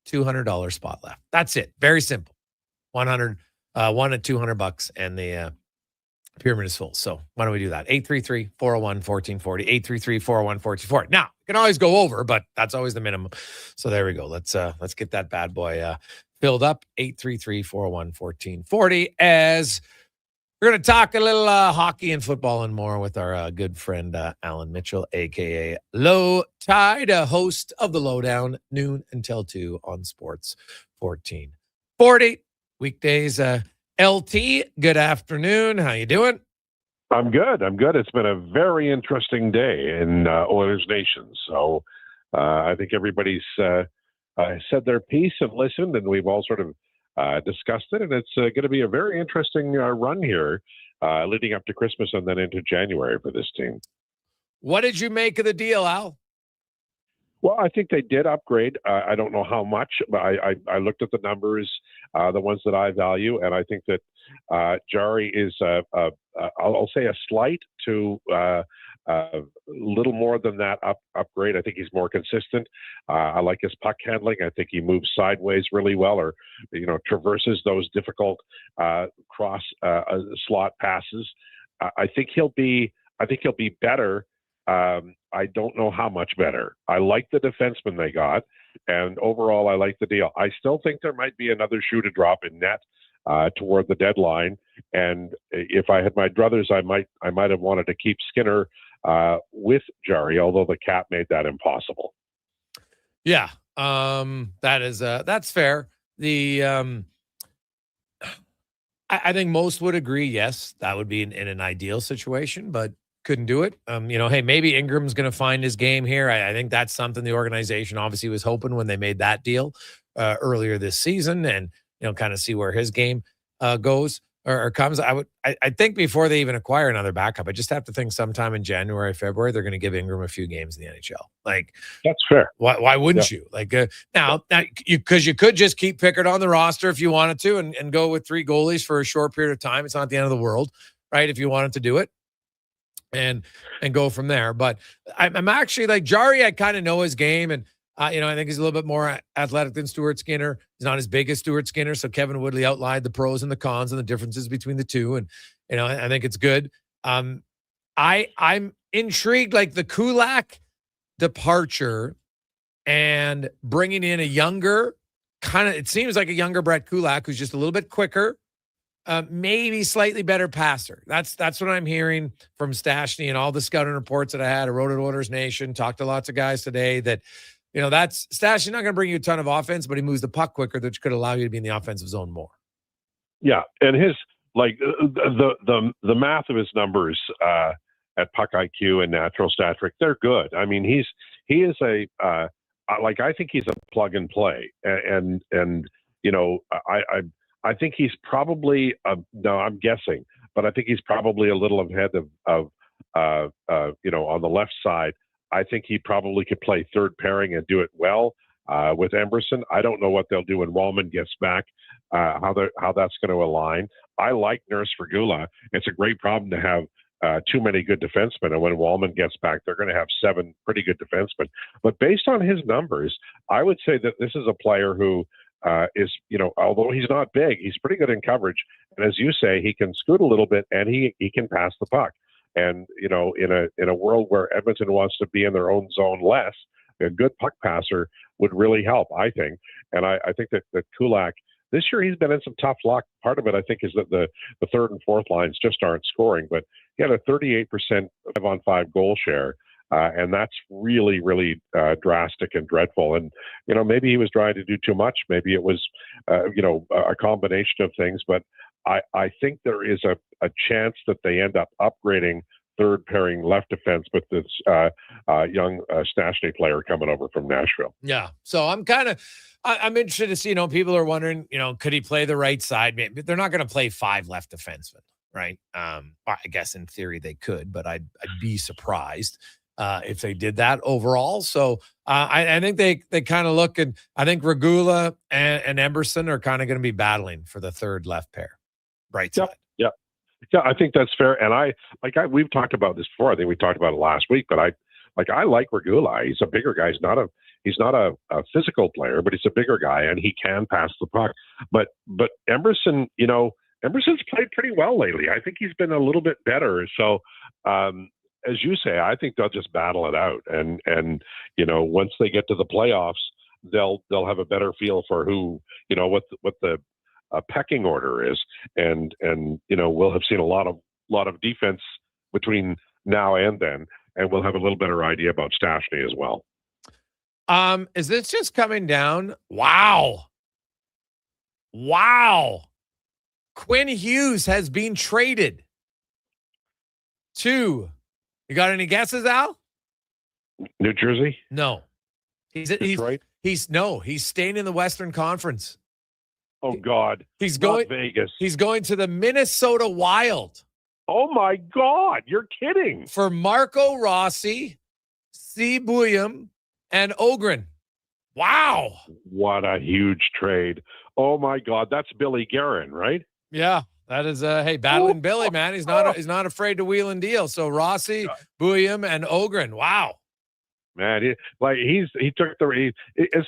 $200 spot left. That's it. Very simple. 100, one at $200, and the pyramid is full. So why don't we do that? 833-401-1440, 833-401-1440. Now, you can always go over, but that's always the minimum. So there we go. Let's get that bad boy filled up. 833-401-1440 as we're going to talk a little hockey and football and more with our good friend Alan Mitchell, a.k.a. Low Tide, host of The Lowdown, noon until 2 on Sports 1440. Weekdays, LT, good afternoon. How you doing? I'm good. It's been a very interesting day in Oilers Nation. So I think everybody's said their piece and listened, and we've all sort of discussed it. And it's going to be a very interesting run here leading up to Christmas and then into January for this team. What did you make of the deal, Al? Well, I think they did upgrade. I don't know how much, but I looked at the numbers, the ones that I value, and I think that Jarry is, I'll say, a slight to a little more than that upgrade. I think he's more consistent. I like his puck handling. I think he moves sideways really well, or traverses those difficult cross slot passes. I think he'll be better. I don't know how much better. I like the defenseman they got, and overall, I like the deal. I still think there might be another shoe to drop in net toward the deadline. And if I had my druthers, I might have wanted to keep Skinner with Jarry, although the cap made that impossible. Yeah, that's fair. I think most would agree. Yes, that would be in an ideal situation, but couldn't do it. Hey, maybe Ingram's going to find his game here. I think that's something the organization obviously was hoping when they made that deal earlier this season, and kind of see where his game goes or comes. I think before they even acquire another backup, I just have to think sometime in January, February, they're going to give Ingram a few games in the NHL. Like, that's fair. Why wouldn't you? Like now you could just keep Pickard on the roster if you wanted to, and go with 3 goalies for a short period of time. It's not the end of the world, right? If you wanted to do it. And go from there. But I'm actually like Jarry. I kind of know his game, and I think he's a little bit more athletic than Stuart Skinner. He's not as big as Stuart Skinner, so Kevin Woodley outlined the pros and the cons and the differences between the two, and I think it's good. I'm intrigued, like the Kulak departure and bringing in a younger it seems like a younger Brett Kulak who's just a little bit quicker. Maybe slightly better passer. That's what I'm hearing from Stastny and all the scouting reports that I had. I wrote at Oilers Nation, talked to lots of guys today that, that's Stastny not going to bring you a ton of offense, but he moves the puck quicker, which could allow you to be in the offensive zone more. Yeah, and his the math of his numbers at Puck IQ and Natural Stat Trick, they're good. I mean, he is a I think he's a plug and play, and I think he's probably no, I'm guessing, but I think he's probably a little ahead of on the left side. I think he probably could play third pairing and do it well with Emberson. I don't know what they'll do when Wallman gets back, how that's going to align. I like Nurse Fagula. It's a great problem to have too many good defensemen. And when Wallman gets back, they're going to have 7 pretty good defensemen. But based on his numbers, I would say that this is a player who is, although he's not big, he's pretty good in coverage. And as you say, he can scoot a little bit and he can pass the puck. And, in a world where Edmonton wants to be in their own zone less, a good puck passer would really help, I think. And I think that Kulak, this year he's been in some tough luck. Part of it, I think, is that the third and fourth lines just aren't scoring. But he had a 38% 5-on-5 goal share. And that's really, really drastic and dreadful. And, maybe he was trying to do too much. Maybe it was, a combination of things. But I think there is a chance that they end up upgrading third pairing left defense with this young Stastny player coming over from Nashville. Yeah. So I'm interested to see, people are wondering, could he play the right side? Maybe they're not going to play 5 left defensemen, right? I guess in theory they could, but I'd be surprised if they did that overall. So I think they kind of look, and I think Regula and Emberson are kind of going to be battling for the third left pair, right side. Yeah, I think that's fair. And we've talked about this before. I think we talked about it last week, but I like Regula. He's a bigger guy. He's not a physical player, but he's a bigger guy and he can pass the puck. But Emberson, Emberson's played pretty well lately. I think he's been a little bit better. So, as you say, I think they'll just battle it out. And once they get to the playoffs, they'll have a better feel for who, what the pecking order is, and we'll have seen a lot of defense between now and then, and we'll have a little better idea about Stastny as well. Is this just coming down? Wow. Quinn Hughes has been traded to. You got any guesses, Al? New Jersey? No. He's staying in the Western Conference. Oh God. He's going Vegas. He's going to the Minnesota Wild. Oh my God, you're kidding. For Marco Rossi, C. Buyam, and Ogren. Wow. What a huge trade. Oh my God, that's Billy Guerin, right? Yeah. That is battling Billy, man. He's not afraid to wheel and deal. So Rossi, Buyam, and Ogren. Wow. Man, it's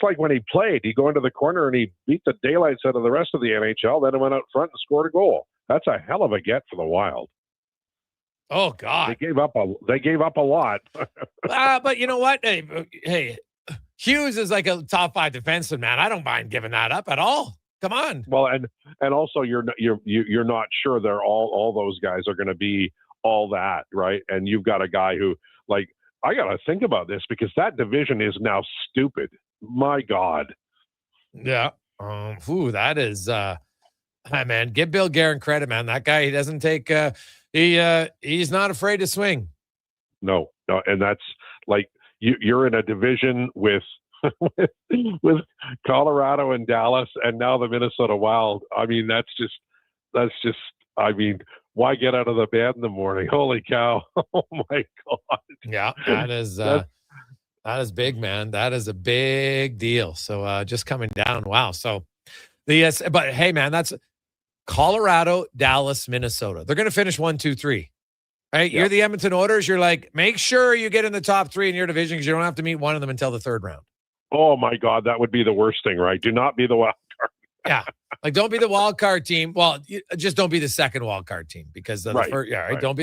like when he played, he'd go into the corner and he beat the daylights out of the rest of the NHL, then he went out front and scored a goal. That's a hell of a get for the Wild. Oh God. They gave up a lot. But you know what? Hey, Hughes is like a top 5 defenseman, man. I don't mind giving that up at all. Come on. Well, and also you're not sure they're all those guys are going to be all that, right? And you've got a guy who, like, I got to think about this because that division is now stupid. My God. Yeah. That is, man, give Bill Guerin credit, man. That guy, he doesn't take, he's not afraid to swing. No. And that's like, you're in a division with Colorado and Dallas and now the Minnesota Wild. I mean, that's just, why get out of the bed in the morning? Holy cow. Oh my God. Yeah, that is big, man. That is a big deal. So just coming down. Wow. So but hey, man, that's Colorado, Dallas, Minnesota. They're going to finish 1, 2, 3. Right? Yep. You're the Edmonton Oilers. You're like, make sure you get in the top 3 in your division because you don't have to meet one of them until the 3rd round. Oh my God. That would be the worst thing, right? Do not be the wild card. Yeah. Like, don't be the wild card team. Well, just don't be the second wild card team because the first, right. Don't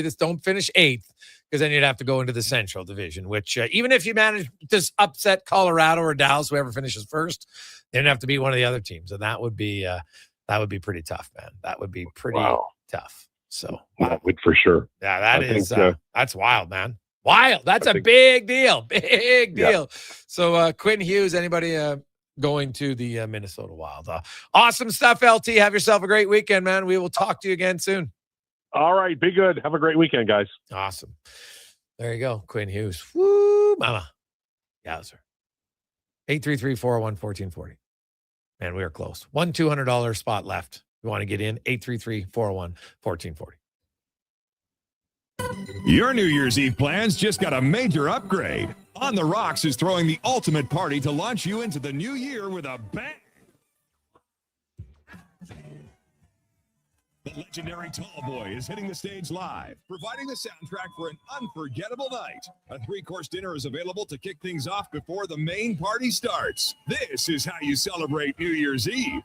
finish 8th because then you'd have to go into the Central Division, which even if you manage to upset Colorado or Dallas, whoever finishes first, they'd have to beat one of the other teams. And that would be pretty tough, man. That would be pretty tough. So that would for sure. Yeah, that's wild, man. Wild. That's a big deal. Big deal. Yeah. So Quinn Hughes, anybody going to the Minnesota Wild. Awesome stuff, LT. Have yourself a great weekend, man. We will talk to you again soon. All right. Be good. Have a great weekend, guys. Awesome. There you go. Quinn Hughes. Woo, mama. Yowzer. 833-401-1440. Man, we are close. $200 spot left. You want to get in? 833-401-1440. Your New Year's Eve plans just got a major upgrade. On the Rocks is throwing the ultimate party to launch you into the new year with a bang. The legendary Tallboy is hitting the stage live, providing the soundtrack for an unforgettable night. A 3-course dinner is available to kick things off before the main party starts. This is how you celebrate New Year's Eve.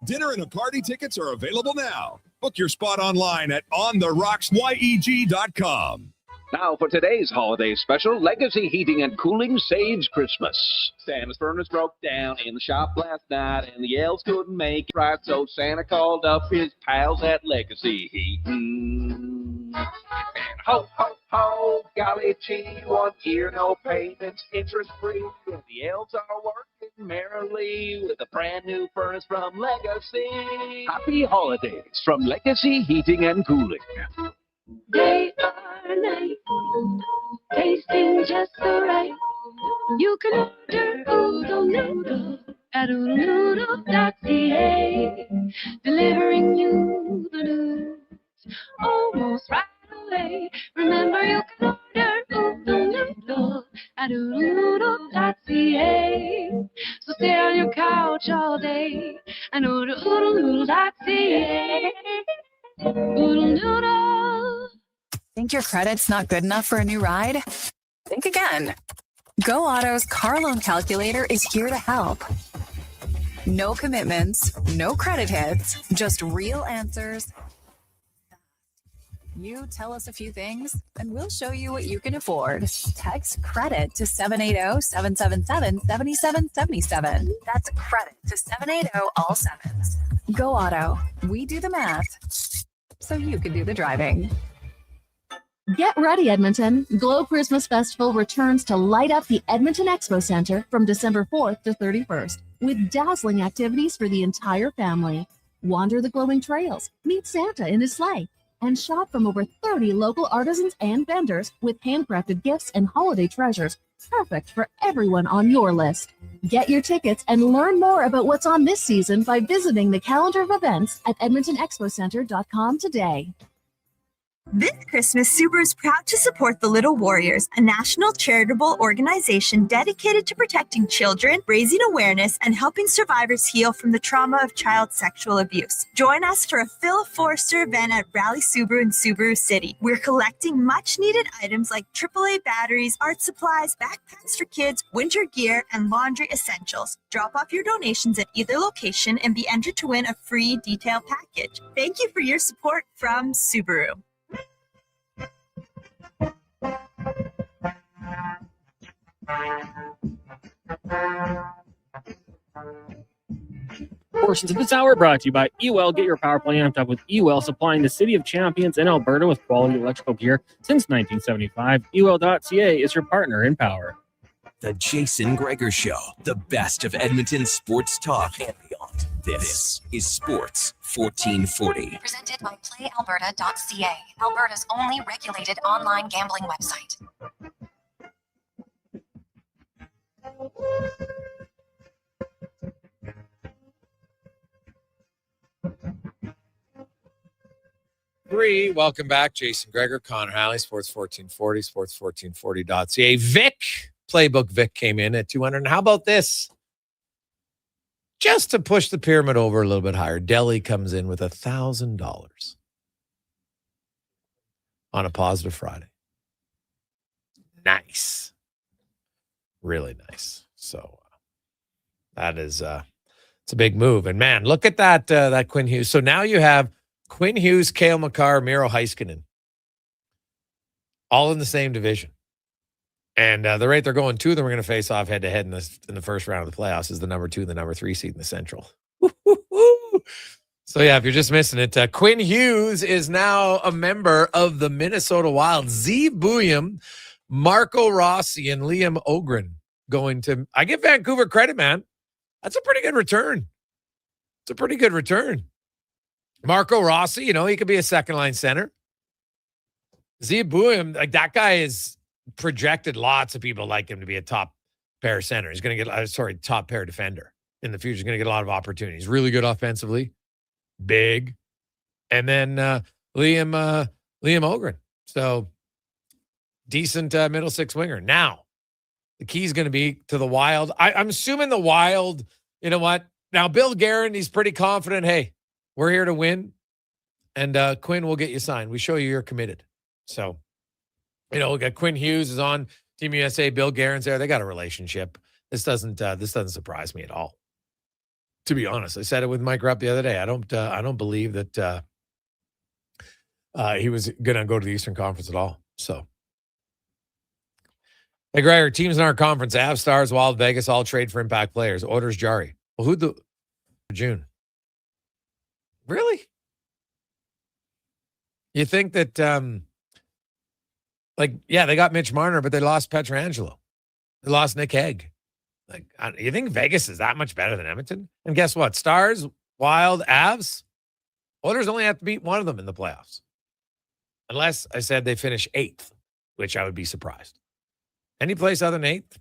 Dinner and a party tickets are available now. Book your spot online at ontherocksyeg.com. Now for today's holiday special, Legacy Heating and Cooling saves Christmas. Santa's furnace broke down in the shop last night, and the elves couldn't make it right, so Santa called up his pals at Legacy Heating. And ho, ho, ho, golly gee, 1 year, no payments, interest-free, and the elves are working merrily with a brand new furnace from Legacy. Happy holidays from Legacy Heating and Cooling. Day or night, tasting just so right. You can order Oodle Noodle at oodlenoodle.ca, delivering you the news almost right away. Remember, you can order Oodle Noodle at oodlenoodle.ca. So stay on your couch all day and order oodlenoodle.ca. Oodle Noodle. Think your credit's not good enough for a new ride? Think again. Go Auto's car loan calculator is here to help. No commitments, no credit hits, just real answers. You tell us a few things, and we'll show you what you can afford. Text credit to 780-777-7777. That's credit to 780 all sevens. Go Auto. We do the math, so you can do the driving. Get ready, Edmonton. Glow Christmas Festival returns to light up the Edmonton Expo Center from December 4th to 31st with dazzling activities for the entire family. Wander the glowing trails, meet Santa in his sleigh, and shop from over 30 local artisans and vendors with handcrafted gifts and holiday treasures, perfect for everyone on your list. Get your tickets and learn more about what's on this season by visiting the calendar of events at edmontonexpocenter.com today. This Christmas, Subaru is proud to support the Little Warriors, a national charitable organization dedicated to protecting children, raising awareness, and helping survivors heal from the trauma of child sexual abuse. Join us for a Phil Forster event at Rally Subaru in Subaru City. We're collecting much-needed items like AAA batteries, art supplies, backpacks for kids, winter gear, and laundry essentials. Drop off your donations at either location and be entered to win a free detail package. Thank you for your support from Subaru. Portions of this hour brought to you by EWEL. Get your power play amped up with EWEL, supplying the city of champions in Alberta with quality electrical gear since 1975. EWEL.ca is your partner in power. The Jason Gregor Show, the best of Edmonton sports talk and beyond. This is Sports 1440. Presented by PlayAlberta.ca, Alberta's only regulated online gambling website. Welcome back. Jason Gregor, Connor Halley, Sports 1440, sports1440.ca. Vic, Playbook Vic came in at 200. And how about this? Just to push the pyramid over a little bit higher, Delhi comes in with $1,000 on a positive Friday. Nice. Really nice. So that is it's a big move. And man, look at that Quinn Hughes. So now you have Quinn Hughes, Cale Makar, Miro Heiskanen, all in the same division. And the rate they're going, two of them are going to face off head-to-head in the first round of the playoffs is the number 2 and the number 3 seed in the Central. So, yeah, if you're just missing it, Quinn Hughes is now a member of the Minnesota Wild. Z Bouillon, Marco Rossi, and Liam Ogren going to – I give Vancouver credit, man. That's a pretty good return. It's a pretty good return. Marco Rossi, he could be a second-line center. Z Bouillon, like that guy is – projected, lots of people like him to be a top pair center. He's going to get, top pair defender in the future. He's going to get a lot of opportunities. Really good offensively, big. And then Liam Ogren. So decent middle six winger. Now, the key is going to be to the Wild. I'm assuming the Wild, you know what? Now, Bill Guerin, he's pretty confident. Hey, we're here to win. And Quinn will get you signed. We show you're committed. So, we got Quinn Hughes is on Team USA. Bill Guerin's there. They got a relationship. This doesn't surprise me at all. To be honest, I said it with Mike Rupp the other day. I don't believe that he was going to go to the Eastern Conference at all. So, hey, Gregor, teams in our conference: Avs, Stars, Wild, Vegas, all trade for impact players. Orders Jarry. Well, June? Really? You think that, they got Mitch Marner, but they lost Pietrangelo. They lost Nick Hague. You think Vegas is that much better than Edmonton? And guess what? Stars, Wild, Avs, Oilers only have to beat one of them in the playoffs. Unless I said they finish 8th, which I would be surprised. Any place other than 8th,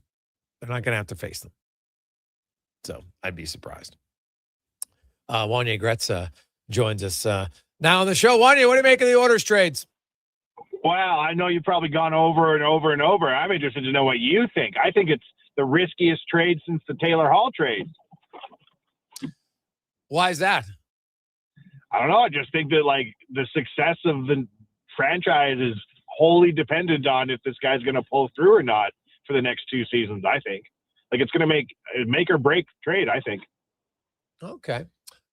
they're not going to have to face them. So I'd be surprised. Wanya Gretz joins us now on the show. Wanya, what do you make of the Oilers trades? Well, I know you've probably gone over and over and over. I'm interested to know what you think. I think it's the riskiest trade since the Taylor Hall trade. Why is that? I don't know. I just think that the success of the franchise is wholly dependent on if this guy's going to pull through or not for the next 2 seasons. I think it's going to make or break trade. I think. Okay.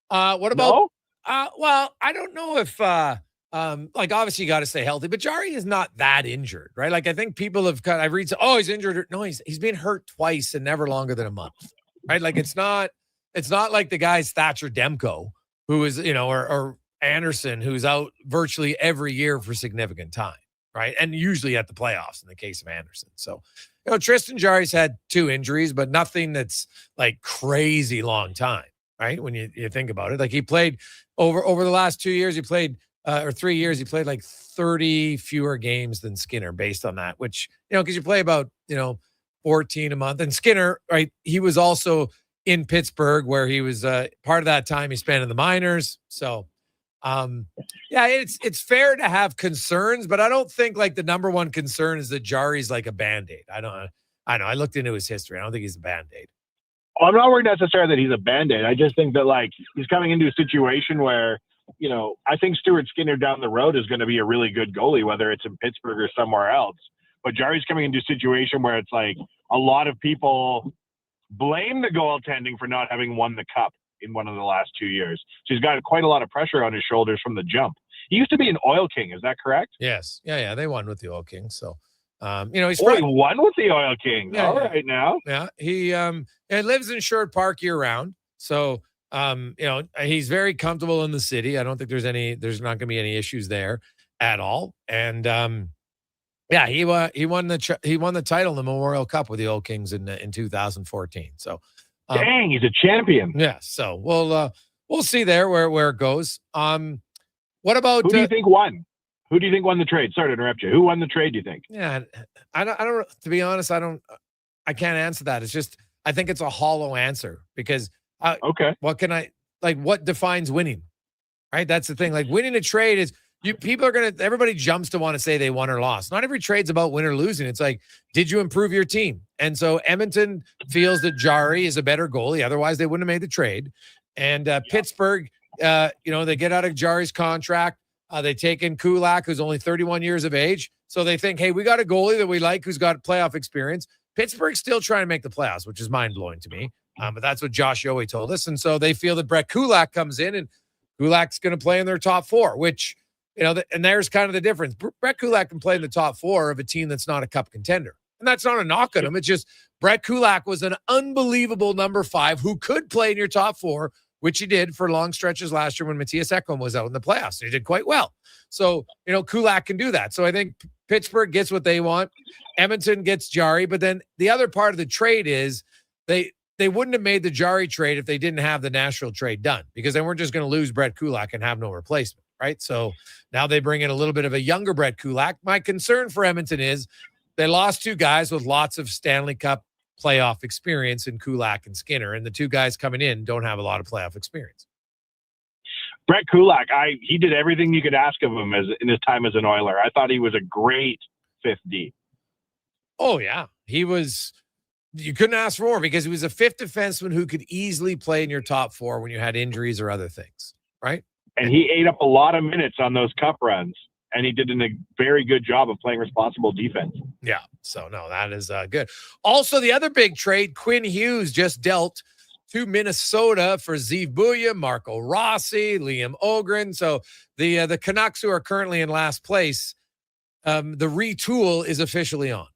What about? No? Well, I don't know if obviously you got to stay healthy, but Jarry is not that injured, right? I think people have I've read, he's injured. No, he's been hurt twice and never longer than a month, right? It's not like the guys Thatcher Demko, who is, or Anderson, who's out virtually every year for significant time, right? And usually at the playoffs in the case of Anderson. So, Tristan Jarry's had 2 injuries, but nothing that's crazy long time, right? When you think about it, he played over the last 2 years, he played or 3 years, he played 30 fewer games than Skinner based on that, which, because you play about, 14 a month. And Skinner, right, he was also in Pittsburgh where he was part of that time he spent in the minors. So, it's fair to have concerns, but I don't think the number one concern is that Jarry's a Band-Aid. I know. I looked into his history. I don't think he's a Band-Aid. Well, I'm not worried necessarily that he's a Band-Aid. I just think that he's coming into a situation where, I think Stuart Skinner down the road is going to be a really good goalie, whether it's in Pittsburgh or somewhere else. But Jarry's coming into a situation where it's a lot of people blame the goaltending for not having won the cup in one of the last 2 years. So he's got quite a lot of pressure on his shoulders from the jump. He used to be an Oil King. Is that correct? Yes. Yeah. They won with the Oil Kings. So, he's he won with the Oil Kings. Yeah, All right now. Yeah. He lives in Sherwood Park year round. So, he's very comfortable in the city. I don't think there's not going to be any issues there at all. And, he won the title in the Memorial Cup with the Oil Kings in 2014. So, dang, he's a champion. Yeah. So we'll see there where it goes. What about who do you think won? Who do you think won the trade? Sorry to interrupt you. Who won the trade, do you think? Yeah, I don't. To be honest, I can't answer that. It's just I think it's a hollow answer because okay. What defines winning? Right? That's the thing. Winning a trade is everybody jumps to want to say they won or lost. Not every trade's about win or losing. It's did you improve your team? And so Edmonton feels that Jarry is a better goalie. Otherwise, they wouldn't have made the trade. And Pittsburgh, they get out of Jarry's contract. They take in Kulak, who's only 31 years of age. So they think, hey, we got a goalie that we like who's got playoff experience. Pittsburgh's still trying to make the playoffs, which is mind-blowing to me. But that's what Josh Yohe told us. And so they feel that Brett Kulak comes in and Kulak's going to play in their top 4, which, and there's kind of the difference. Brett Kulak can play in the top 4 of a team that's not a cup contender. And that's not a knock on him. It's just Brett Kulak was an unbelievable number 5 who could play in your top 4, which he did for long stretches last year when Matthias Ekholm was out in the playoffs. He did quite well. So, Kulak can do that. So I think Pittsburgh gets what they want. Edmonton gets Jarry. But then the other part of the trade is they wouldn't have made the Jarry trade if they didn't have the Nashville trade done, because they weren't just going to lose Brett Kulak and have no replacement, right? So now they bring in a little bit of a younger Brett Kulak. My concern for Edmonton is they lost 2 guys with lots of Stanley Cup playoff experience in Kulak and Skinner, and the 2 guys coming in don't have a lot of playoff experience. Brett Kulak, he did everything you could ask of him in his time as an Oiler. I thought he was a great 5th D. Oh, yeah. You couldn't ask for more because he was a 5th defenseman who could easily play in your top 4 when you had injuries or other things, right? And he ate up a lot of minutes on those cup runs, and he did a very good job of playing responsible defense. Yeah. So, no, that is good. Also, the other big trade, Quinn Hughes just dealt to Minnesota for Zeev Buya, Marco Rossi, Liam Ogren. So the Canucks, who are currently in last place, the retool is officially on.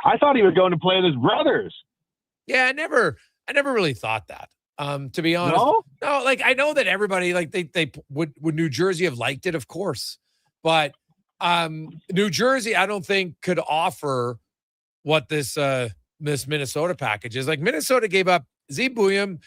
I thought he was going to play with his brothers. Yeah, I never really thought that. To be honest, no. Like, I know that everybody, like, they would New Jersey have liked it, of course, but New Jersey, I don't think could offer what this Minnesota package is. Like, Minnesota gave up Zeev Buya.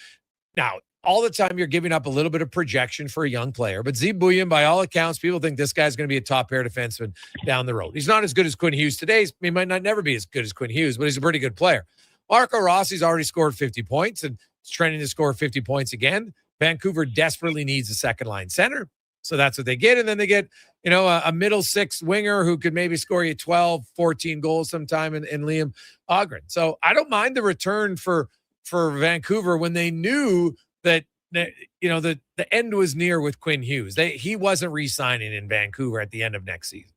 Now, all the time you're giving up a little bit of projection for a young player, but Zeev Buya, by all accounts, people think this guy's going to be a top pair defenseman down the road. He's not as good as Quinn Hughes today. He might not never be as good as Quinn Hughes, but he's a pretty good player. Marco Rossi's already scored 50 points and is trending to score 50 points again. Vancouver desperately needs a second line center. So that's what they get. And then they get, a middle six winger who could maybe score you 12, 14 goals sometime in Liam Ogren. So I don't mind the return for Vancouver when they knew that, the end was near with Quinn Hughes. He wasn't re-signing in Vancouver at the end of next season.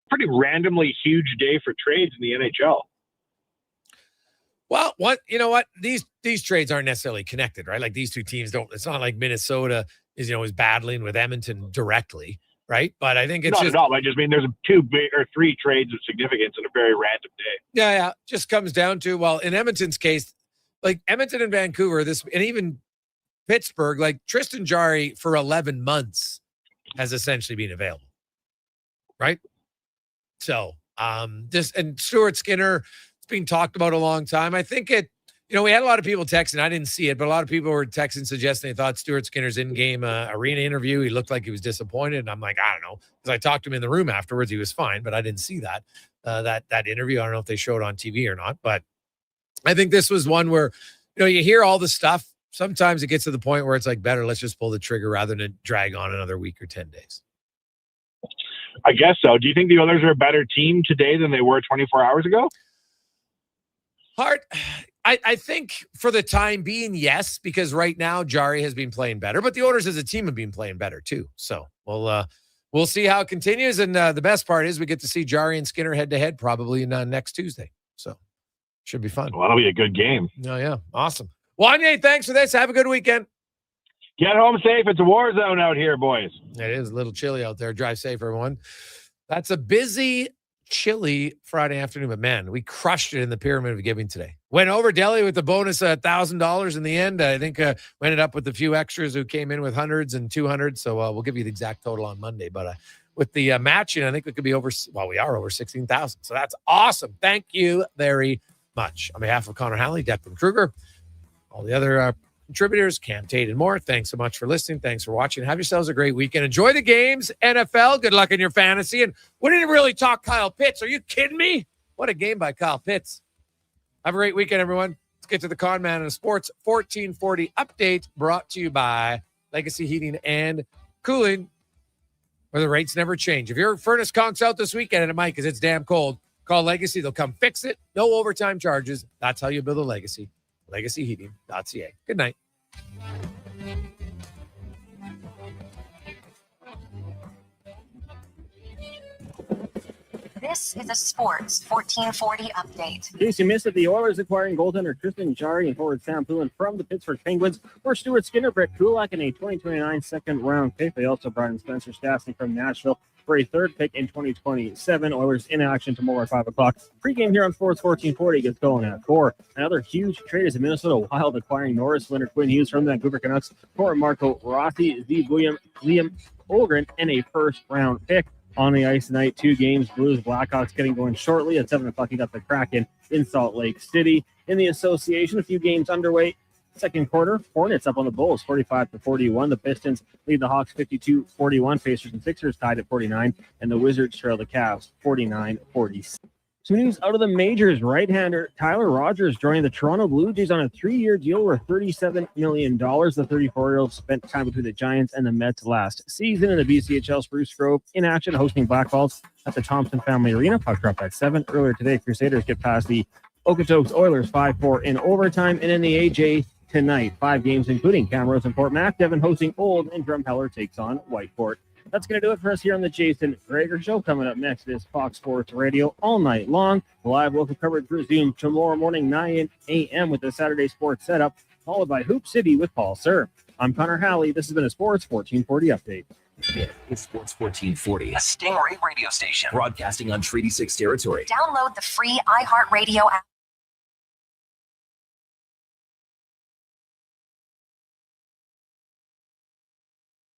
Pretty randomly huge day for trades in the NHL. Well, these trades aren't necessarily connected, right? Like, these two teams it's not like Minnesota is battling with Edmonton directly, right? But I think it's not at all. I just mean there's 2 or 3 trades of significance in a very random day. Yeah. Just comes down to, well, in Edmonton's case, like Edmonton and Vancouver, and even Pittsburgh, like Tristan Jarry for 11 months has essentially been available, right? So, and Stuart Skinner, being talked about a long time. I think we had a lot of people texting. I didn't see it, but a lot of people were texting suggesting they thought Stuart Skinner's in-game arena interview, he looked like he was disappointed. And I'm like, I don't know. Because I talked to him in the room afterwards. He was fine, but I didn't see that interview. I don't know if they showed on TV or not, but I think this was one where, you hear all the stuff. Sometimes it gets to the point where it's like, better, let's just pull the trigger rather than drag on another week or 10 days. I guess so. Do you think the Oilers are a better team today than they were 24 hours ago? Hard. I think for the time being, yes, because right now Jarry has been playing better, but the Oilers as a team have been playing better too. So we'll see how it continues. And the best part is we get to see Jarry and Skinner head to head probably next Tuesday. So should be fun. Well, that'll be a good game. Oh, yeah. Awesome. Wanye, thanks for this. Have a good weekend. Get home safe. It's a war zone out here, boys. It is a little chilly out there. Drive safe, everyone. That's a busy, chilly Friday afternoon, but man, we crushed it in the Pyramid of Giving today. Went over Delhi with the bonus $1,000 in the end. I think we ended up with a few extras who came in with hundreds and 200. So we'll give you the exact total on Monday. But with the matching, I think we could be we are over 16,000. So that's awesome. Thank you very much. On behalf of Connor Halley, Declan Kruger, all the other contributors, Cam Tate, and more, thanks so much for listening. Thanks for watching. Have yourselves a great weekend. Enjoy the games, NFL. Good luck in your fantasy. And we didn't really talk Kyle Pitts. Are you kidding me? What a game by Kyle Pitts. Have a great weekend, everyone. Let's get to the Con Man and Sports 1440 update brought to you by Legacy Heating and Cooling, where the rates never change. If your furnace conks out this weekend and it might because it's damn cold, call Legacy. They'll come fix it. No overtime charges. That's how you build a legacy. LegacyHeating.ca. Good night. This is a Sports 1440 update. In case you missed it, the Oilers acquiring goaltender Tristan Jarry and forward Sam Poulin from the Pittsburgh Penguins for Stuart Skinner, Brett Kulak, and a 2029 second-round pick. They also brought in Spencer Stastny from Nashville for a third pick in 2027. Oilers in action tomorrow at 5 o'clock. Pre-game here on Sports 1440 gets going at 4. Another huge trade is the Minnesota Wild acquiring Norris winner Quinn Hughes from the Vancouver Canucks for Marco Rossi, Zeev Buya, Liam Ogren, and a first-round pick. On the ice tonight, 2 games, Blues, Blackhawks getting going shortly. At 7 o'clock, you got the Kraken in Salt Lake City. In the association, a few games underway. Second quarter, Hornets up on the Bulls, 45-41. The Pistons lead the Hawks 52-41. Pacers and Sixers tied at 49. And the Wizards trail the Cavs 49-46. Some news out of the majors. Right-hander Tyler Rogers joining the Toronto Blue Jays on a 3-year deal worth $37 million. The 34-year-old spent time between the Giants and the Mets last season. In the BCHL, Spruce Grove in action, hosting Blackhawks at the Thompson Family Arena. Puck drop at 7. Earlier today, Crusaders get past the Okotoks Oilers 5-4 in overtime. And in the tonight. 5 games, including Camrose and Fort Mac. Devon hosting Old, and Drumheller takes on Whiteport. That's going to do it for us here on the Jason Gregor Show. Coming up next is Fox Sports Radio all night long. The live local coverage resumes tomorrow morning, 9 a.m. with the Saturday Sports Setup, followed by Hoop City with Paul Sir. I'm Connor Halley. This has been a Sports 1440 update. It's Sports 1440, a Stingray radio station broadcasting on Treaty 6 territory. Download the free iHeartRadio app.